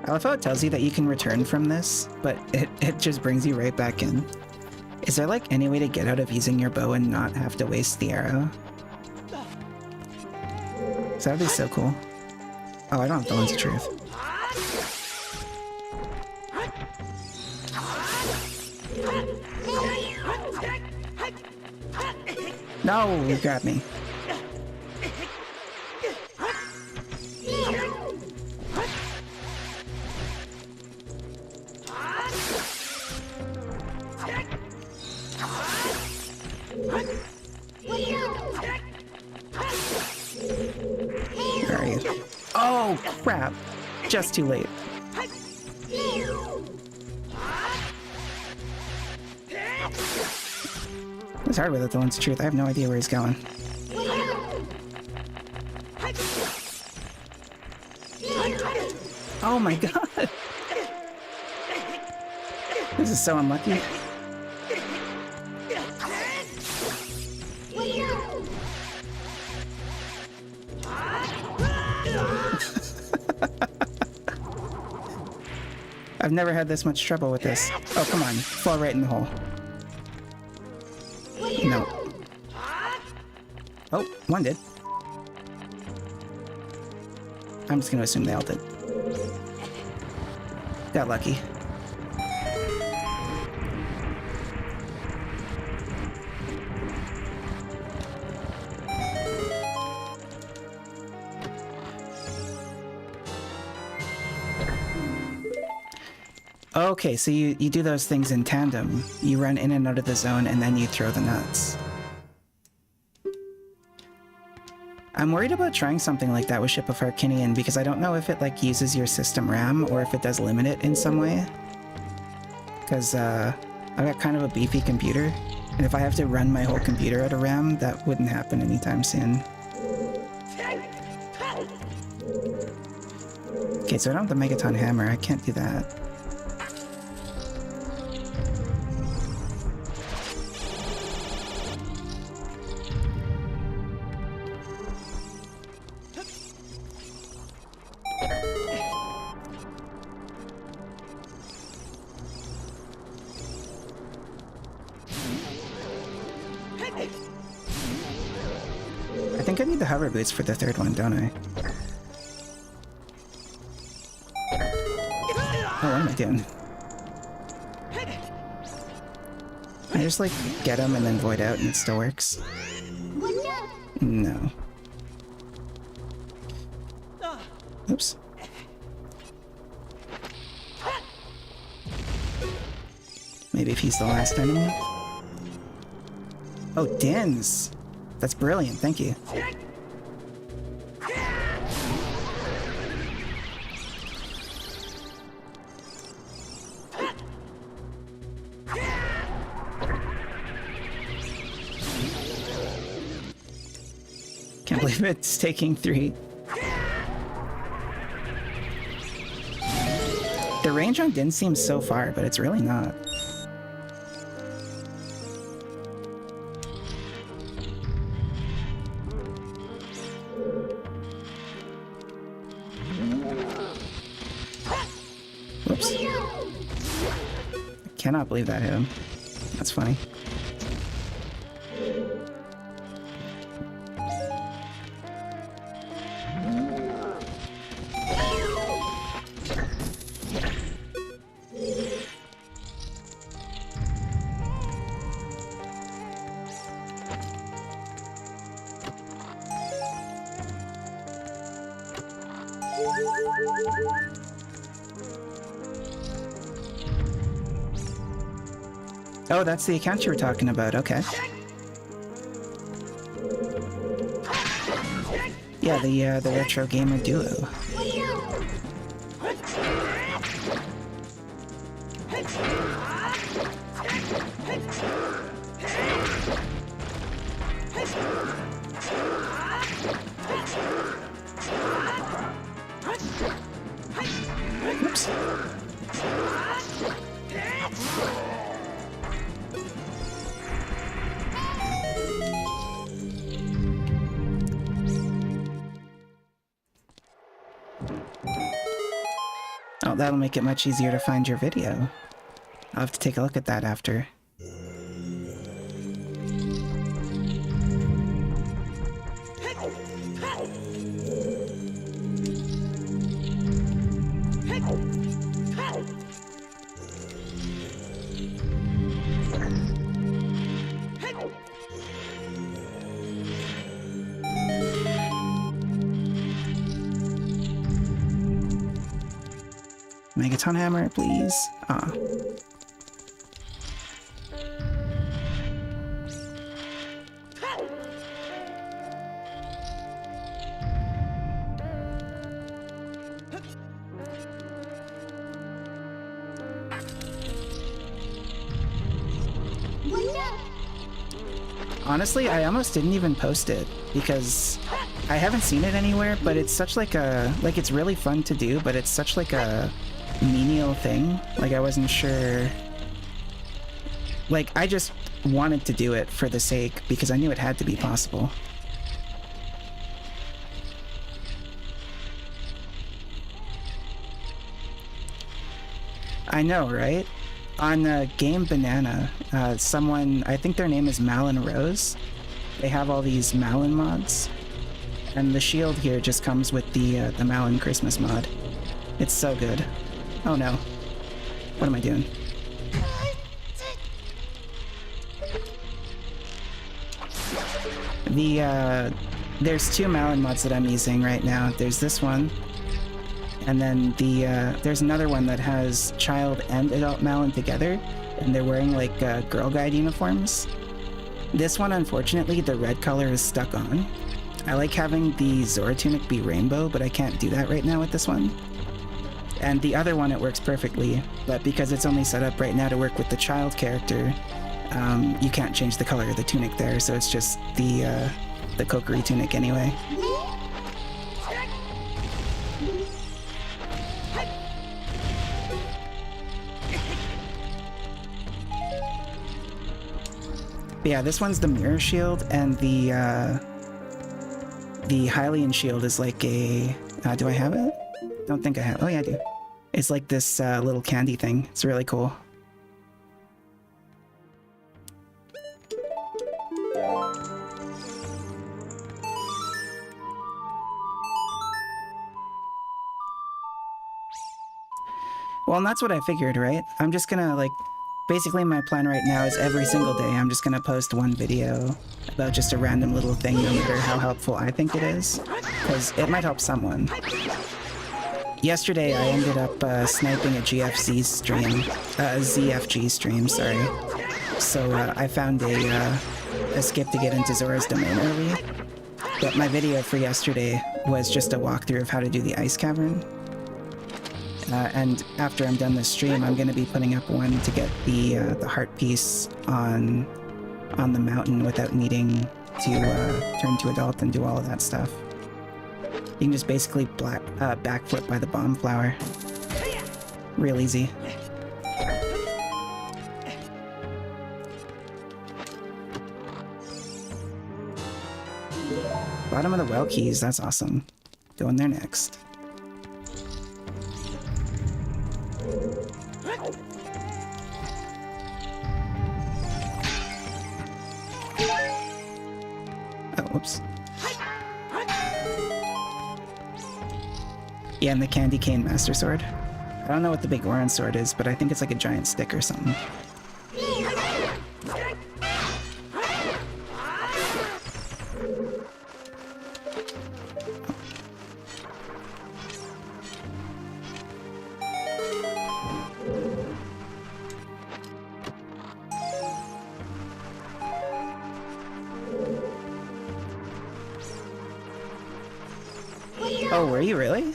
I love how it tells you that you can return from this, but it just brings you right back in. Is there like any way to get out of using your bow and not have to waste the arrow? So that'd be so cool. Oh, I don't have the Lens of Truth. No, you grabbed me. Where are you? Oh, crap. Just too late. It's hard without the Lens of Truth. I have no idea where he's going. Oh my god! This is so unlucky. I've never had this much trouble with this. Oh, come on. Fall right in the hole. No. Oh, one did. I'm just gonna assume they all did. Got lucky. Okay, so you do those things in tandem. You run in and out of the zone and then you throw the nuts. I'm worried about trying something like that with Ship of Harkinian because I don't know if it like uses your system RAM or if it does limit it in some way. Because I've got kind of a beefy computer, and if I have to run my whole computer out of RAM, that wouldn't happen anytime soon. Okay, so I don't have the Megaton Hammer, I can't do that. think I need the hover boots for the third one, don't I? Oh, what am I doing? I just like get them and then void out and it still works. No. Oops. Maybe if he's the last enemy. Oh, Dins! That's brilliant, thank you. Can't believe it's taking 3. The range on Din seems so far, but it's really not. Whoops. I cannot believe that hit him. That's funny. Oh, that's the account you were talking about, okay. Yeah, the Retro Gamer Duo. Oops. Oh, that'll make it much easier to find your video. I'll have to take a look at that after. Megaton Hammer, please. Ah. Honestly, I almost didn't even post it because I haven't seen it anywhere, but it's such like a, like it's really fun to do, but it's such like a menial thing. Like I wasn't sure, like I just wanted to do it for the sake because I knew it had to be possible. I know, right? On Game Banana, someone, I think their name is Malin Rose, they have all these Malin mods, and the shield here just comes with the Malin Christmas mod. It's so good. Oh no. What am I doing? There's 2 Malin mods that I'm using right now. There's this one, and then there's another one that has child and adult Malin together, and they're wearing like Girl Guide uniforms. This one, unfortunately, the red color is stuck on. I like having the Zora tunic be rainbow, but I can't do that right now with this one. And the other one, it works perfectly, but because it's only set up right now to work with the child character, you can't change the color of the tunic there, so it's just the Kokiri tunic anyway. But yeah, this one's the mirror shield, and the Hylian shield is like a... do I have it? Don't think I have. Oh yeah, I do. It's like this little candy thing. It's really cool. Well, and that's what I figured, right? I'm just gonna, like, basically my plan right now is every single day I'm just gonna post one video about just a random little thing, no matter how helpful I think it is, because it might help someone. Yesterday I ended up sniping a GFC stream, ZFG stream, sorry. So I found a skip to get into Zora's Domain early, but my video for yesterday was just a walkthrough of how to do the ice cavern. And after I'm done this stream, I'm going to be putting up one to get the heart piece on the mountain without needing to turn to adult and do all of that stuff. You can just basically backflip by the bomb flower. Real easy. Bottom of the well keys, that's awesome. Going there next. Oh, whoops. Yeah, and the Candy Cane Master Sword. I don't know what the big orange sword is, but I think it's like a giant stick or something. Oh, were you really?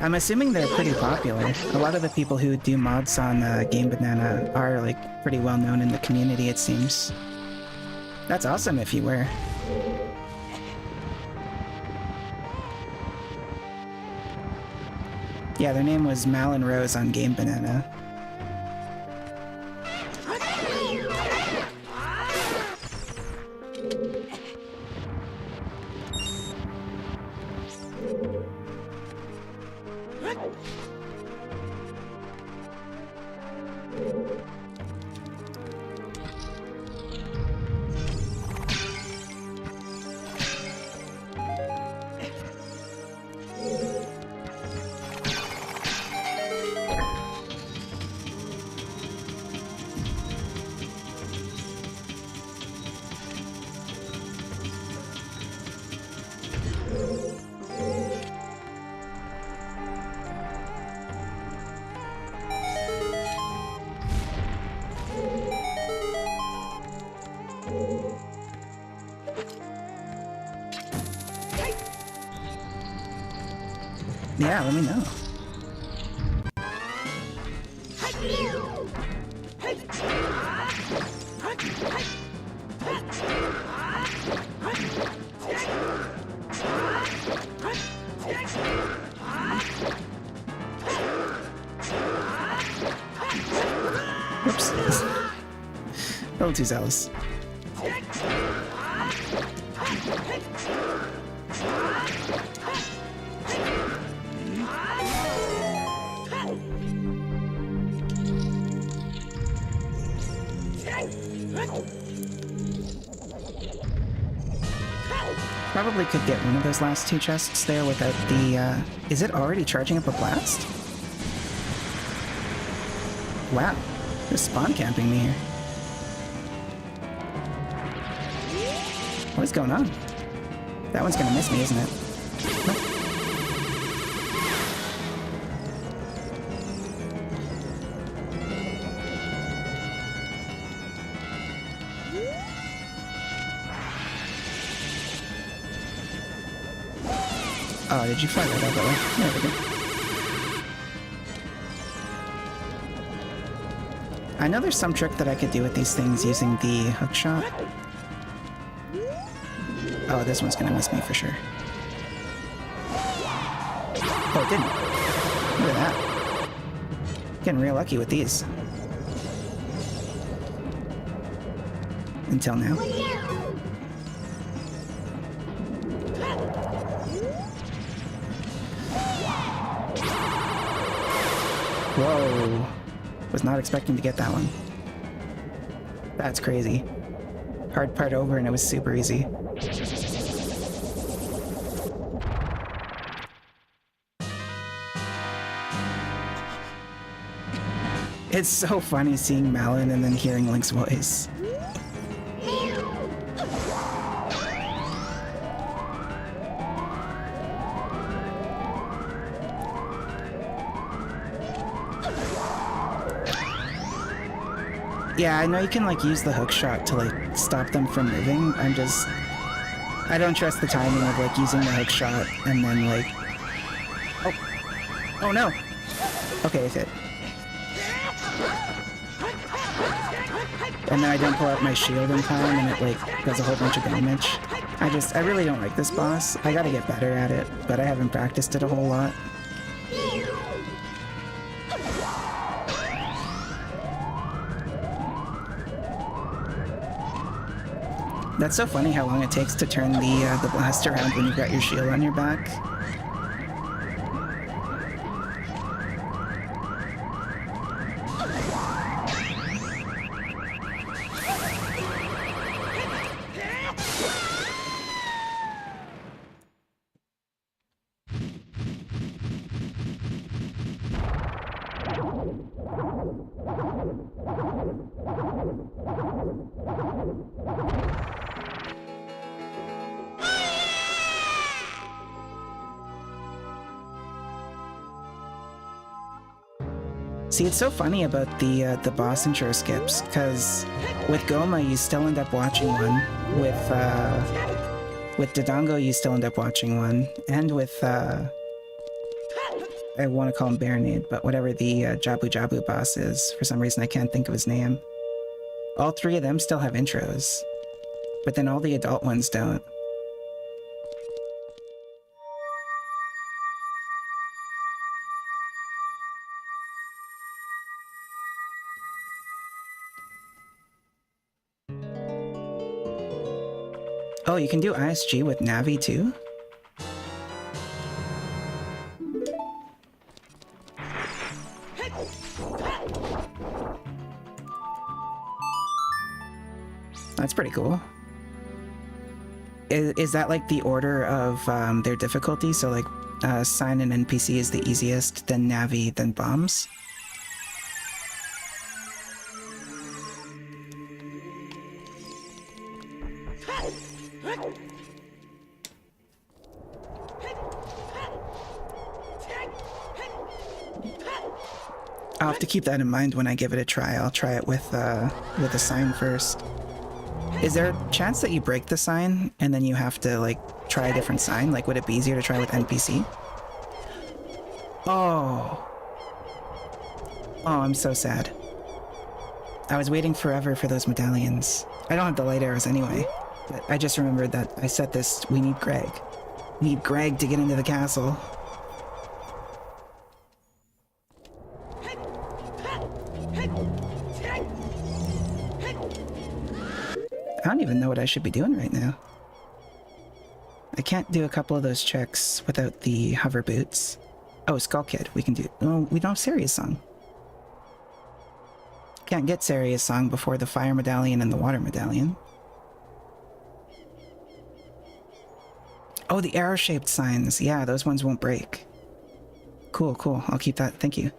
I'm assuming they're pretty popular. A lot of the people who do mods on Game Banana are, like, pretty well known in the community, it seems. That's awesome if you were. Yeah, their name was Mal and Rose on Game Banana. Yeah, let me know. Whoops. A little too zealous. Probably could get one of those last two chests there without the, is it already charging up a blast? Wow, they're spawn camping me here. What is going on? That one's gonna miss me, isn't it? Nope. Oh, did you fly that out that way? There we go. I know there's some trick that I could do with these things using the hook shot. Oh, this one's gonna miss me for sure. Oh, it didn't. Look at that. Getting real lucky with these. Until now. Whoa. Was not expecting to get that one. That's crazy. Hard part over and it was super easy. It's so funny seeing Malin and then hearing Link's voice. Yeah, I know you can like use the hook shot to like stop them from moving. I don't trust the timing of like using the hook shot and then like... Oh no! Okay, it hit. And then I don't pull out my shield in time and it like does a whole bunch of damage. I really don't like this boss. I gotta get better at it, but I haven't practiced it a whole lot. That's so funny how long it takes to turn the blast around when you've got your shield on your back. See, it's so funny about the boss intro skips, because with Goma you still end up watching one, with Dodongo you still end up watching one, and with I want to call him Baronade, but whatever the Jabu Jabu boss is, for some reason I can't think of his name. All three of them still have intros, but then all the adult ones don't. Oh, you can do ISG with Navi too? That's pretty cool. Is that like the order of their difficulty? So like Sign and NPC is the easiest, then Navi, then Bombs? I'll have to keep that in mind when I give it a try. I'll try it with a sign first. Is there a chance that you break the sign and then you have to like try a different sign? Like, would it be easier to try with NPC? Oh. Oh, I'm so sad. I was waiting forever for those medallions. I don't have the light arrows anyway, but I just remembered that I set this, we need Greg. We need Greg to get into the castle. I don't even know what I should be doing right now. I can't do a couple of those checks without the hover boots. Oh, Skull Kid, we can do... Oh, we don't have Saria's Song. Can't get Saria's Song before the Fire Medallion and the Water Medallion. Oh, the arrow-shaped signs. Yeah, those ones won't break. Cool, cool. I'll keep that. Thank you.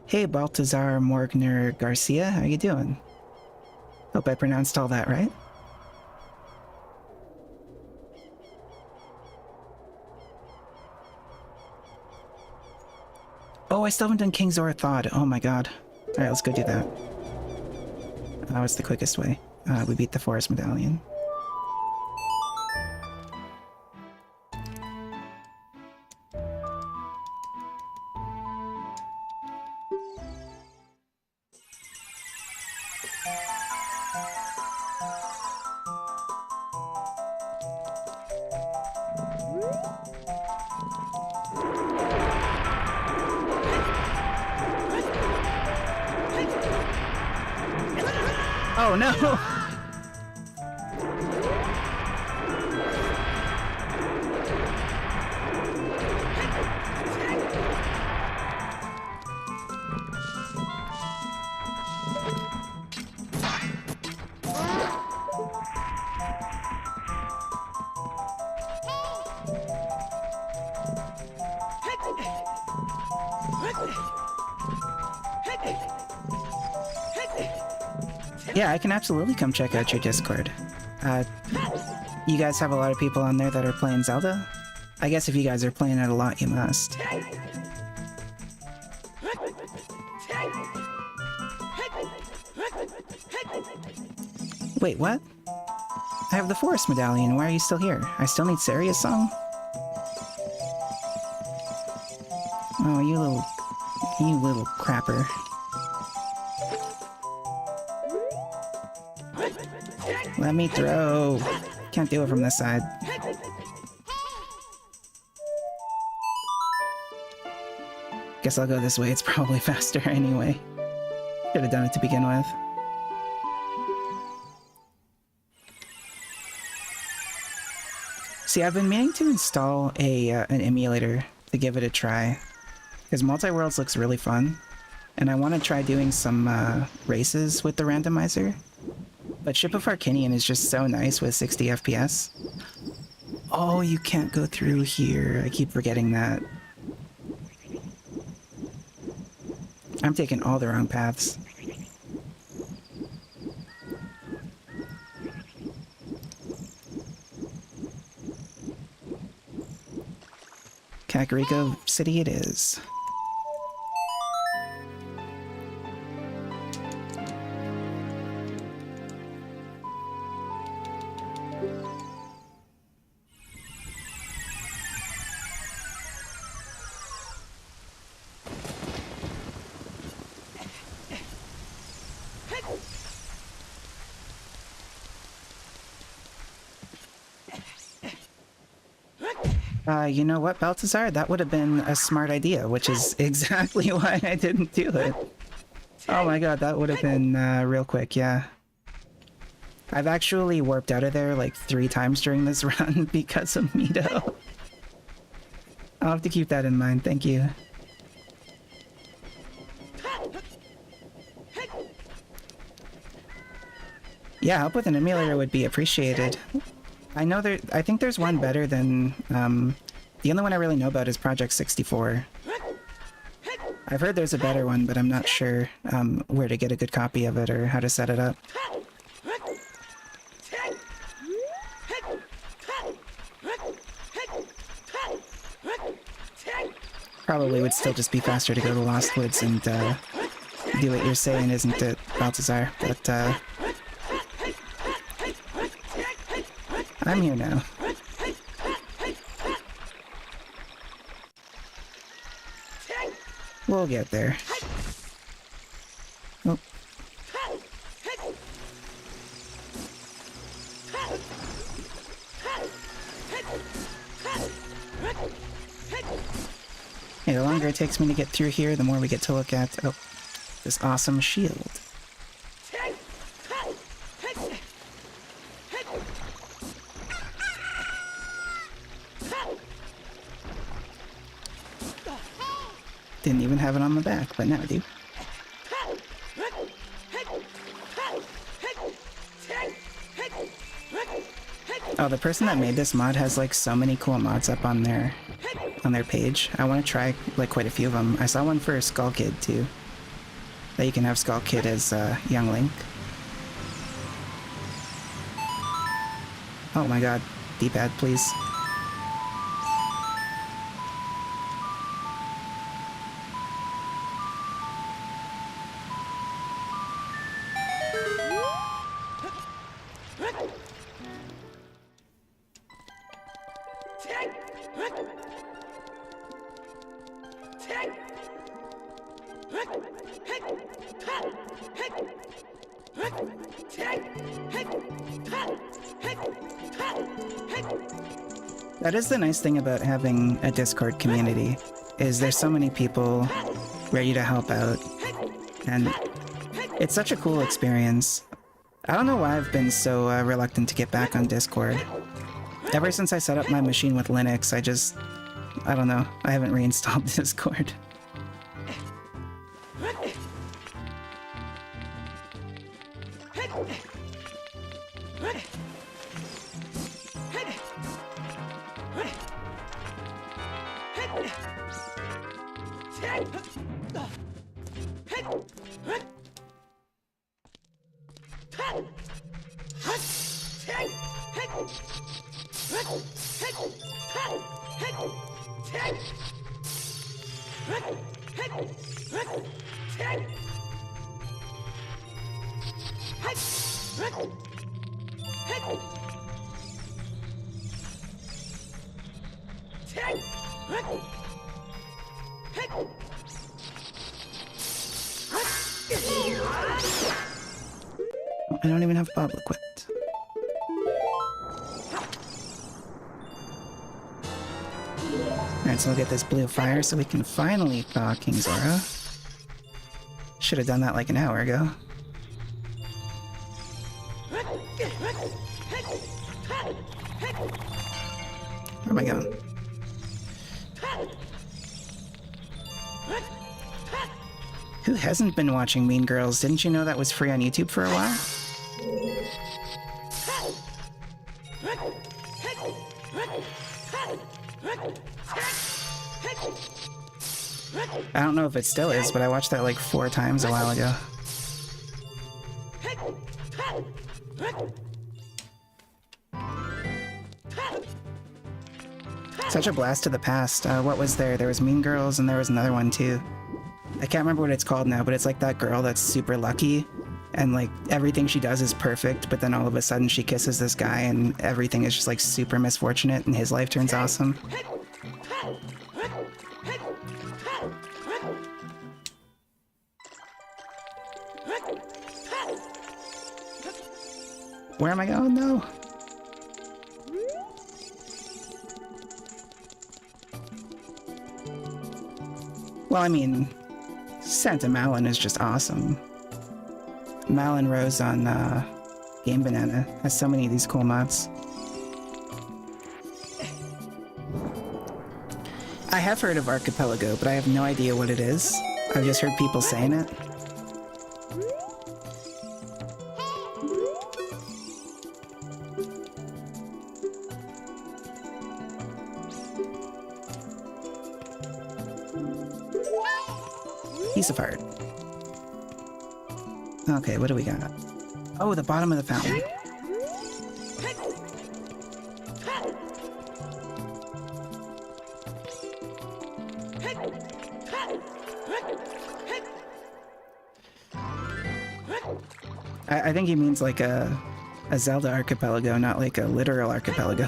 Hey, Baltazar Morgner Garcia, how you doing? Hope I pronounced all that right. Oh, I still haven't done King Zora Thawed. Oh my god. Alright, let's go do that. That was the quickest way. We beat the Forest Medallion. Oh no! Yeah, I can absolutely come check out your Discord. You guys have a lot of people on there that are playing Zelda? I guess if you guys are playing it a lot, you must. Wait, what? I have the Forest Medallion, why are you still here? I still need Saria's song? Oh, you little crapper. Let me throw. Can't do it from this side. Guess I'll go this way, it's probably faster anyway. Should have done it to begin with. See, I've been meaning to install an emulator to give it a try. Because Multi-Worlds looks really fun. And I want to try doing some races with the randomizer. But Ship of Arcanian is just so nice with 60 FPS. Oh, you can't go through here. I keep forgetting that. I'm taking all the wrong paths. Kakariko City it is. You know what, Balthazar? That would have been a smart idea, which is exactly why I didn't do it. Oh my god, that would have been real quick, yeah. I've actually warped out of there like 3 times during this run because of Mito. I'll have to keep that in mind, thank you. Yeah, help with an emulator would be appreciated. I think there's one better than, the only one I really know about is Project 64. I've heard there's a better one, but I'm not sure where to get a good copy of it or how to set it up. Probably would still just be faster to go to Lost Woods and do what you're saying, isn't it, Balthazar? But I'm here now. We'll get there. Oh. Hey, the longer it takes me to get through here, the more we get to look at, oh, this awesome shield. Didn't even have it on my back, but now I do. Oh, the person that made this mod has like so many cool mods up on their page. I want to try like quite a few of them. I saw one for Skull Kid too. That you can have Skull Kid as young Link. Oh my god, D-pad please. That is the nice thing about having a Discord community, is there's so many people ready to help out, and it's such a cool experience. I don't know why I've been so reluctant to get back on Discord. Ever since I set up my machine with Linux, I don't know, I haven't reinstalled Discord. I don't even have Bob equipped. Alright, so we'll get this blue fire so we can finally thaw King Zora. Should have done that like an hour ago. Where am I going? Who hasn't been watching Mean Girls? Didn't you know that was free on YouTube for a while? I don't know if it still is, but I watched that like 4 times a while ago. Such a blast to the past. What was there? There was Mean Girls and there was another one too. I can't remember what it's called now, but it's like that girl that's super lucky and like everything she does is perfect, but then all of a sudden she kisses this guy and everything is just like super misfortunate and his life turns awesome. Where am I going? No. Well, I mean, Santa Malin is just awesome. Malin Rose on Game Banana has so many of these cool mods. I have heard of Archipelago, but I have no idea what it is. I've just heard people saying it. Piece of heart. Okay, what do we got? Oh, the bottom of the fountain. I think he means like a Zelda archipelago, not like a literal archipelago.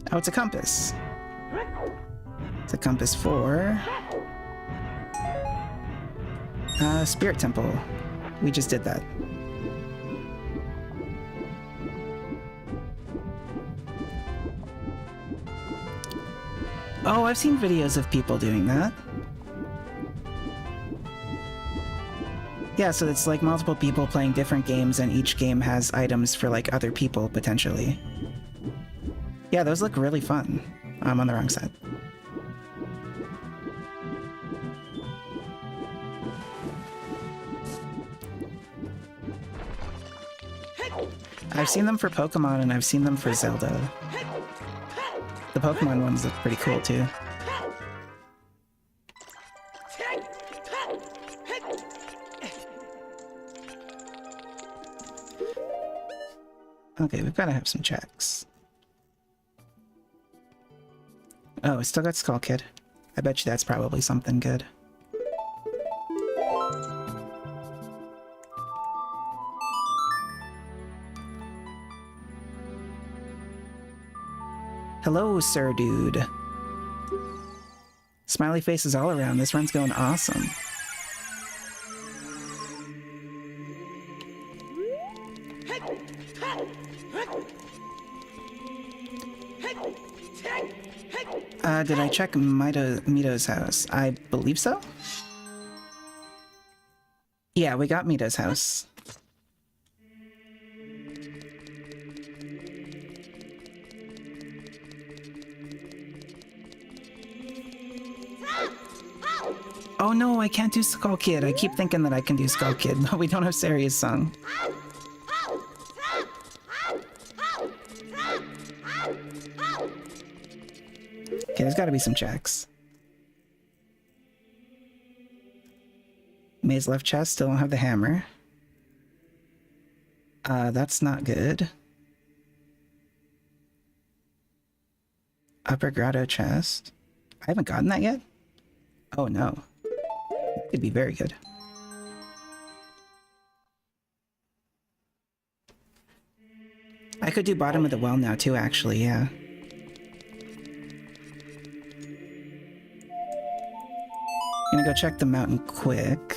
Oh, it's a compass. It's a compass for... Spirit Temple. We just did that. Oh, I've seen videos of people doing that. Yeah, so it's like multiple people playing different games and each game has items for like other people, potentially. Yeah, those look really fun. I'm on the wrong side. I've seen them for Pokemon and I've seen them for Zelda. The Pokemon ones look pretty cool too. Okay, we've got to have some checks. Oh, we still got Skull Kid. I bet you that's probably something good. Hello, Sir Dude. Smiley faces all around. This run's going awesome. Did I check Mito's house? I believe so? Yeah, we got Mito's house. Oh no, I can't do Skull Kid. I keep thinking that I can do Skull Kid, but we don't have Saria's song. Okay, there's gotta be some checks. May's left chest, still don't have the hammer. That's not good. Upper grotto chest. I haven't gotten that yet? Oh no. That could be very good. I could do bottom of the well now too, actually, yeah. Gonna go check the mountain quick.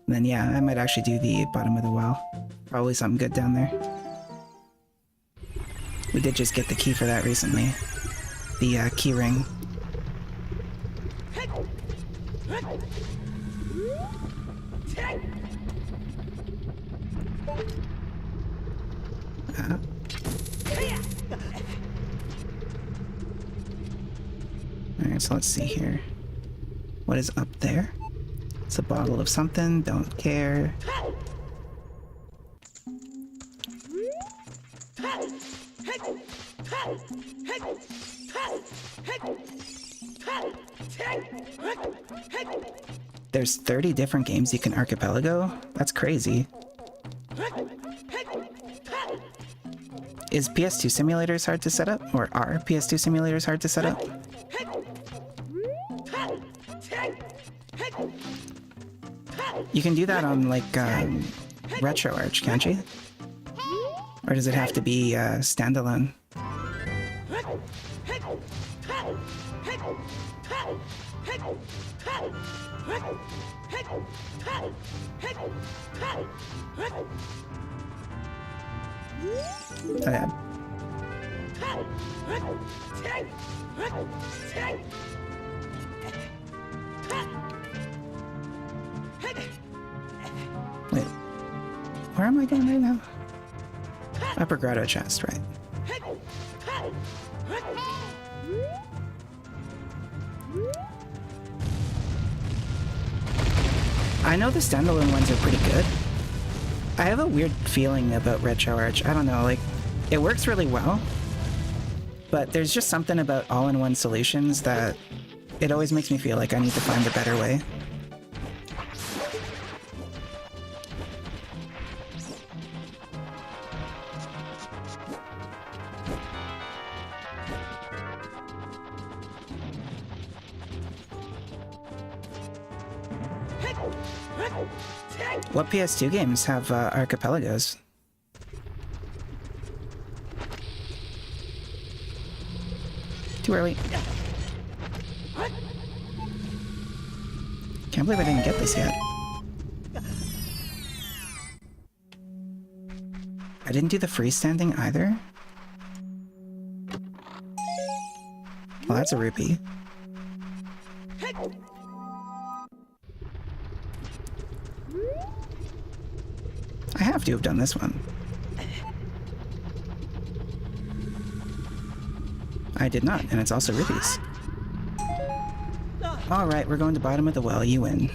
And then yeah, I might actually do the bottom of the well. Probably something good down there. We did just get the key for that recently. The key ring. Alright, so let's see here. What is up there? It's a bottle of something, don't care. There's 30 different games you can archipelago? That's crazy. Is PS2 simulators hard to set up? Or are PS2 simulators hard to set up? You can do that on, like, RetroArch, can't you? Or does it have to be, standalone? Oh, yeah. Wait, where am I going right now? Upper grotto chest, right? I know the standalone ones are pretty good. I have a weird feeling about RetroArch. I don't know, like, it works really well, but there's just something about all-in-one solutions that it always makes me feel like I need to find a better way. What PS2 games have archipelagos? Too early. Can't believe I didn't get this yet. I didn't do the freestanding either? Well, that's a rupee. I have to have done this one. I did not, and it's also rupees. Alright, we're going to bottom of the well, you win.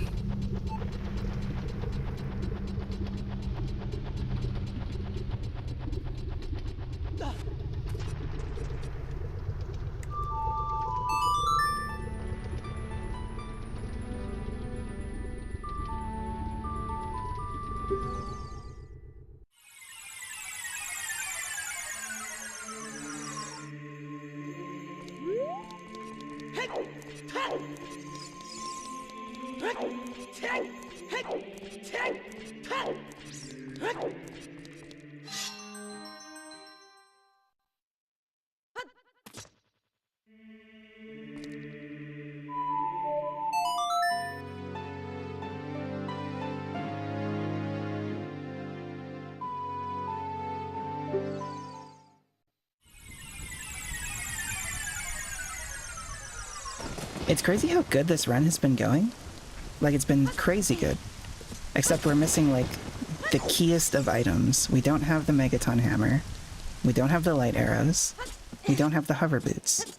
It's crazy how good this run has been going. Like, it's been crazy good. Except we're missing, like, the keyest of items. We don't have the Megaton Hammer. We don't have the light arrows. We don't have the hover boots.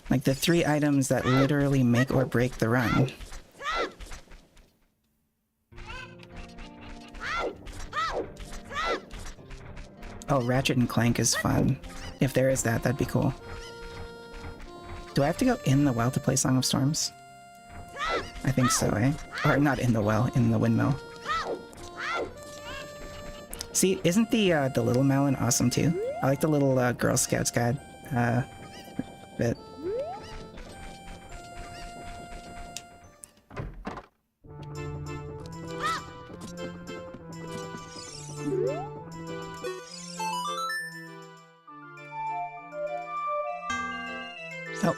Like, the 3 items that literally make or break the run. Oh, Ratchet and Clank is fun. If there is that, that'd be cool. Do I have to go in the well to play Song of Storms? I think so, eh? Or not in the well, in the windmill. See, isn't the little melon awesome too? I like the little Girl Scouts guide bit. Oh.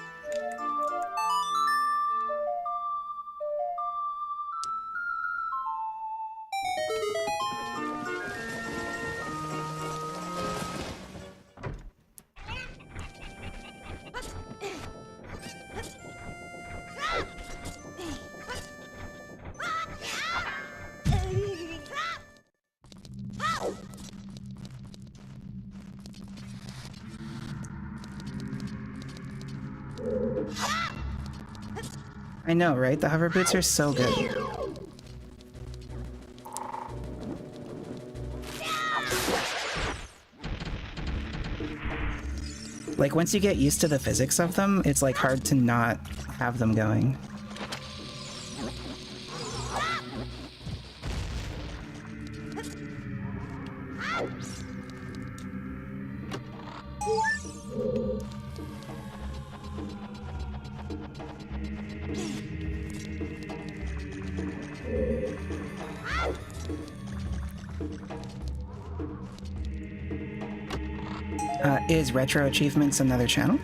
I know, right? The hover boots are so good. Like, once you get used to the physics of them, it's like hard to not have them going. Is Retro Achievements another channel?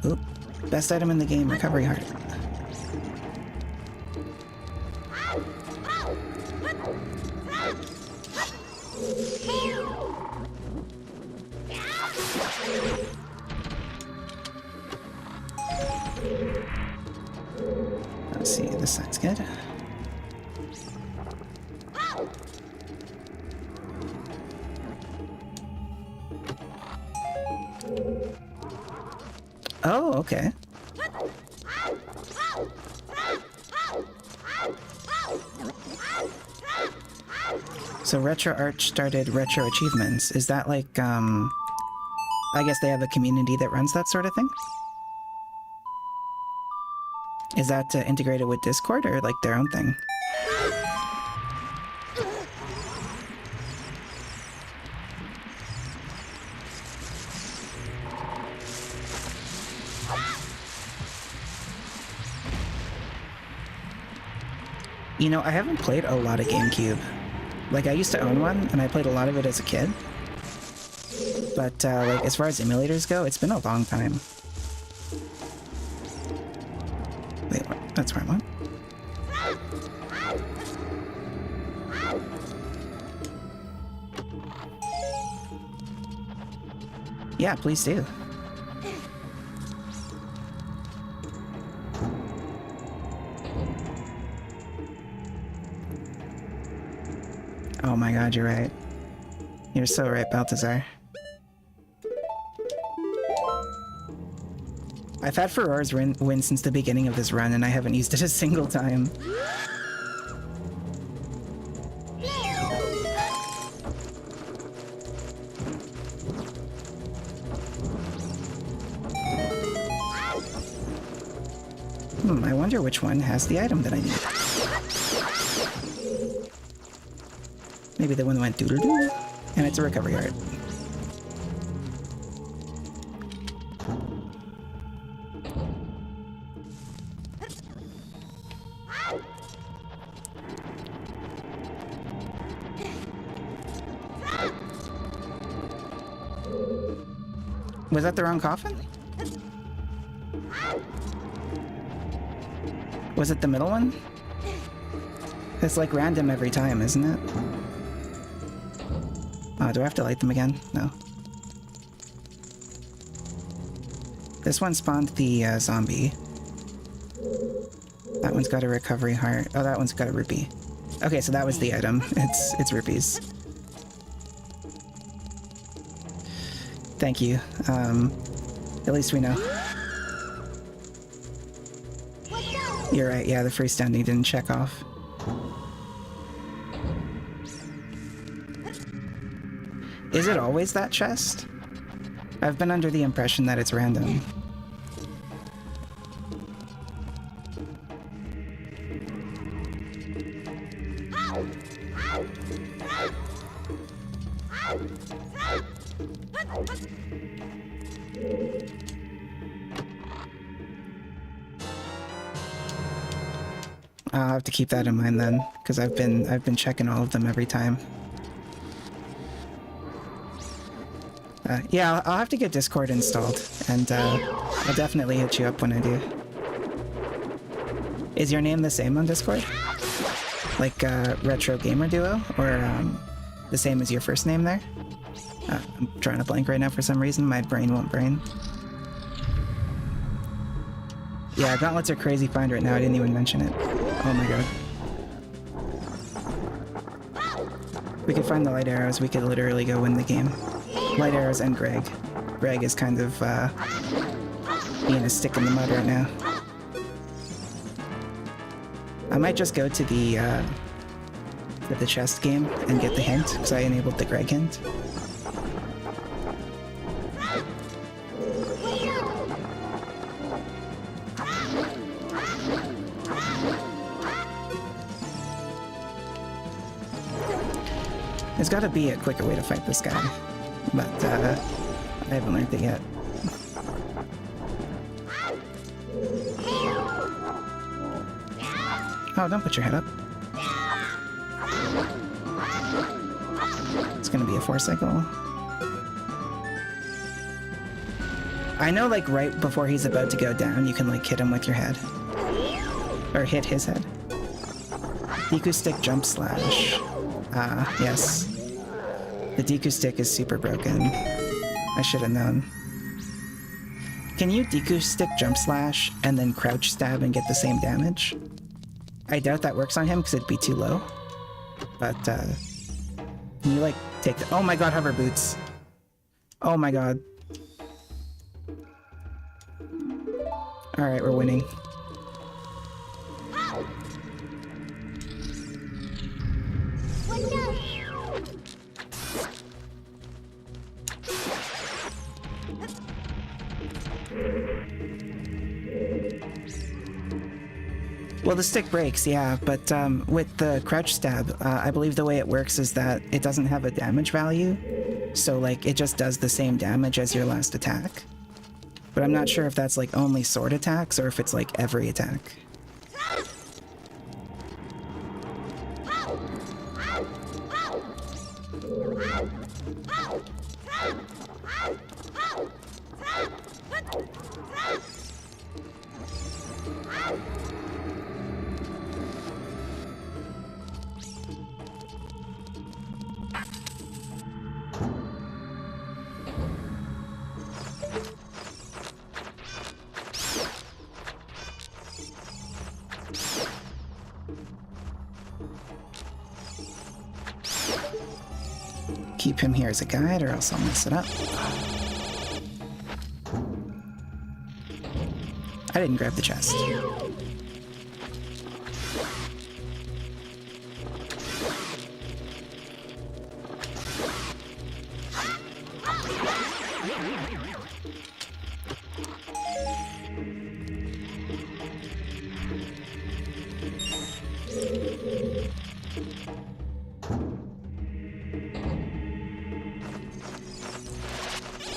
Ooh, best item in the game, Recovery Heart. Let's see, this side's good. Oh, okay. So Retro Arch started Retro Achievements. Is that like, I guess they have a community that runs that sort of thing? Is that integrated with Discord or like their own thing? You know, I haven't played a lot of GameCube. Like, I used to own one, and I played a lot of it as a kid. But, like, as far as emulators go, it's been a long time. Wait, what? That's where I went. Yeah, please do. Oh my god, you're right. You're so right, Balthazar. I've had Furor's win since the beginning of this run, and I haven't used it a single time. I wonder which one has the item that I need. Maybe the one that went doodle-doo, and it's a recovery art. Was that the wrong coffin? Was it the middle one? It's like random every time, isn't it? Oh, do I have to light them again? No. This one spawned the zombie. That one's got a recovery heart. Oh, that one's got a rupee. Okay, so that was the item. It's rupees. Thank you. At least we know. You're right, yeah, the freestanding didn't check off. Is it always that chest? I've been under the impression that it's random. I'll have to keep that in mind then, because I've been checking all of them every time. Yeah, I'll have to get Discord installed, and I'll definitely hit you up when I do. Is your name the same on Discord? Like Retro Gamer Duo, or the same as your first name there? I'm trying to blank right now for some reason. My brain won't brain. Yeah, gauntlets are crazy find right now. I didn't even mention it. Oh my god. We could find the light arrows. We could literally go win the game. Light arrows and Greg. Greg is kind of being a stick in the mud right now. I might just go to the chest game and get the hint, because I enabled the Greg hint. There's gotta be a quicker way to fight this guy, but I haven't learned it yet. Oh, don't put your head up. It's gonna be a 4-cycle. I know, like, right before he's about to go down, you can, like, hit him with your head. Or hit his head. Deku stick jump slash. Ah, yes. The Deku stick is super broken. I should have known. Can you Deku stick jump slash and then crouch stab and get the same damage? I doubt that works on him because it'd be too low. But, can you, like, take the— oh my god, hover boots. Oh my god. Alright, we're winning. Well, the stick breaks, yeah, but with the crouch stab, I believe the way it works is that it doesn't have a damage value, so, like, it just does the same damage as your last attack. But I'm not sure if that's, like, only sword attacks or if it's, like, every attack. Keep him here as a guide, or else I'll mess it up. I didn't grab the chest.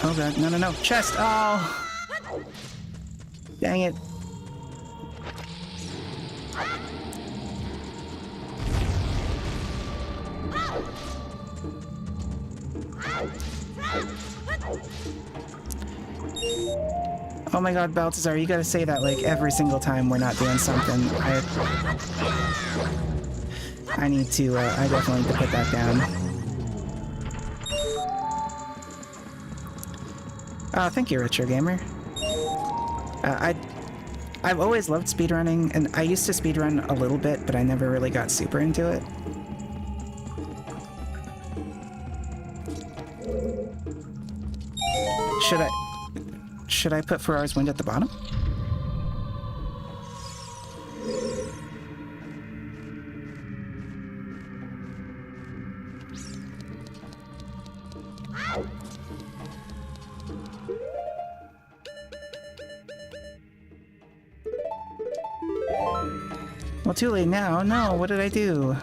Oh god, no, no, no. Chest! Oh! Dang it. Oh my god, Balthazar, you gotta say that like every single time we're not doing something. I need to, I definitely need to put that down. Thank you, Richer Gamer. I've always loved speedrunning, and I used to speedrun a little bit, but I never really got super into it. Should I put Ferrar's Wind at the bottom? Well, too late now. No, what did I do?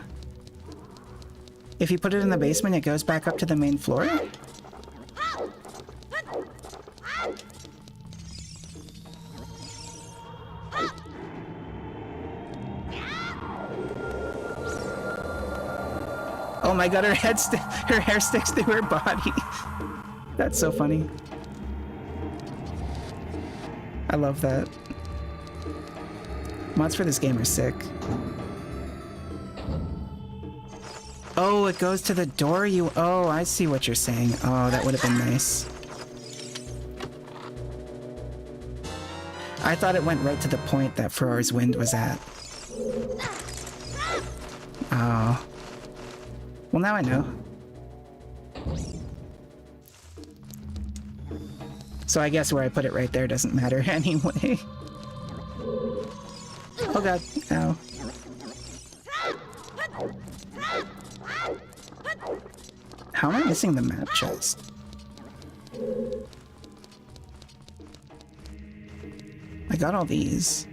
If you put it in the basement, it goes back up to the main floor? Oh my god, her hair sticks to her body. That's so funny. I love that. Mods for this game are sick. Oh, it goes to the door you... Oh, I see what you're saying. Oh, that would have been nice. I thought it went right to the point that Ferrar's Wind was at. Oh. Well, now I know. So I guess where I put it right there doesn't matter anyway. Oh god, ow. How am I missing the map chest? I got all these.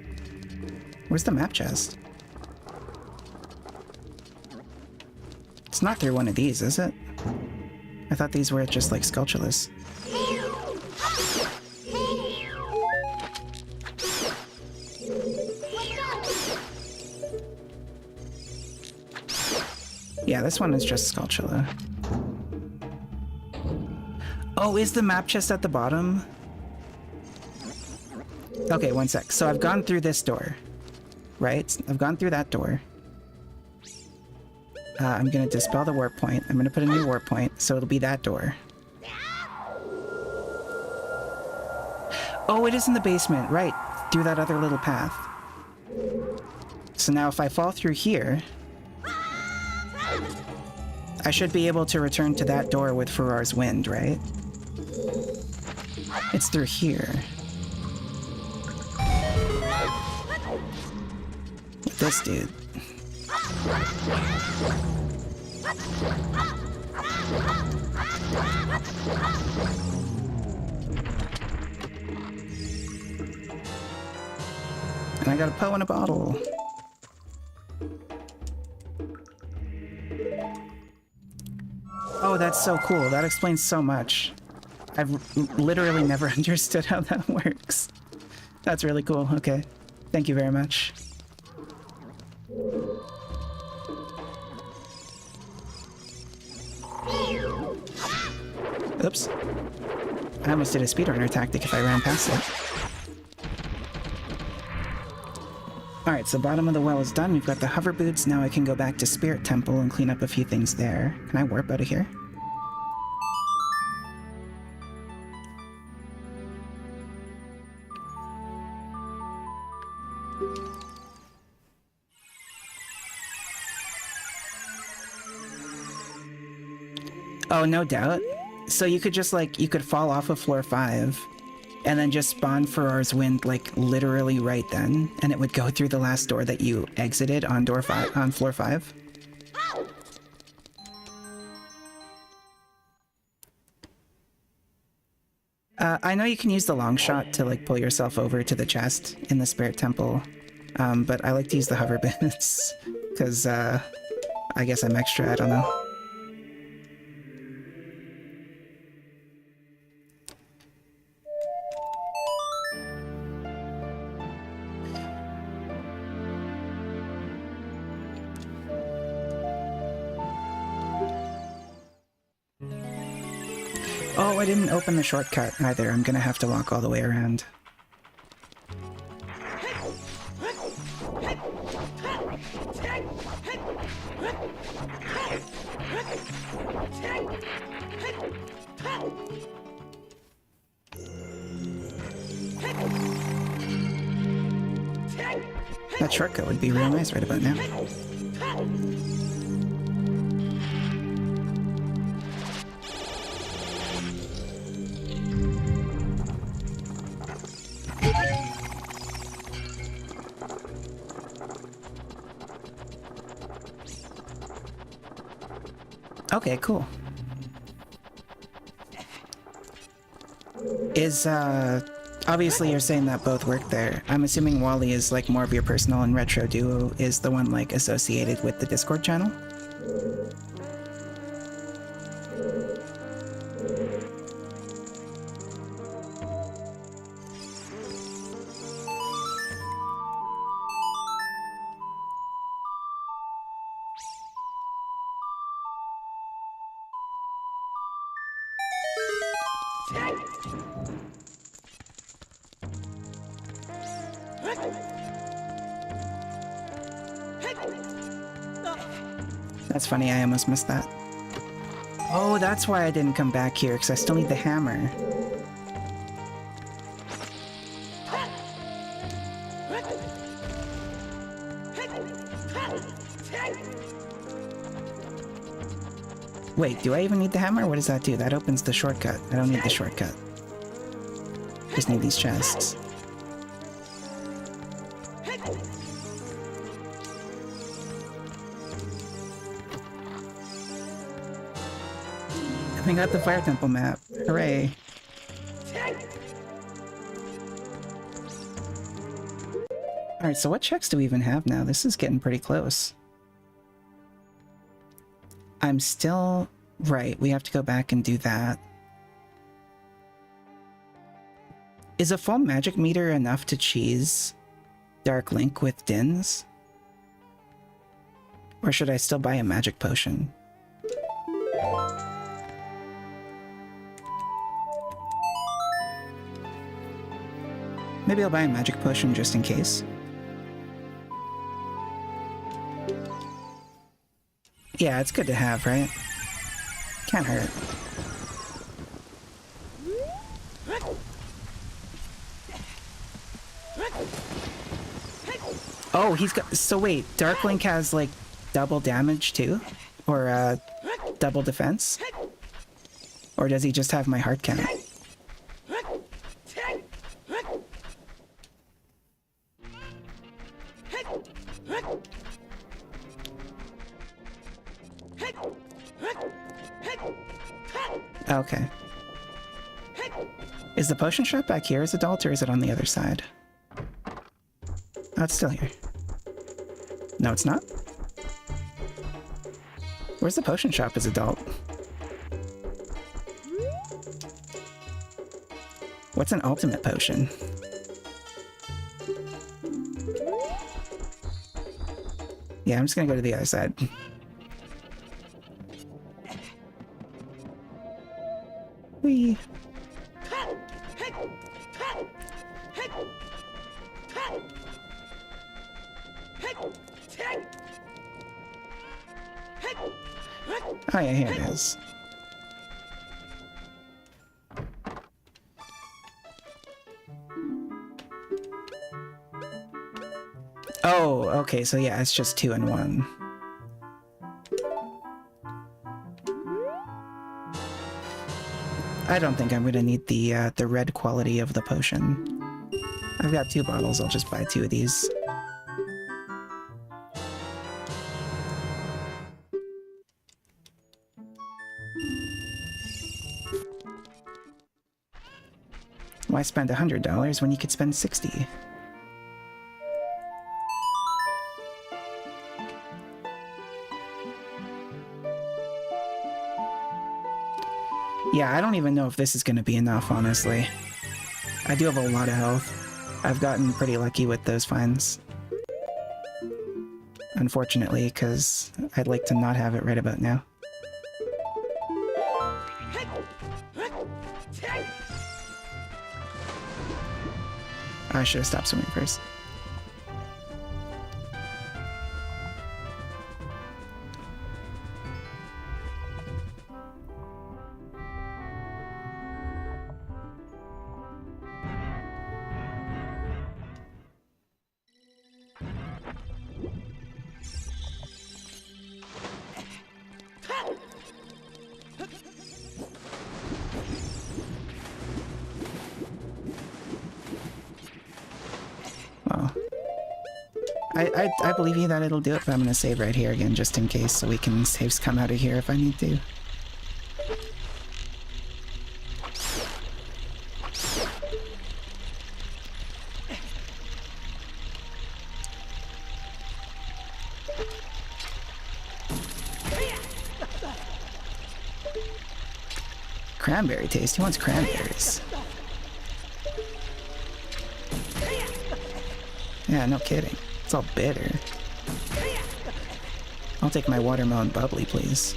Where's the map chest? It's not through one of these, is it? I thought these were just like Skulltulas. Yeah, this one is just Skulltula. Oh, is the map chest at the bottom? Okay, one sec. So I've gone through this door, right? I've gone through that door. I'm gonna dispel the warp point. I'm gonna put a new warp point, so it'll be that door. Oh, it is in the basement, right? Through that other little path. So now if I fall through here, I should be able to return to that door with Ferrar's Wind, right? It's through here. With this dude. And I got a Poe in a bottle. Oh, that's so cool. That explains so much. I've literally never understood how that works. That's really cool. Okay. Thank you very much. Oops. I almost did a speedrunner tactic if I ran past it. Alright, so bottom of the well is done. We've got the hover boots. Now I can go back to Spirit Temple and clean up a few things there. Can I warp out of here? Oh, no doubt. So you could just, like, you could fall off of floor 5 and then just spawn Ferrar's Wind, like, literally right then, and it would go through the last door that you exited on door 5, on floor 5. I know you can use the long shot to, like, pull yourself over to the chest in the Spirit Temple, but I like to use the hover boots, because, I guess I'm extra, I don't know. Oh, I didn't open the shortcut either. I'm gonna have to walk all the way around. That shortcut would be real nice right about now. Okay, cool. Obviously you're saying that both work there. I'm assuming Wally is like more of your personal and Retro Duo is the one like associated with the Discord channel? That's funny, I almost missed that. Oh, that's why I didn't come back here, because I still need the hammer. Wait, do I even need the hammer? What does that do? That opens the shortcut. I don't need the shortcut. Just need these chests. I got the Fire Temple map. Hooray. Alright, so what checks do we even have now? This is getting pretty close. I'm still... Right, we have to go back and do that. Is a full magic meter enough to cheese Dark Link with Dins? Or should I still buy a magic potion? Maybe I'll buy a magic potion just in case. Yeah, it's good to have, right? Can't hurt. Oh, he's got... So wait, Dark Link has, like, double damage too? Or, double defense? Or does he just have my heart count? Okay. Is the potion shop back here as adult, or is it on the other side? Oh, it's still here. No, it's not? Where's the potion shop as adult? What's an ultimate potion? Yeah, I'm just gonna go to the other side. Whee! Oh yeah, here it is. Oh, okay, so yeah, it's just 2 in 1. I don't think I'm gonna need the red quality of the potion. I've got 2 bottles, I'll just buy 2 of these. Why spend $100 when you could spend $60? Yeah, I don't even know if this is going to be enough, honestly. I do have a lot of health. I've gotten pretty lucky with those finds. Unfortunately, because I'd like to not have it right about now. I should have stopped swimming first. I believe you that it'll do it, but I'm gonna save right here again just in case, so we can saves come out of here if I need to. Cranberry taste? Who wants cranberries? Yeah, no kidding. It's all bitter. I'll take my watermelon bubbly, please.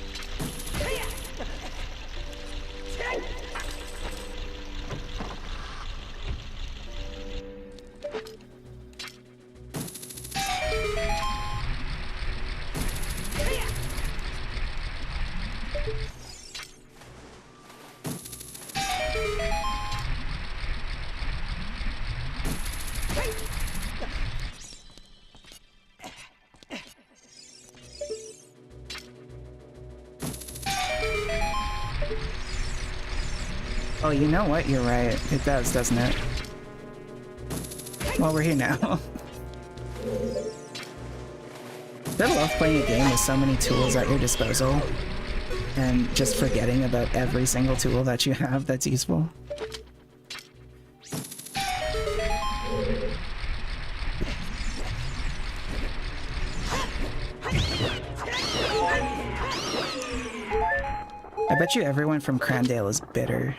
Oh, you know what? You're right. It does, doesn't it? Well, we're here now. I love playing a game with so many tools at your disposal and just forgetting about every single tool that you have that's useful. I bet you everyone from Crandale is bitter.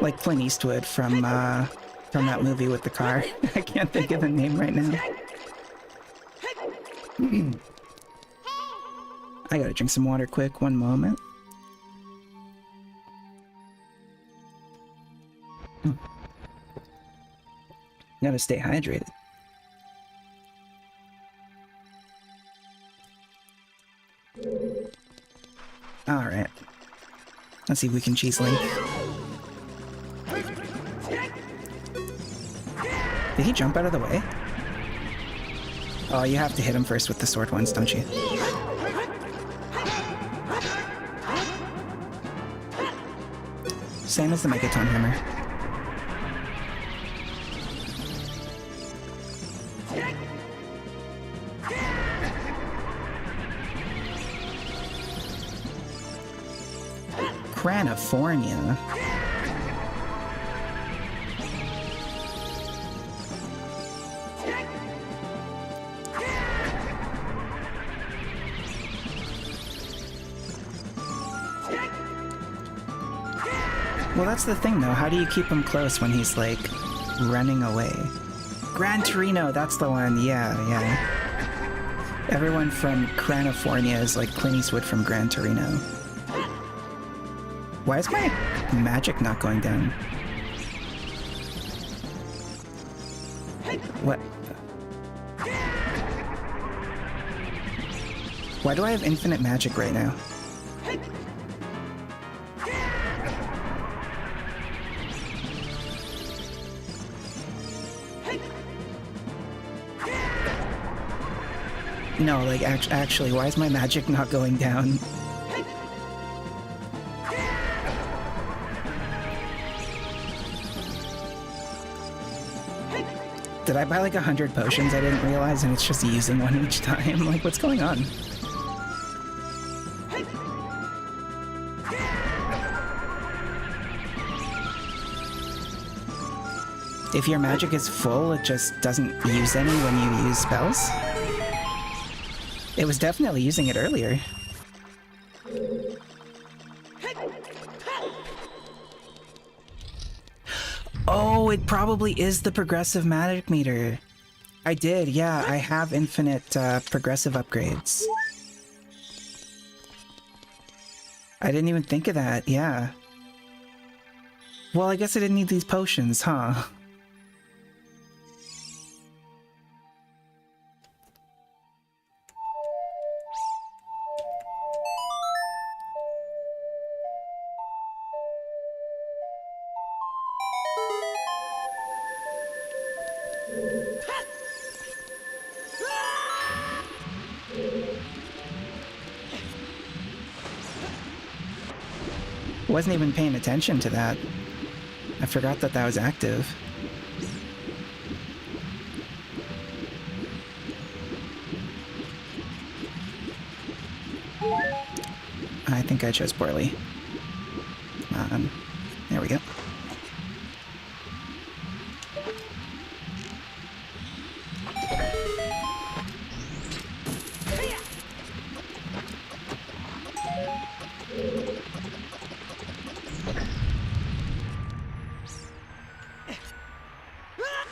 Like Clint Eastwood from that movie with the car. I can't think of the name right now. I gotta drink some water quick, one moment. Gotta stay hydrated. Alright. Let's see if we can cheese link. Did he jump out of the way? Oh, you have to hit him first with the sword ones, don't you? Same as the Megaton Hammer. California. Well, that's the thing, though. How do you keep him close when he's, like, running away? Gran Torino, that's the one. Yeah, yeah. Everyone from California is like Clint Eastwood from Gran Torino. Why is my magic not going down? What? Why do I have infinite magic right now? No, like, actually, why is my magic not going down? Did I buy like 100 potions I didn't realize and it's just using one each time? Like, what's going on? If your magic is full, it just doesn't use any when you use spells? It was definitely using it earlier. Oh, it probably is the progressive magic meter. I did, yeah, I have infinite progressive upgrades. I didn't even think of that, yeah. Well, I guess I didn't need these potions, huh? Wasn't even paying attention to that. I forgot that that was active. I think I chose poorly. There we go.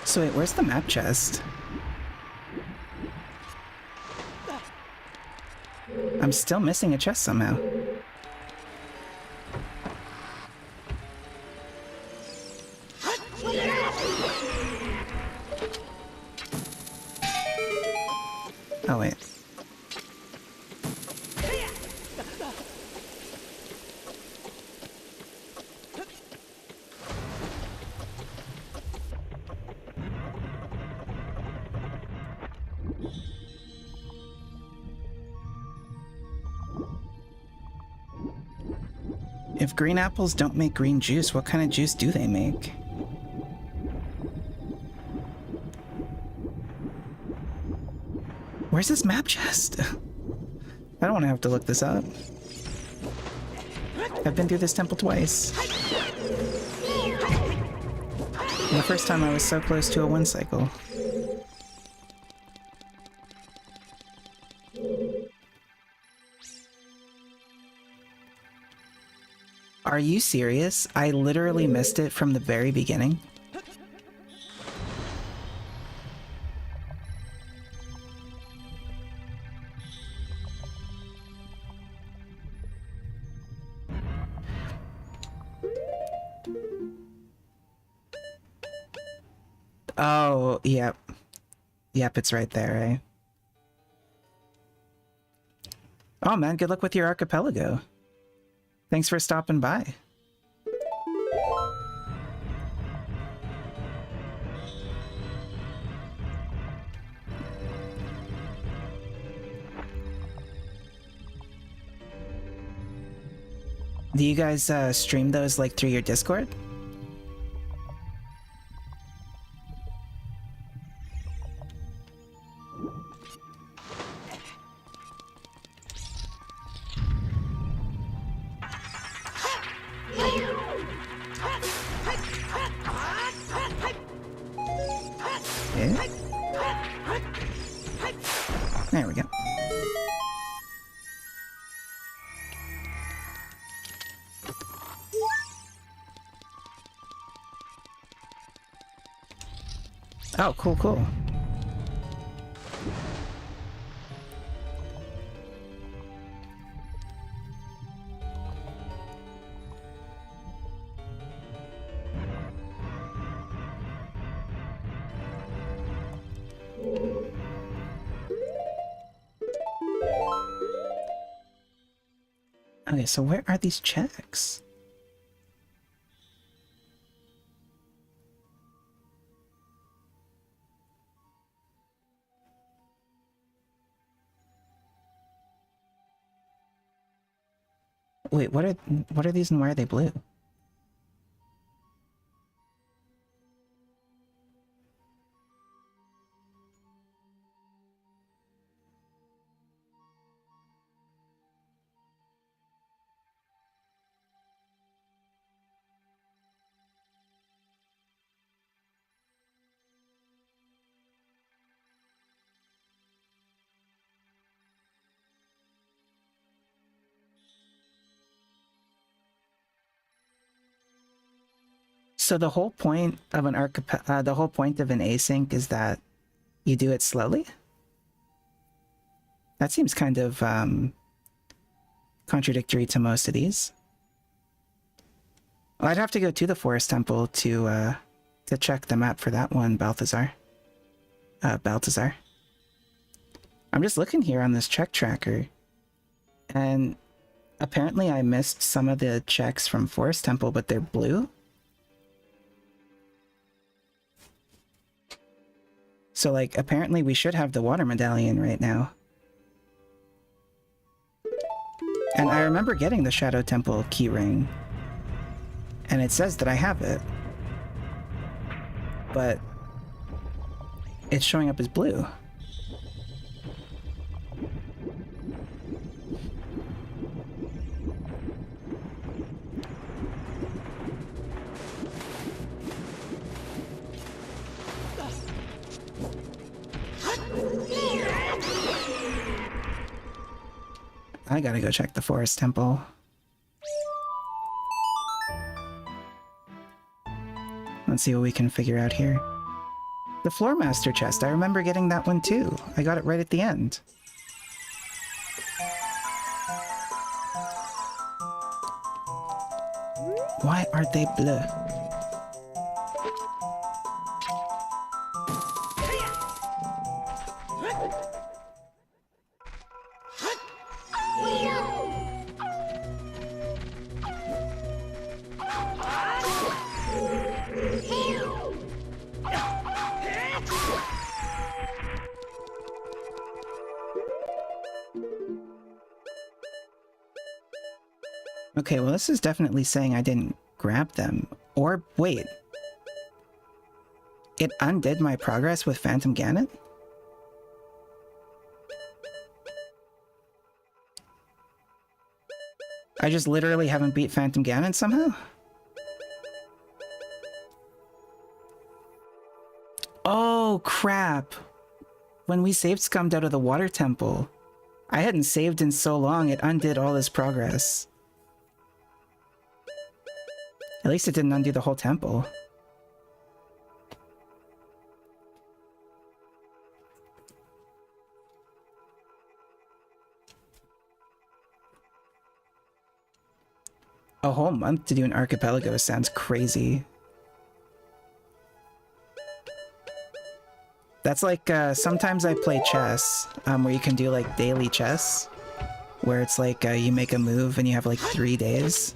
So wait, where's the map chest? I'm still missing a chest somehow. Oh wait. If green apples don't make green juice, what kind of juice do they make? Where's this map chest? I don't want to have to look this up. I've been through this temple twice. And the first time I was so close to a 1 cycle. Are you serious? I literally missed it from the very beginning. Oh, yep. Yep, it's right there, eh? Oh man, good luck with your archipelago. Thanks for stopping by. Do you guys stream those like through your Discord? Yeah. There we go. Oh, cool, cool. Okay, so where are these checks? Wait, what are these and why are they blue? So the whole point of an the whole point of an async is that you do it slowly? That seems kind of contradictory to most of these. Well, I'd have to go to the Forest Temple to check the map for that one, Balthazar. Balthazar. I'm just looking here on this check tracker, and apparently I missed some of the checks from Forest Temple, but they're blue. So, like, apparently we should have the water medallion right now. And I remember getting the Shadow Temple keyring And it says that I have it. But it's showing up as blue. I gotta go check the forest temple. Let's see what we can figure out here. The Floor Master chest, I remember getting that one too. I got it right at the end. Why are they blue? Okay, well this is definitely saying I didn't grab them. Or, wait. It undid my progress with Phantom Ganon? I just literally haven't beat Phantom Ganon somehow? Oh, crap. When we saved scummed out of the water temple, I hadn't saved in so long, it undid all this progress. At least it didn't undo the whole temple. A whole month to do an archipelago sounds crazy. That's like, sometimes I play chess, where you can do like daily chess, where it's like, you make a move and you have like 3 days.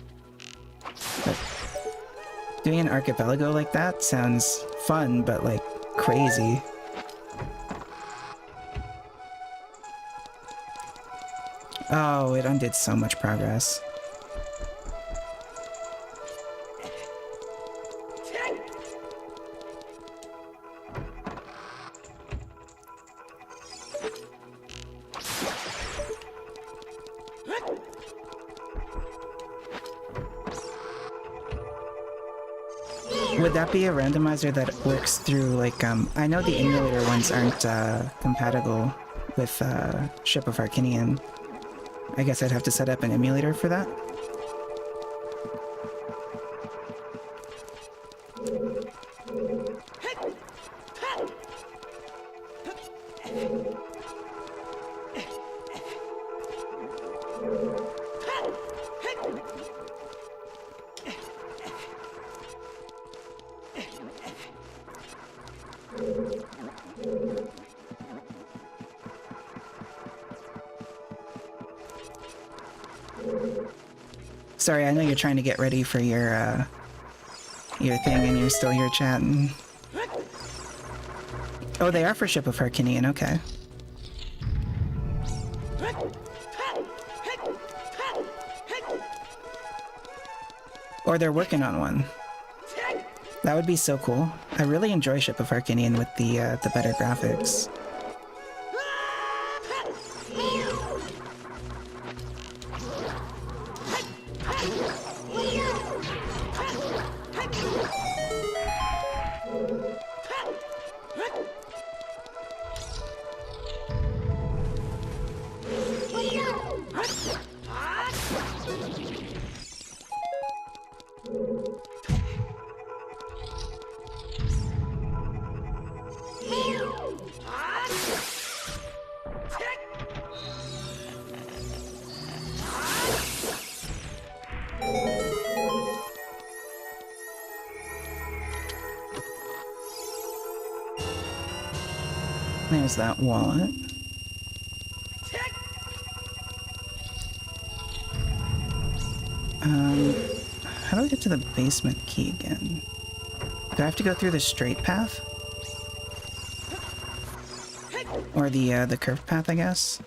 But doing an archipelago like that sounds fun, but like crazy. Oh, it undid so much progress. Would that be a randomizer that works through, like, I know the emulator ones aren't, compatible with, Ship of Arcinian. I guess I'd have to set up an emulator for that. Sorry, I know you're trying to get ready for your thing and you're still here chatting. Oh, they are for Ship of Harkinian, okay. Or they're working on one. That would be so cool. I really enjoy Ship of Harkinian with the better graphics. There's that wallet. How do I get to the basement key again? Do I have to go through the straight path? Or the curved path, I guess?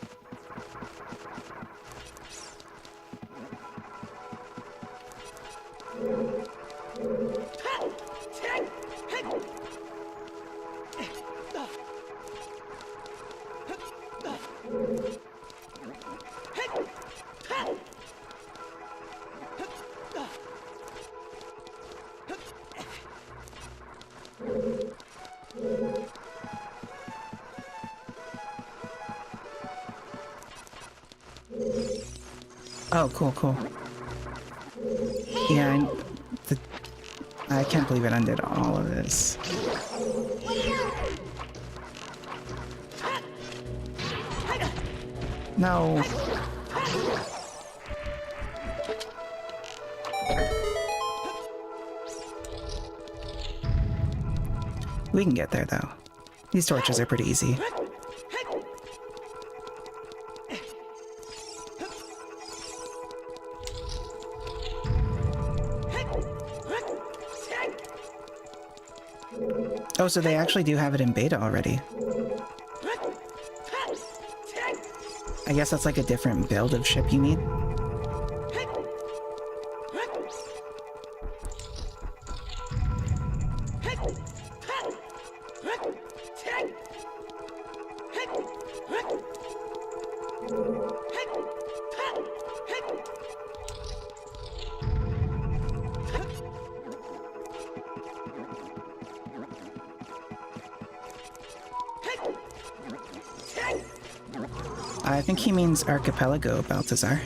Oh, cool, cool. Yeah, I can't believe it undid all of this. No. We can get there, though. These torches are pretty easy. Oh, so they actually do have it in beta already. I guess that's like a different build of ship you need. I think he means archipelago, Balthazar.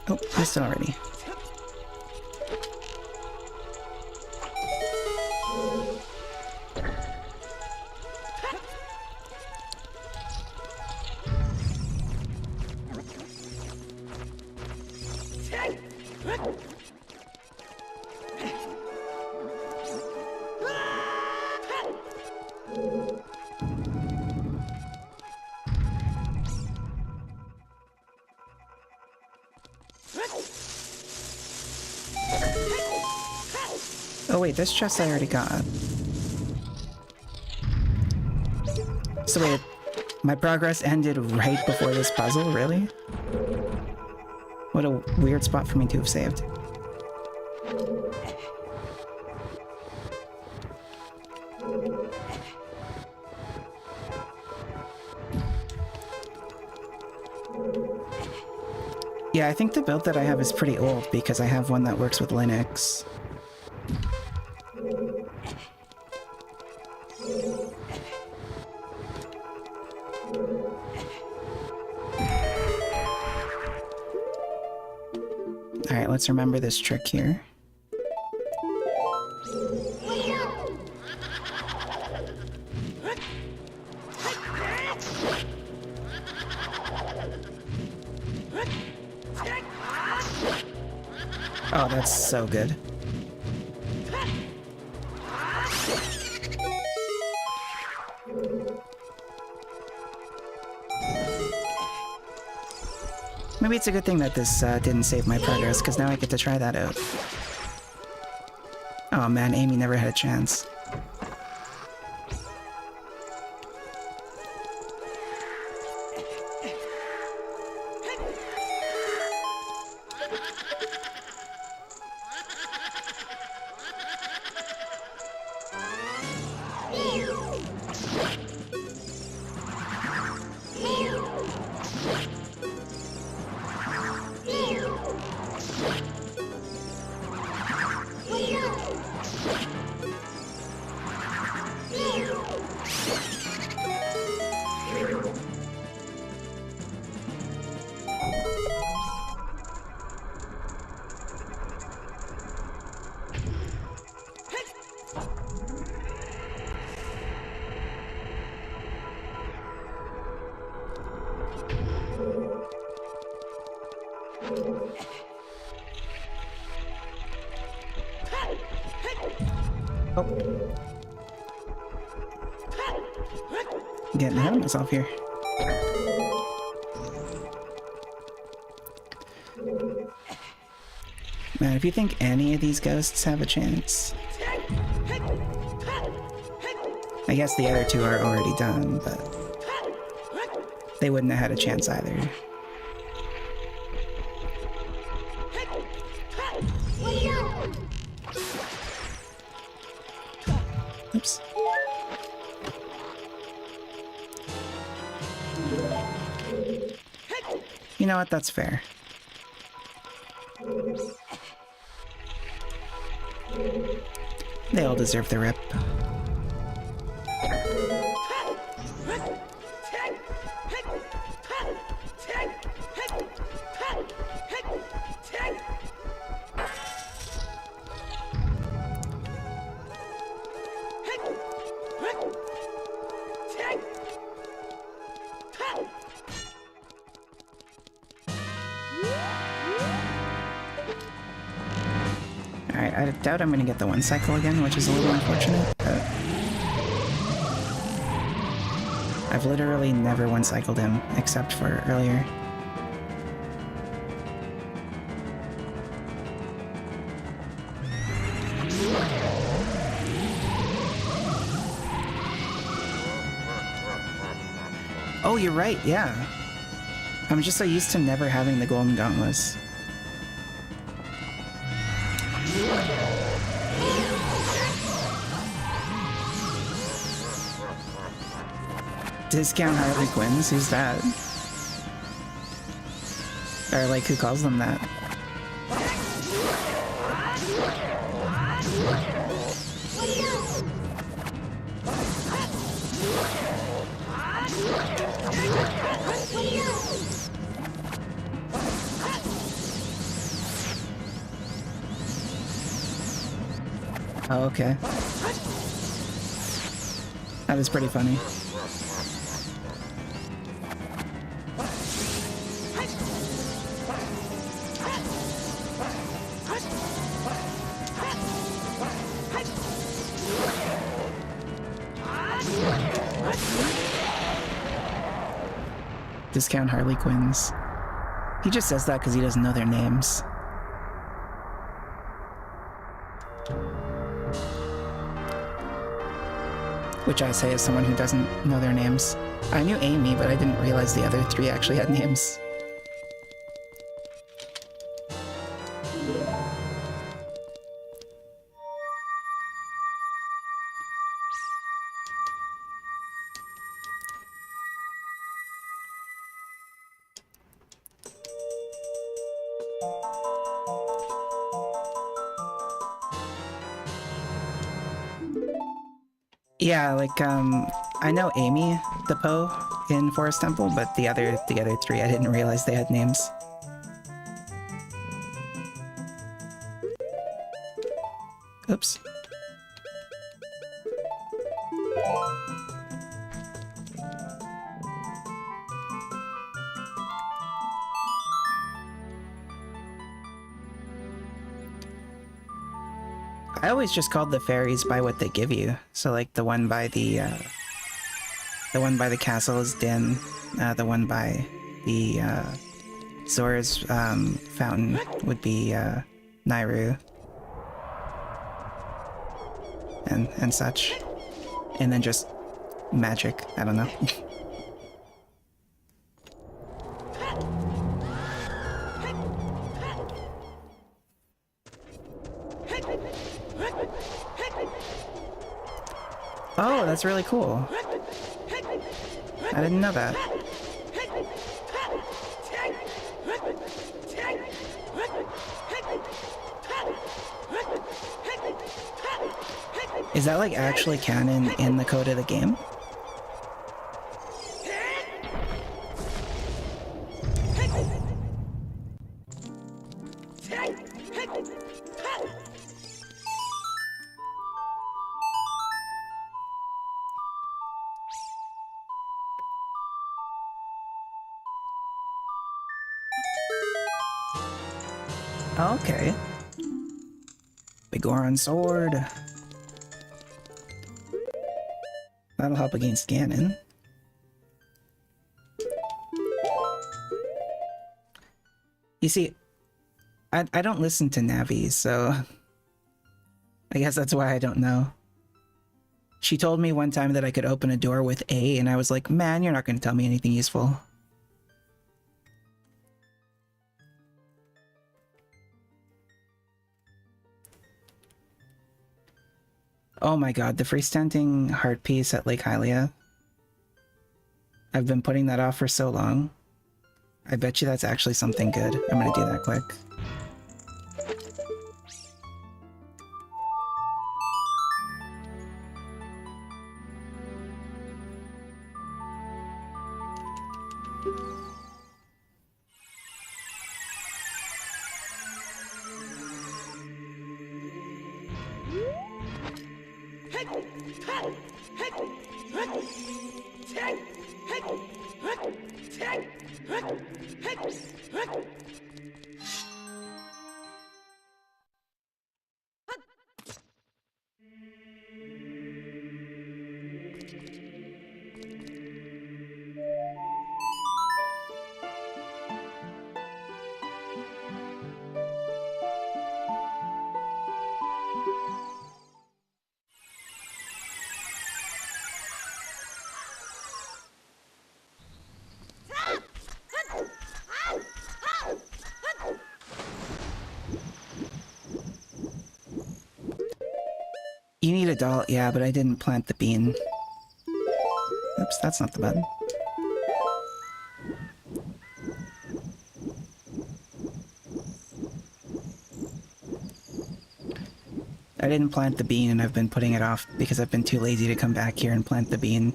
Oh, missed it already. Oh wait, this chest I already got. So wait, my progress ended right before this puzzle, really? What a weird spot for me to have saved. Yeah, I think the build that I have is pretty old because I have one that works with Linux. Alright, let's remember this trick here. Oh, that's so good. Maybe it's a good thing that this didn't save my progress, because now I get to try that out. Oh man, Amy never had a chance. Getting ahead of myself here. Man, if you think any of these ghosts have a chance... I guess the other two are already done, but... they wouldn't have had a chance either. Oops. You know what? That's fair. They all deserve the rip. Alright, I doubt I'm gonna get the one cycle again, which is a little unfortunate, but I've literally never one cycled him, except for earlier. Oh, you're right, yeah. I'm just so used to never having the golden gauntlets. Discount Harley Quinns? Who's that? Or, like, who calls them that? Oh, okay. That was pretty funny. Discount Harley Quinns. He just says that because he doesn't know their names. Which I say as someone who doesn't know their names. I knew Amy, but I didn't realize the other three actually had names. Yeah, like, I know Amy, the Poe, in Forest Temple, but the other three, I didn't realize they had names. Oops. I always just called the fairies by what they give you. So, like, the one by the castle is Din. The one by the, Zora's, fountain would be, Nairu. And such. And then just magic. I don't know. Oh, that's really cool. I didn't know that. Is that like actually canon in the code of the game? Okay. Bigoron sword. That'll help against Ganon. You see, I don't listen to Navi, so I guess that's why I don't know. She told me one time that I could open a door with A, and I was like, man, you're not going to tell me anything useful. Oh my god, the freestanding heart piece at Lake Hylia. I've been putting that off for so long. I bet you that's actually something good. I'm gonna do that quick. You need a doll, yeah, but I didn't plant the bean. Oops, that's not the button. I didn't plant the bean and I've been putting it off because I've been too lazy to come back here and plant the bean.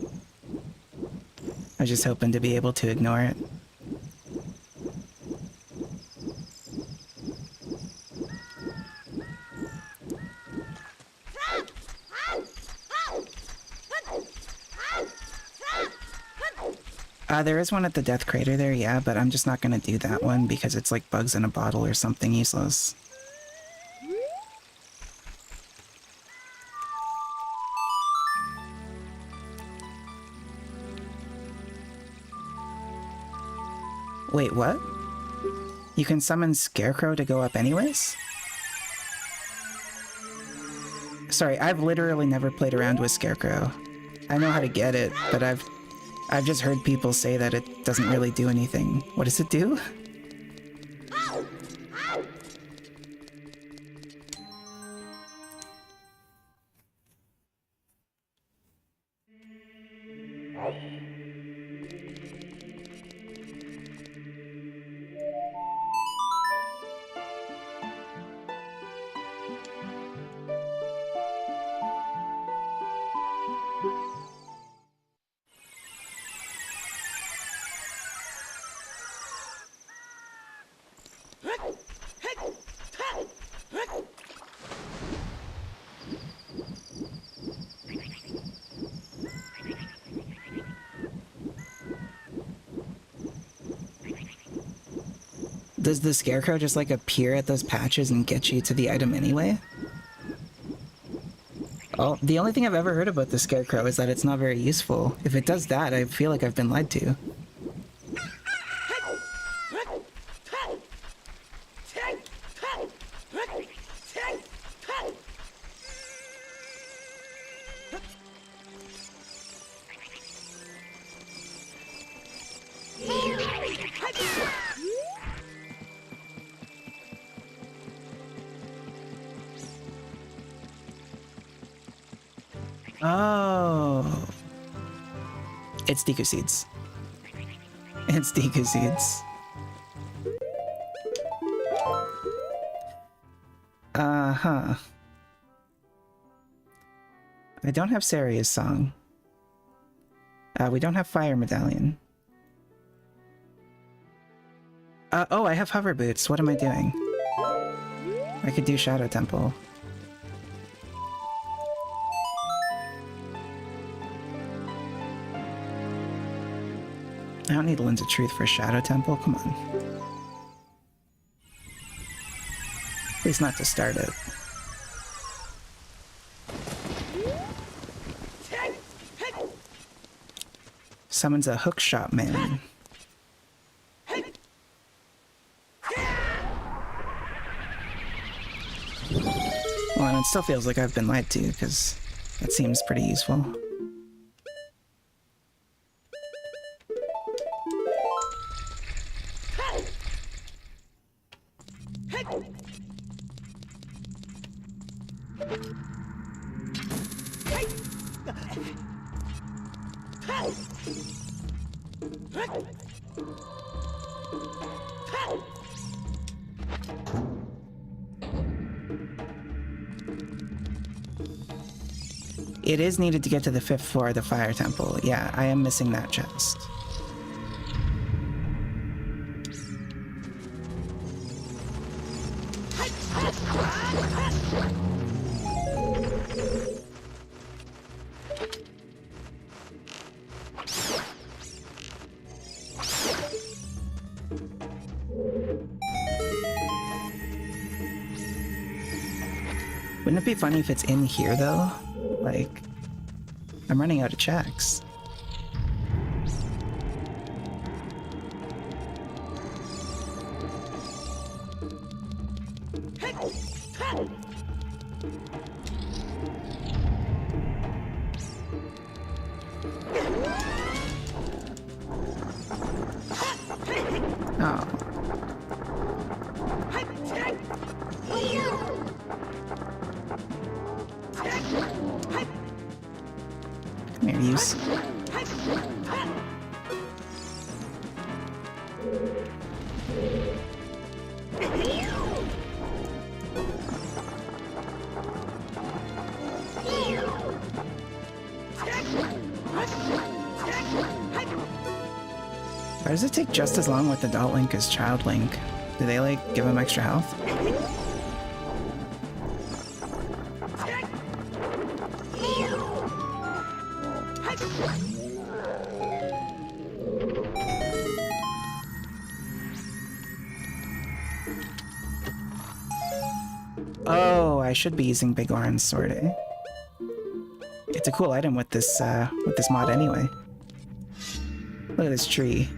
I was just hoping to be able to ignore it. There is one at the Death Crater there, yeah, but I'm just not gonna do that one because it's like bugs in a bottle or something useless. Wait, what? You can summon Scarecrow to go up anyways? Sorry, I've literally never played around with Scarecrow. I know how to get it, but I've just heard people say that it doesn't really do anything. What does it do? Does the Scarecrow just like appear at those patches and get you to the item anyway? Oh, the only thing I've ever heard about the Scarecrow is that it's not very useful. If it does that, I feel like I've been lied to. Oh. It's Deku Seeds. It's Deku Seeds. Uh-huh. I don't have Saria's song. We don't have Fire Medallion. Oh, I have Hover Boots. What am I doing? I could do Shadow Temple. I don't need Lens of Truth for Shadow Temple, come on. At least not to start it. Summons a Hookshot Man. Well, and it still feels like I've been lied to, because that seems pretty useful. It is needed to get to the 5th floor of the fire temple. Yeah, I am missing that chest. Wouldn't it be funny if it's in here, though? Like, I'm running out of checks. Oh. Come here, use. Why does it take just as long with Adult Link as Child Link? Do they, like, give him extra health? Oh, I should be using Big Oran's sword, eh? It's a cool item with this mod anyway. Look at this tree.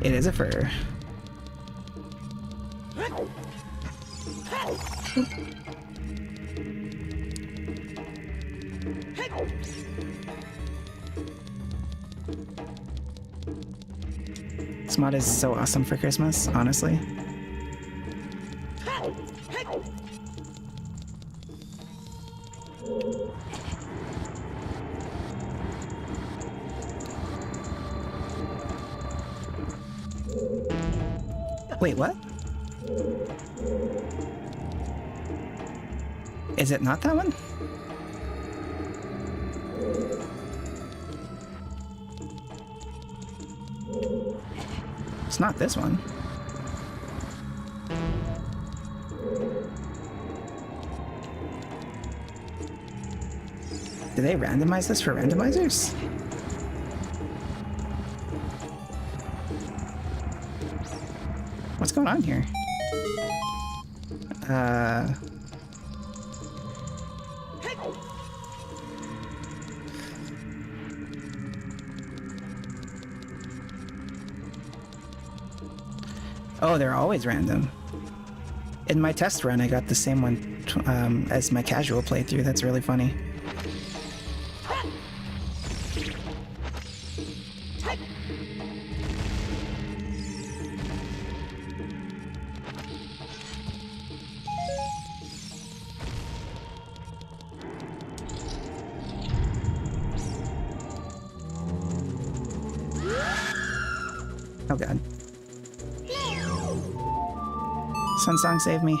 It is a fur. This mod is so awesome for Christmas, honestly. Wait, what? Is it not that one? It's not this one. Do they randomize this for randomizers? What's going on here? Oh, they're always random. In my test run, I got the same one as my casual playthrough. That's really funny. Oh god. Sun Song, save me.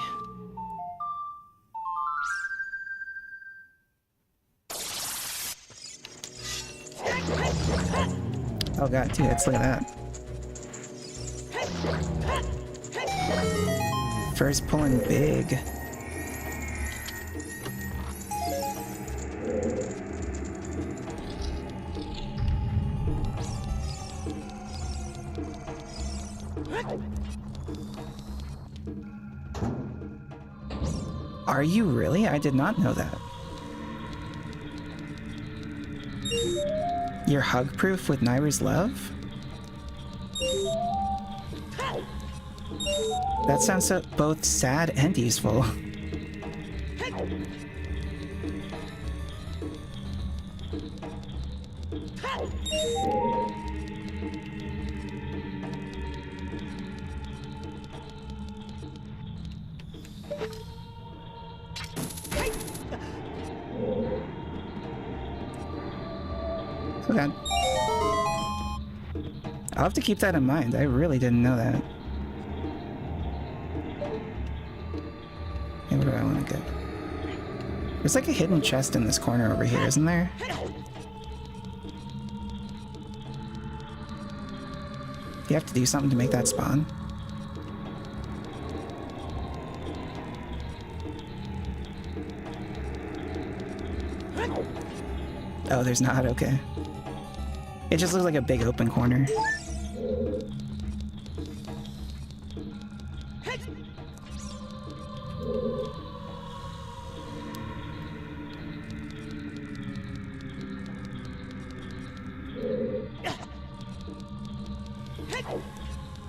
Oh god, 2 hits, look at that. First pulling big. Are you really? I did not know that. You're hug proof with Nairu's love? That sounds so both sad and useful. I'll have to keep that in mind. I really didn't know that. Hey, where do I want to go? There's like a hidden chest in this corner over here, isn't there? You have to do something to make that spawn? Oh, there's not, okay. It just looks like a big open corner.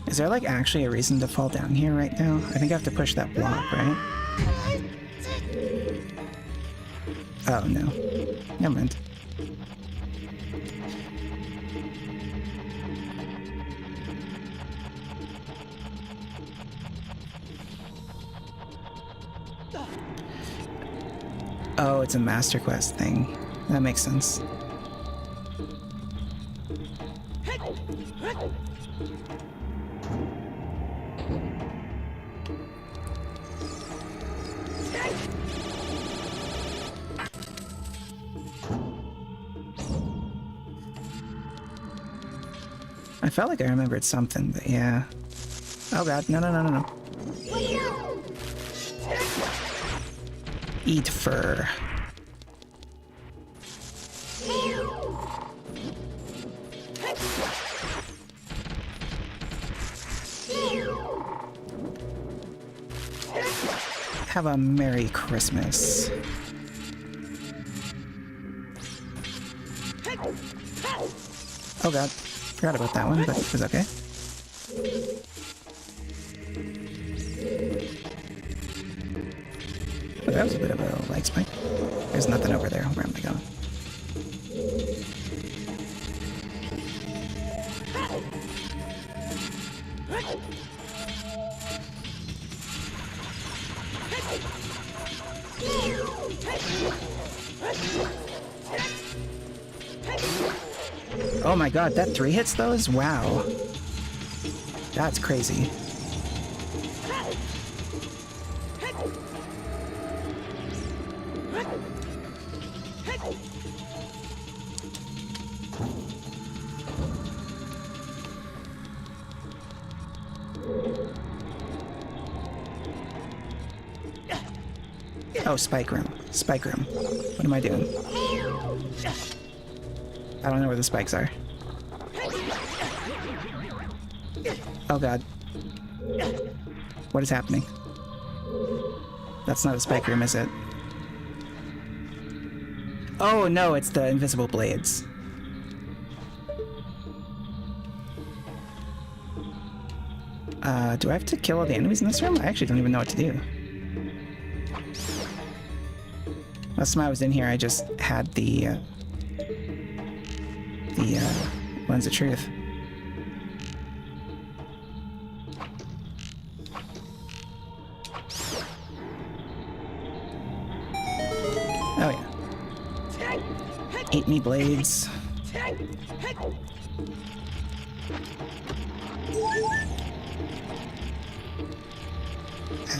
Is there like actually a reason to fall down here right now? I think I have to push that block, right? Oh no. Never mind. Oh, it's a Master Quest thing. That makes sense. I felt like I remembered something, but yeah. Oh god, no, no, no, no, no. Eat fur. Have a Merry Christmas. Oh god, forgot about that one, but it was okay. Oh, that was a bit of a light spike. There's nothing over there. Where am I going? Oh my god, that 3 hits those? Wow. That's crazy. Oh, spike room. Spike room. What am I doing? I don't know where the spikes are. Oh god. What is happening? That's not a spike room, is it? Oh no, it's the invisible blades. Do I have to kill all the enemies in this room? I actually don't even know what to do. Last time I was in here, I just had the Lens of Truth. Oh yeah. Eat me blades.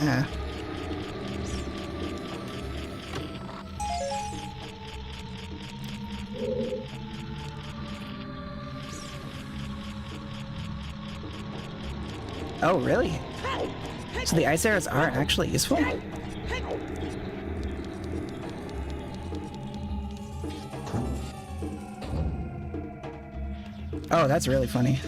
Ah. Oh, really? So the ice arrows are actually useful? Oh, that's really funny.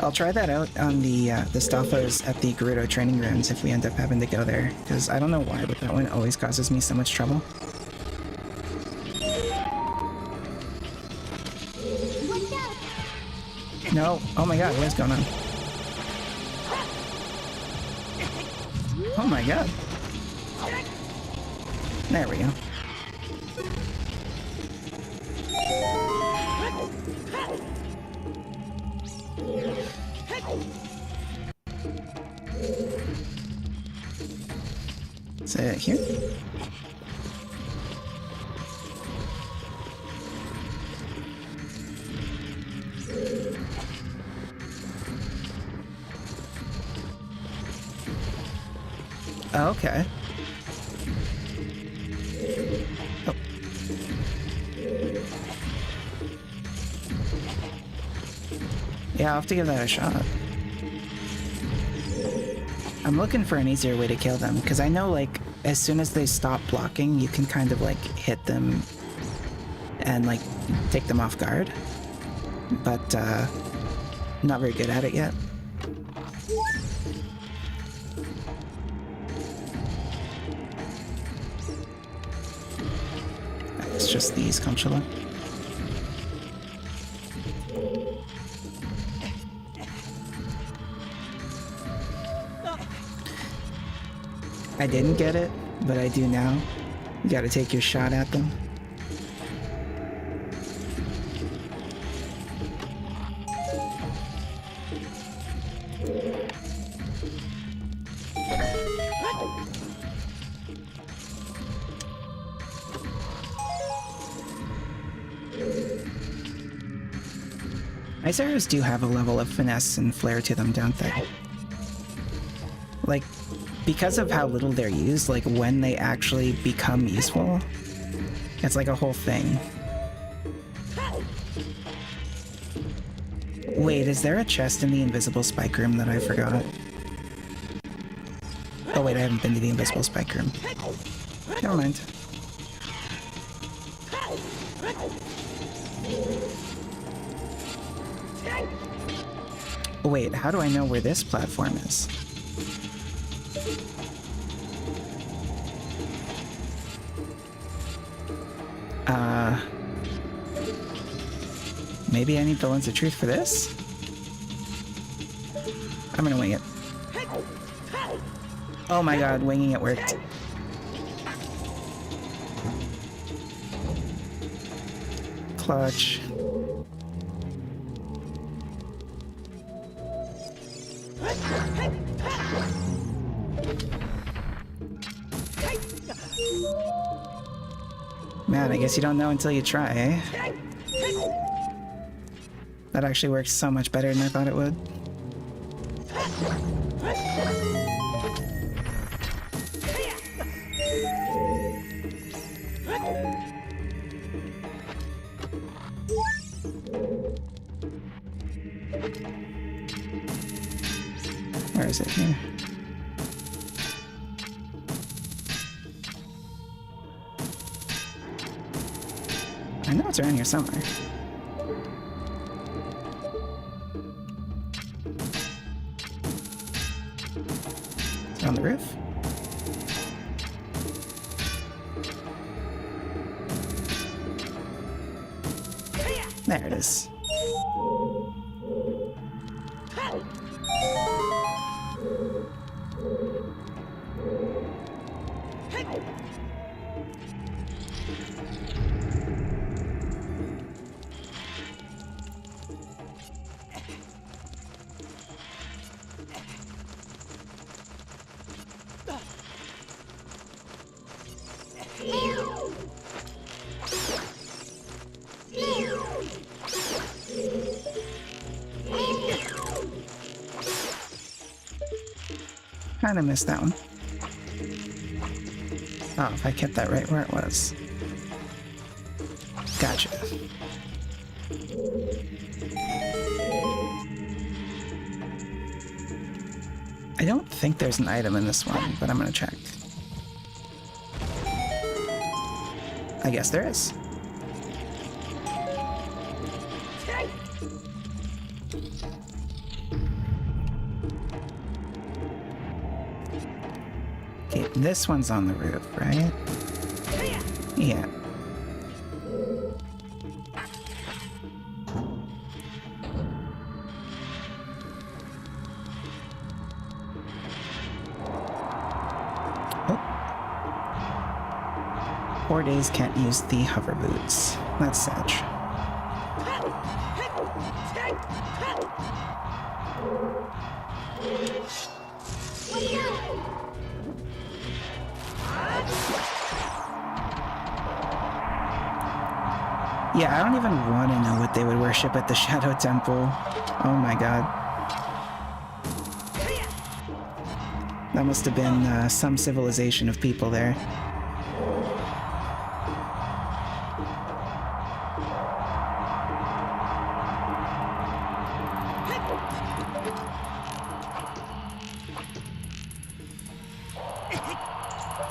I'll try that out on the Stalfos at the Gerudo training grounds if we end up having to go there, because I don't know why, but that one always causes me so much trouble. No, oh my god, what is going on? Oh my god. There we go. Is it here? Oh, okay. Oh. Yeah, I'll have to give that a shot. I'm looking for an easier way to kill them, because I know, like, as soon as they stop blocking, you can kind of, like, hit them and, like, take them off guard. But, not very good at it yet. It's just these Conchula. I didn't get it, but I do now. You gotta take your shot at them. Ice arrows do have a level of finesse and flair to them, don't they? Like, because of how little they're used, like when they actually become useful, it's like a whole thing. Wait, is there a chest in the invisible spike room that I forgot? Oh wait, I haven't been to the invisible spike room. Never mind. Wait, how do I know where this platform is? Maybe I need the lens of truth for this? I'm gonna wing it. Oh my god, winging it worked. Clutch. Man, I guess you don't know until you try, eh? That actually works so much better than I thought it would. Where is it here? I know it's around here somewhere. Is it on the roof? There it is. Kinda missed that one. Oh, if I kept that right where it was. Gotcha. I don't think there's an item in this one, but I'm gonna check. I guess there is. Okay, this one's on the roof, right? Yeah. Oh. 4 days can't use the hover boots. That's sad. Yeah, I don't even want to know what they would worship at the Shadow Temple. Oh my god. That must have been some civilization of people there.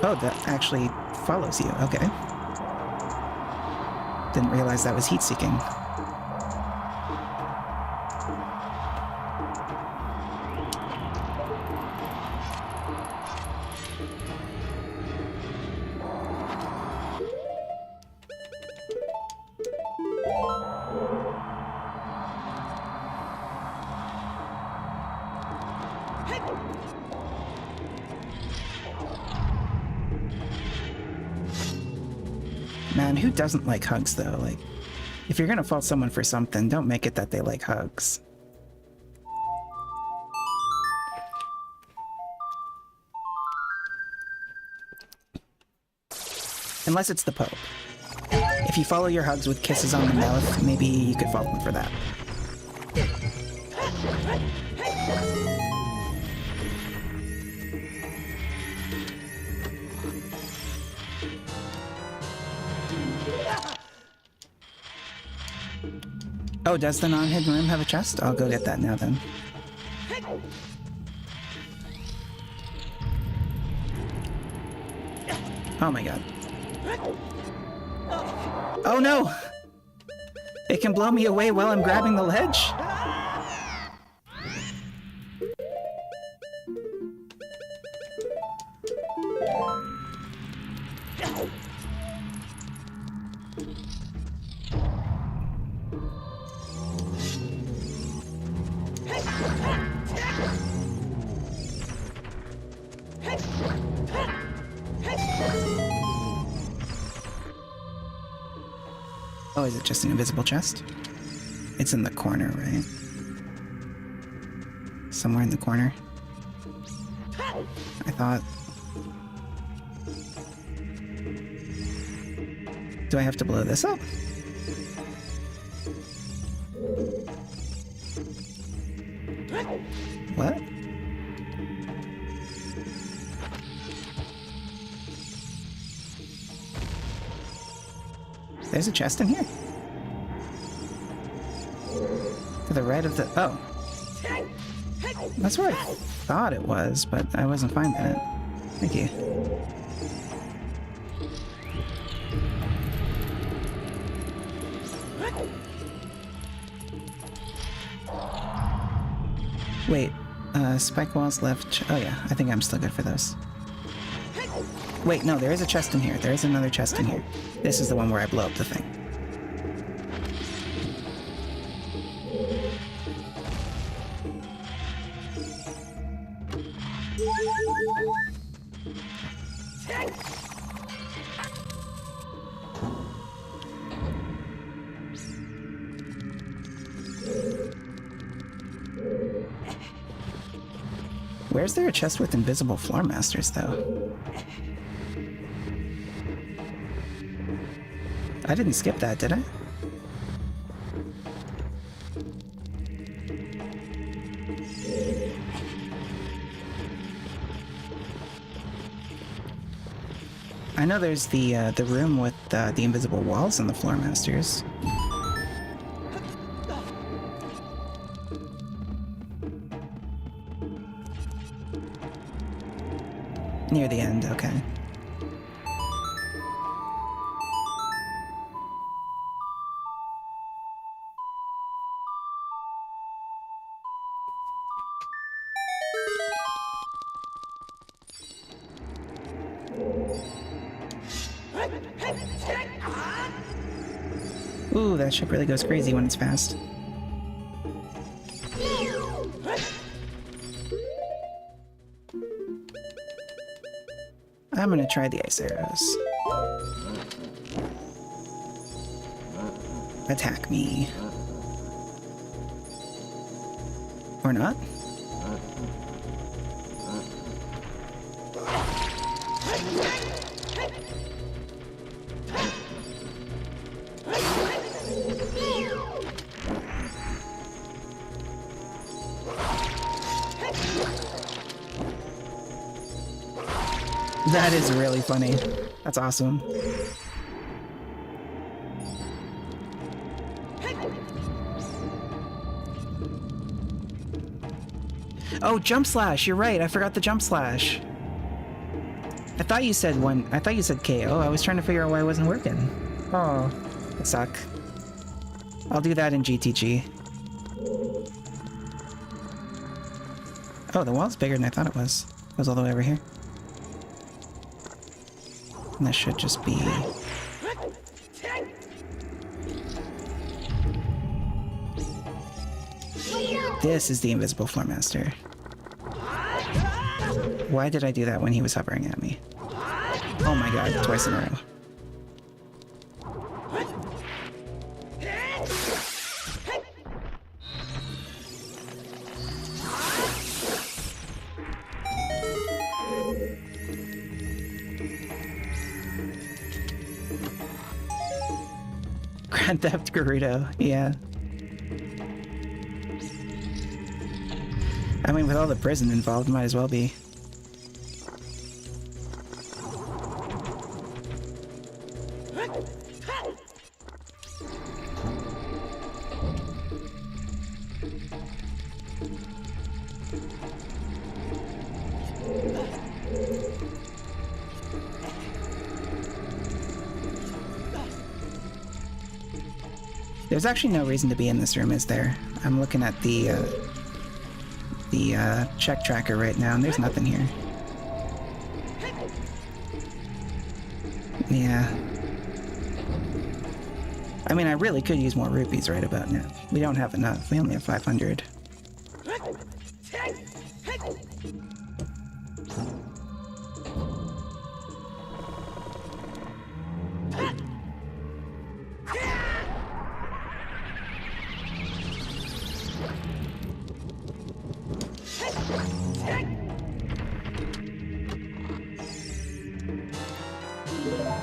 Oh, that actually follows you. Okay. Didn't realize that was heat-seeking. Man, who doesn't like hugs, though? Like, if you're gonna fault someone for something, don't make it that they like hugs. Unless it's the Pope. If you follow your hugs with kisses on the mouth, maybe you could fault them for that. Oh, does the non-hidden room have a chest? I'll go get that now then. Oh my god. Oh no! It can blow me away while I'm grabbing the ledge? Oh, is it just an invisible chest? It's in the corner, right? Somewhere in the corner. I thought... Do I have to blow this up? What? There's a chest in here? To the right of the... Oh. That's where I thought it was, but I wasn't finding it. Thank you. Wait, spike walls left... Oh yeah, I think I'm still good for those. Wait, no, there is a chest in here. There is another chest in here. This is the one where I blow up the thing. Where's there a chest with invisible floor masters, though? I didn't skip that, did I? I know there's the room with the invisible walls and the floor masters. Near the end, okay. Ooh, that ship really goes crazy when it's fast. I'm gonna try the ice arrows. Attack me. Or not? That is really funny. That's awesome. Oh, jump slash! You're right. I forgot the jump slash. I thought you said one. I thought you said KO. I was trying to figure out why it wasn't working. Oh, it suck. I'll do that in GTG. Oh, the wall's bigger than I thought it was. It was all the way over here. And this should just be... This is the invisible floor master. Why did I do that when he was hovering at me? Oh my god, twice in a row. Grand Theft Gerudo, yeah. I mean, with all the prison involved, might as well be. There's actually no reason to be in this room, is there? I'm looking at the check tracker right now, and there's nothing here. Yeah. I mean, I really could use more rupees right about now. We don't have enough. We only have 500.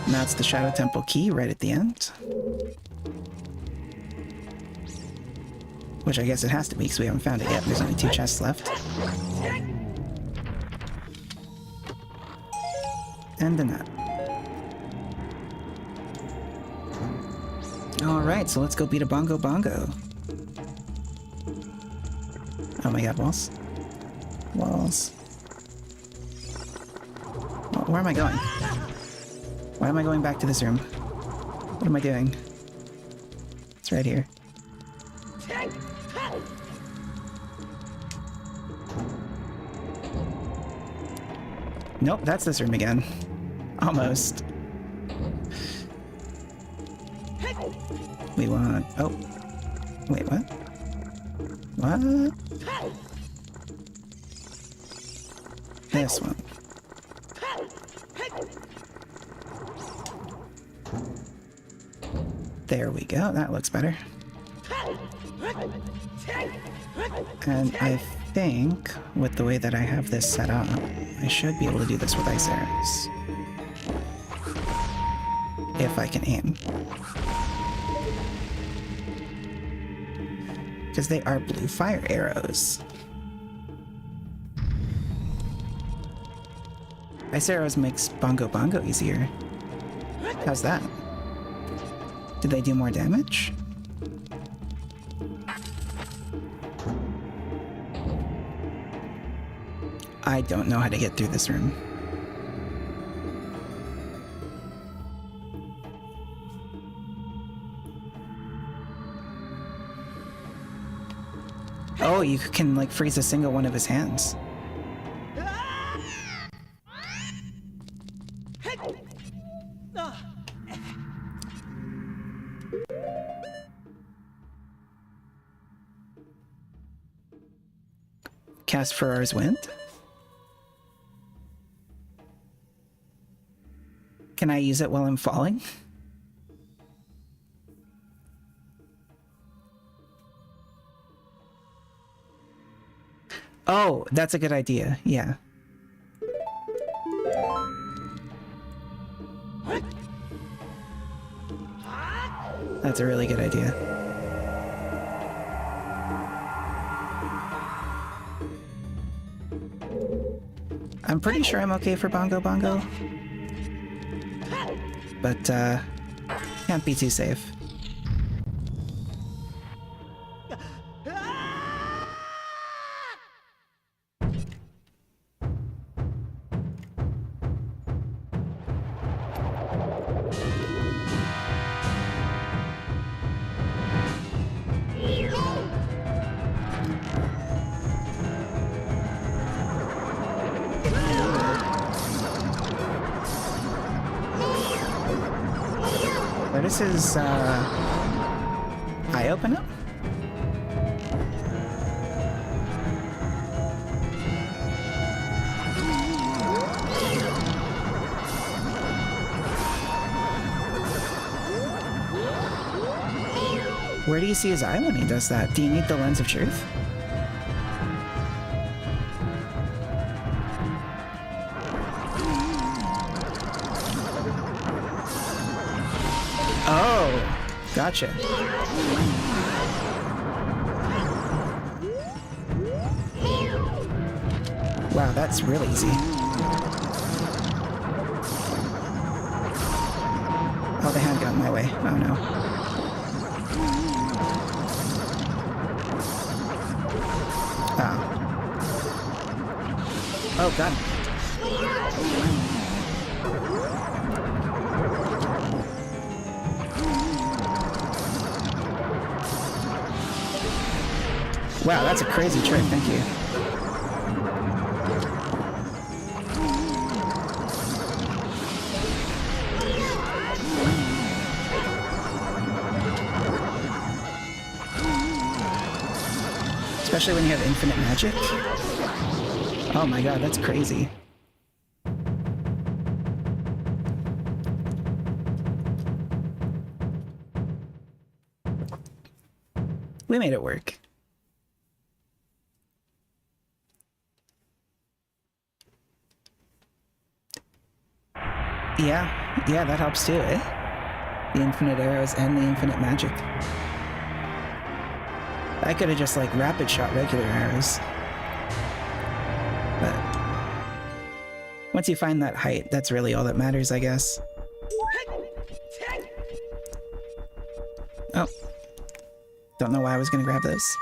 And that's the Shadow Temple key right at the end. Which I guess it has to be, because we haven't found it yet. There's only 2 chests left. And a nut. Alright, so let's go beat a Bongo Bongo. Oh my god, walls. Walls. Well, where am I going? Why am I going back to this room? What am I doing? It's right here. Nope, that's this room again. Almost. We want... Oh. Wait, what? What? This one. There we go, that looks better. And I think, with the way that I have this set up, I should be able to do this with ice arrows. If I can aim. Because they are blue fire arrows. Ice arrows makes Bongo Bongo easier. How's that? Did they do more damage? I don't know how to get through this room. Oh, you can like freeze a single one of his hands. cast Ferrar's Wind? Can I use it while I'm falling? Oh, that's a good idea. Yeah. That's a really good idea. I'm pretty sure I'm okay for Bongo Bongo. But, can't be too safe. This is, eye opener? Where do you see his eye when he does that? Do you need the lens of truth? Oh, gotcha. Wow, that's really easy. Oh, the hand got in my way. Oh no. Oh. Oh, got him. Wow, that's a crazy trick, thank you. Especially when you have infinite magic. Oh my god, that's crazy. We made it work. Yeah, that helps too, eh? The infinite arrows and the infinite magic. I could have just, like, rapid shot regular arrows. But once you find that height, that's really all that matters, I guess. Oh. Don't know why I was gonna grab those.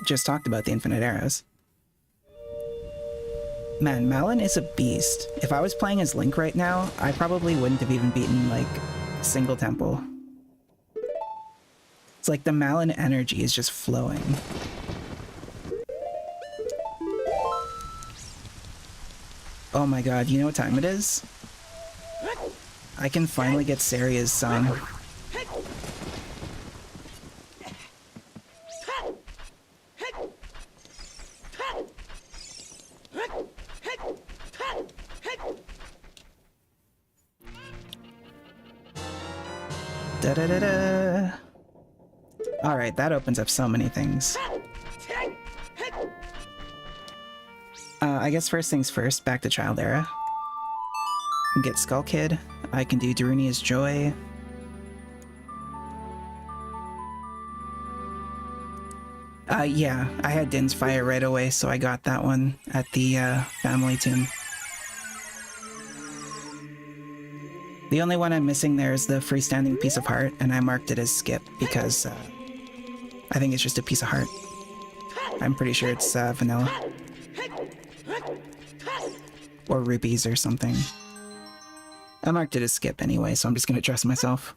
Just talked about the infinite arrows. Man, Malin is a beast. If I was playing as Link right now, I probably wouldn't have even beaten, like, a single temple. It's like the Malin energy is just flowing. Oh my god, you know what time it is? I can finally get Saria's son. Da-da-da-da. Alright, that opens up so many things. I guess first things first, back to Child Era. Get Skull Kid. I can do Darunia's Joy. Yeah, I had Din's Fire right away, so I got that one at the, family tomb. The only one I'm missing there is the freestanding piece of heart, and I marked it as skip because, I think it's just a piece of heart. I'm pretty sure it's, vanilla. Or rupees or something. I marked it as skip anyway, so I'm just gonna trust myself.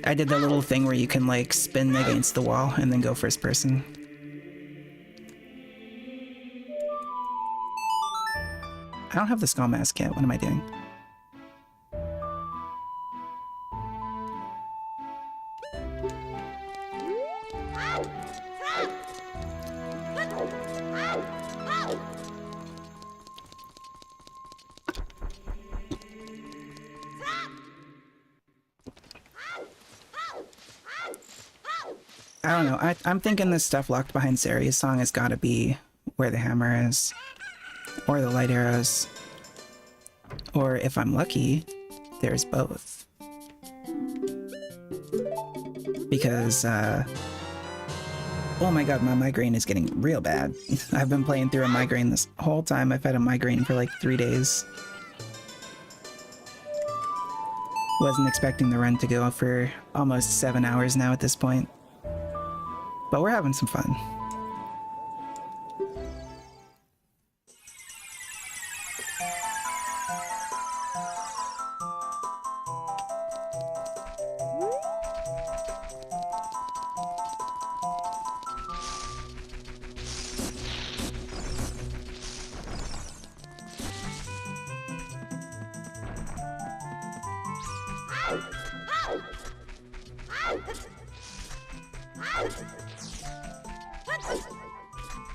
I did the little thing where you can, like, spin against the wall and then go first person. I don't have the skull mask yet. What am I doing? I don't know. I'm thinking this stuff locked behind Sari's song has got to be where the hammer is. Or the light arrows. Or if I'm lucky, there's both. Because, oh my god, my migraine is getting real bad. I've been playing through a migraine this whole time. I've had a migraine for like 3 days. Wasn't expecting the run to go for almost 7 hours now at this point. But we're having some fun.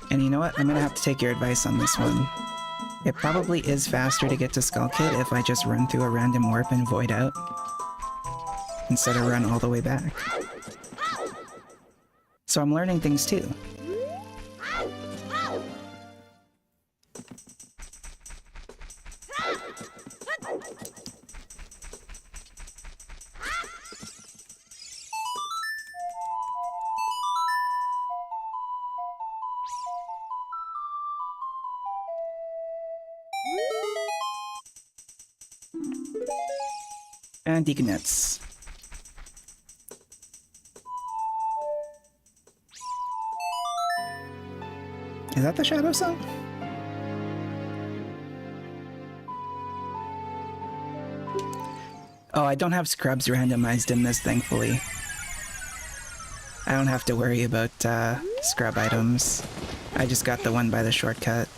And you know what? I'm gonna have to take your advice on this one. It probably is faster to get to Skull Kid if I just run through a random warp and void out, instead of run all the way back. So I'm learning things too. And Deaconets. Is that the Shadow song? Oh, I don't have scrubs randomized in this, thankfully. I don't have to worry about scrub items. I just got the one by the shortcut.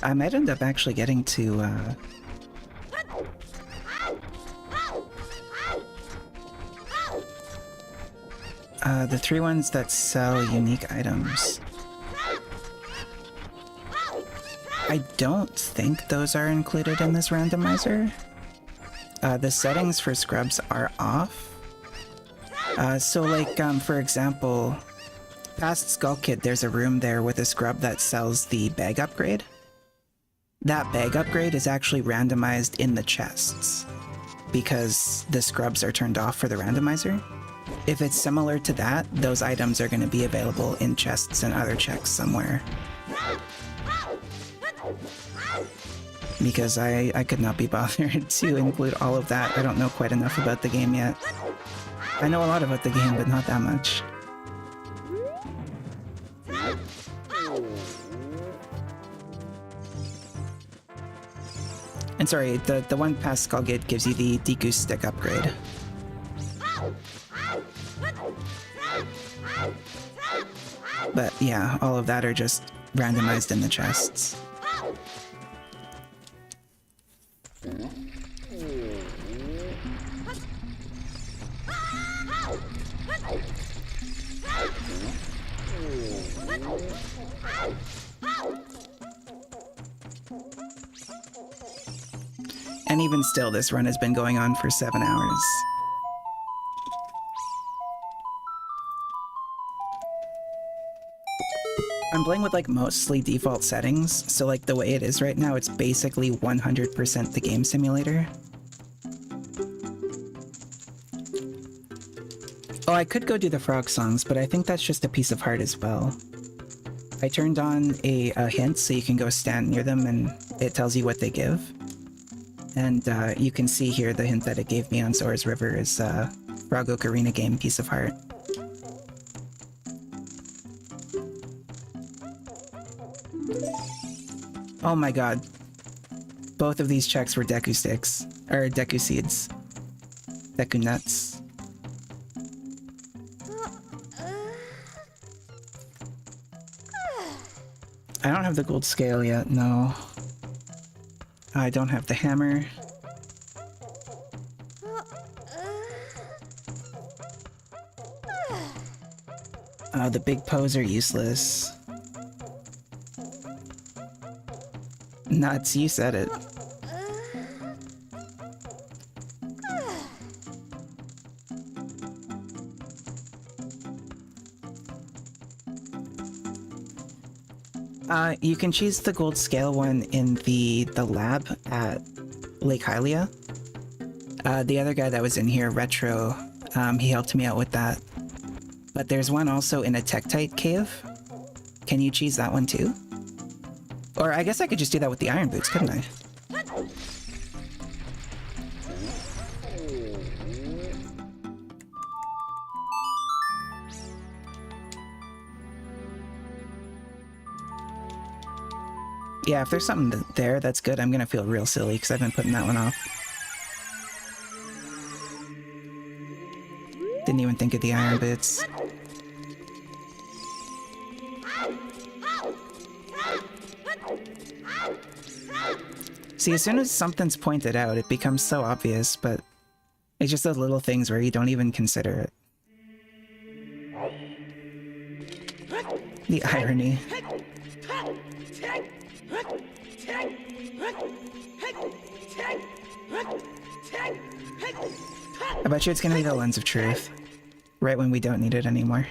I might end up actually getting to, the 3 ones that sell unique items. I don't think those are included in this randomizer. The settings for scrubs are off. So like, for example, past Skull Kid, there's a room there with a scrub that sells the bag upgrade. That bag upgrade is actually randomized in the chests, because the scrubs are turned off for the randomizer. If it's similar to that, those items are going to be available in chests and other checks somewhere. Because I could not be bothered to include all of that. I don't know quite enough about the game yet. I know a lot about the game, but not that much. And sorry, the one past Skull Kid gives you the Deku stick upgrade. But yeah, all of that are just randomized in the chests. And even still, this run has been going on for 7 hours. I'm playing with like mostly default settings, so like the way it is right now, it's basically 100% the game simulator. Oh, I could go do the frog songs, but I think that's just a piece of heart as well. I turned on a hint so you can go stand near them and it tells you what they give. And you can see here the hint that it gave me on Sora's River is Frog Ocarina game piece of heart. Oh my god. Both of these checks were Deku sticks. Or Deku seeds. Deku nuts. I don't have the gold scale yet, no. I don't have the hammer. The big poes are useless. Nuts, you said it. You can choose the gold scale one in the lab at Lake Hylia. The other guy that was in here, Retro, he helped me out with that. But there's one also in a Tektite cave. Can you choose that one too? Or I guess I could just do that with the iron boots, couldn't I? Yeah, if there's something there, that's good. I'm gonna feel real silly because I've been putting that one off. Didn't even think of the iron boots. See, as soon as something's pointed out, it becomes so obvious, but it's just those little things where you don't even consider it. The irony. I bet you it's gonna be the lens of truth. Right when we don't need it anymore.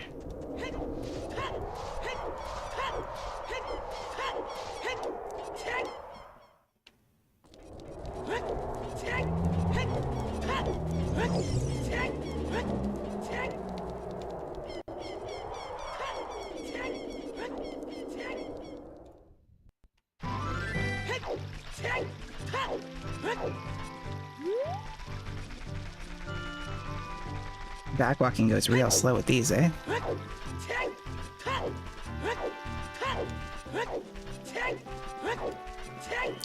Backwalking goes real slow with these, eh?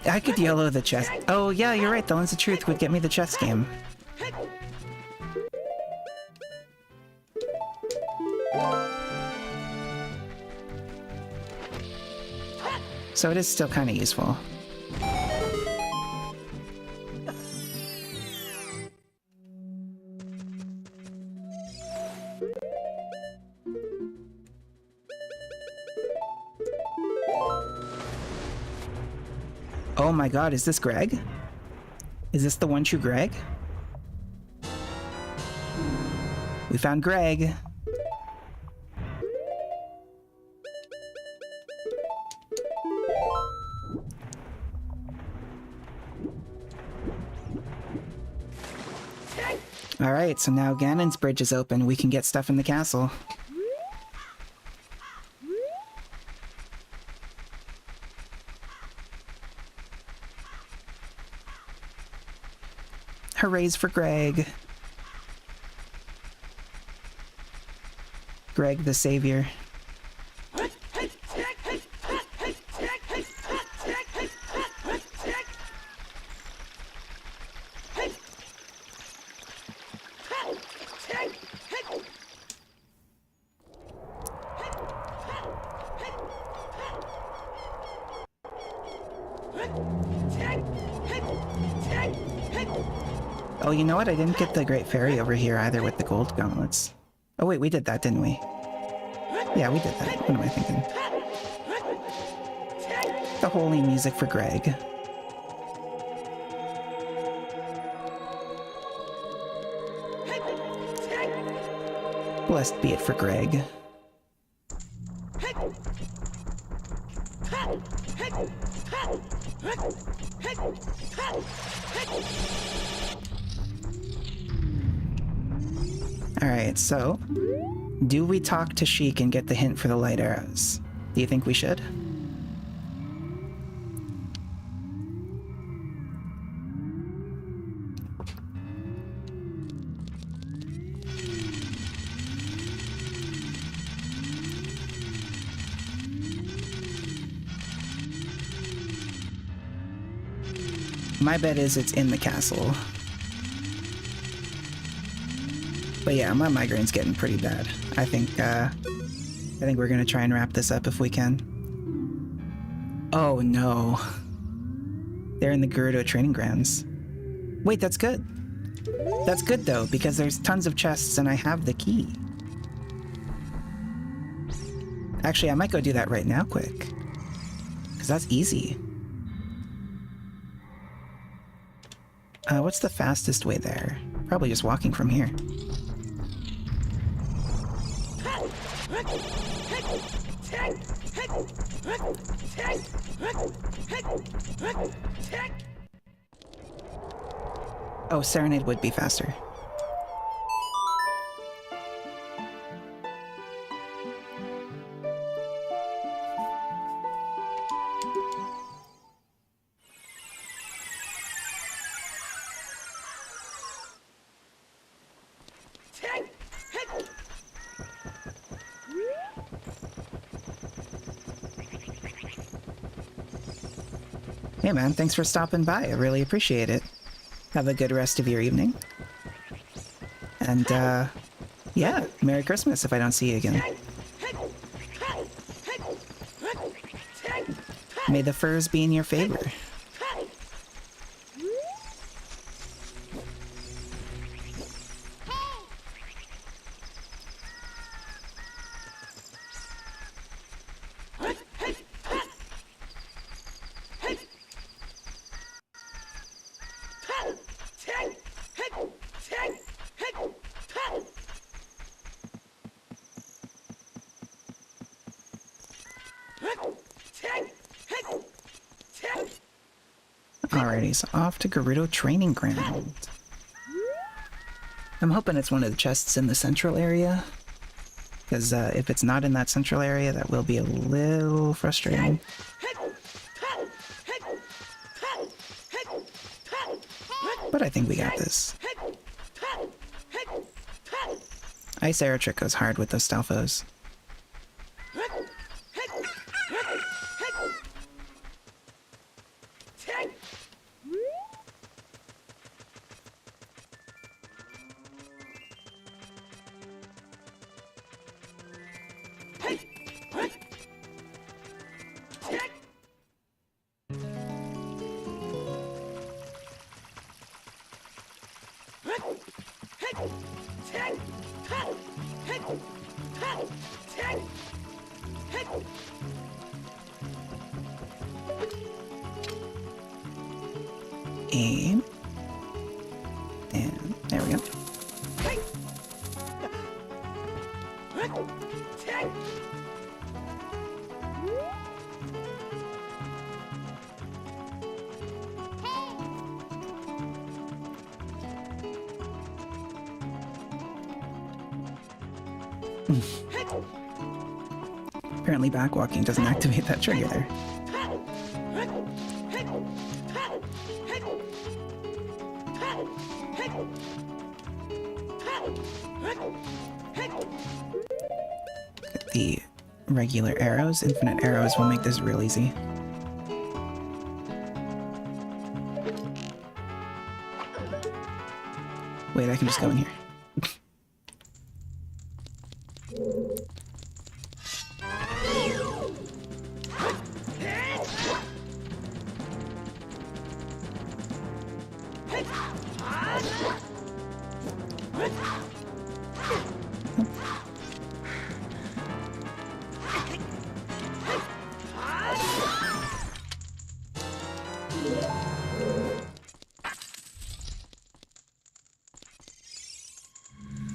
I could YOLO the chess. Oh yeah, you're right, the Lens of Truth would get me the chess game. So it is still kind of useful. Oh my god, is this Greg? Is this the one true Greg? We found Greg. Alright, so now Ganon's bridge is open. We can get stuff in the castle. Hoorays for Greg. Greg the Savior. Oh, you know what? I didn't get the Great Fairy over here either with the gold gauntlets. Oh wait, we did that, didn't we? Yeah, we did that. What am I thinking? The holy music for Greg. Blessed be it for Greg. Alright, so do we talk to Sheik and get the hint for the light arrows? Do you think we should? My bet is it's in the castle. But yeah, my migraine's getting pretty bad. I think we're gonna try and wrap this up if we can. Oh no. They're in the Gerudo training grounds. Wait, that's good. That's good though, because there's tons of chests and I have the key. Actually, I might go do that right now quick. Because that's easy. What's the fastest way there? Probably just walking from here. Oh, Serenade would be faster. Hey man, thanks for stopping by. I really appreciate it. Have a good rest of your evening. And, yeah, Merry Christmas if I don't see you again. May the furs be in your favor. Alrighty, so off to Gerudo Training Ground. I'm hoping it's one of the chests in the central area. Because if it's not in that central area, that will be a little frustrating. But I think we got this. Ice Arrow Trick goes hard with those Stalfos. Aim. And there we go. Apparently backwalking doesn't activate that trigger there. The regular arrows, infinite arrows will make this real easy. Wait, I can just go in here.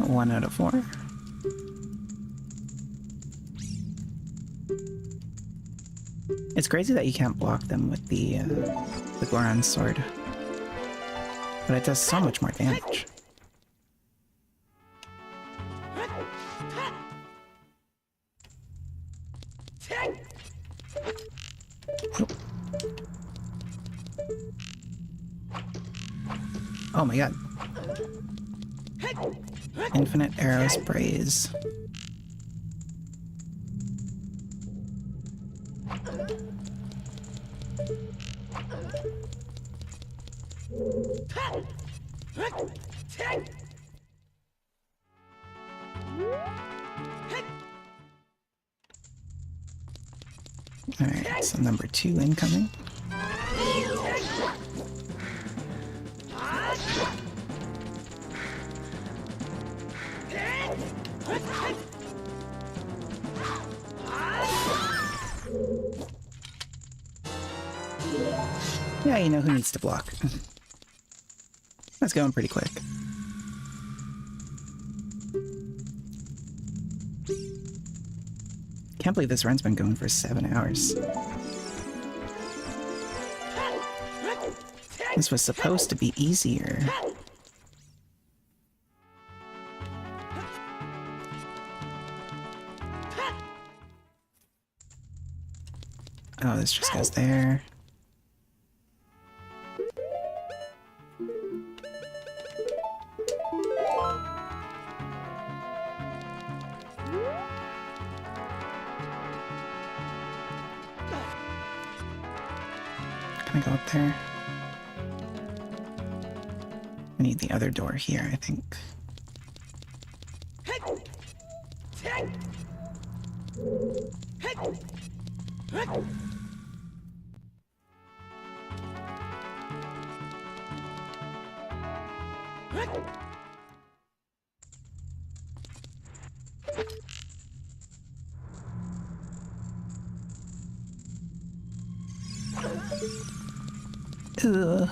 One out of 4. It's crazy that you can't block them with the Goron's sword. But it does so much more damage. Oh my god. Infinite arrow sprays. Alright, so number 2 incoming. Yeah, you know who needs to block. That's going pretty quick. Can't believe this run's been going for 7 hours. This was supposed to be easier. Oh, this just goes there. Can I go up there? I need the other door here, I think. Ugh.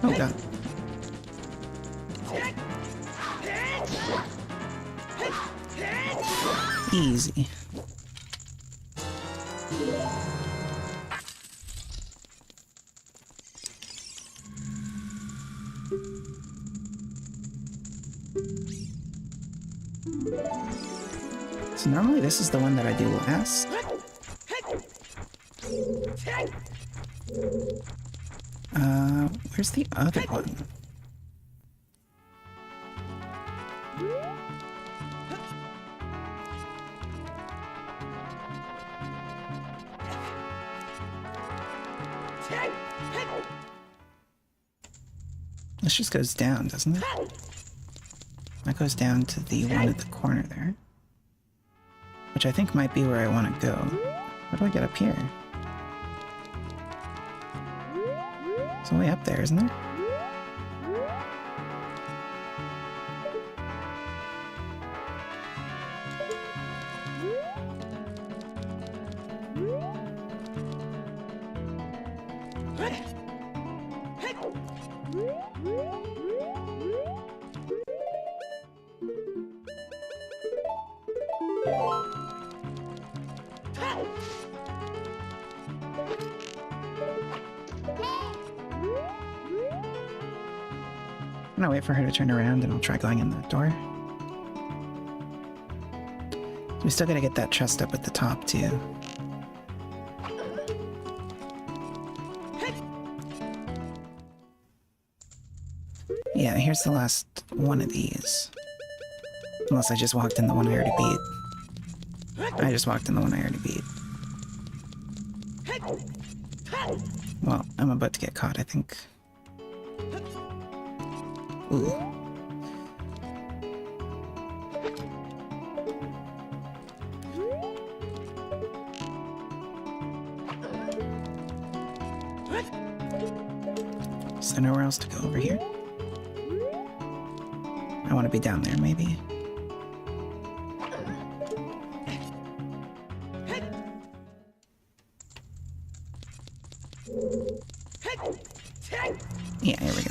Oh god. Easy. So normally this is the one that I do last. Where's the other one? This just goes down, doesn't it? That goes down to the one at the corner there. Which I think might be where I want to go. How do I get up here? It's way up there, isn't there? I'm gonna wait for her to turn around and I'll try going in that door. We still gotta get that chest up at the top too. Yeah, here's the last one of these. Unless I just walked in the one I already beat. I just walked in the one I already beat. Well, I'm about to get caught, I think. Ooh. Is there nowhere else to go over here? I want to be down there, maybe. Yeah, here we go.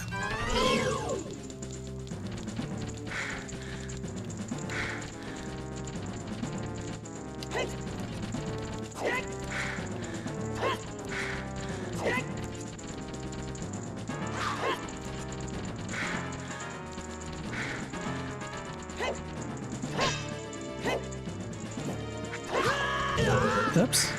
Oops.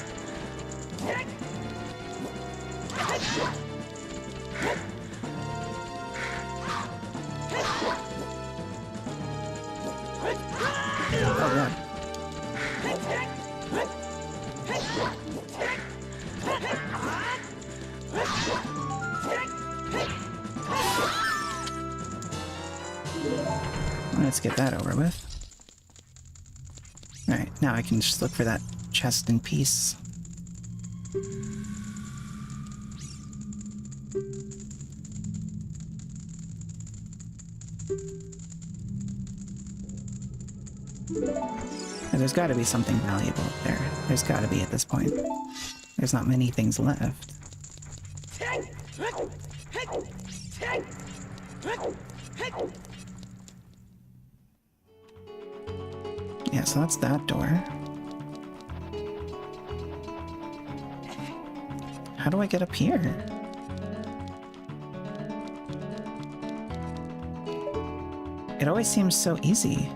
Oh god. Let's get that over with. Alright, now I can just look for that chest in peace. There's gotta be something valuable up there. There's gotta be at this point. There's not many things left. Yeah, so that's that door. How do I get up here? It always seems so easy.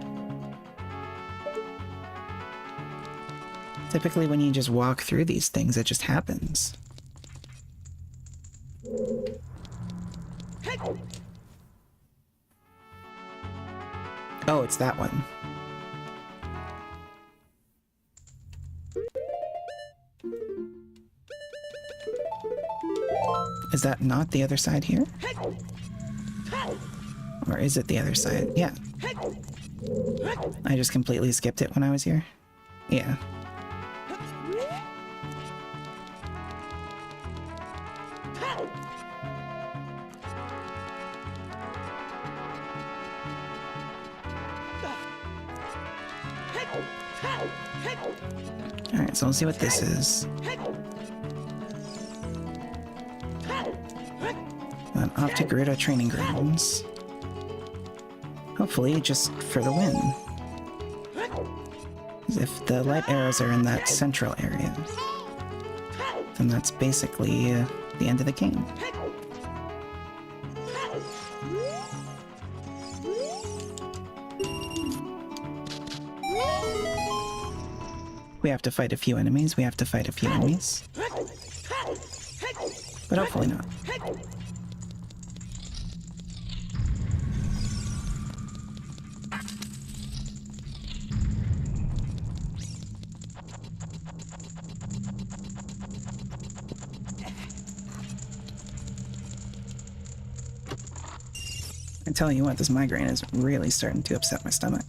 Typically when you just walk through these things, it just happens. Oh, it's that one. Is that not the other side here? Or is it the other side? Yeah. I just completely skipped it when I was here. Yeah. Alright, so we'll see what this is. Then off to Gerudo Training Grounds. Hopefully just for the win. If the light arrows are in that central area, then that's basically the end of the game. We have to fight a few enemies, but hopefully not. I'm telling you what, this migraine is really starting to upset my stomach.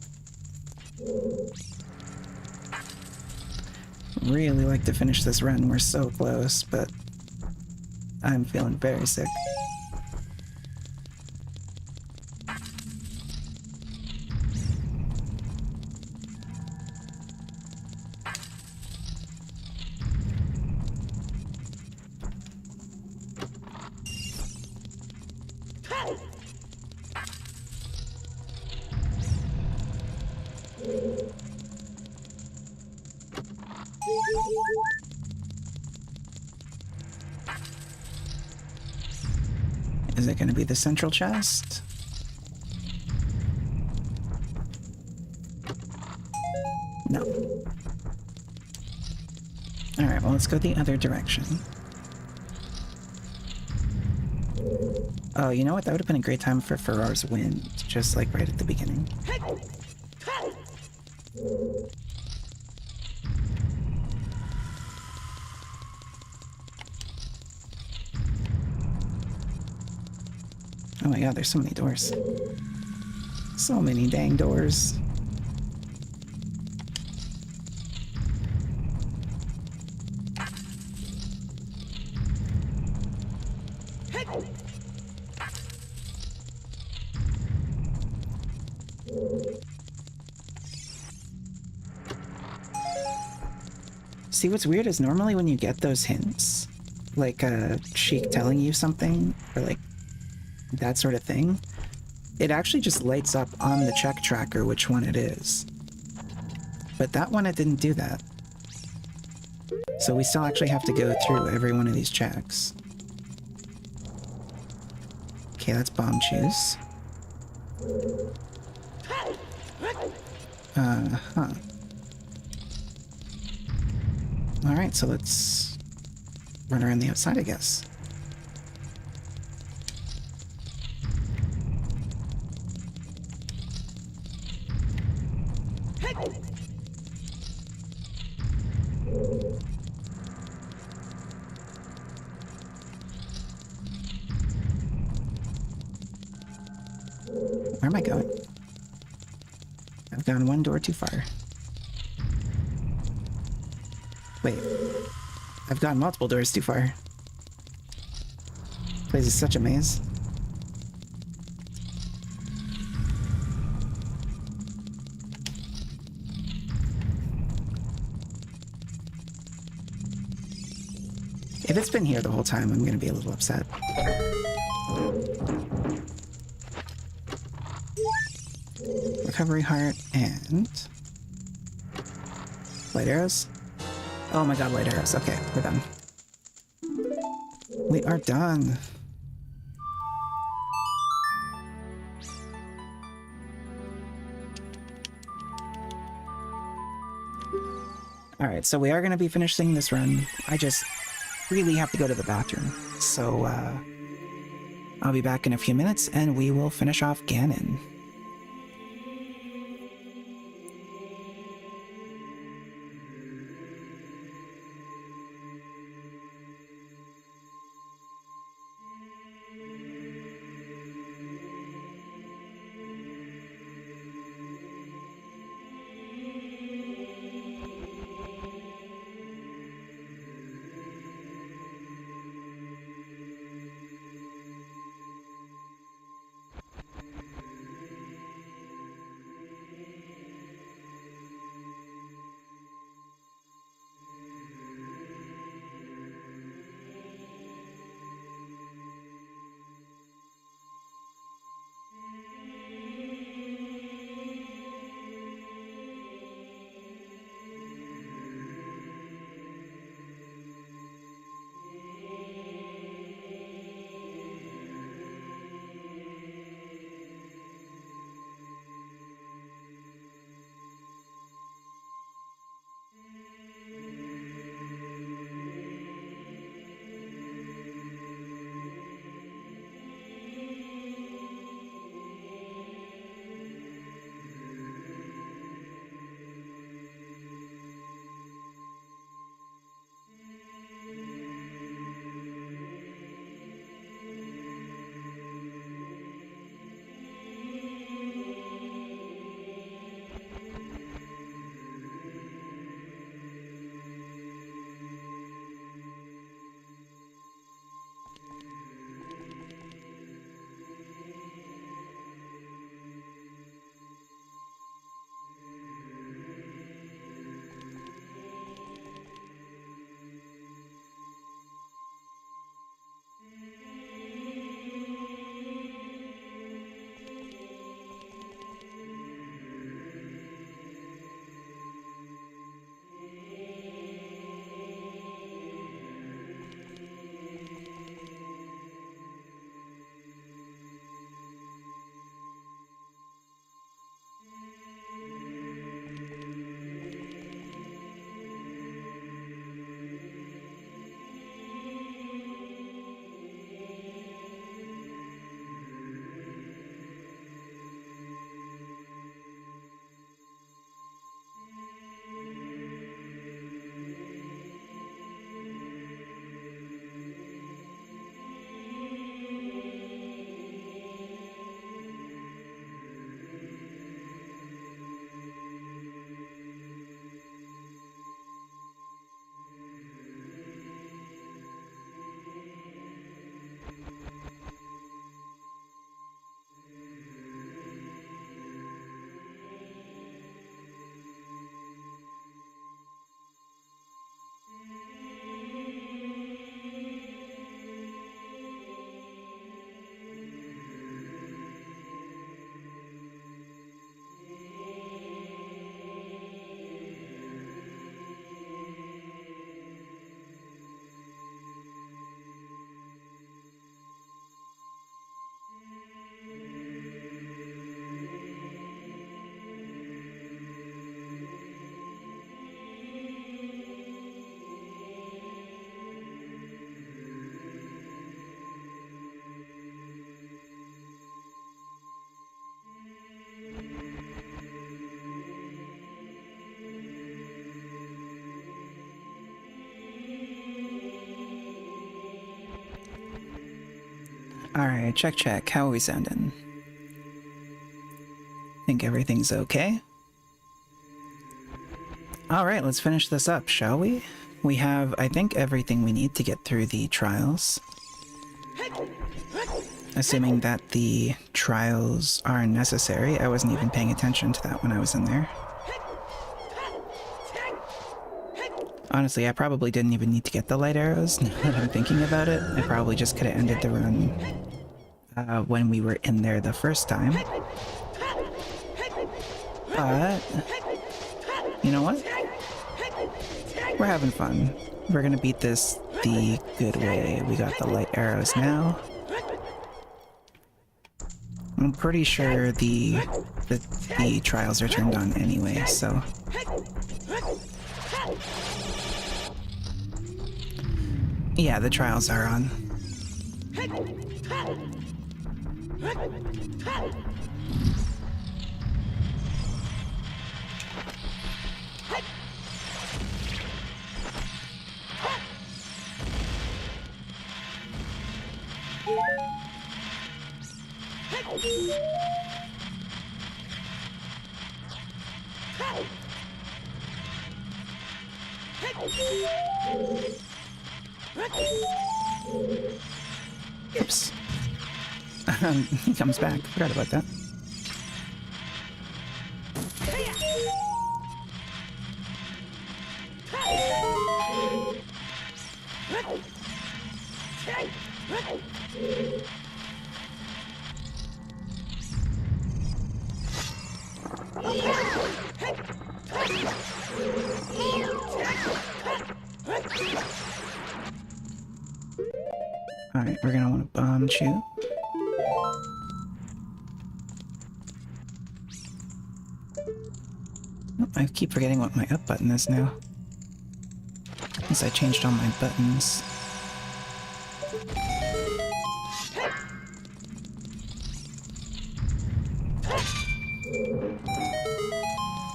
Really like to finish this run, we're so close, but I'm feeling very sick. Is it going to be the central chest? No. Alright, well, let's go the other direction. Oh, you know what? That would have been a great time for Farrar's Wind, just like right at the beginning. Oh my god, there's so many doors. So many dang doors. See, what's weird is normally when you get those hints, like Sheik telling you something, or like that sort of thing, it actually just lights up on the check tracker which one it is. But that one, it didn't do that. So we still actually have to go through every one of these checks. Okay, that's bomb juice. Huh. Alright, so let's run around the outside, I guess. Where am I going? I've gone one door too far. Wait. I've gone multiple doors too far. This place is such a maze. If it's been here the whole time, I'm gonna be a little upset. Recovery heart and... light arrows? Oh my god, light arrows. Okay, we're done. We are done. Alright, so we are going to be finishing this run. I just really have to go to the bathroom. So, I'll be back in a few minutes and we will finish off Ganon. Alright, check. How are we sounding? think everything's okay. Alright, let's finish this up, shall we? We have, I think, everything we need to get through the trials. Assuming that the trials are necessary. I wasn't even paying attention to that when I was in there. Honestly, I probably didn't even need to get the light arrows, now that I'm thinking about it. I probably just could have ended the run when we were in there the first time. But, you know what? We're having fun. We're gonna beat this the good way. We got the light arrows now. I'm pretty sure the trials are turned on anyway, so... Yeah, the trials are on. Oops. He comes back. Forgot about that. Alright, we're gonna want to bomb chew. Oh, I keep forgetting what my up button is now. Since I changed all my buttons.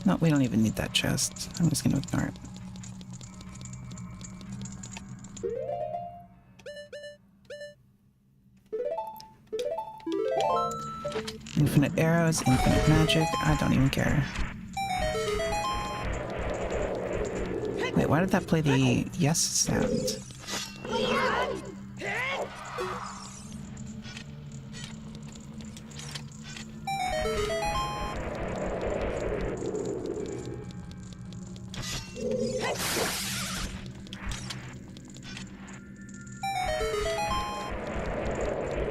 No, we don't even need that chest. I'm just gonna ignore it. Infinite arrows, infinite magic, I don't even care. Wait, why did that play the yes sound?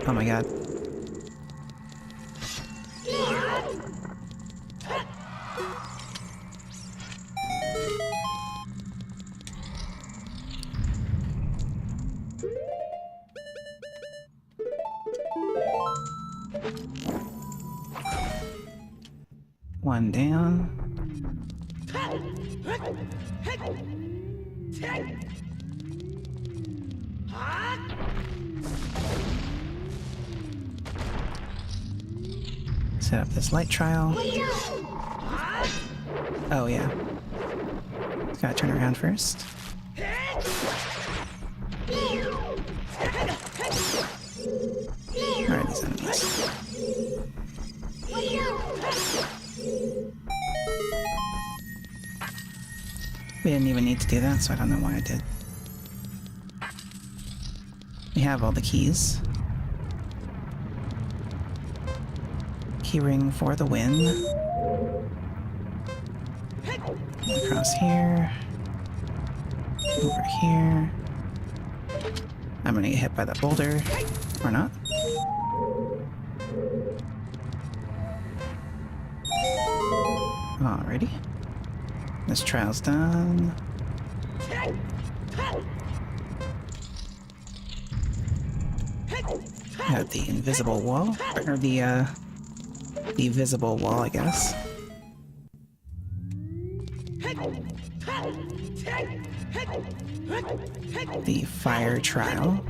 Oh my god. One down. Set up this light trial. Oh yeah. Gotta turn around first. Alright, these enemies. We didn't even need to do that, so I don't know why I did. We have all the keys. Keyring for the win. Across here. Over here. I'm gonna get hit by that boulder. Or not. Alrighty. This trial's done. Got the invisible wall, or the visible wall, I guess. The fire trial.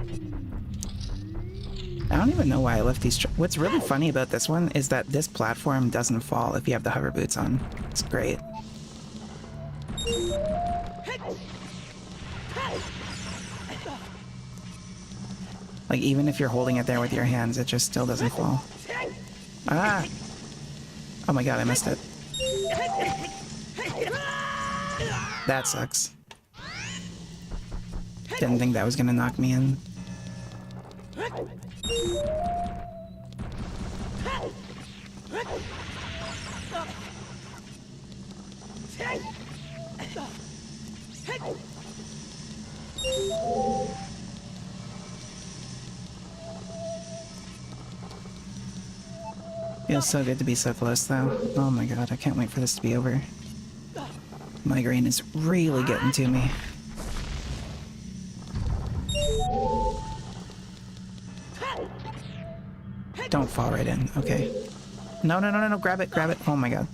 I don't even know why I left these. What's really funny about this one is that this platform doesn't fall if you have the hover boots on. It's great. Like, even if you're holding it there with your hands, it just still doesn't fall. Ah! Oh my god, I missed it. That sucks. Didn't think that was gonna knock me in. Feels so good to be so close, though. Oh my god, I can't wait for this to be over. Migraine is really getting to me. Don't fall right in. Okay. No, no, no, no, no. Grab it, grab it. Oh my god.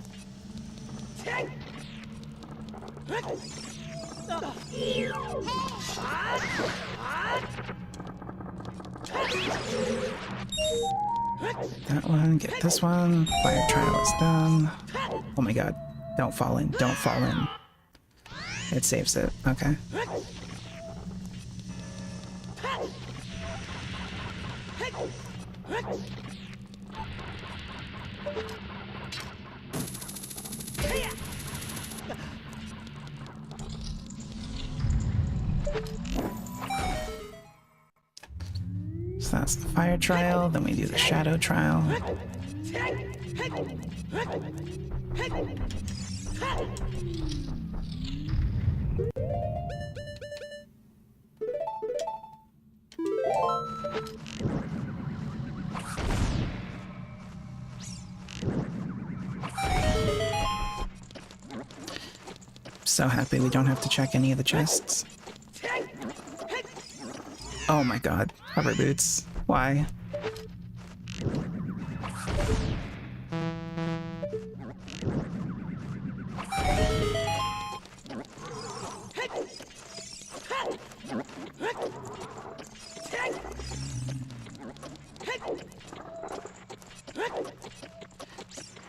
That one, get this one. Fire trial is done. Oh my god. Don't fall in. Don't fall in. It saves it. Okay. So that's the fire trial, then we do the shadow trial. So happy we don't have to check any of the chests. Oh my god, hover boots. Why?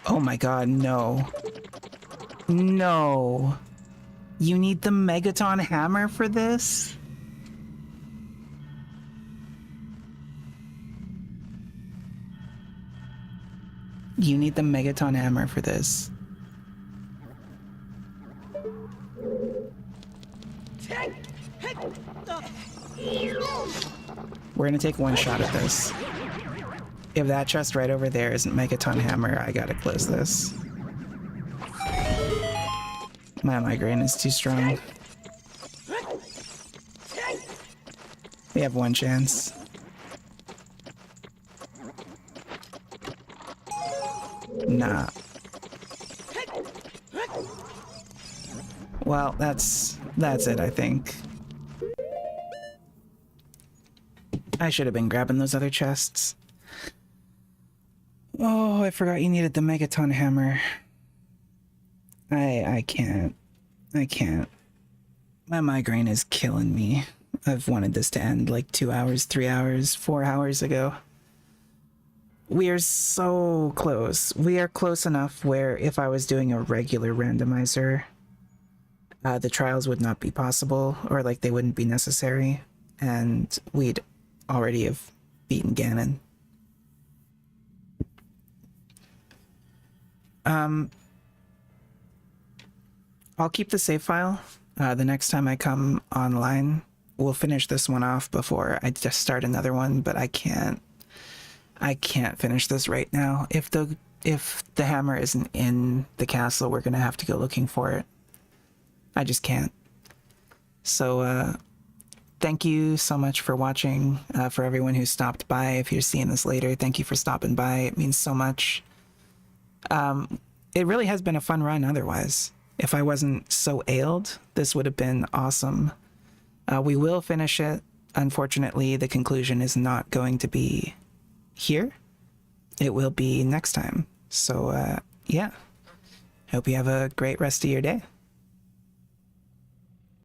Oh my god, no. No. You need the Megaton hammer for this? You need the Megaton hammer for this. We're gonna take one shot at this. If that chest right over there isn't Megaton hammer, I gotta close this. My migraine is too strong. We have one chance. Nah. Well, that's it, I think. I should have been grabbing those other chests. Oh, I forgot you needed the Megaton hammer. I can't. I can't. My migraine is killing me. I've wanted this to end like 2 hours, 3 hours, 4 hours ago. We are so close. We are close enough where if I was doing a regular randomizer, the trials would not be possible, or like they wouldn't be necessary, and we'd already have beaten Ganon. I'll keep the save file. The next time I come online, we'll finish this one off before I just start another one, but I can't finish this right now. If the hammer isn't in the castle, we're gonna have to go looking for it. I just can't. So, thank you so much for watching. For everyone who stopped by, if you're seeing this later, thank you for stopping by. It means so much. It really has been a fun run otherwise. If I wasn't so ailed, this would have been awesome. We will finish it. Unfortunately, the conclusion is not going to be here. It will be next time. So, yeah. Hope you have a great rest of your day.